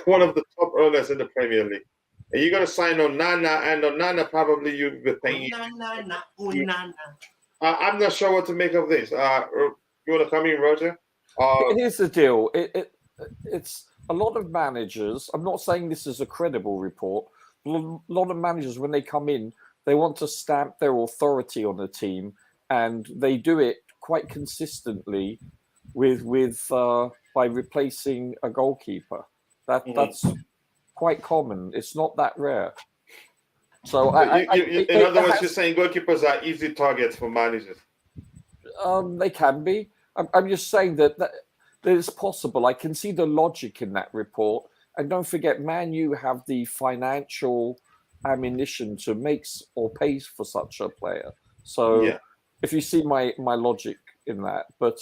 A: one of the top earners in the Premier League. And you're gonna sign Onana, and Onana probably you'll be paying.
F: Onana.
A: I'm not sure what to make of this. You want to come in, Roger?
G: Here's the deal. It's a lot of managers. I'm not saying this is a credible report. A lot of managers, when they come in, they want to stamp their authority on the team, and they do it quite consistently by replacing a goalkeeper. That's quite common. It's not that rare. So
A: in other words, you're saying goalkeepers are easy targets for managers.
G: They can be. I'm just saying that it's possible. I can see the logic in that report. And don't forget, Man U have the financial ammunition to make or pay for such a player. So if you see my logic in that. But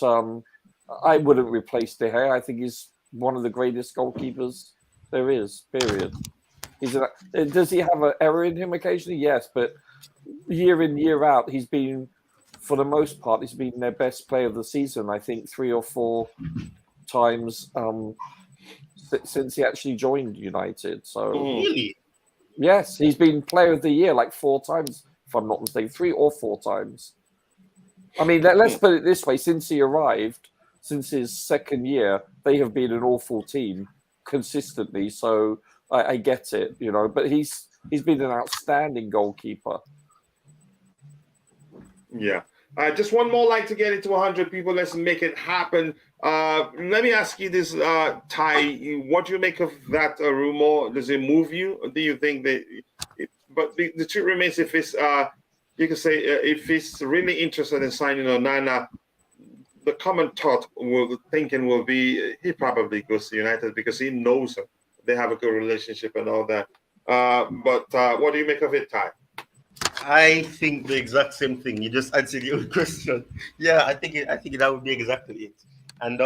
G: I wouldn't replace De Gea. I think he's one of the greatest goalkeepers there is, period. Does he have an error in him occasionally? Yes, but year in, year out, he's been, for the most part, he's been their best player of the season, I think 3 or 4 times since he actually joined United. So
F: Really?
G: yes, he's been player of the year like 4 times, if I'm not mistaken, 3 or 4 times. I mean, let's put it this way: since he arrived, since his second year, they have been an awful team consistently. So I get it, you know. But he's been an outstanding goalkeeper.
A: Yeah. Just one more like to get into 100 people. Let's make it happen. Let me ask you this, Ty. What do you make of that rumor? Does it move you? Or do you think that? But the truth remains, if it's you can say if he's really interested in signing Onana, the common thinking will be he probably goes to United because he knows him. They have a good relationship and all that. But what do you make of it, Ty?
F: I think the exact same thing. You just answered your question. Yeah, I think that would be exactly it. And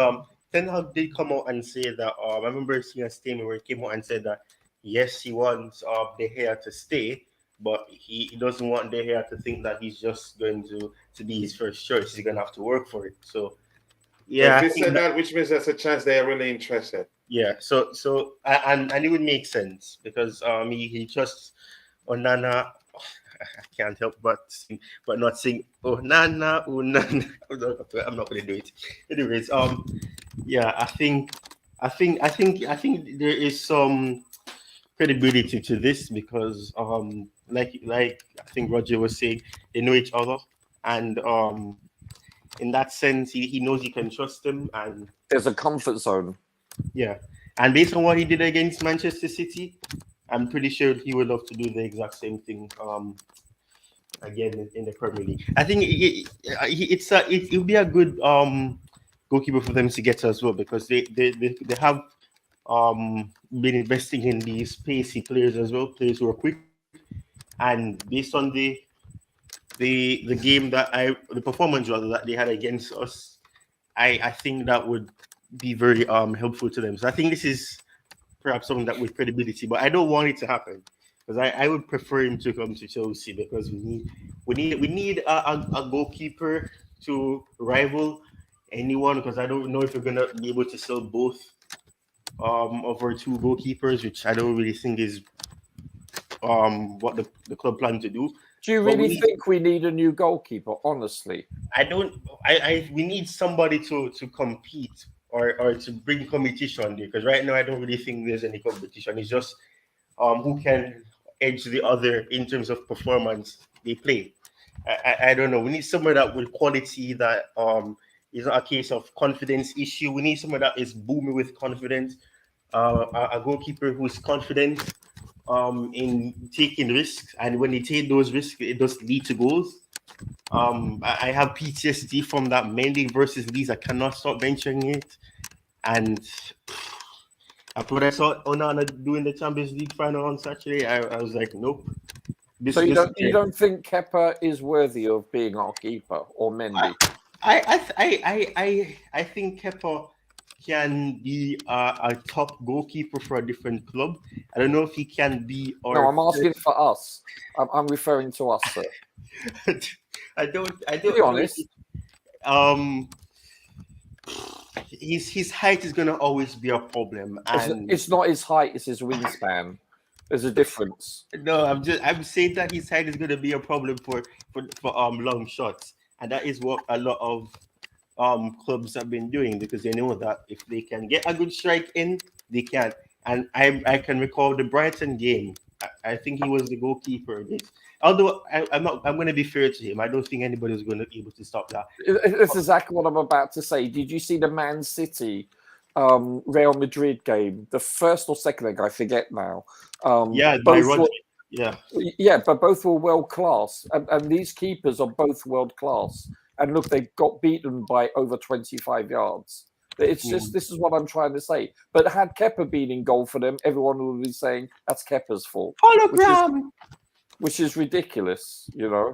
F: Ten Hag did come out and say that. I remember seeing a statement where he came out and said that yes, he wants De Gea to stay, but he doesn't want De Gea to think that he's just going to be his first choice. He's going to have to work for it. So yeah,
A: if they said that, which means there's a chance they are really interested.
F: Yeah. So and it would make sense because he trusts Onana. I can't help but not sing Onana. I'm not going to do it. Anyways, yeah, I think there is some credibility to this because like I think Roger was saying, they know each other, and in that sense he knows he can trust him, and
G: there's a comfort zone.
F: Yeah, and based on what he did against Manchester City, I'm pretty sure he would love to do the exact same thing again in the Premier League. I think it would be a good goalkeeper for them to get as well because they have been investing in these pacey players as well, players who are quick, and based on the game the performance rather that they had against us, I think that would be very helpful to them. So I think this is perhaps something that with credibility, but I don't want it to happen because I would prefer him to come to Chelsea because we need a goalkeeper to rival anyone, because I don't know if we're gonna be able to sell both of our 2 goalkeepers, which I don't really think is what the club plan to do.
G: Do you really think we need a new goalkeeper? Honestly,
F: I don't. We need somebody to compete or to bring competition there, because right now I don't really think there's any competition. It's just who can edge the other in terms of performance they play. I don't know. We need somewhere that with quality that is not a case of confidence issue. We need someone that is booming with confidence. A goalkeeper who's confident in taking risks, and when they take those risks, it does lead to goals. I have PTSD from that Mendy versus Leeds. I cannot stop mentioning it. And after what I saw Onana doing the Champions League final on Saturday, I was like, nope.
G: So you don't think Kepa is worthy of being our keeper, or Mendy?
F: I think Kepa can be a top goalkeeper for a different club. I don't know if he can be.
G: No, I'm asking for us. I'm referring to us, sir.
F: I don't.
G: Be honest.
F: His height is gonna always be a problem, and
G: it's not his height; it's his wingspan. There's a difference.
F: No, I'm saying that his height is gonna be a problem for long shots, and that is what a lot of clubs have been doing, because they know that if they can get a good strike in, they can. And I can recall the Brighton game. I think he was the goalkeeper. Although I'm going to be fair to him. I don't think anybody is going to be able to stop that.
G: It's exactly what I'm about to say. Did you see the Man City Real Madrid game? The first or second leg, I forget now.
F: Yeah,
G: but both were world class, and these keepers are both world class. And look, they got beaten by over 25 yards. It's just, this is what I'm trying to say. But had Kepa been in goal for them, everyone would be saying that's Kepa's fault.
F: Hologram!
G: Which is ridiculous, you know.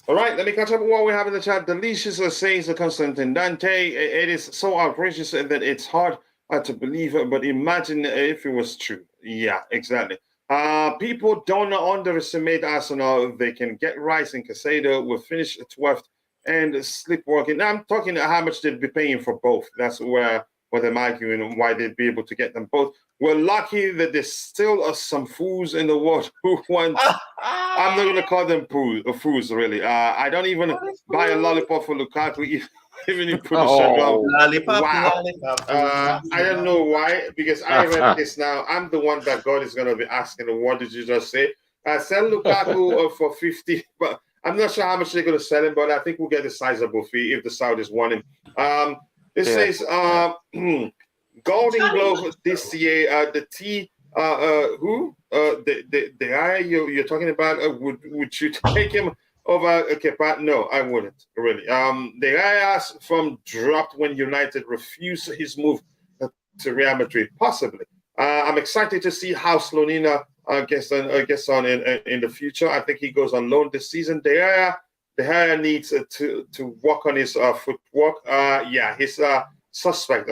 A: All right, let me catch up with what we have in the chat. Delicious says Constantine Dante. It is so outrageous that it's hard to believe, but imagine if it was true. Yeah, exactly. People don't underestimate Arsenal. They can get Rice and Caicedo. We'll finish 12th and sleepwalking. Now, I'm talking how much they'd be paying for both. That's where they're arguing and why they'd be able to get them both. We're lucky that there's still some fools in the world who want. I'm not going to call them fools, really. I don't even buy a lollipop for Lukaku, even if you put a shirt on.
F: Lollipop,
A: Wow.
F: lollipop.
A: I don't know why, because I read this now. I'm the one that God is going to be asking, what did you just say? Sell Lukaku for 50, but I'm not sure how much they're going to sell him, but I think we'll get a sizable fee if the Saudis want him. This says Golden Glove this year, the T, who? The guy you're talking about, would you take him over Kepa? No, I wouldn't, really. The guy from dropped when United refused his move to Real Madrid, possibly. I'm excited to see how Slonina gets on in the future. I think he goes on loan this season. De Gea needs to work on his footwork. He's suspect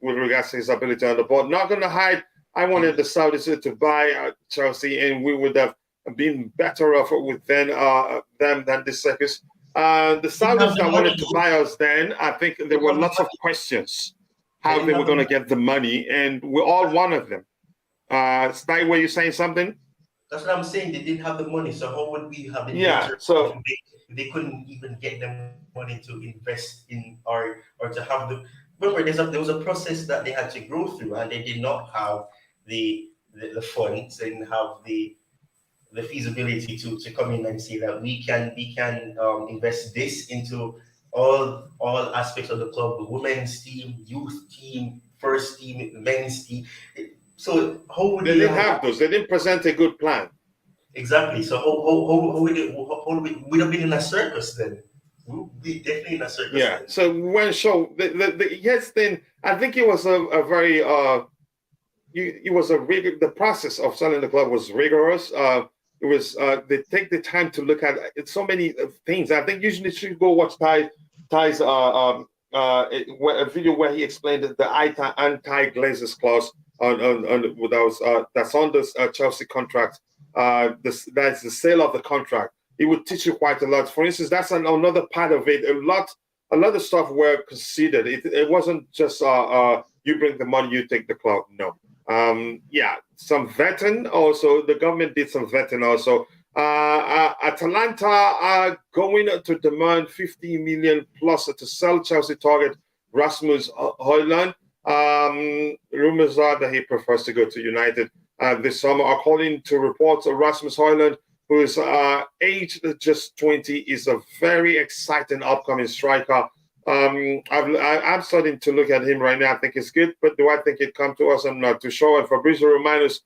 A: with regards to his ability on the ball. Not going to hide. I wanted the Saudis to buy Chelsea, and we would have been better off with them than the circus. The Saudis that wanted to buy us then, I think there were lots of questions how they were going to get the money, and we're all one of them. Stay, were you saying something?
F: That's what I'm saying. They didn't have the money, so how would we have it?
A: Yeah, so
F: they couldn't even get them money to invest in or to have the. Remember, there was a process that they had to go through, and they did not have the funds and have the feasibility to come in and say that we can invest this into all aspects of the club: the women's team, youth team, first team, men's team. So how would
A: they didn't have those? They didn't present a good plan.
F: Exactly. So how we'd have been in a circus then? We'll be definitely in a circus.
A: Yeah.
F: Then.
A: So when yes, then I think it was a very the process of selling the club was rigorous. It was they take the time to look at so many things. I think usually you should go watch Ty's a video where he explained the anti-Glazers clause that's on this Chelsea contract. That's the sale of the contract. It would teach you quite a lot. For instance, that's another part of it. A lot of stuff were considered. It wasn't just you bring the money, you take the club. No. Some vetting also. The government did some vetting also. Atalanta are going to demand 50 million plus to sell Chelsea target Rasmus Højlund. Rumors are that he prefers to go to United this summer. According to reports, Rasmus Højlund, who is aged just 20, is a very exciting upcoming striker. I'm starting to look at him right now. I think it's good, but do I think it come to us? I'm not too sure. And Fabrizio Romanos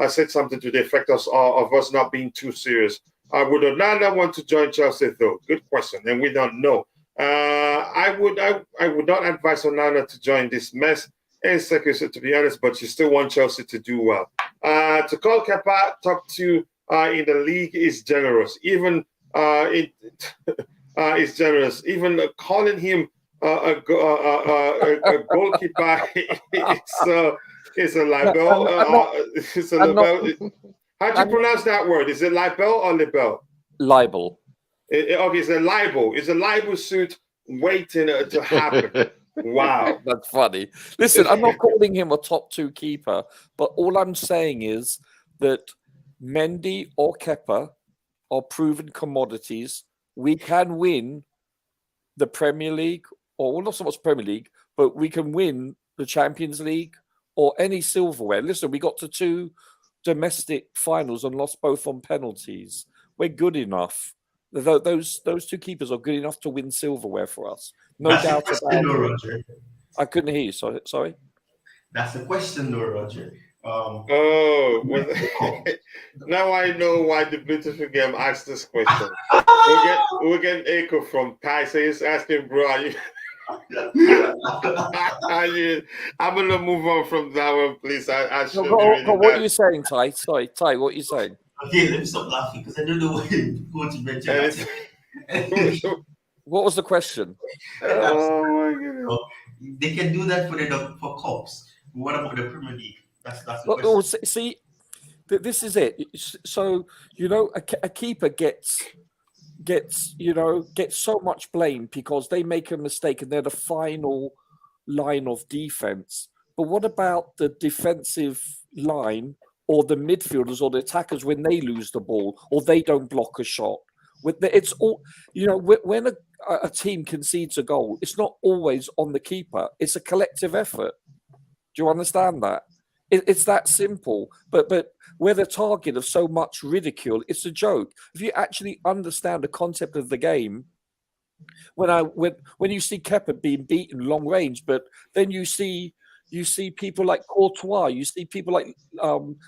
A: said something to the effect of us not being too serious. Would Onana want to join Chelsea though? Good question, and we don't know. I would not advise Onana to join this mess. And second, to be honest, but you still want Chelsea to do well. To call Kepa top 2 in the league is generous. Even it's generous. Even calling him a goalkeeper is a libel. It's a libel. How do you pronounce that word? Is it libel or libel?
G: Libel.
A: Okay, it's a libel. It's a libel suit waiting to happen. Wow.
G: That's funny. Listen, I'm not calling him a top 2 keeper, but all I'm saying is that Mendy or Kepa are proven commodities. We can win the Premier League, or not so much Premier League, but we can win the Champions League or any silverware. Listen, we got to 2 domestic finals and lost both on penalties. We're good enough. Those 2 keepers are good enough to win silverware for us. No
F: That's
G: doubt
F: question,
G: about
F: though,
G: it.
F: Roger.
G: I couldn't hear you. Sorry.
F: That's the question, though, Roger.
A: Now I know why the beautiful game asked this question. We'll get echo from Ty. So he's asking, bro, are you... I'm gonna move on from that one, please. I should
G: what are you saying, Ty? Sorry, Ty, what are you saying?
F: Okay, let me stop laughing because I don't know what you're going to mention.
G: What was the question?
A: Oh my goodness.
F: They can do that for cups. What about the Premier League? That's the
G: Well,
F: question.
G: see, this is it. So a keeper gets so much blame because they make a mistake and they're the final line of defense. But what about the defensive line or the midfielders or the attackers when they lose the ball or they don't block a shot? It's all when a team concedes a goal, it's not always on the keeper. It's a collective effort. Do you understand that? It's that simple. But we're the target of so much ridicule. It's a joke. If you actually understand the concept of the game, when you see Kepa being beaten long range, but then you see people like Courtois, you see people like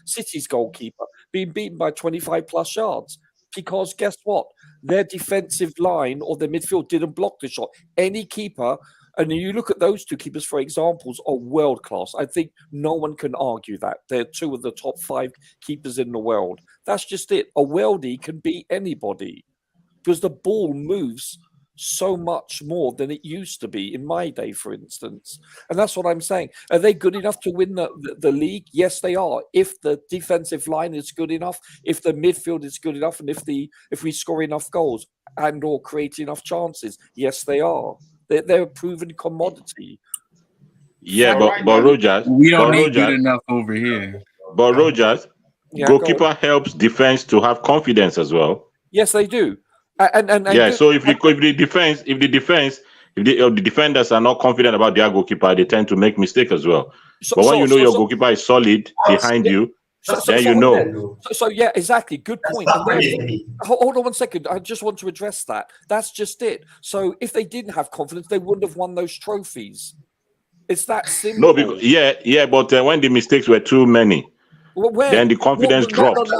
G: City's goalkeeper being beaten by 25 plus yards. Because guess what? Their defensive line or their midfield didn't block the shot. Any keeper, and you look at those two keepers, for examples, are world class. I think no one can argue that. They're two of the top 5 keepers in the world. That's just it. A worldie can beat anybody because the ball moves so much more than it used to be in my day, for instance. And that's what I'm saying. Are they good enough to win the league? Yes, they are. If the defensive line is good enough, if the midfield is good enough, and if we score enough goals and or create enough chances, yes, they are. They're a proven commodity.
J: Yeah, but Rogers,
C: we don't need good enough over here.
J: But Rogers, goalkeeper helps defense to have confidence as well.
G: Yes, they do. And
J: so if the defenders are not confident about their goalkeeper, they tend to make mistakes as well. But when your goalkeeper is solid behind you, then you know.
G: So yeah, exactly. Good point. Hold on 1 second. I just want to address that. That's just it. So if they didn't have confidence, they wouldn't have won those trophies. It's that simple.
J: No, because but when the mistakes were too many, then the confidence dropped.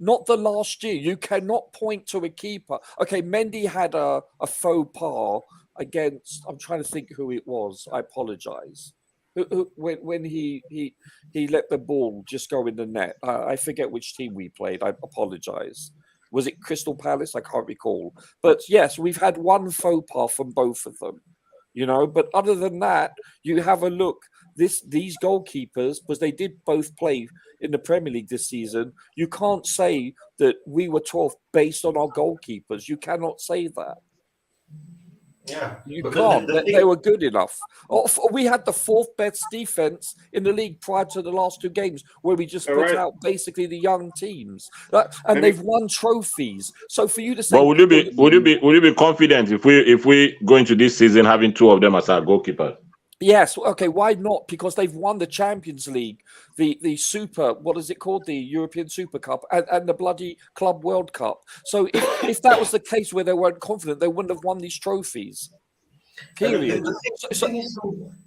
G: Not the last year. You cannot point to a keeper. Okay, Mendy had a faux pas against. I'm trying to think who it was. I apologize. When he let the ball just go in the net. I forget which team we played. I apologize. Was it Crystal Palace? I can't recall. But yes, we've had one faux pas from both of them. But other than that, you have a look. These goalkeepers, because they did both play in the Premier League this season, you can't say that we were 12th based on our goalkeepers. You cannot say that.
F: Yeah,
G: you can't. They were good enough. We had the 4th best defense in the league prior to the last 2 games, where we just put out basically the young teams, and they've won trophies. So for you to say,
J: but would you be confident if we go into this season having 2 of them as our goalkeepers?
G: Yes. Okay. Why not? Because they've won the Champions League, the Super. What is it called? The European Super Cup and the bloody Club World Cup. So if that was the case where they weren't confident, they wouldn't have won these trophies. Period.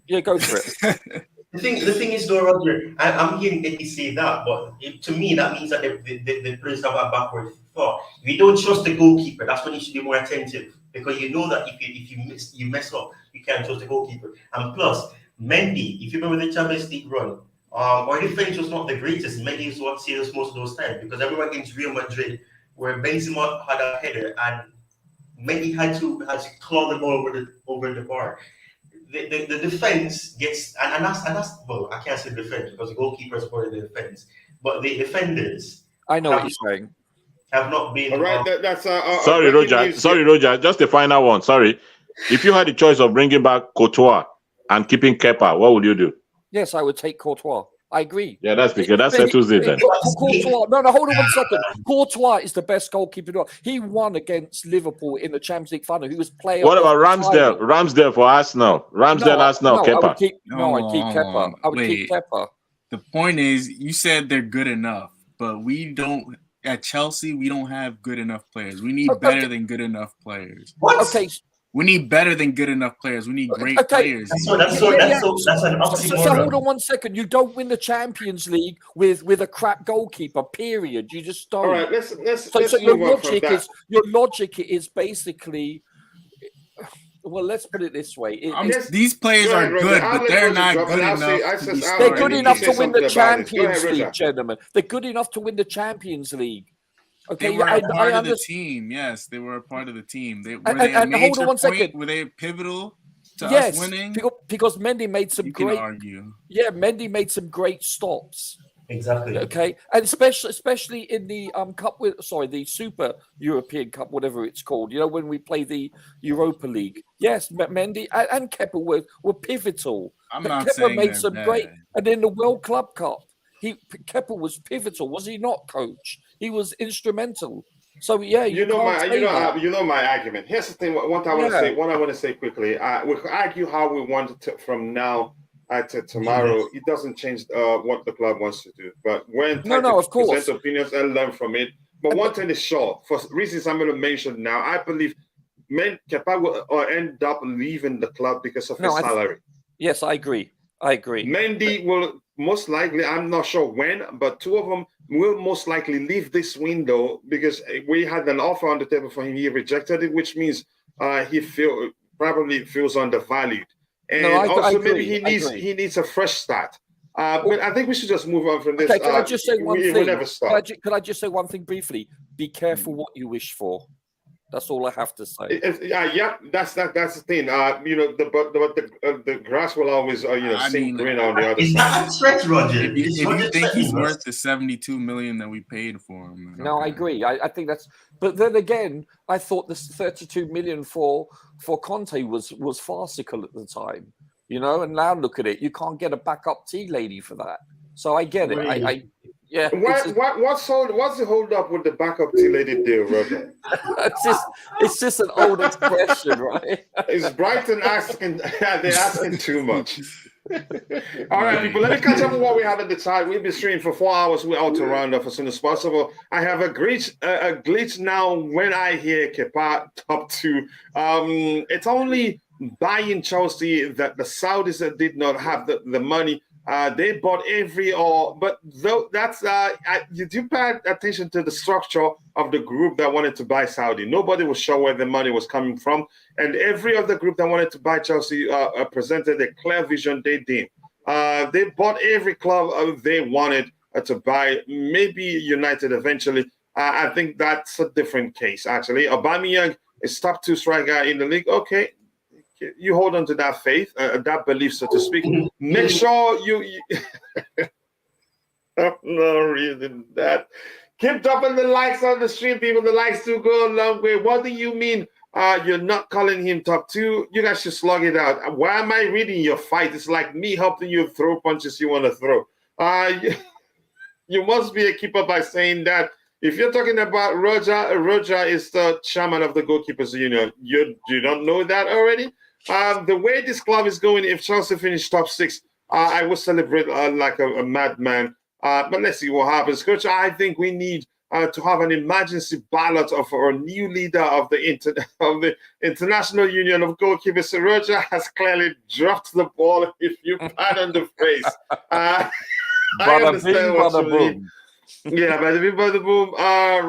G: Yeah, go for it.
F: The thing is, though, Roger, I'm hearing Eddie say that, but to me, that means that the players have a backward thought. If you don't trust the goalkeeper, that's when you should be more attentive, because you know that if you mess up, you can't trust the goalkeeper. And plus, Mendy, if you remember the Champions League run, our defense was not the greatest. Mendy is what saves most of those times, because everyone against Real Madrid, where Benzema had a header and Mendy had to claw the ball over the bar. The defense gets, and that's well, I can't say defense because the goalkeeper is part of the defense, but the defenders.
G: I know what you're saying.
F: Have not been.
A: All right, that's
J: sorry, Roger. Sorry, Roger. Just the final one. Sorry. If you had the choice of bringing back Courtois and keeping Kepa, what would you do?
G: Yes, I would take Courtois. I agree.
J: Yeah, that's because that settles it then.
G: Courtois, no, hold on 1 second. Courtois is the best goalkeeper in the world. He won against Liverpool in the Champions League final. He was player.
J: What about Ramsdale? Ramsdale for Arsenal. Arsenal, Kepa.
G: I'd keep Kepa. I would keep Kepa.
C: The point is, you said they're good enough, but we don't. At Chelsea, we don't have good enough players. We need better than good enough players.
F: What?
G: Okay.
C: We need better than good enough players. We need great players.
F: That's an oxymoron.
G: So hold on 1 second. You don't win the Champions League with a crap goalkeeper. Period. You just don't.
A: All right, let's
G: so your
A: move on from that.
G: Your logic is basically. Well, let's put it this way.
C: These players are good, but they're not good enough.
G: They're good enough to win the Champions League, gentlemen. They're good enough to win the Champions League. Okay,
C: They were
G: I
C: a part of the
G: understand.
C: team. Yes, they were a part of the team. They were
G: And-
C: they a
G: and hold on
C: major
G: one
C: point?
G: second.
C: Were they pivotal to us
G: Yes,
C: winning?
G: because Mendy made some
C: You can
G: great.
C: argue.
G: Yeah, Mendy made some great stops.
F: Exactly.
G: Okay, and especially in the cup the Super European Cup, whatever it's called. You know, when we play the Europa League. Yes, Mendy and Kepa were pivotal.
C: I'm
G: But
C: not
G: Kepa
C: saying
G: made
C: they're
G: some
C: bad.
G: great, and in the World Club Cup, Kepa was pivotal, was he not, Coach? He was instrumental. So yeah, you can't say that.
A: You know my argument. Here's the thing. What I want to
G: Yeah.
A: say. What I want to say quickly. We could argue how we want it to, from now to tomorrow. It doesn't change what the club wants to do. But we're entitled
G: No, of
A: to
G: course.
A: present opinions and learn from it. But one thing is sure. For reasons I'm going to mention now, I believe Kepa will end up leaving the club because of his salary.
G: Yes, I agree.
A: Mendy will most likely, I'm not sure when, but two of them will most likely leave this window because we had an offer on the table for him. He rejected it, which means he probably feels undervalued. And also maybe he needs a fresh start. But I think we should just move on from this.
G: Okay, can I just say one thing?
A: We'll never stop.
G: Can I just say one thing briefly? Be careful what you wish for. That's all I have to say.
A: That's the thing. The grass will always seem green on the other
F: Is
A: side.
F: that a threat, Roger?
C: If you think he's worth the 72 million that we paid for him,
G: no, I agree. I think that's. But then again, I thought this 32 million for Conte was farcical at the time. You know, and now look at it. You can't get a backup tea lady for that. So I get it. Yeah.
A: What's the hold up with the backup tea lady deal, Roger?
G: it's just an old expression, right?
A: Is Brighton asking? They're asking too much. All right, people. Let me catch up with what we have at the time. We've been streaming for 4 hours. We're out to round off as soon as possible. I have a glitch now when I hear Kepa top two. It's only buying Chelsea that the Saudis did not have the money. They bought but though that's you do pay attention to the structure of the group that wanted to buy Saudi. Nobody was sure where the money was coming from, and every other group that wanted to buy Chelsea presented a clear vision. They did. They bought every club they wanted to buy. Maybe United eventually. I think that's a different case actually. Aubameyang is top 2 striker in the league. Okay. You hold on to that faith, that belief, so to speak. Make sure you I'm not reading that. Keep dropping the likes on the stream, people. The likes do go a long way. What do you mean you're not calling him top 2? You guys should slug it out. Why am I reading your fight? It's like me helping you throw punches you want to throw. You must be a keeper by saying that. If you're talking about Roger is the chairman of the Goalkeepers Union. You don't know that already? The way this club is going, if Chelsea finish top 6, I will celebrate like a madman. But let's see what happens. Coach, I think we need to have an emergency ballot of our new leader of the International Union of Goalkeepers. So Roger has clearly dropped the ball, if you pardon the phrase. I understand what you mean. Yeah, bada boom.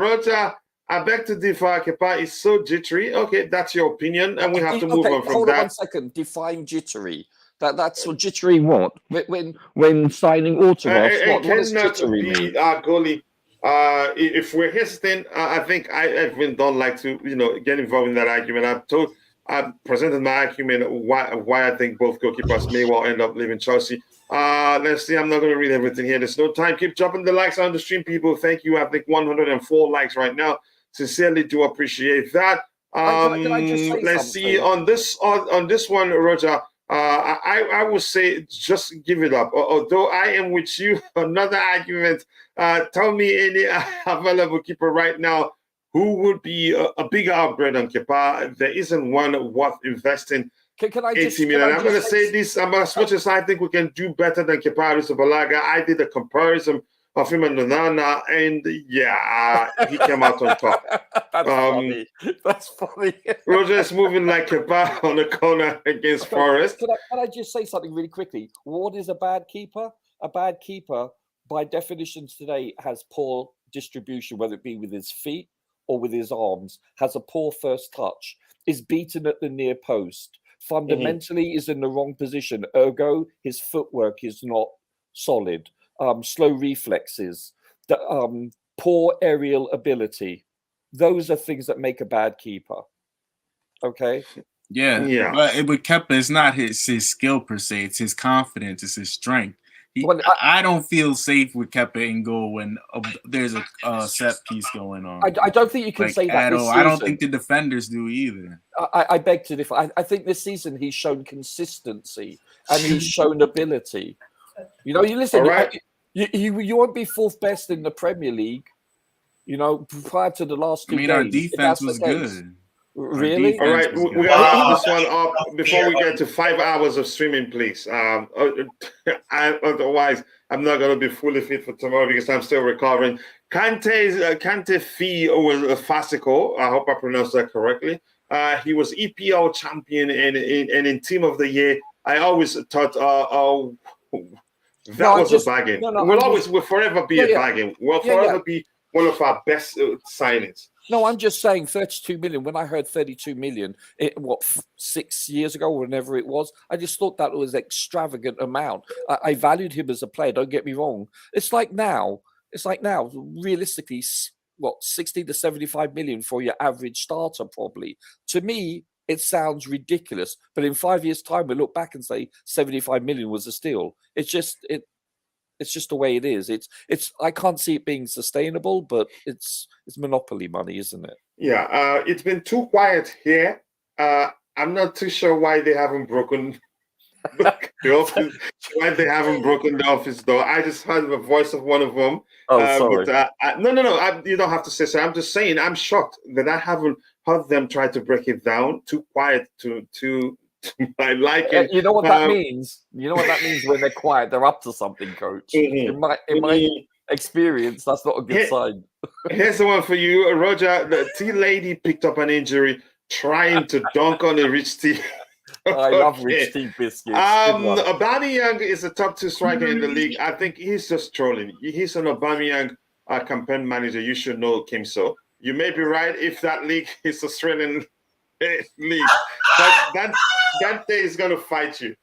A: Roger, I beg to differ. Kepa is so jittery. Okay, that's your opinion, and we have to move on from
G: hold
A: that.
G: On 1 second. Define jittery. That's what jittery. What when signing autographs? What is jittery mean?
A: Goalie. If we're hesitant, I think I even don't like to get involved in that argument. I've presented my argument why I think both goalkeepers may well end up leaving Chelsea. Let's see. I'm not going to read everything here. There's no time. Keep dropping the likes on the stream, people. Thank you. I think 104 likes right now. Sincerely do appreciate that.
G: Can I just say
A: let's
G: something?
A: see on this one, Roger. I would say just give it up. Although I am with you, another argument. Tell me any available keeper right now who would be a bigger upgrade on Kepa. There isn't one worth investing.
G: Can I
A: AC Milan. I'm going to say this. As much as I think we can do better than Kepa Arrizabalaga, I did a comparison of him and Onana, and he came out on top.
G: That's funny. That's funny.
A: Roger is moving like Kepa on the corner against Forest.
G: Can I just say something really quickly? What is a bad keeper? A bad keeper, by definition today, has poor distribution, whether it be with his feet or with his arms, has a poor first touch, is beaten at the near post, fundamentally is in the wrong position, ergo his footwork is not solid, slow reflexes, poor aerial ability. Those are things that make a bad keeper. Okay.
C: Yeah. But with Kepa, it's not his skill per se. It's his confidence. It's his strength. I don't feel safe with Kepa in goal when there's a set piece going on.
G: I don't think you can say that this season.
C: I don't think the defenders do either.
G: I beg to differ. I think this season he's shown consistency and he's shown ability. You know, you listen. Right. You won't be fourth best in the Premier League. You know, prior to the last 2 games.
C: Our defense was good.
G: Really?
A: All right, we gotta wrap this one up before we get to 5 hours of streaming, please. Otherwise, I'm not gonna be fully fit for tomorrow because I'm still recovering. Kante Fee was a Fasico. I hope I pronounced that correctly. He was EPL champion and in Team of the Year. I always thought that was a bargain. We'll forever be a bargain. We'll forever be one of our best signings.
G: No, I'm just saying 32 million. When I heard 32 million, 6 years ago, whenever it was, I just thought that was an extravagant amount. I valued him as a player. Don't get me wrong. It's like now, realistically, 60 to 75 million for your average starter, probably. To me, it sounds ridiculous. But in 5 years' time, we look back and say 75 million was a steal. It's just the way it is. It's. I can't see it being sustainable, but it's monopoly money, isn't it?
A: Yeah. It's been too quiet here. I'm not too sure why they haven't broken the office. Why they haven't broken the office door? I just heard the voice of one of them.
G: Oh, sorry.
A: But, no. You don't have to say so. I'm just saying. I'm shocked that I haven't heard them try to break it down. Too quiet. Too. I like it.
G: You know what that means? You know what that means when they're quiet? They're up to something, coach. In my experience, that's not a good sign.
A: Here's the one for you, Roger. The tea lady picked up an injury trying to dunk on a rich tea.
G: I love rich tea biscuits.
A: Aubameyang is a top 2 striker in the league. I think he's just trolling. He's an Aubameyang campaign manager. You should know Kim So. You may be right if that league is Australian league. But Dante is going to fight you.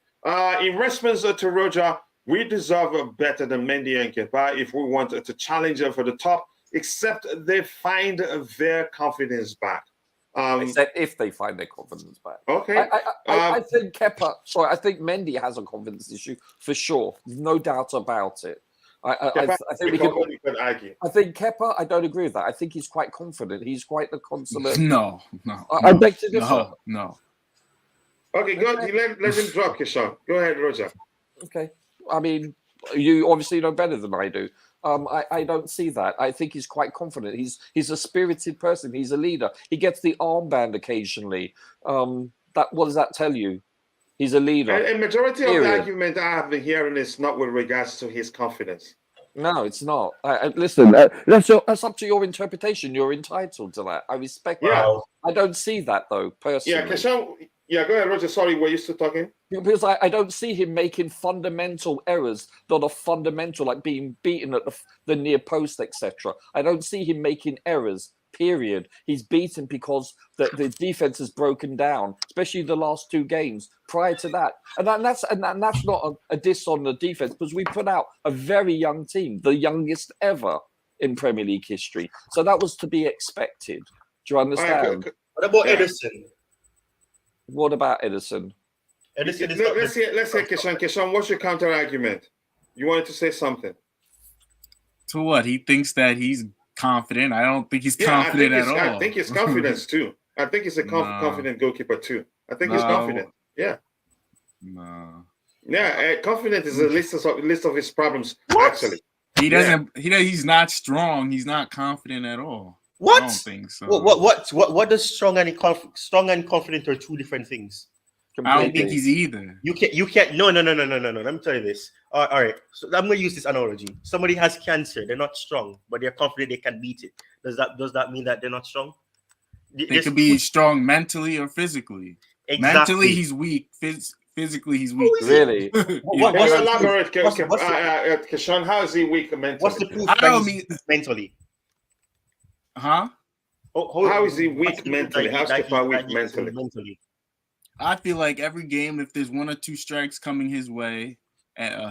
A: In response to Roger, we deserve better than Mendy and Kepa if we want to challenge them for the top, except they find their confidence back.
G: Except if they find their confidence back.
A: Okay.
G: I think Kepa, I think Mendy has a confidence issue for sure. No doubt about it. I think we can
A: argue.
G: I think Kepa, I don't agree with that. I think he's quite confident. He's quite the consummate.
C: No.
G: I beg to differ.
C: No.
A: Okay, go ahead. Let him drop, Kishan. Go ahead, Roger.
G: Okay. I mean, you obviously know better than I do. I don't see that. I think he's quite confident. He's a spirited person. He's a leader. He gets the armband occasionally. What does that tell you? He's a leader.
A: And majority of the argument I have been hearing is not with regards to his confidence.
G: No, it's not. Listen, that's up to your interpretation. You're entitled to that. I respect that. I don't see that, though, personally.
A: Yeah, Kashan, go ahead, Roger. Sorry, were you still talking?
G: Because I don't see him making fundamental errors that are fundamental, like being beaten at the near post, etc. I don't see him making errors. Period. He's beaten because the defense has broken down, especially the last 2 games. Prior to that, and that's not a diss on the defense, because we put out a very young team, the youngest ever in Premier League history. So that was to be expected. Do you understand?
F: What about Edison?
G: What about Edison?
A: Let's hear Kishan. Kishan, what's your counter argument? You wanted to say something.
C: To what? He thinks that he's confident. I don't think he's confident at all.
A: I think he's confident too. I think he's a confident goalkeeper too. I think he's confident. Yeah.
C: No.
A: Yeah, confident is a list of his problems. What? Actually,
C: he doesn't. He's not strong. He's not confident at all.
F: What?
C: I don't think so.
F: What does strong and confident are 2 different things?
C: I don't think he's either.
F: You can't. No. Let me tell you this. All right. So I'm going to use this analogy. Somebody has cancer. They're not strong, but they're confident they can beat it. Does that mean that they're not strong?
C: They could be strong mentally or physically.
F: Exactly.
C: Mentally, he's weak. Physically, he's weak.
G: Really?
A: Elaborate, Kishan. How is he weak mentally?
F: What's the proof?
C: I don't mean
F: mentally.
C: Huh?
A: How is he weak mentally? How's Kepa weak mentally?
C: I feel like every game, if there's 1 or 2 strikes coming his way,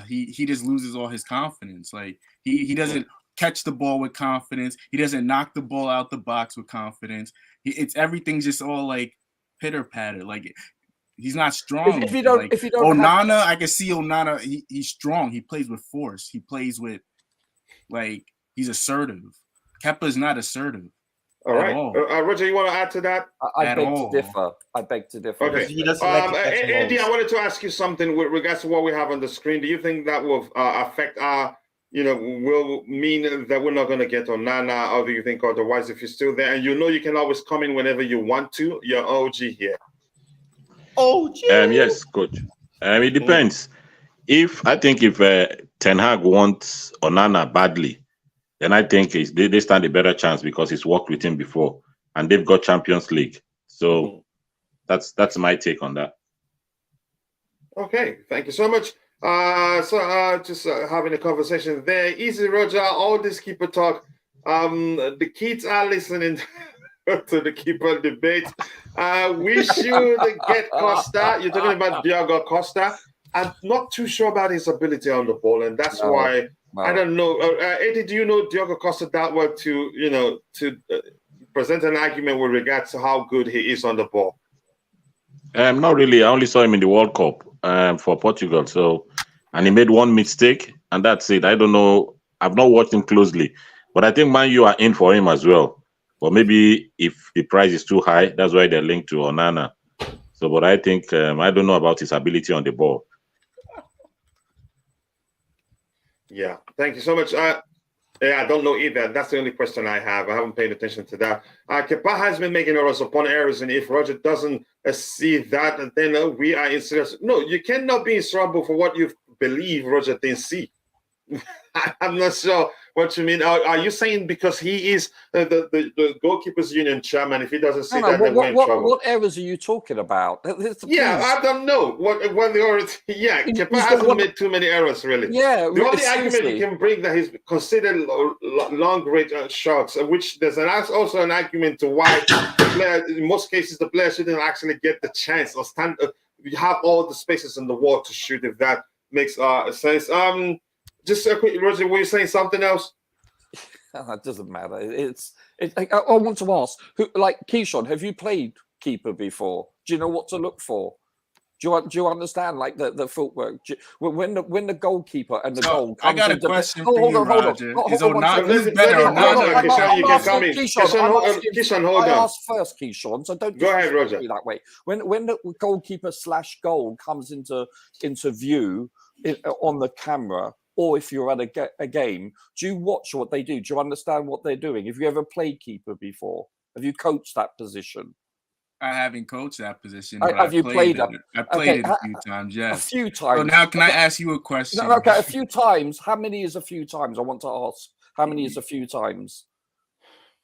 C: he just loses all his confidence. Like he doesn't catch the ball with confidence. He doesn't knock the ball out the box with confidence. It's everything's just all like pitter patter. Like he's not strong.
G: If you don't,
C: like,
G: if you don't,
C: Onana, I can see Onana. He's strong. He plays with force. He plays with like he's assertive. Kepa's not assertive.
A: All right, Roger, you want to add to that?
G: I beg to differ. I beg to differ.
A: Okay. Andy, I wanted to ask you something with regards to what we have on the screen. Do you think that will affect our, will mean that we're not going to get Onana, or do you think otherwise if you're still there? And you can always come in whenever you want to. You're OG here.
F: OG?
J: Yes, coach. It depends. If Ten Hag wants Onana badly, then I think they stand a better chance because he's worked with him before and they've got Champions League. So that's my take on that.
A: Okay, thank you so much. Just having a conversation there. Easy, Roger, all this keeper talk. The kids are listening to the keeper debate. We should get Costa. You're talking about Diogo Costa. I'm not too sure about his ability on the ball, and that's why I don't know. Eddie, do you know Diogo Costa that well to present an argument with regards to how good he is on the ball?
J: Not really. I only saw him in the World Cup for Portugal. And he made one mistake, and that's it. I don't know. I've not watched him closely, but I think Man U are in for him as well. But maybe if the price is too high, that's why they're linked to Onana. So, but I think I don't know about his ability on the ball.
A: Yeah, thank you so much. I don't know either. That's the only question I have. I haven't paid attention to that. Kepa has been making errors upon errors, and if Roger doesn't see that, then we are in serious. No, you cannot be in trouble for what you believe Roger didn't see. I'm not sure what you mean. Are you saying because he is the goalkeepers union chairman, if he doesn't see that, then we're in trouble?
G: What errors are you talking about?
A: I don't know. What the errors? Yeah, Kepa hasn't made too many errors, really.
G: Yeah,
A: the only argument you can bring that he's considered long-range shots, which there's also an argument to why the player, in most cases, the player shouldn't actually get the chance or stand. You have all the spaces in the wall to shoot, if that makes sense. Just a quick, Roger, were you saying something else?
G: It doesn't matter. I want to ask, Keyshawn, have you played keeper before? Do you know what to look for? Do you understand the footwork? When the goalkeeper and the goal comes
C: I got a question for you, Roger. Is Onana who's better?
A: Keyshawn, hold on.
G: I asked first, Keyshawn, so don't
A: go ahead, Roger.
G: That way. When the goalkeeper / goal comes into view on the camera, or if you're at a game, do you watch what they do? Do you understand what they're doing? Have you ever played keeper before? Have you coached that position?
C: I haven't coached that position.
G: Have you played it?
C: I played it a few times, yes.
G: A few times.
C: So now can I ask you a question?
G: Okay, a few times. How many is a few times? I want to ask. How many is a few times?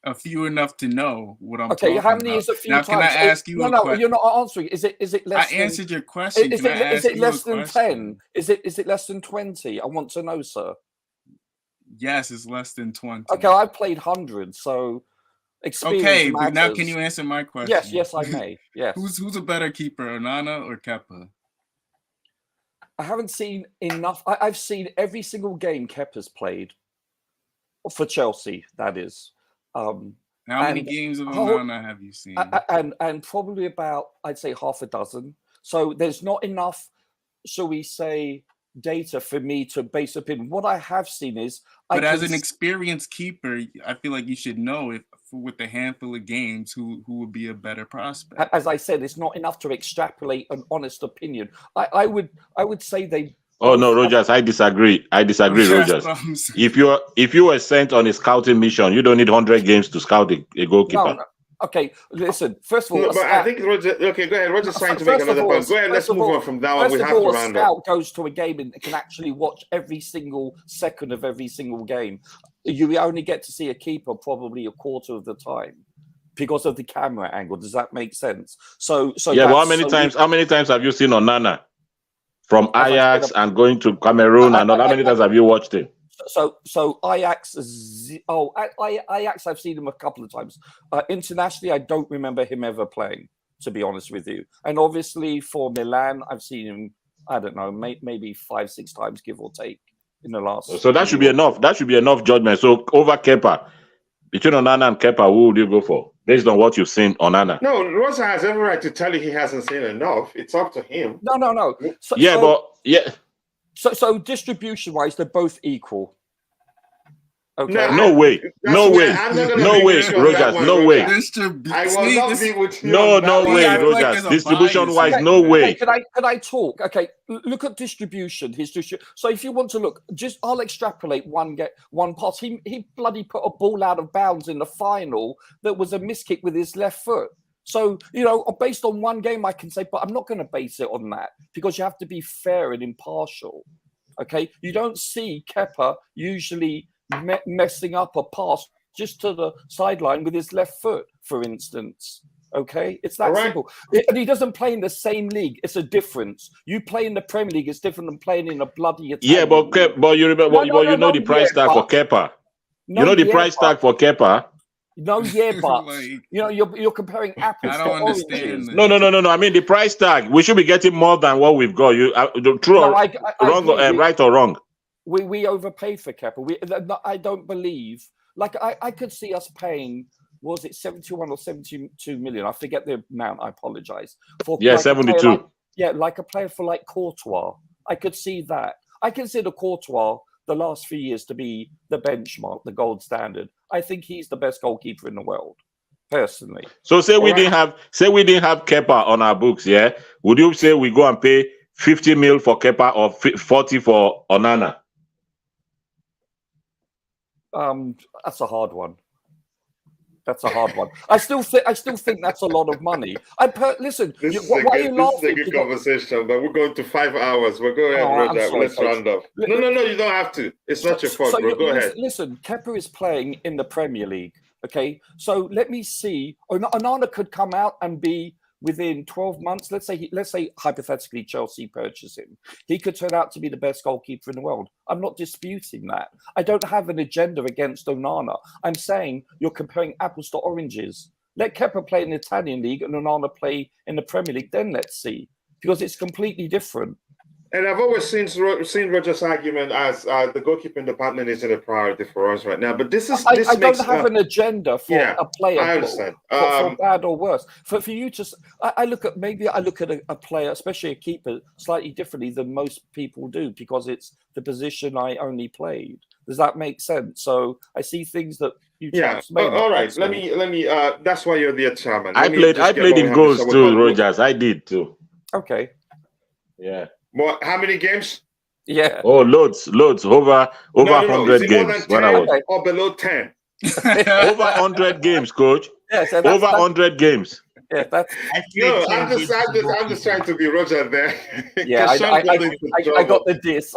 C: A few enough to know what I'm talking about.
G: How many is a few times?
C: Now can I ask you a question?
G: No, you're not answering. Is it less
C: I answered your question.
G: Is it less than 10? Is it less than 20? I want to know, sir.
C: Yes, it's less than 20.
G: Okay, I've played hundreds, so experience matters.
C: But now can you answer my question?
G: Yes, I may. Yes.
C: Who's a better keeper, Onana or Kepa?
G: I haven't seen enough. I've seen every single game Kepa's played for Chelsea. That is.
C: How many games of Onana have you seen?
G: And probably about, I'd say, half a dozen. So there's not enough, shall we say, data for me to base opinion. What I have seen is,
C: as an experienced keeper, I feel like you should know with a handful of games who would be a better prospect.
G: As I said, it's not enough to extrapolate an honest opinion. I would say they.
J: Oh no, Rogers, I disagree. Rogers. If you were sent on a scouting mission, you don't need 100 games to scout a goalkeeper.
G: No. Okay, listen. First of all,
A: but I think Roger. Okay, go ahead. Roger's trying to make another point. Go ahead. Let's move on from that one. We have to round up.
G: A scout goes to a game and can actually watch every single second of every single game. You only get to see a keeper probably a quarter of the time because of the camera angle. Does that make sense? So
J: yeah. Well, how many times have you seen Onana from Ajax and going to Cameroon and all? How many times have you watched him?
G: So Ajax, Ajax, I've seen him a couple of times. Internationally, I don't remember him ever playing, to be honest with you. And obviously for Milan, I've seen him, I don't know, maybe 5-6 times, give or take. in the last.
J: So that should be enough. That should be enough judgment. So over Kepa, between Onana and Kepa, who would you go for based on what you've seen on Onana?
A: No, Rosa has every right to tell you he hasn't seen enough. It's up to him.
G: No. So distribution-wise, they're both equal. Okay.
J: No way, Rogers. No way.
A: I will not be with you.
J: No way, Rogers. Distribution-wise, no way.
G: Can I talk? Okay, look at distribution. So if you want to look, I'll extrapolate one pass. He bloody put a ball out of bounds in the final that was a miskick with his left foot. So, based on one game, I can say, but I'm not going to base it on that because you have to be fair and impartial. Okay, you don't see Kepa usually messing up a pass just to the sideline with his left foot, for instance. Okay, it's that simple. And he doesn't play in the same league. It's a difference. You play in the Premier League, it's different than playing in a bloody Italian league.
J: But you remember, you know the price tag for Kepa. You know the price tag for Kepa.
G: No, but you're comparing apples to oranges.
J: No. I mean the price tag. We should be getting more than what we've got. Right or wrong?
G: We overpaid for Kepa. I don't believe. Like I could see us paying. Was it 71 or 72 million? I forget the amount. I apologize.
J: 72.
G: Like a player for like Courtois. I could see that. I consider Courtois the last few years to be the benchmark, the gold standard. I think he's the best goalkeeper in the world, personally.
J: So say we didn't have Kepa on our books, yeah? Would you say we go and pay 50 mil for Kepa or 40 for Onana?
G: That's a hard one. I still think that's a lot of money. Listen.
A: This is a good conversation, but we're going to 5 hours. We'll go ahead, Roger. Let's round up. No, you don't have to. It's not your fault, bro. Go ahead.
G: Listen, Kepa is playing in the Premier League. Okay, so let me see. Onana could come out and be within 12 months. Let's say hypothetically Chelsea purchase him. He could turn out to be the best goalkeeper in the world. I'm not disputing that. I don't have an agenda against Onana. I'm saying you're comparing apples to oranges. Let Kepa play in the Italian league and Onana play in the Premier League. Then let's see, because it's completely different.
A: And I've always seen Roger's argument as the goalkeeping department isn't a priority for us right now. But I
G: don't have an agenda for a player.
A: I understand.
G: For bad or worse. For you to, I look at a player, especially a keeper, slightly differently than most people do because it's the position I only played. Does that make sense? So I see things that you.
A: All right. Let me. That's why you're the chairman.
J: I played in goals too, Rogers. I did too.
G: Okay.
J: Yeah.
A: What? How many games?
G: Yeah.
J: Oh, loads. Over 100 games.
A: More than 10 or below 10?
J: Over 100 games, coach.
G: Yeah, so
J: over 100 games.
G: Yeah, that's.
A: I'm just trying to be Roger there.
G: Yeah, I got the diss.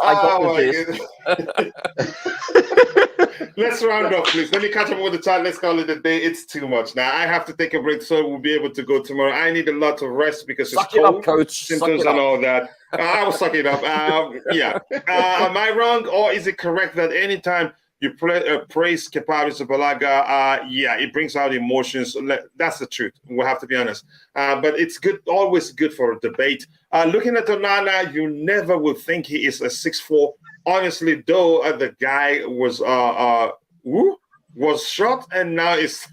A: Let's round up, please. Let me catch up with the time. Let's call it a day. It's too much now. I have to take a break, so we'll be able to go tomorrow. I need a lot of rest because it's cold, symptoms and all that. I will suck it up. Am I wrong, or is it correct that anytime you praise Kepa Arrizabalaga, it brings out emotions? That's the truth. We'll have to be honest. But it's good, always good for a debate. Looking at Onana, you never would think he is a 6'4". Honestly, though, the guy was short and now is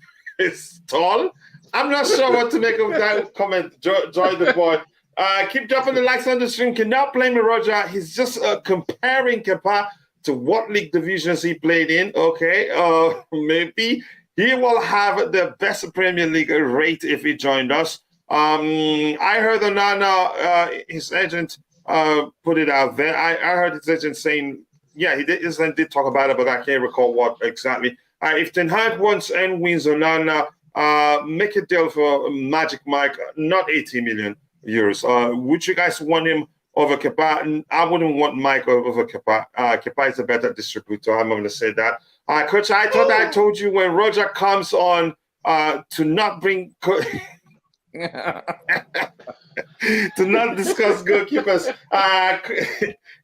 A: tall. I'm not sure what to make of that comment. Joy the boy. Keep dropping the likes on the stream. Cannot blame me, Roger. He's just comparing Kepa to what league divisions he played in. Okay, maybe he will have the best Premier League rate if he joined us. I heard Onana, his agent, put it out there. I heard his agent saying, he did talk about it, but I can't recall what exactly. If Ten Hag wants and wins Onana, make a deal for Magic Mike, not 80 million euros. Would you guys want him over Kepa? I wouldn't want Mike over Kepa. Kepa is a better distributor. I'm going to say that. Coach, I thought I told you when Roger comes on to not bring... to not discuss goalkeepers.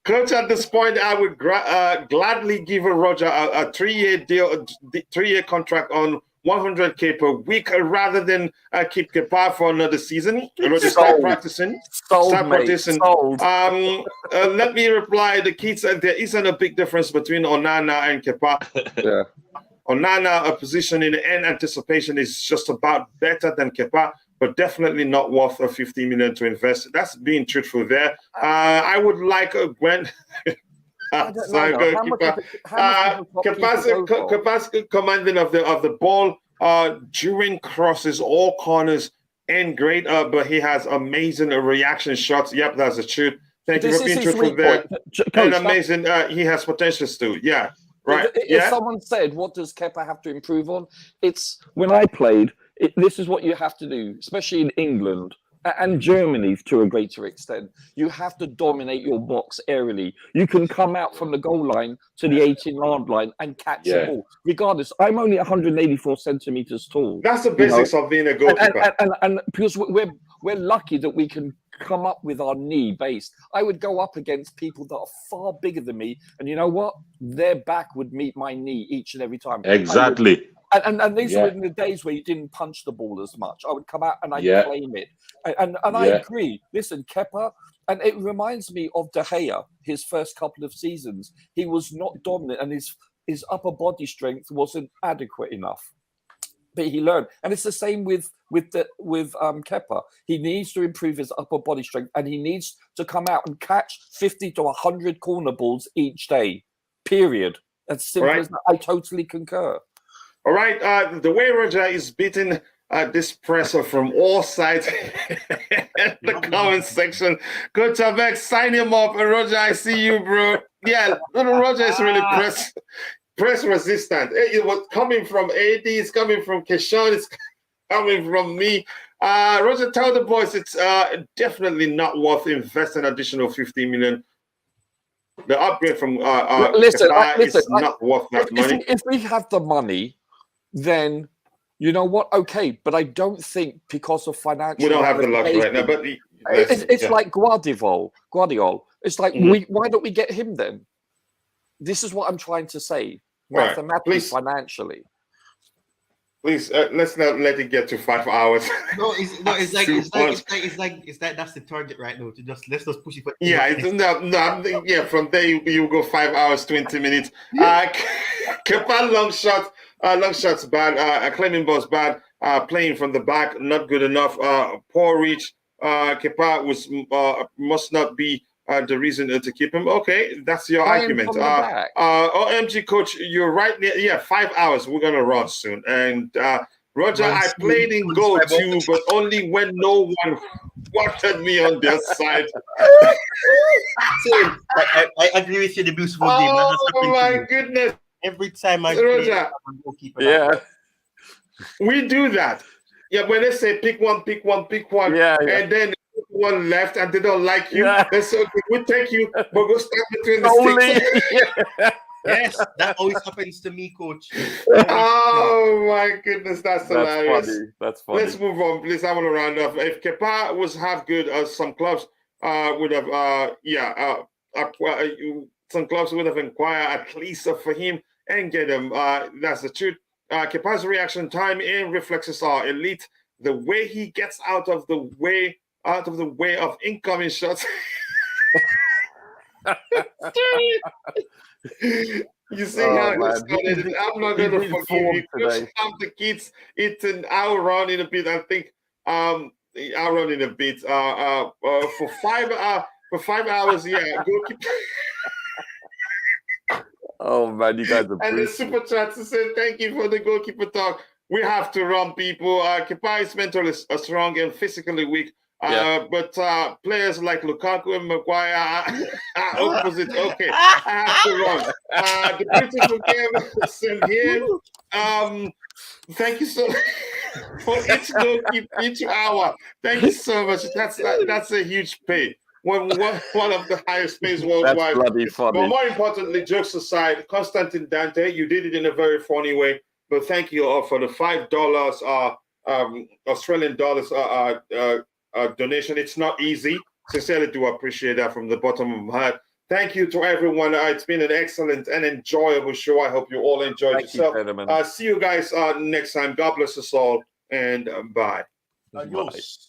A: Coach, at this point, I would gladly give Roger a 3-year deal, 3-year contract on 100K per week rather than keep Kepa for another season. Start practicing. Start practicing. Let me reply. The kids, there isn't a big difference between Onana and Kepa.
G: Yeah.
A: Onana, a position in the end anticipation is just about better than Kepa, but definitely not worth a 50 million to invest. That's being truthful there. I would like a Gwen. Kepa's commanding of the ball during crosses, all corners, and great. But he has amazing reaction shots. Yep, that's the truth. Thank you for being truthful there. And amazing. He has potentials too. Yeah. Right.
G: If someone said, what does Kepa have to improve on? It's when I played, this is what you have to do, especially in England and Germany to a greater extent. You have to dominate your box aerially. You can come out from the goal line to the 18-yard line and catch the ball. Regardless, I'm only 184 centimeters tall.
A: That's the basics of being a goalkeeper.
G: And because we're lucky that we can come up with our knee base. I would go up against people that are far bigger than me, and you know what? Their back would meet my knee each and every time.
J: Exactly.
G: And these were in the days where you didn't punch the ball as much. I would come out and I'd claim it. And I agree. Listen, Kepa, and it reminds me of De Gea, his first couple of seasons. He was not dominant, and his upper body strength wasn't adequate enough. But he learned, and it's the same with Kepa. He needs to improve his upper body strength, and he needs to come out and catch 50 to 100 corner balls each day. Period. As simple as that. I totally concur.
A: All right. The way Roger is beating this presser from all sides in the comment section. Go to Beck, sign him up, and Roger, I see you, bro. Yeah, little Roger is really press resistant. It was coming from AD, it's coming from Keshawn, it's coming from me. Roger, tell the boys it's definitely not worth investing additional 15 million. The upgrade from
G: listen,
A: is not worth that money.
G: If we have the money, then you know what? Okay, but I don't think because of financial.
A: We don't have the luxury right now, but
G: it's like Guardiola. It's like why don't we get him then? This is what I'm trying to say. Mathematically, financially.
A: Please, let's not let it get to 5 hours.
F: It's like that's the target right now. Let's just push it.
A: From there you go 5 hours 20 minutes. Kepa long shots bad. Claiming ball's bad. Playing from the back not good enough. Poor reach. Kepa must not be the reason to keep him. Okay, that's your argument. OMG coach, you're right. 5 hours. We're gonna run soon. And Roger, I played in goal too, but only when no one wanted me on their side.
F: I agree with you. The beautiful game.
A: Oh my goodness!
F: Every time I
A: Roger,
F: play, I'm a goalkeeper.
A: We do that. Yeah, when they say pick one, and then one left and they don't like you, that's okay. We'll take you, but go stand between the sticks.
F: Yes, that always happens to me, coach.
A: Oh my goodness, that's hilarious.
G: That's funny.
A: Let's move on, please. I want to round off. If Kepa was half good, as some clubs would have, some clubs would have inquired at least for him and get him. That's the truth. Kepa's reaction time and reflexes are elite. The way he gets out of the way of incoming shots. You see how it started. I'm not going to forgive you. Just stop the kids. I'll run in a bit. I think I'll run in a bit. For 5 hours, goalkeeper.
G: Oh man, you guys are.
A: And the super chat to say thank you for the goalkeeper talk. We have to run, people. Kepa is mentally strong and physically weak. But players like Lukaku and Maguire are opposite. Okay, I have to run. The beautiful game, same here. Thank you so much for each hour. Thank you so much. That's a huge pay. One of the highest pays worldwide.
G: That's bloody funny.
A: But more importantly, jokes aside, Constantine Dante, you did it in a very funny way. But thank you all for the $5 Australian dollars donation. It's not easy. Sincerely do appreciate that from the bottom of my heart. Thank you to everyone. It's been an excellent and enjoyable show. I hope you all enjoyed
G: Thank you,
A: yourself.
G: gentlemen.
A: See you guys next time. God bless us all, and bye.
F: Adios.